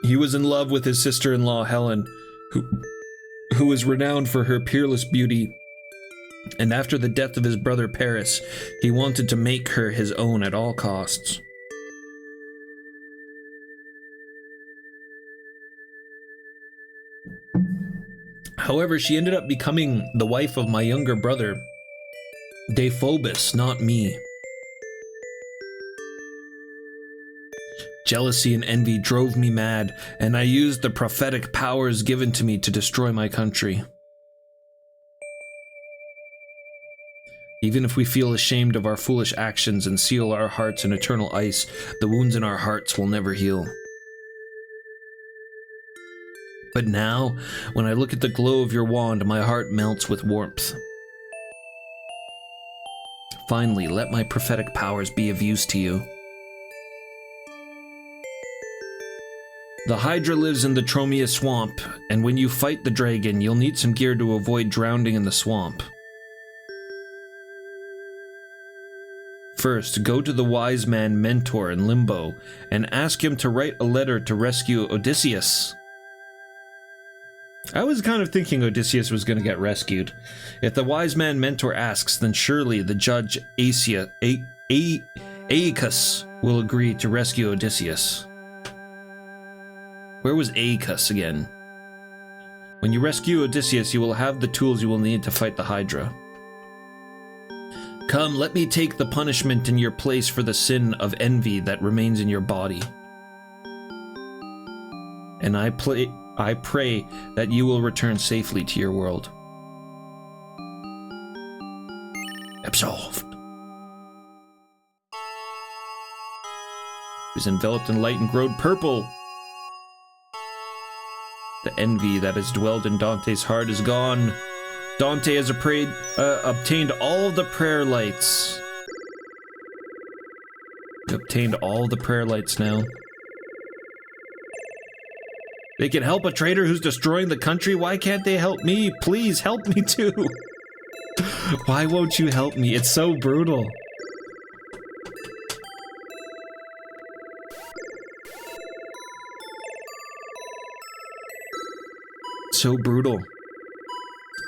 He was in love with his sister-in-law Helen, who was renowned for her peerless beauty, and after the death of his brother Paris, he wanted to make her his own at all costs. However, she ended up becoming the wife of my younger brother, Dephobus, not me. Jealousy and envy drove me mad, and I used the prophetic powers given to me to destroy my country. Even if we feel ashamed of our foolish actions and seal our hearts in eternal ice, the wounds in our hearts will never heal. But now, when I look at the glow of your wand, my heart melts with warmth. Finally, let my prophetic powers be of use to you. The Hydra lives in the Tromia swamp, and when you fight the dragon, you'll need some gear to avoid drowning in the swamp. First, go to the wise man Mentor in Limbo, and ask him to write a letter to rescue Odysseus. I was kind of thinking Odysseus was going to get rescued. If the wise man Mentor asks, then surely the judge Aeacus will agree to rescue Odysseus. Where was Aeacus again? When you rescue Odysseus, you will have the tools you will need to fight the Hydra. Come, let me take the punishment in your place for the sin of envy that remains in your body. And I pray that you will return safely to your world. Absolved. He was enveloped in light and glowed purple. The envy that has dwelled in Dante's heart is gone. Dante has obtained all the prayer lights. He obtained all the prayer lights now. They can help a traitor who's destroying the country. Why can't they help me? Please help me too. Why won't you help me? It's so brutal. So brutal.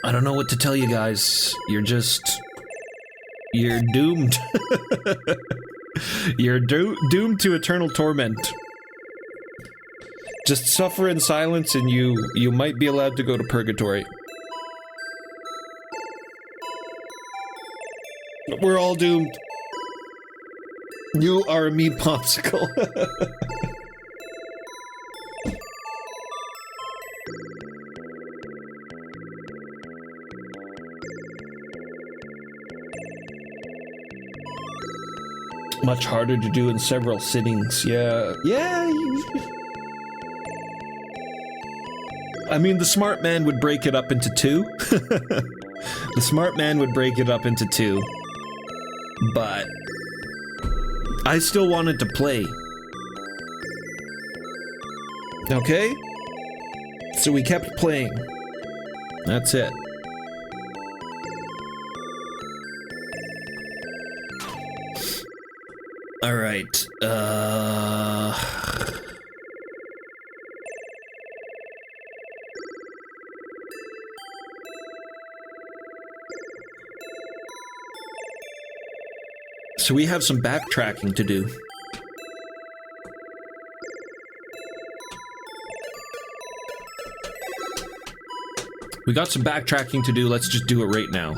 I don't know what to tell you guys. You're doomed. You're doomed to eternal torment. Just suffer in silence and you might be allowed to go to purgatory. We're all doomed. You are a meat popsicle. Much harder to do in several sittings. Yeah. I mean, the smart man would break it up into two. The smart man would break it up into two. But I still wanted to play. Okay? So we kept playing. That's it. All right. So we have some backtracking to do. We got some backtracking to do. Let's just do it right now.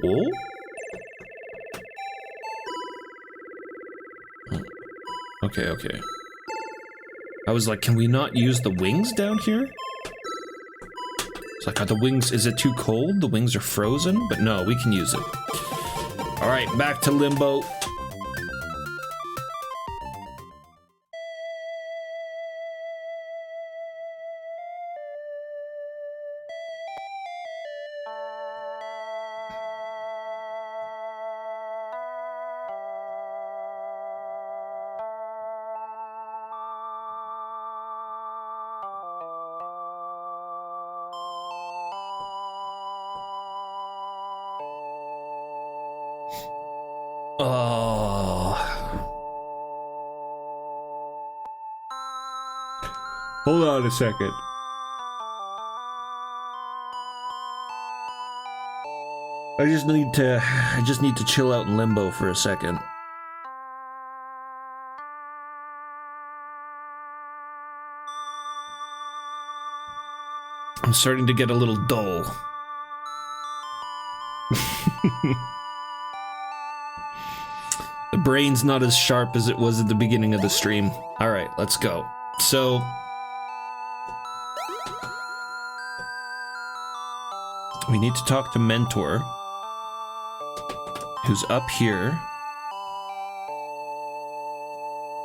Oh? Okay. I was like, can we not use the wings down here? It's like, are the wings, is it too cold? The wings are frozen? But no, we can use it. All right, back to Limbo. Hold on a second. I just need to chill out in Limbo for a second. I'm starting to get a little dull. The brain's not as sharp as it was at the beginning of the stream. All right, let's go. So we need to talk to Mentor, who's up here.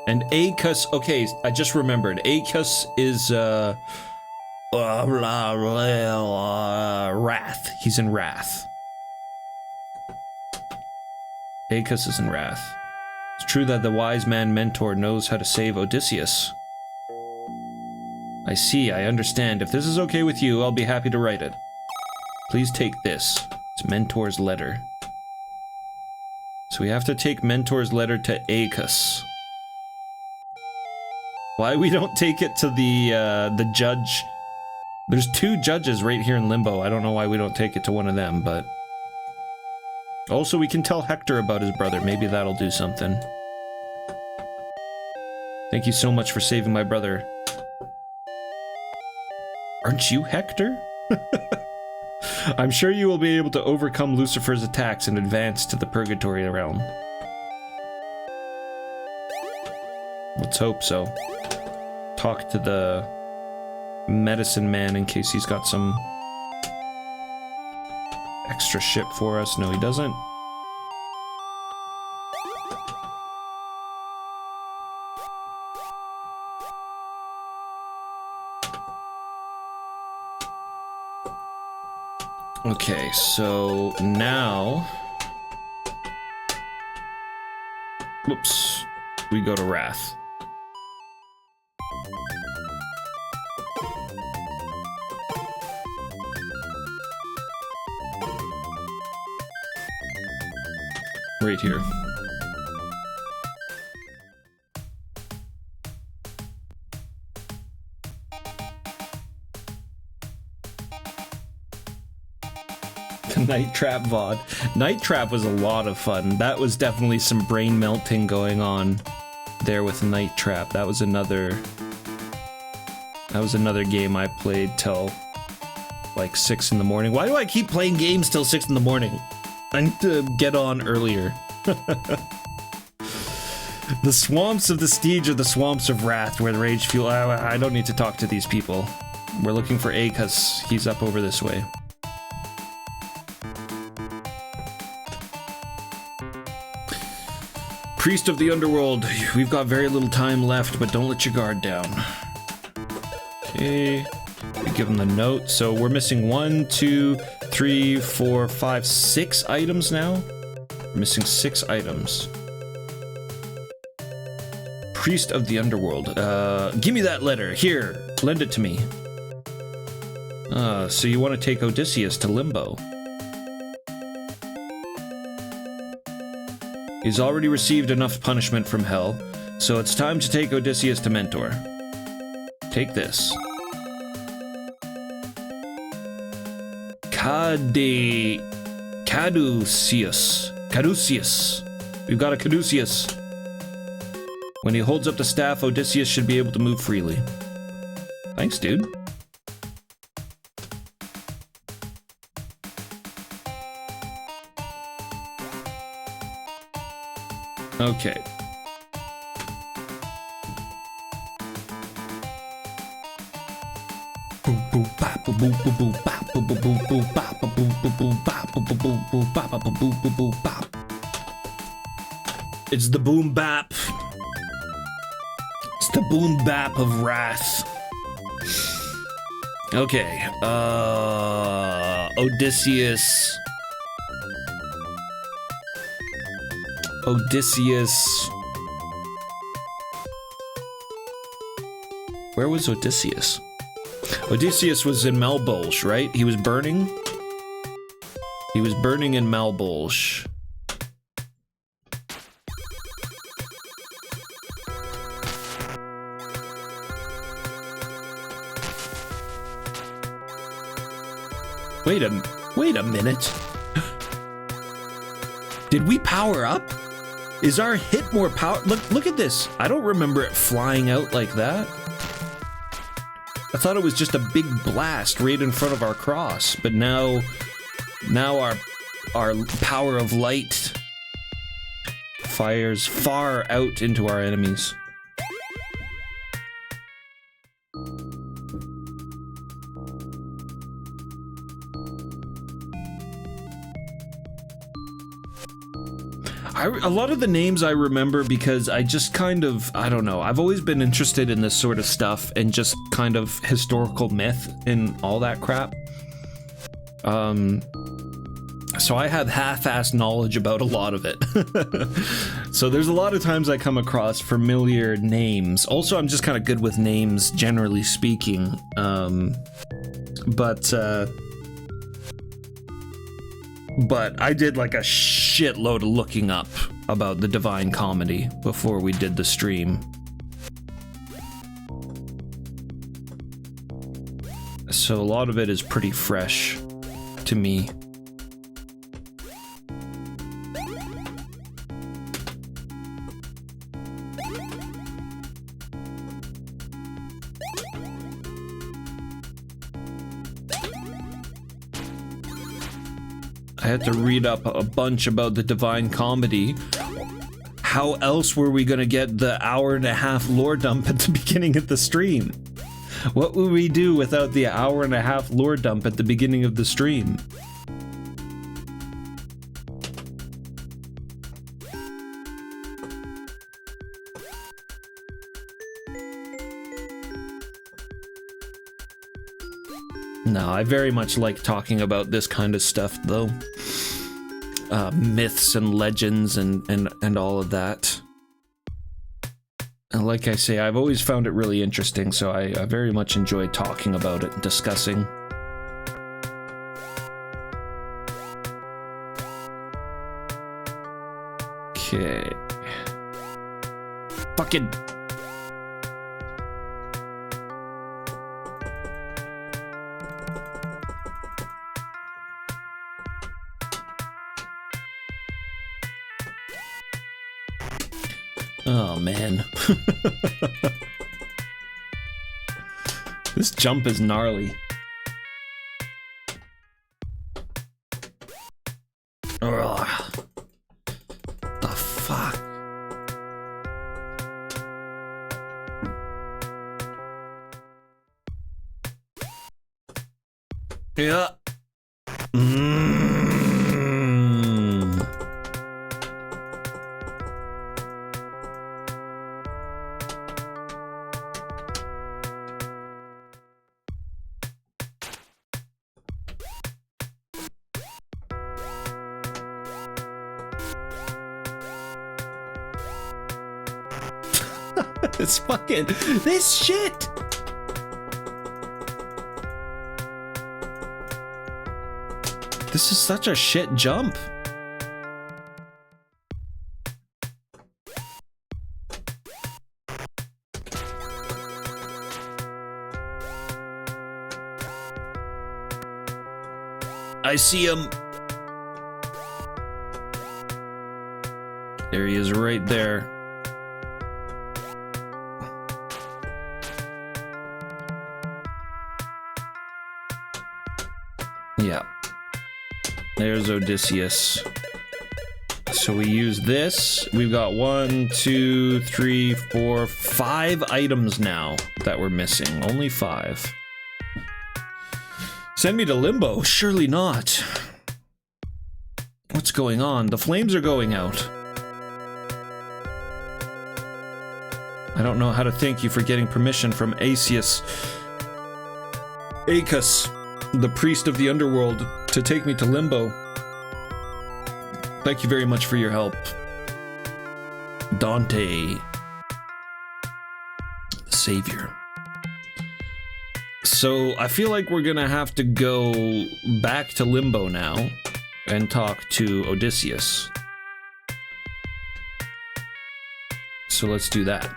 And Acus, okay, I just remembered. Acus is, Wrath. He's in Wrath. Acus is in Wrath. It's true that the wise man Mentor knows how to save Odysseus. I see, I understand. If this is okay with you, I'll be happy to write it. Please take this. It's Mentor's letter. So we have to take Mentor's letter to Acus. Why we don't take it to the judge? There's two judges right here in Limbo. I don't know why we don't take it to one of them, but... Also, we can tell Hector about his brother. Maybe that'll do something. Thank you so much for saving my brother. Aren't you Hector? I'm sure you will be able to overcome Lucifer's attacks and advance to the Purgatory realm. Let's hope so. Talk to the medicine man in case he's got some extra shit for us. No, he doesn't. Okay, so now... Whoops. We go to Wrath. right here. The Night Trap VOD. Night Trap was a lot of fun. That was definitely some brain melting going on there with Night Trap. That was another game I played till like 6 in the morning. Why do I keep playing games till 6 in the morning? I need to get on earlier. The swamps of the Steege are the swamps of wrath where the rage fuel. I don't need to talk to these people. We're looking for A because he's up over this way. Priest of the Underworld, we've got very little time left, but don't let your guard down. Okay, we give him the note. So we're missing 1, 2, 3, 4, 5, 6 items now. We're missing 6 items. Priest of the Underworld. Give me that letter. Here, lend it to me. So you want to take Odysseus to Limbo. He's already received enough punishment from hell, so it's time to take Odysseus to Mentor. Take this. Caduceus. We've got a Caduceus. When he holds up the staff, Odysseus should be able to move freely. Thanks, dude. Okay. It's the boom bap. It's the boom bap of wrath. Okay. Odysseus. Where was Odysseus? Odysseus was in Malbolge, right? He was burning? He was burning in Malbolge. Wait a minute. Did we power up? Is our hit more power? Look at this. I don't remember it flying out like that. I thought it was just a big blast right in front of our cross, but now our power of light fires far out into our enemies. A lot of the names I remember because I just kind of, I don't know, I've always been interested in this sort of stuff and just kind of historical myth and all that crap. So I have half-assed knowledge about a lot of it. So there's a lot of times I come across familiar names. Also, I'm just kind of good with names, generally speaking. But I did like a shitload of looking up about the Divine Comedy before we did the stream. So a lot of it is pretty fresh to me. I had to read up a bunch about the Divine Comedy. How else were we gonna get the hour-and-a-half lore dump at the beginning of the stream? What would we do without the hour-and-a-half lore dump at the beginning of the stream? No, I very much like talking about this kind of stuff, though. Myths and legends and all of that. And like I say, I've always found it really interesting, so I very much enjoy talking about it and discussing. Okay. Fucking. Oh, man. This jump is gnarly. Ugh. The fuck? Yeah. It's fucking this shit. This is such a shit jump. I see him. There he is right there. Yeah. There's Odysseus. So we use this. We've got 1, 2, 3, 4, 5 items now that we're missing. Only 5. Send me to Limbo? Surely not. What's going on? The flames are going out. I don't know how to thank you for getting permission from Acus, the priest of the underworld, to take me to Limbo. Thank you very much for your help. Dante. The savior. So, I feel like we're gonna have to go back to Limbo now and talk to Odysseus. So let's do that.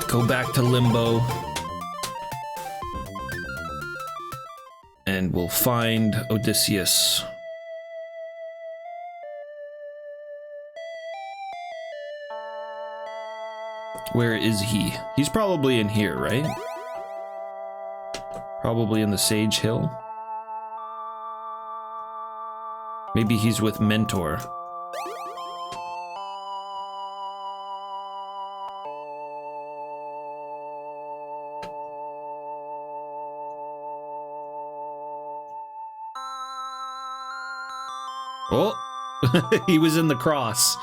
Go back to Limbo. And we'll find Odysseus. Where is he? He's probably in here, right? Probably in the Sage Hill. Maybe he's with Mentor. Oh, he was in the cross.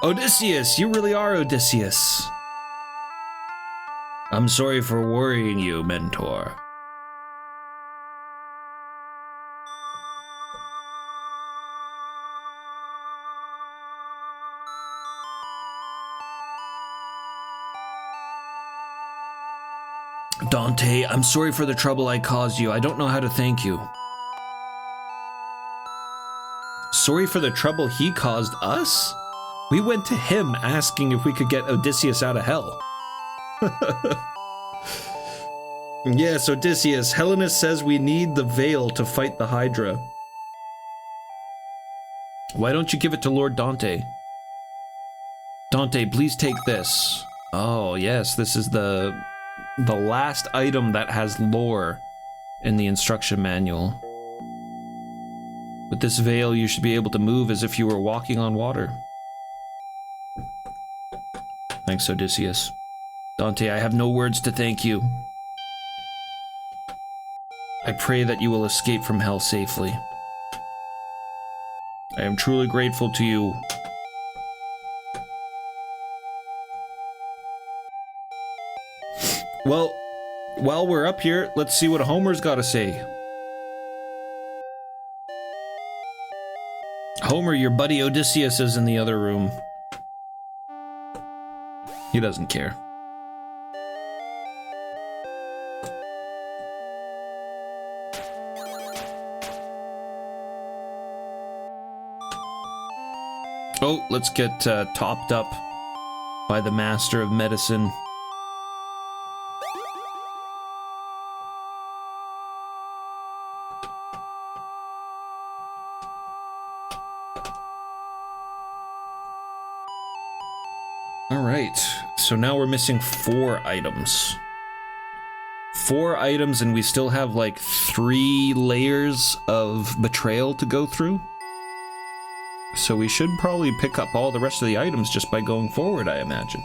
Odysseus, you really are Odysseus. I'm sorry for worrying you, Mentor. Dante, I'm sorry for the trouble I caused you. I don't know how to thank you. Sorry for the trouble he caused us? We went to him asking if we could get Odysseus out of hell. Yes, Odysseus. Helenus says we need the veil to fight the Hydra. Why don't you give it to Lord Dante? Dante, please take this. Oh, yes, this is the last item that has lore in the instruction manual. With this veil, you should be able to move as if you were walking on water. Thanks, Odysseus. Dante, I have no words to thank you. I pray that you will escape from hell safely. I am truly grateful to you. Well, while we're up here, let's see what Homer's got to say. Homer, your buddy Odysseus is in the other room. He doesn't care. Oh, let's get topped up by the Master of Medicine. Alright, so now we're missing 4 items. 4 items, and we still have like 3 layers of betrayal to go through. So we should probably pick up all the rest of the items just by going forward, I imagine.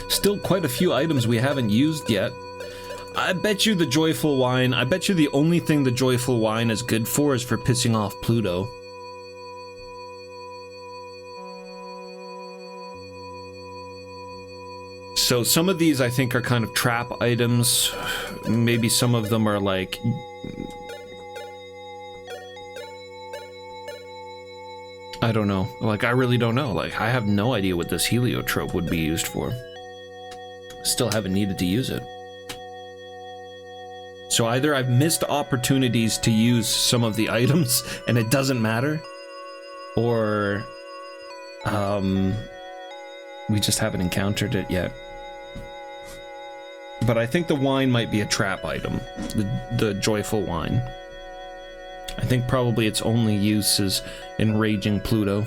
Still quite a few items we haven't used yet. I bet you the Joyful Wine, I bet you the only thing the Joyful Wine is good for is for pissing off Pluto. So some of these I think are kind of trap items. Maybe some of them are like... I don't know. Like, I really don't know. Like, I have no idea what this heliotrope would be used for. Still haven't needed to use it. So either I've missed opportunities to use some of the items and it doesn't matter, or we just haven't encountered it yet. But I think the wine might be a trap item, the Joyful Wine. I think probably its only use is enraging Pluto.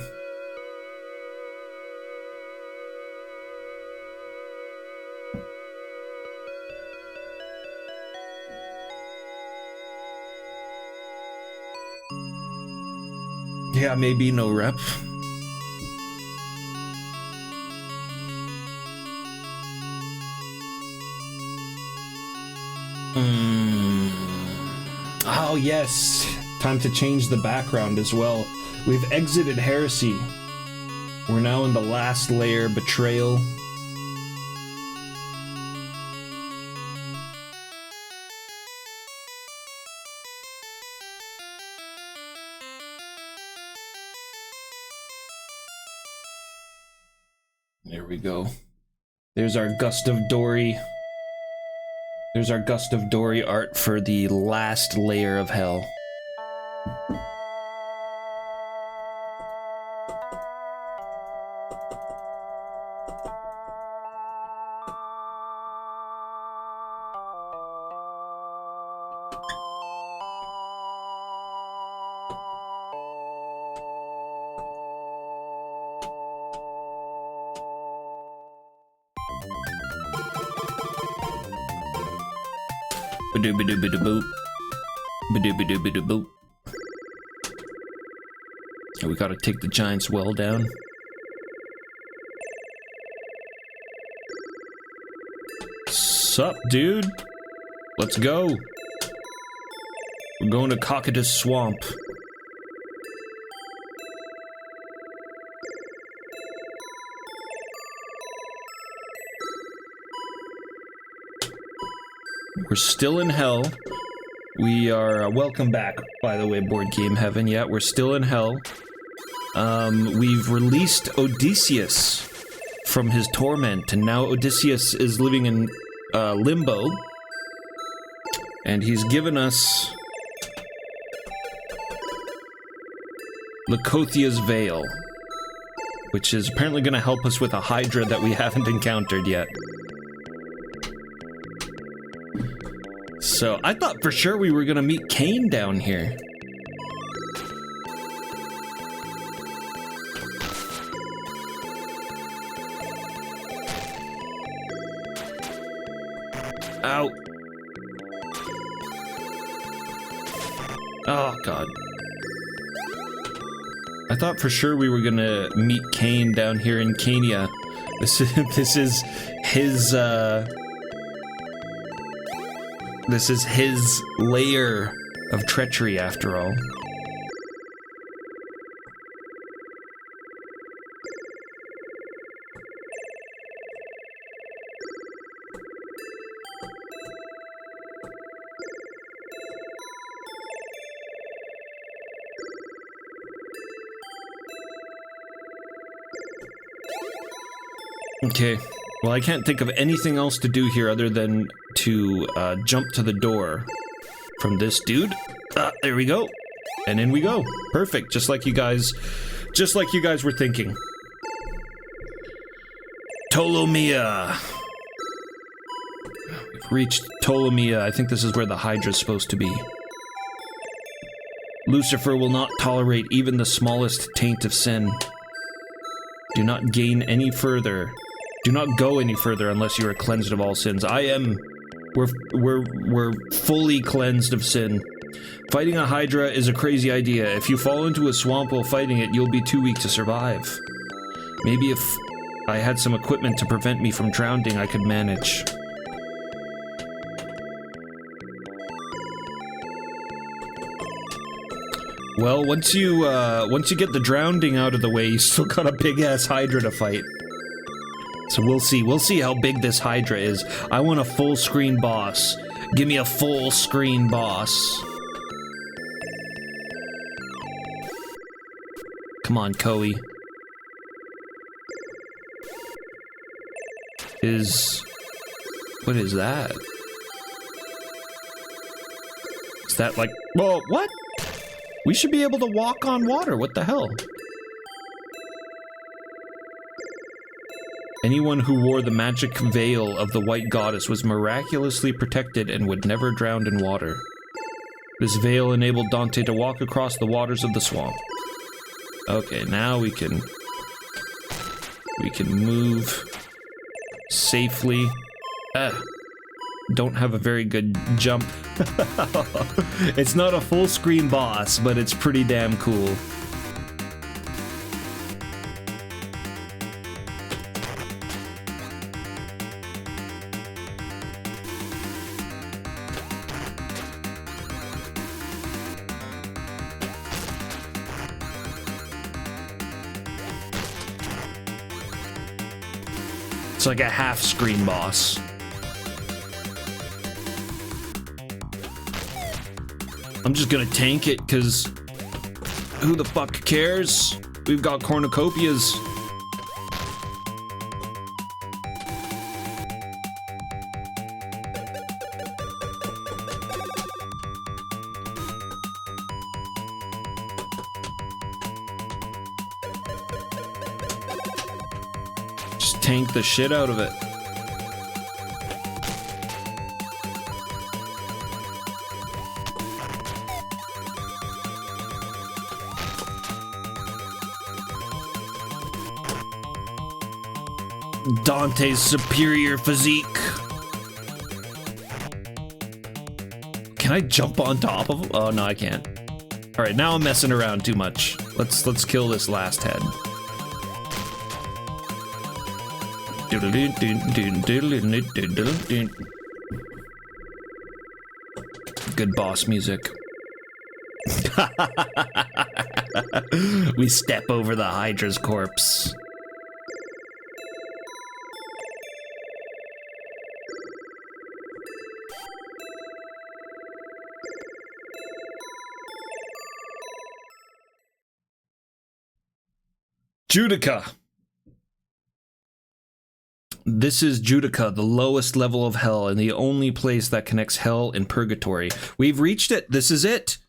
Yeah, maybe no rep. Oh yes, time to change the background as well. We've exited Heresy. We're now in the last layer, Betrayal. There we go. There's our Gust of Dory. There's our Gust of Dory art for the last layer of hell. Ba-doo-ba-doo-ba-doo-boop. Ba-doo-ba-doo-ba-doo-boop. Oh, we gotta take the Giant's Well down. Sup, dude? Let's go. We're going to Cocytus Swamp. We're still in hell. We are, welcome back, by the way, Board Game Heaven. Yeah, we're still in hell. We've released Odysseus from his torment, and now Odysseus is living in limbo. And he's given us Leucothia's Veil, which is apparently going to help us with a Hydra that we haven't encountered yet. So, I thought for sure we were gonna meet Cain down here. Ow. Oh, God. I thought for sure we were gonna meet Cain down here in Cania. This is his, This is his layer of treachery, after all. Okay. Well, I can't think of anything else to do here other than to jump to the door from this dude. There we go. And in we go. Perfect. Just like you guys were thinking. Ptolomia. We've reached Ptolomia. I think this is where the Hydra's supposed to be. Lucifer will not tolerate even the smallest taint of sin. Do not gain any further. Do not go any further unless you are cleansed of all sins. We're fully cleansed of sin. Fighting a Hydra is a crazy idea. If you fall into a swamp while fighting it, you'll be too weak to survive. Maybe if I had some equipment to prevent me from drowning, I could manage. Well, once you get the drowning out of the way, you still got a big-ass Hydra to fight. So we'll see how big this Hydra is. I want a full-screen boss. Give me a full-screen boss. Come on, Koei. What is that? Is that like... Whoa, what? We should be able to walk on water. What the hell? Anyone who wore the magic veil of the White Goddess was miraculously protected and would never drown in water. This veil enabled Dante to walk across the waters of the swamp. Okay, now we can move safely. Don't have a very good jump. It's not a full screen boss, but it's pretty damn cool. It's like a half screen boss. I'm just gonna tank it, cause who the fuck cares? We've got cornucopias. Just tank the shit out of it. Dante's superior physique. Can I jump on top of him? Oh no, I can't. All right, now I'm messing around too much. Let's kill this last head. Good boss music. We step over the Hydra's corpse. Judica. This is Judica, the lowest level of hell and the only place that connects hell and purgatory. We've reached it. This is it.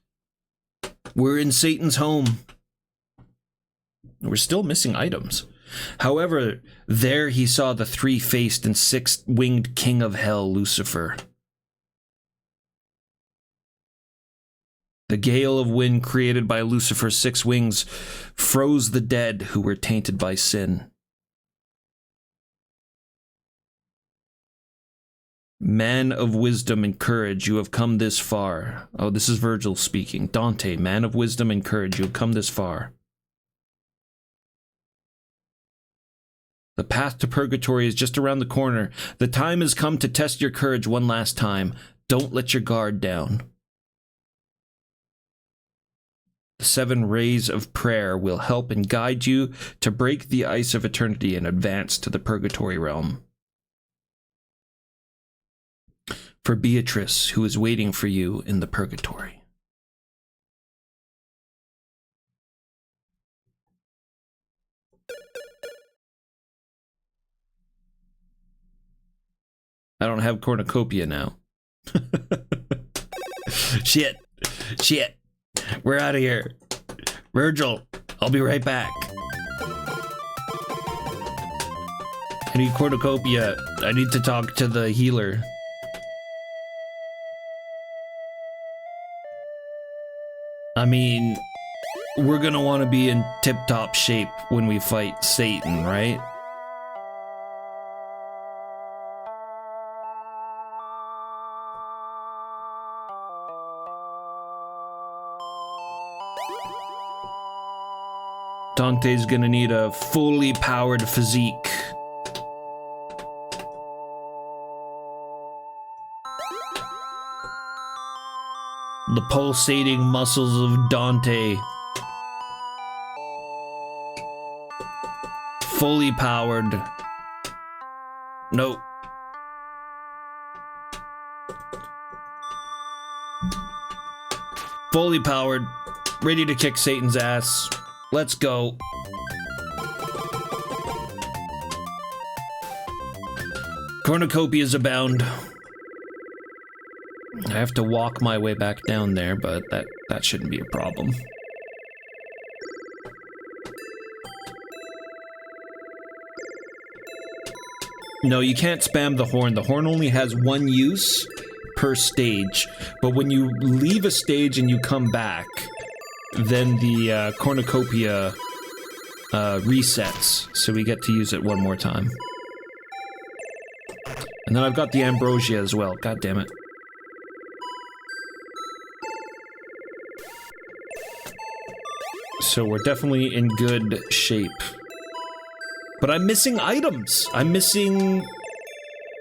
We're in Satan's home. We're still missing items. However, there he saw the three-faced and six-winged king of hell, Lucifer. The gale of wind created by Lucifer's six wings froze the dead who were tainted by sin. Man of wisdom and courage, you have come this far. Oh, this is Virgil speaking. Dante, man of wisdom and courage, you have come this far. The path to purgatory is just around the corner. The time has come to test your courage one last time. Don't let your guard down. The 7 rays of prayer will help and guide you to break the ice of eternity and advance to the purgatory realm. For Beatrice, who is waiting for you in the purgatory. I don't have cornucopia now. Shit. Shit. We're out of here. Virgil, I'll be right back. I need cornucopia. I need to talk to the healer. I mean, we're gonna want to be in tip-top shape when we fight Satan, right? Dante's gonna need a fully powered physique. The pulsating muscles of Dante. Fully powered. Nope. Fully powered. Ready to kick Satan's ass. Let's go. Cornucopias abound. I have to walk my way back down there, but that shouldn't be a problem. No, you can't spam the horn. The horn only has one use per stage, but when you leave a stage and you come back, then the cornucopia resets, so we get to use it one more time. And then I've got the ambrosia as well. God damn it. So we're definitely in good shape. But I'm missing items. I'm missing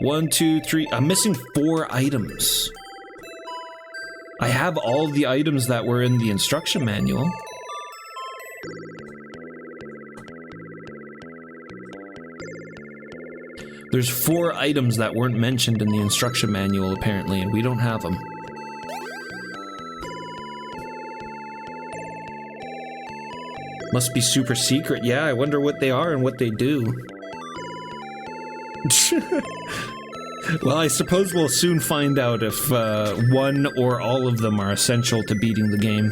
1, 2, 3. I'm missing 4 items. I have all the items that were in the instruction manual. There's 4 items that weren't mentioned in the instruction manual, apparently, and we don't have them. Must be super secret. Yeah, I wonder what they are and what they do. Well, I suppose we'll soon find out if one or all of them are essential to beating the game.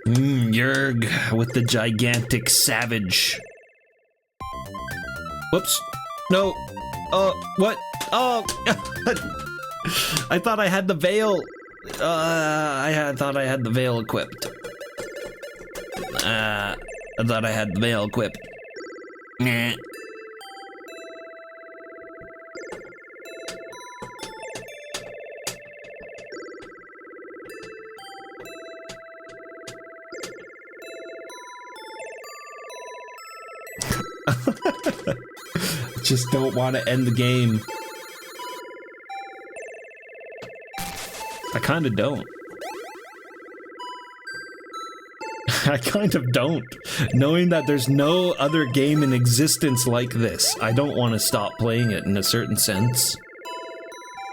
Yerg with the gigantic savage. Whoops. No. What? Oh. I thought I had the veil. I thought I had the veil equipped. I thought I had the veil equipped. Nah. Just don't want to end the game. I kind of don't. I kind of don't. Knowing that there's no other game in existence like this, I don't want to stop playing it in a certain sense.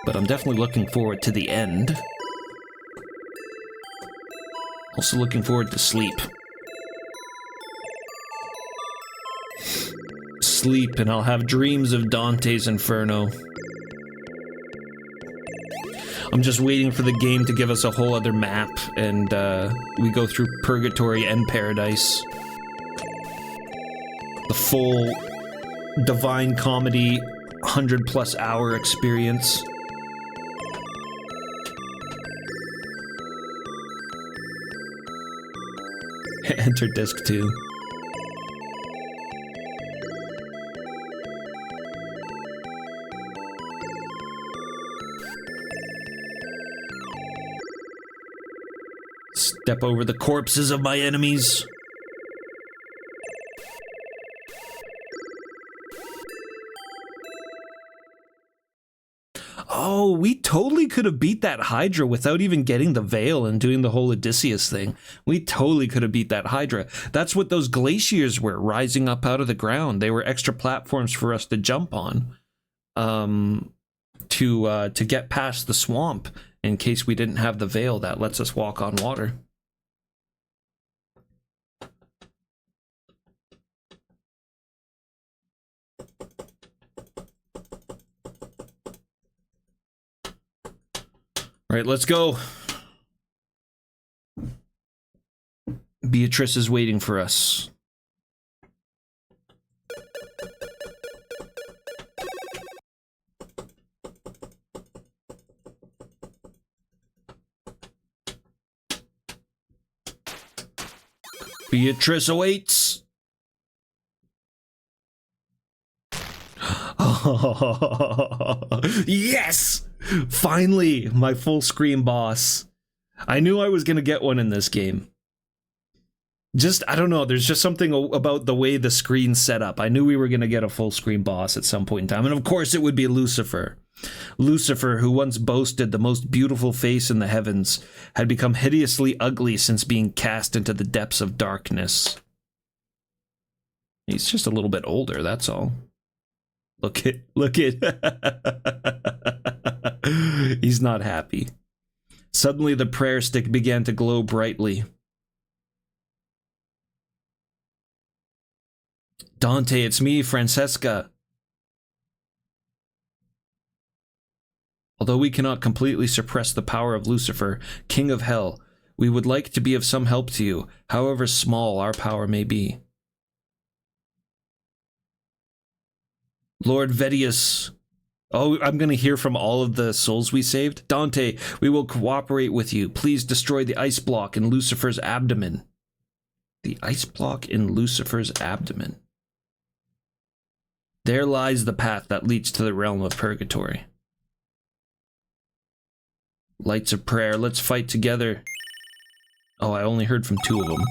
But I'm definitely looking forward to the end. Also looking forward to sleep. Sleep and I'll have dreams of Dante's Inferno. I'm just waiting for the game to give us a whole other map and we go through Purgatory and Paradise. The full Divine Comedy 100+ hour experience. Enter disc 2. Step over the corpses of my enemies. Oh, we totally could have beat that Hydra without even getting the veil and doing the whole Odysseus thing. We totally could have beat that Hydra. That's what those glaciers were, rising up out of the ground. They were extra platforms for us to jump on, to get past the swamp In case we didn't have the veil that lets us walk on water. Right, let's go. Beatrice is waiting for us. Beatrice awaits. Yes! Finally, my full screen boss. I knew I was gonna get one in this game. Just, I don't know, there's just something about the way the screen's set up. I knew we were gonna get a full screen boss at some point in time, and of course it would be Lucifer. Lucifer, who once boasted the most beautiful face in the heavens, had become hideously ugly since being cast into the depths of darkness. He's just a little bit older, that's all. Look at. He's not happy. Suddenly the prayer stick began to glow brightly. Dante, it's me, Francesca. Although we cannot completely suppress the power of Lucifer, King of Hell, we would like to be of some help to you, however small our power may be. Lord Vedius. Oh, I'm going to hear from all of the souls we saved. Dante, we will cooperate with you. Please destroy the ice block in Lucifer's abdomen. The ice block in Lucifer's abdomen. There lies the path that leads to the realm of purgatory. Lights of prayer, let's fight together. Oh, I only heard from 2 of them.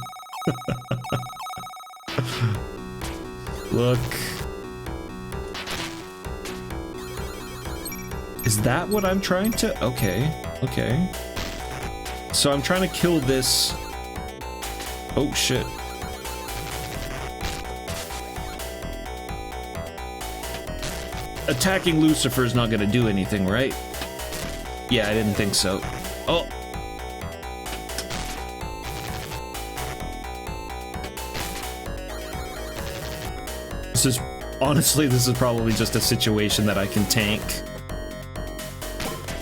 Look. Is that what I'm trying to... Okay, okay. So I'm trying to kill this... Oh, shit. Attacking Lucifer is not going to do anything, right? Yeah, I didn't think so. Oh! This is... Honestly, this is probably just a situation that I can tank.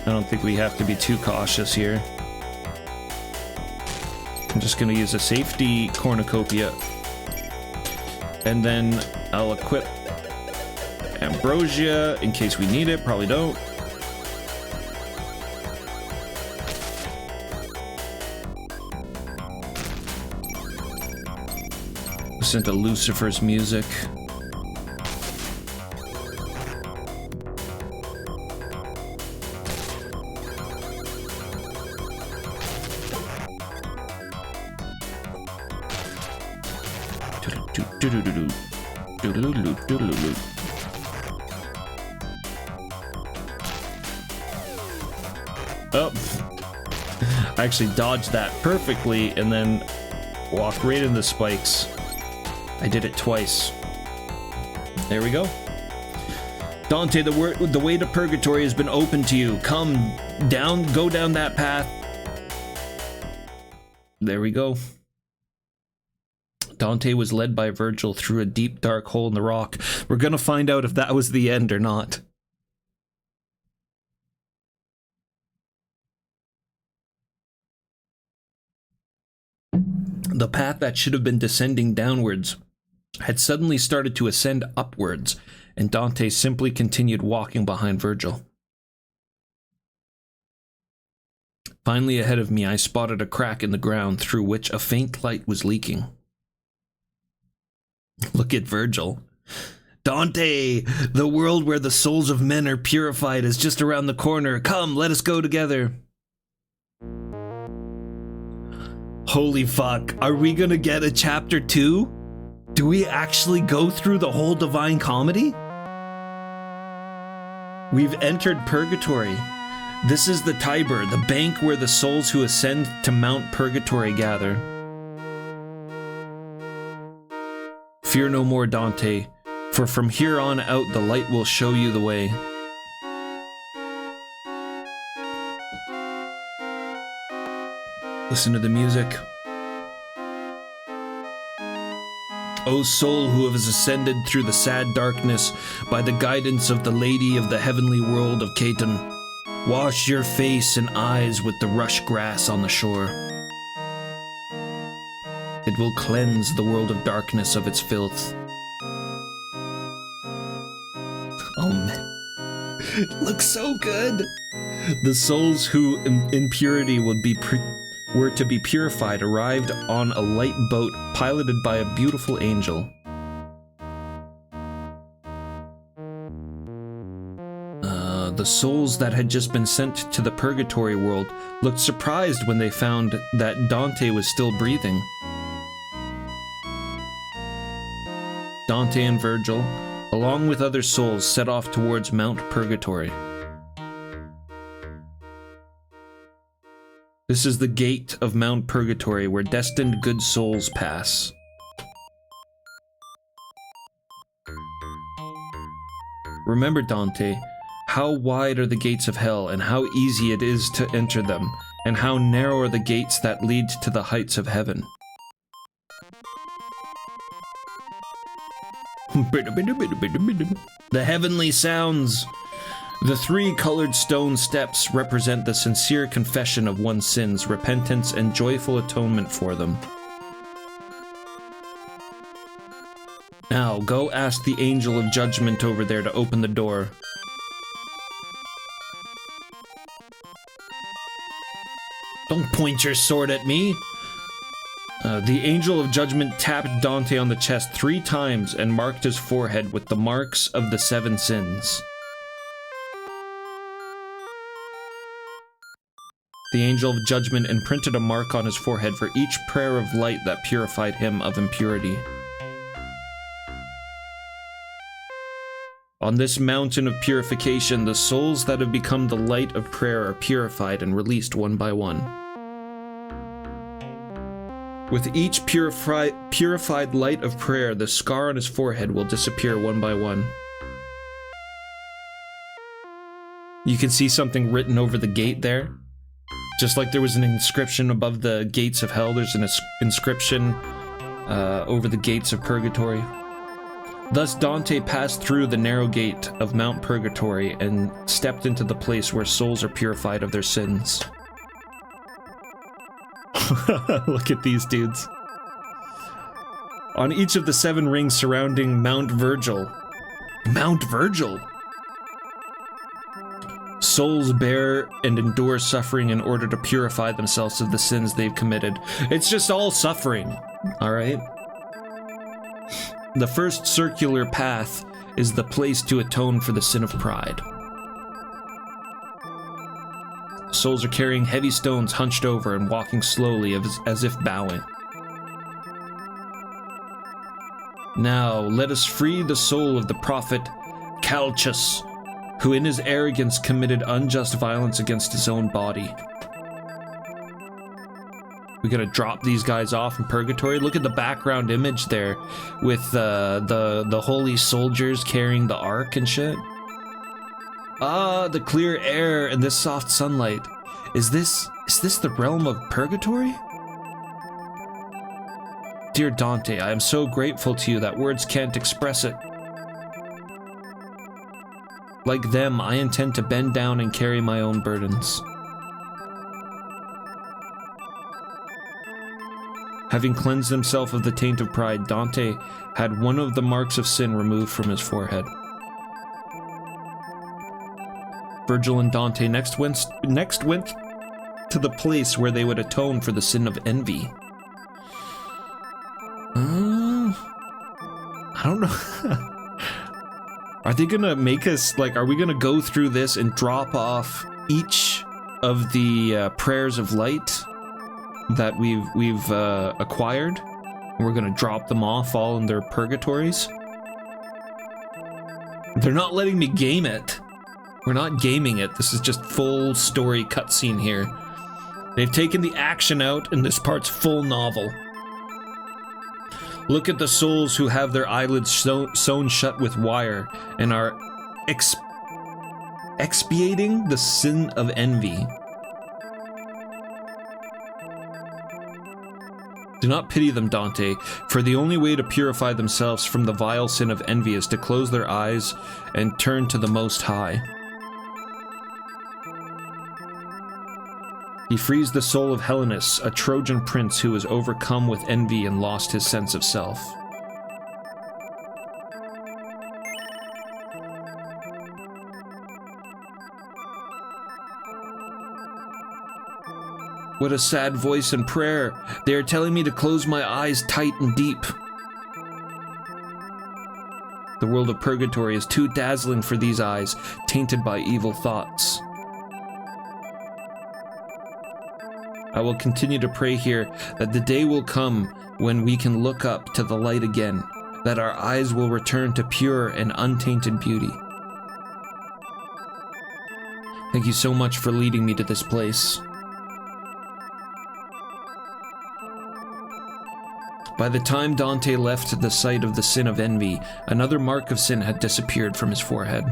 I don't think we have to be too cautious here. I'm just gonna use a safety cornucopia. And then I'll equip Ambrosia in case we need it. Probably don't. Listen to Lucifer's music. Oh, I actually dodged that perfectly and then walked right into the spikes. I did it twice. There we go. Dante, the way to purgatory has been opened to you. Come down, go down that path. There we go. Dante was led by Virgil through a deep, dark hole in the rock. We're gonna find out if that was the end or not. The path that should have been descending downwards had suddenly started to ascend upwards, and Dante simply continued walking behind Virgil. Finally, ahead of me, I spotted a crack in the ground through which a faint light was leaking. Look at Virgil. Dante, the world where the souls of men are purified is just around the corner. Come, let us go together. Holy fuck, are we gonna get a chapter 2? Do we actually go through the whole Divine Comedy? We've entered purgatory. This is the Tiber, the bank where the souls who ascend to Mount Purgatory gather. Fear no more, Dante, for from here on out the light will show you the way. Listen to the music. O soul who has ascended through the sad darkness by the guidance of the Lady of the Heavenly World of Caton, wash your face and eyes with the rush grass on the shore. It will cleanse the world of darkness of its filth. Oh man, it looks so good. The souls who in purity were to be purified arrived on a light boat piloted by a beautiful angel. The souls that had just been sent to the purgatory world looked surprised when they found that Dante was still breathing. Dante and Virgil, along with other souls, set off towards Mount Purgatory. This is the gate of Mount Purgatory where destined good souls pass. Remember, Dante, how wide are the gates of hell and how easy it is to enter them, and how narrow are the gates that lead to the heights of heaven. The heavenly sounds. The 3 colored stone steps represent the sincere confession of one's sins, repentance, and joyful atonement for them. Now, go ask the angel of judgment over there to open the door. Don't point your sword at me! The angel of judgment tapped Dante on the chest 3 times and marked his forehead with the marks of the 7 sins. The angel of judgment imprinted a mark on his forehead for each prayer of light that purified him of impurity. On this mountain of purification, the souls that have become the light of prayer are purified and released one by one. With each purified light of prayer, the scar on his forehead will disappear one by one. You can see something written over the gate there. Just like there was an inscription above the gates of hell, there's an inscription over the gates of purgatory. Thus Dante passed through the narrow gate of Mount Purgatory and stepped into the place where souls are purified of their sins. Look at these dudes. On each of the 7 rings surrounding Mount Virgil. Mount Virgil? Souls bear and endure suffering in order to purify themselves of the sins they've committed. It's just all suffering, alright? The first circular path is the place to atone for the sin of pride. Souls are carrying heavy stones hunched over and walking slowly as if bowing. Now, let us free the soul of the prophet Calchas, who in his arrogance committed unjust violence against his own body. We gotta drop these guys off in purgatory. Look at the background image there with the holy soldiers carrying the ark and shit. Ah, the clear air and this soft sunlight. Is this the realm of purgatory? Dear Dante, I am so grateful to you that words can't express it. Like them, I intend to bend down and carry my own burdens. Having cleansed himself of the taint of pride, Dante had one of the marks of sin removed from his forehead. Virgil and Dante next went to the place where they would atone for the sin of envy. I don't know. Are they gonna make us, like, are we gonna go through this and drop off each of the prayers of light that we've acquired? We're gonna drop them off all in their purgatories? They're not letting me game it. We're not gaming it. This is just full story cutscene here. They've taken the action out, and this part's full novel. Look at the souls who have their eyelids sewn shut with wire and are expiating the sin of envy. Do not pity them, Dante, for the only way to purify themselves from the vile sin of envy is to close their eyes and turn to the Most High. He frees the soul of Helenus, a Trojan prince who was overcome with envy and lost his sense of self. What a sad voice and prayer. They are telling me to close my eyes tight and deep. The world of purgatory is too dazzling for these eyes, tainted by evil thoughts. I will continue to pray here that the day will come when we can look up to the light again, that our eyes will return to pure and untainted beauty. Thank you so much for leading me to this place. By the time Dante left the site of the sin of envy, another mark of sin had disappeared from his forehead.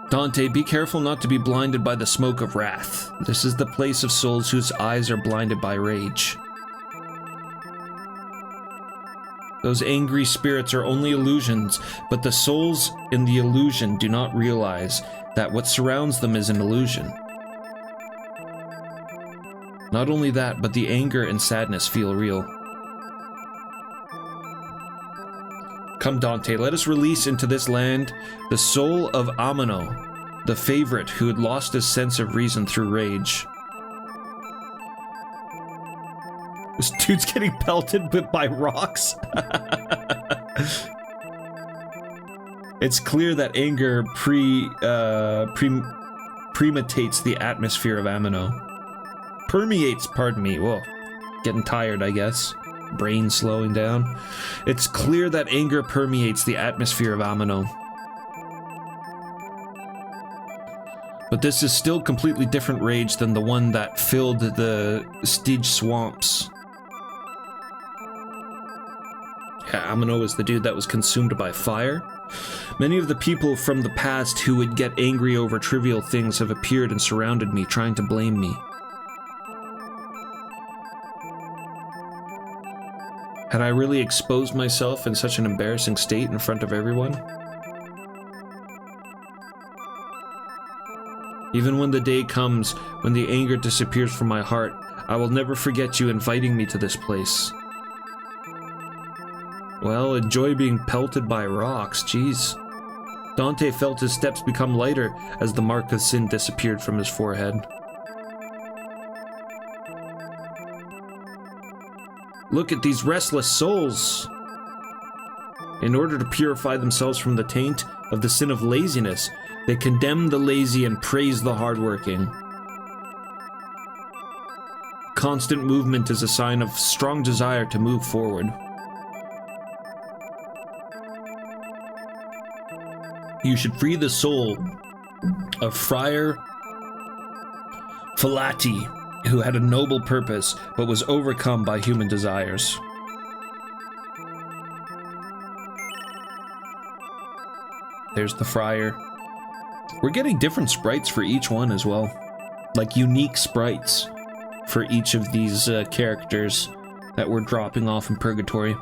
Dante, be careful not to be blinded by the smoke of wrath. This is the place of souls whose eyes are blinded by rage. Those angry spirits are only illusions, but the souls in the illusion do not realize that what surrounds them is an illusion. Not only that, but the anger and sadness feel real. Come, Dante, let us release into this land the soul of Amano, the favorite who had lost his sense of reason through rage. This dude's getting pelted by rocks. It's clear that anger premeditates the atmosphere of Amano. Permeates, pardon me. Whoa. Getting tired, I guess. Brain slowing down. It's clear that anger permeates the atmosphere of Amano. But this is still completely different rage than the one that filled the Stygia swamps. Yeah, Amano is the dude that was consumed by fire. Many of the people from the past who would get angry over trivial things have appeared and surrounded me, trying to blame me. Had I really exposed myself in such an embarrassing state in front of everyone? Even when the day comes when the anger disappears from my heart, I will never forget you inviting me to this place. Well, enjoy being pelted by rocks, jeez. Dante felt his steps become lighter as the mark of sin disappeared from his forehead. Look at these restless souls. In order to purify themselves from the taint of the sin of laziness, they condemn the lazy and praise the hardworking. Constant movement is a sign of strong desire to move forward. You should free the soul of Friar Falati, who had a noble purpose, but was overcome by human desires. There's the friar. We're getting different sprites for each one as well. Like unique sprites for each of these characters that we're dropping off in Purgatory.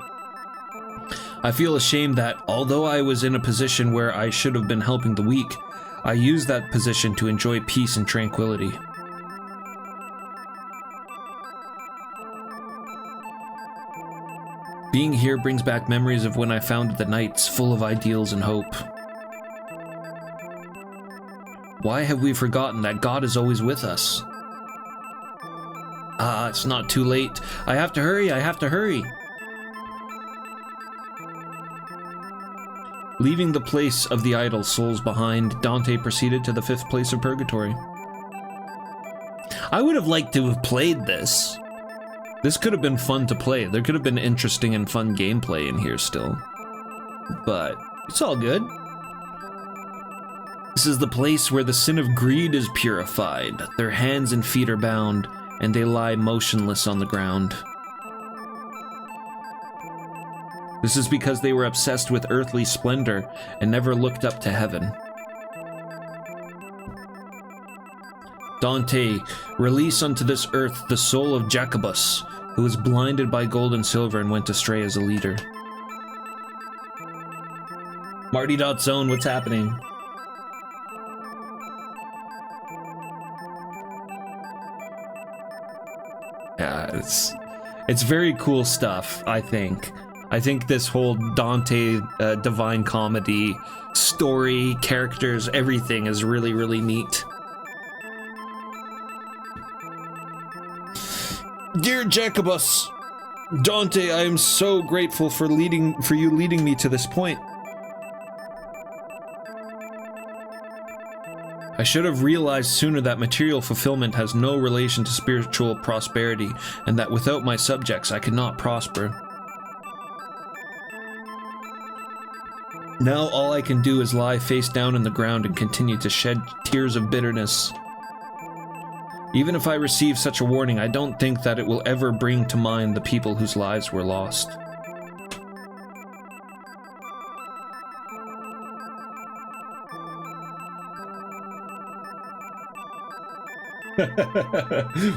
I feel ashamed that, although I was in a position where I should have been helping the weak, I used that position to enjoy peace and tranquility. Being here brings back memories of when I founded the Knights, full of ideals and hope. Why have we forgotten that God is always with us? It's not too late. I have to hurry, I have to hurry. Leaving the place of the idle souls behind, Dante proceeded to the 5th place of Purgatory. I would have liked to have played this. This could have been fun to play. There could have been interesting and fun gameplay in here still. But it's all good. This is the place where the sin of greed is purified. Their hands and feet are bound, and they lie motionless on the ground. This is because they were obsessed with earthly splendor and never looked up to heaven. Dante, release unto this earth the soul of Jacobus, who was blinded by gold and silver and went astray as a leader. Marty.zone, what's happening? Yeah, it's very cool stuff, I think. I think this whole Dante Divine Comedy story, characters, everything is really, really neat. Dear Jacobus, Dante, I am so grateful for you leading me to this point. I should have realized sooner that material fulfillment has no relation to spiritual prosperity, and that without my subjects I could not prosper. Now all I can do is lie face down in the ground and continue to shed tears of bitterness. Even if I receive such a warning, I don't think that it will ever bring to mind the people whose lives were lost.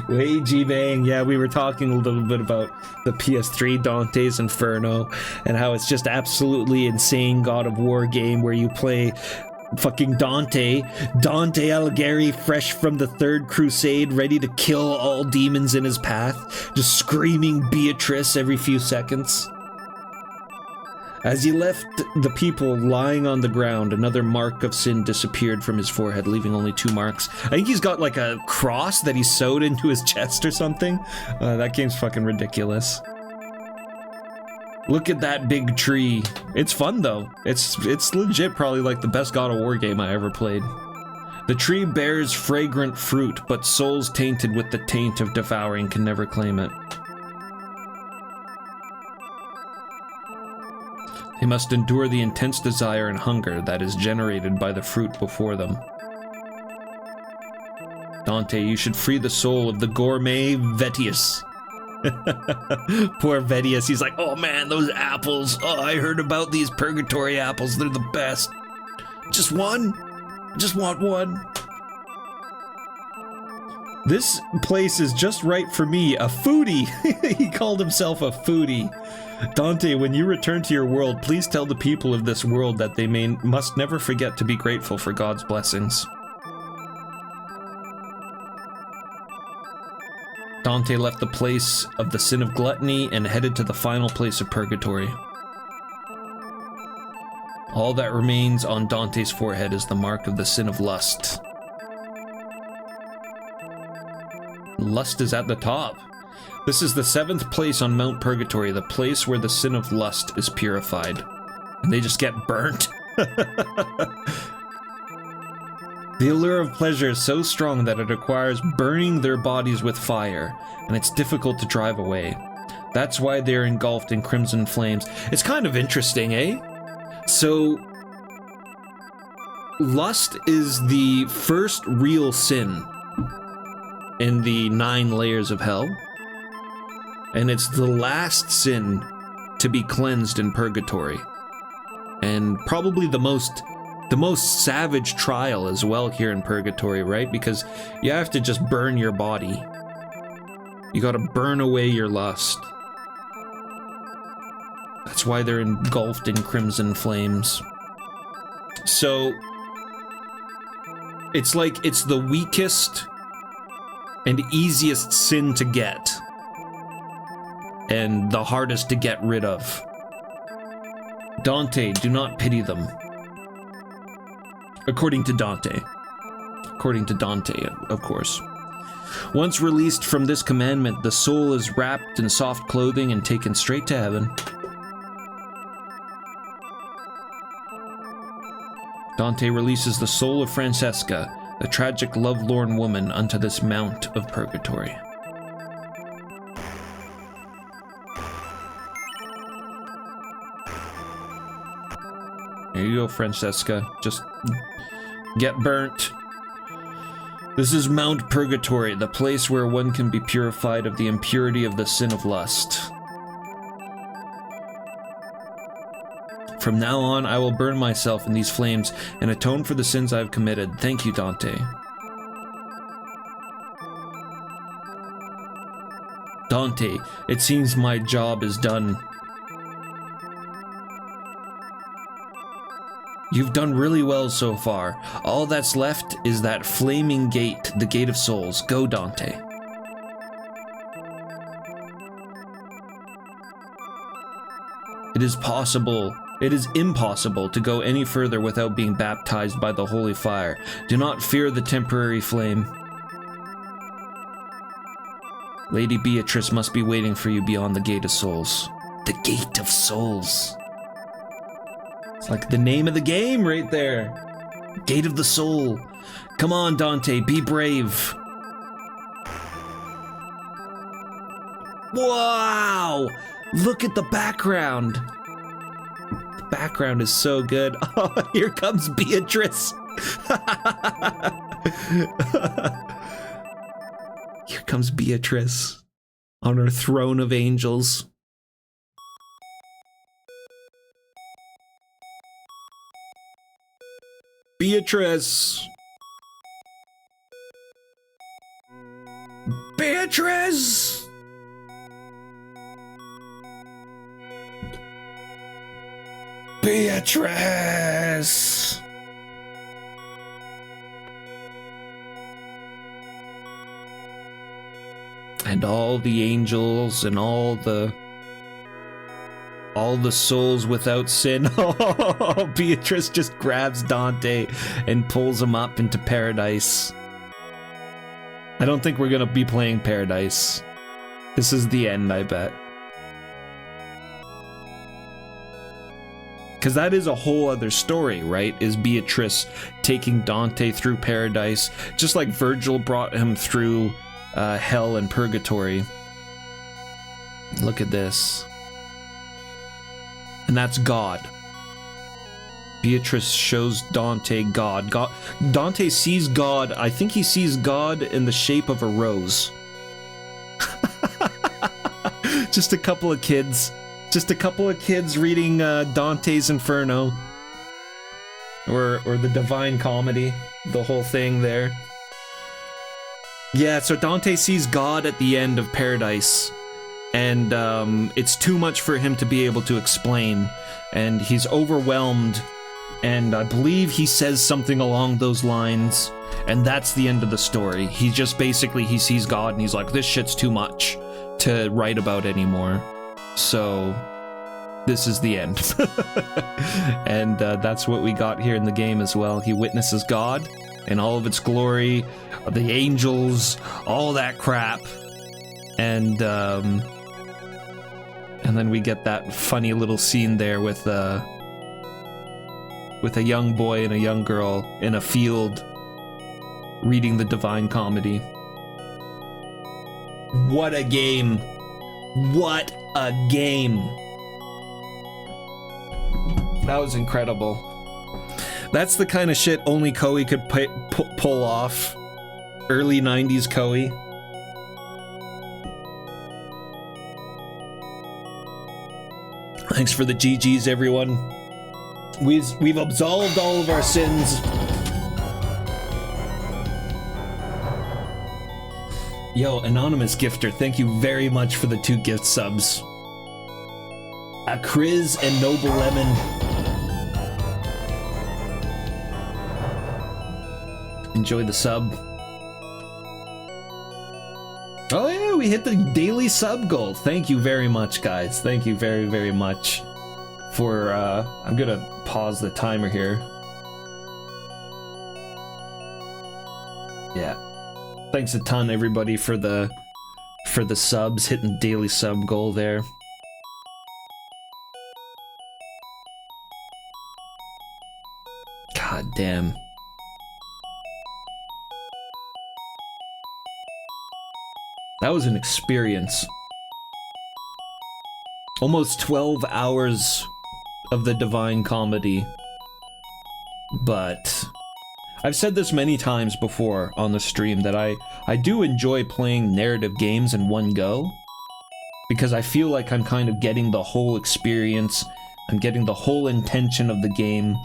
Way G-Bang, yeah, we were talking a little bit about the PS3 Dante's Inferno and how it's just absolutely insane God of War game where you play fucking Dante Alighieri, fresh from the Third Crusade, ready to kill all demons in his path, just screaming Beatrice every few seconds. As he left the people lying on the ground, another mark of sin disappeared from his forehead, leaving only 2 marks. I think he's got like a cross that he sewed into his chest or something. That game's fucking ridiculous. Look at that big tree. It's fun though. It's legit probably like the best God of War game I ever played. The tree bears fragrant fruit, but souls tainted with the taint of devouring can never claim it. They must endure the intense desire and hunger that is generated by the fruit before them. Dante, you should free the soul of the gourmet Vetius. Poor Vetius, he's like, oh man, those apples. Oh, I heard about these purgatory apples. They're the best. Just one? Just want one. This place is just right for me, a foodie. He called himself a foodie. Dante, when you return to your world, please tell the people of this world that they must never forget to be grateful for God's blessings. Dante left the place of the sin of gluttony and headed to the final place of purgatory. All that remains on Dante's forehead is the mark of the sin of lust. Lust is at the top. This is the 7th place on Mount Purgatory, the place where the sin of lust is purified. And they just get burnt. The allure of pleasure is so strong that it requires burning their bodies with fire, and it's difficult to drive away. That's why they're engulfed in crimson flames. It's kind of interesting, eh? So, lust is the first real sin in the 9 layers of hell. And it's the last sin to be cleansed in purgatory. And probably the most savage trial as well here in purgatory, right? Because you have to just burn your body. You gotta burn away your lust. That's why they're engulfed in crimson flames. So, it's like it's the weakest and easiest sin to get. And the hardest to get rid of. Dante, do not pity them. According to Dante. According to Dante, of course. Once released from this commandment, the soul is wrapped in soft clothing and taken straight to heaven. Dante releases the soul of Francesca, the tragic lovelorn woman, unto this mount of purgatory. Here you go, Francesca. Just get burnt. This is Mount Purgatory, the place where one can be purified of the impurity of the sin of lust. From now on, I will burn myself in these flames and atone for the sins I have committed. Thank you, Dante. Dante, it seems my job is done. You've done really well so far. All that's left is that flaming gate, the Gate of Souls. Go, Dante. It is impossible to go any further without being baptized by the holy fire. Do not fear the temporary flame. Lady Beatrice must be waiting for you beyond the Gate of Souls. The Gate of Souls. It's like the name of the game right there. Gate of the Soul. Come on, Dante, be brave. Wow! Look at the background. The background is so good. Oh, here comes Beatrice. Here comes Beatrice on her throne of angels. Beatrice! Beatrice! Beatrice! And all the angels and all the souls without sin. Oh, Beatrice just grabs Dante and pulls him up into paradise. I don't think we're gonna be playing paradise. This is the end, I bet. Because that is a whole other story, right? Is Beatrice taking Dante through paradise, just like Virgil brought him through hell and purgatory. Look at this. And that's God. Beatrice shows Dante God. Dante sees God. I think he sees God in the shape of a rose. Just a couple of kids. Just a couple of kids reading Dante's Inferno. Or the Divine Comedy. The whole thing there. Yeah, so Dante sees God at the end of Paradise. And it's too much for him to be able to explain. And he's overwhelmed. And I believe he says something along those lines. And that's the end of the story. He just basically, he sees God and he's like, this shit's too much to write about anymore. So this is the end. And that's what we got here in the game as well. He witnesses God in all of its glory, the angels, all that crap. And then we get that funny little scene there with a young boy and a young girl in a field reading the Divine Comedy. What a game! What a game! That was incredible. That's the kind of shit only Koei could pull off. Early 90s Koei. Thanks for the GGs, everyone. We've absolved all of our sins. Yo, Anonymous Gifter, thank you very much for the 2 gift subs. A Chris and Noble Lemon. Enjoy the sub. Oh yeah, we hit the daily sub goal. Thank you very much, guys. Thank you very, very much for, I'm gonna pause the timer here. Yeah. Thanks a ton, everybody, for the subs, hitting daily sub goal there. God damn. That was an experience. Almost 12 hours of the Divine Comedy. But I've said this many times before on the stream that I do enjoy playing narrative games in one go, because I feel like I'm kind of getting the whole experience, I'm getting the whole intention of the game,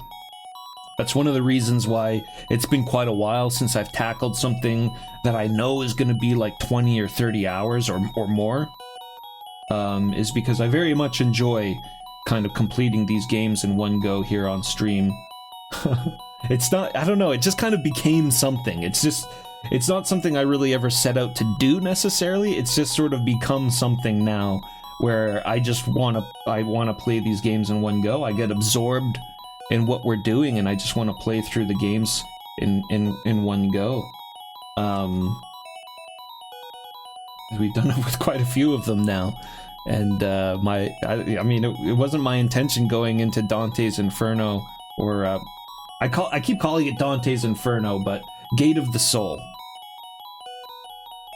That's one of the reasons why it's been quite a while since I've tackled something that I know is going to be like 20 or 30 hours or more, is because I very much enjoy kind of completing these games in one go here on stream. It's not, I don't know, it just kind of became something. It's not something I really ever set out to do necessarily. It's just sort of become something now where I just want to play these games in one go. I get absorbed in what we're doing and I just want to play through the games in one go. We've done it with quite a few of them now. And I mean, it wasn't my intention going into Dante's Inferno, or I keep calling it Dante's Inferno, but Gate of the Soul.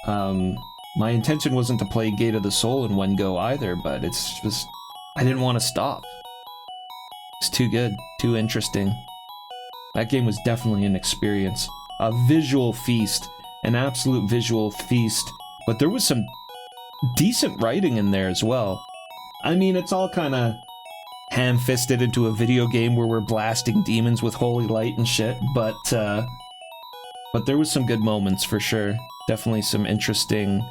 My intention wasn't to play Gate of the Soul in one go either, but it's just, I didn't want to stop. It's too good, too interesting. That game was definitely an experience. A visual feast, an absolute visual feast, but there was some decent writing in there as well. I mean, it's all kind of ham-fisted into a video game where we're blasting demons with holy light and shit, but there was some good moments for sure. Definitely some interesting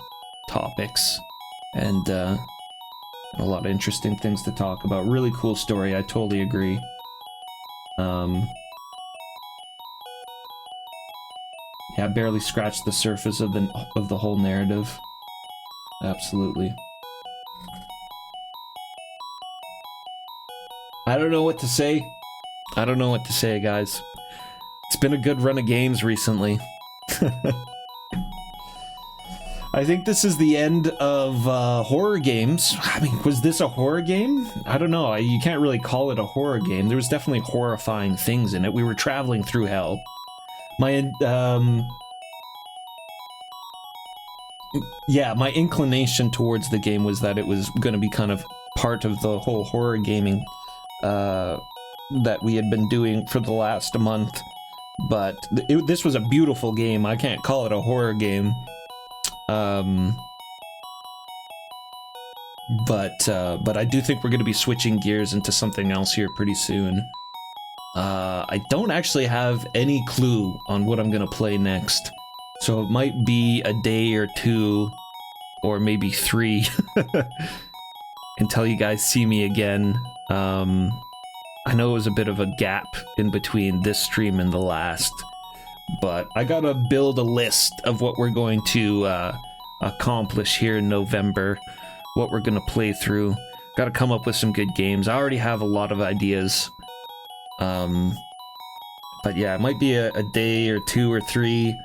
topics, and a lot of interesting things to talk about. Really cool story, I totally agree. Yeah, barely scratched the surface of the whole narrative. Absolutely. I don't know what to say. I don't know what to say, guys. It's been a good run of games recently. I think this is the end of horror games. I mean, was this a horror game? I don't know. You can't really call it a horror game. There was definitely horrifying things in it. We were traveling through hell. Yeah, my inclination towards the game was that it was going to be kind of part of the whole horror gaming that we had been doing for the last month. But this was a beautiful game. I can't call it a horror game. But I do think we're going to be switching gears into something else here pretty soon. I don't actually have any clue on what I'm going to play next. So it might be a day or two, or maybe 3, until you guys see me again. I know it was a bit of a gap in between this stream and the last, but I gotta build a list of what we're going to accomplish here in November, what we're gonna play through. Gotta come up with some good games. I already have a lot of ideas. But yeah, it might be a day or 2 or 3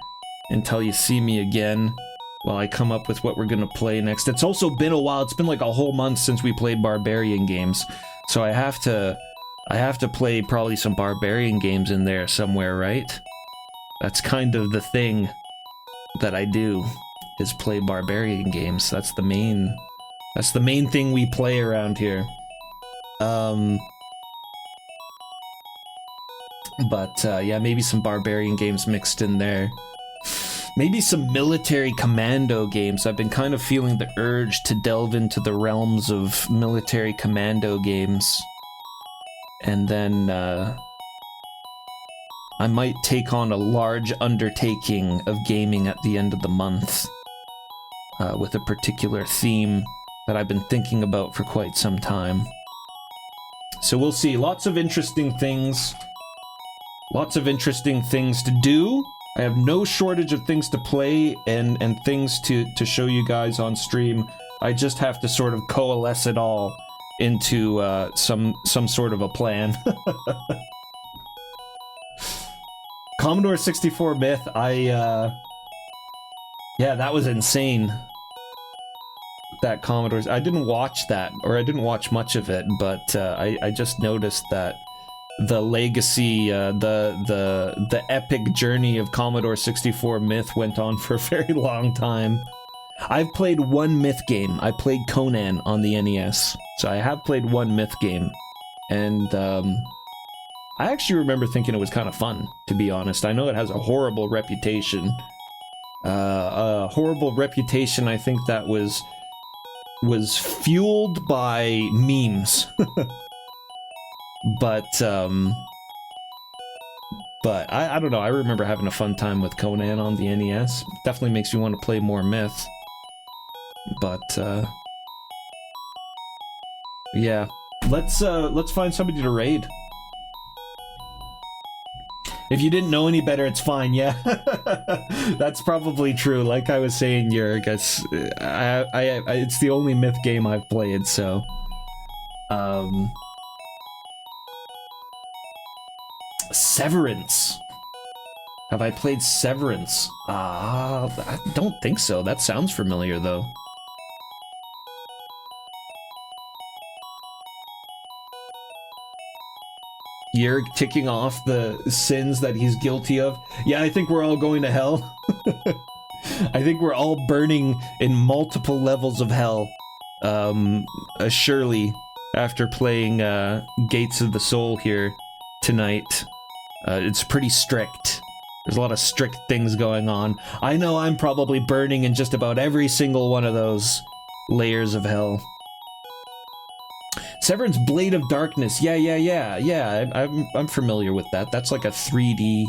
until you see me again while I come up with what we're gonna play next. It's also been a while. It's been like a whole month since we played Barbarian games, so I have to play probably some Barbarian games in there somewhere, right? That's kind of the thing that I do, is play Barbarian games. That's the main thing we play around here. But yeah, maybe some Barbarian games mixed in there. Maybe some military commando games. I've been kind of feeling the urge to delve into the realms of military commando games. And then I might take on a large undertaking of gaming at the end of the month, with a particular theme that I've been thinking about for quite some time. So we'll see. Lots of interesting things. Lots of interesting things to do. I have no shortage of things to play and things to show you guys on stream. I just have to sort of coalesce it all into some sort of a plan. Commodore 64 Myth, yeah, that was insane. That Commodore, I didn't watch that, or I didn't watch much of it, but I just noticed that the legacy, the epic journey of Commodore 64 Myth went on for a very long time. I've played one Myth game. I played Conan on the NES, so I have played one Myth game, and I actually remember thinking it was kind of fun, to be honest. I know it has a horrible reputation. A horrible reputation, I think, that was fueled by memes. But But I don't know, I remember having a fun time with Conan on the NES. Definitely makes me want to play more Myth. But, yeah. Let's find somebody to raid. If you didn't know any better, it's fine, yeah. That's probably true. Like I was saying, Jurg, it's the only Myth game I've played, so... Severance. Have I played Severance? I don't think so. That sounds familiar, though. Jurg ticking off the sins that he's guilty of. Yeah, I think we're all going to hell. I think we're all burning in multiple levels of hell. Surely, after playing Gates of the Soul here tonight, it's pretty strict. There's a lot of strict things going on. I know I'm probably burning in just about every single one of those layers of hell. Severance Blade of Darkness. Yeah. I'm familiar with that. That's like a 3D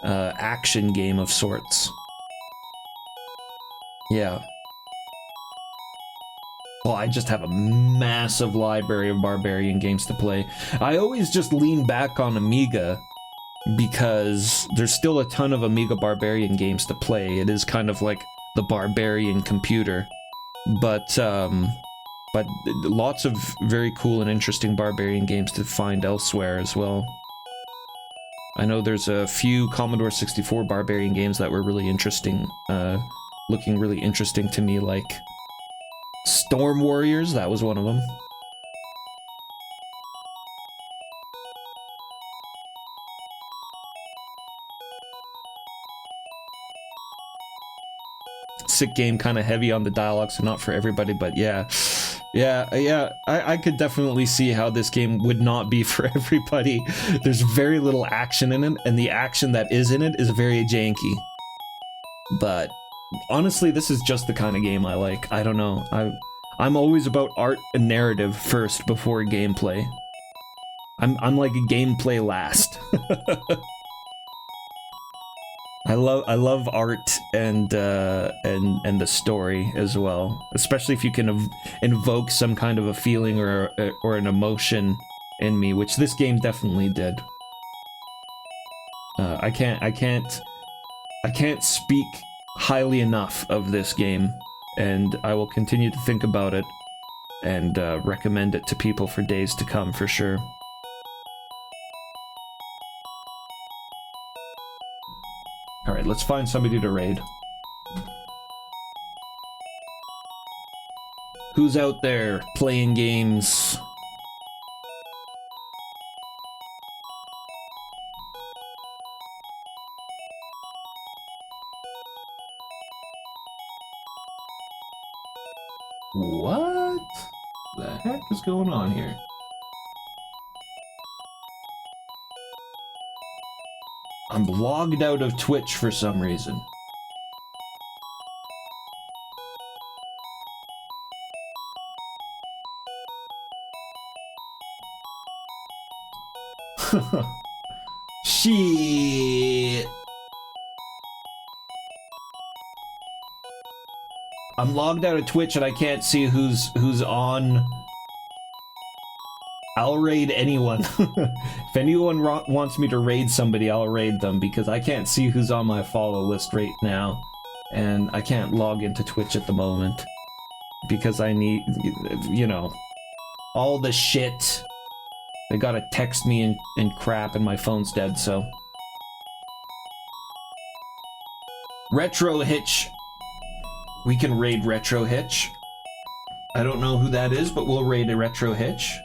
action game of sorts. Yeah. Well, I just have a massive library of Barbarian games to play. I always just lean back on Amiga because there's still a ton of Amiga Barbarian games to play. It is kind of like the Barbarian computer. But lots of very cool and interesting Barbarian games to find elsewhere as well. I know there's a few Commodore 64 Barbarian games that were really interesting, looking really interesting to me, like Storm Warriors, that was one of them. Sick game, kind of heavy on the dialogue, so not for everybody, but yeah. I could definitely see how this game would not be for everybody. There's very little action in it, and the action that is in it is very janky. But honestly, this is just the kind of game I like. I don't know. I'm always about art and narrative first before gameplay. I'm like a gameplay last. I love art and the story as well, especially if you can invoke some kind of a feeling or an emotion in me, which this game definitely did. I can't speak highly enough of this game, and I will continue to think about it and recommend it to people for days to come for sure. Alright, let's find somebody to raid. Who's out there playing games? What the heck is going on here? I'm logged out of Twitch for some reason. Shit. I'm logged out of Twitch and I can't see who's on. I'll raid anyone. If anyone wants me to raid somebody, I'll raid them, because I can't see who's on my follow list right now. And I can't log into Twitch at the moment. Because I need, you know, all the shit. They gotta text me and crap, and my phone's dead, so. Retro Hitch. We can raid Retro Hitch. I don't know who that is, but we'll raid a Retro Hitch.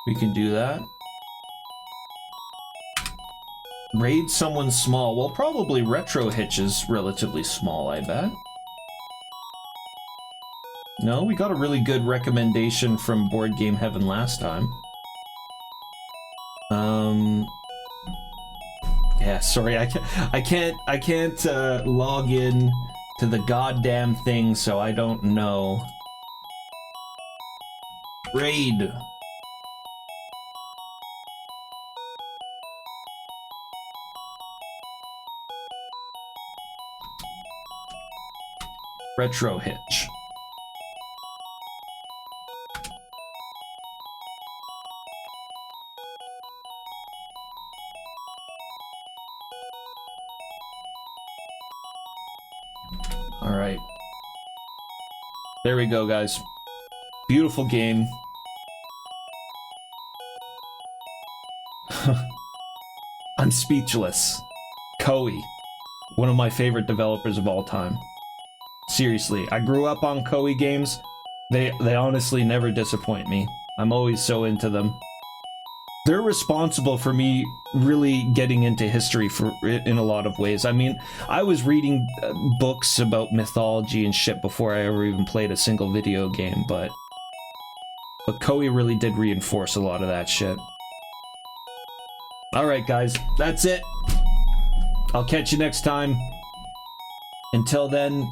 We can do that. Raid someone small. Well, probably Retro Hitch is relatively small, I bet. No, we got a really good recommendation from Board Game Heaven last time. Yeah, sorry, I can't log in to the goddamn thing, so I don't know. Raid. Retro Hitch. All right. There we go, guys. Beautiful game. I'm speechless. Koei, one of my favorite developers of all time. Seriously, I grew up on Koei games. They honestly never disappoint me. I'm always so into them. They're responsible for me really getting into history in a lot of ways. I mean, I was reading books about mythology and shit before I ever even played a single video game, but Koei really did reinforce a lot of that shit. Alright guys, that's it. I'll catch you next time. Until then,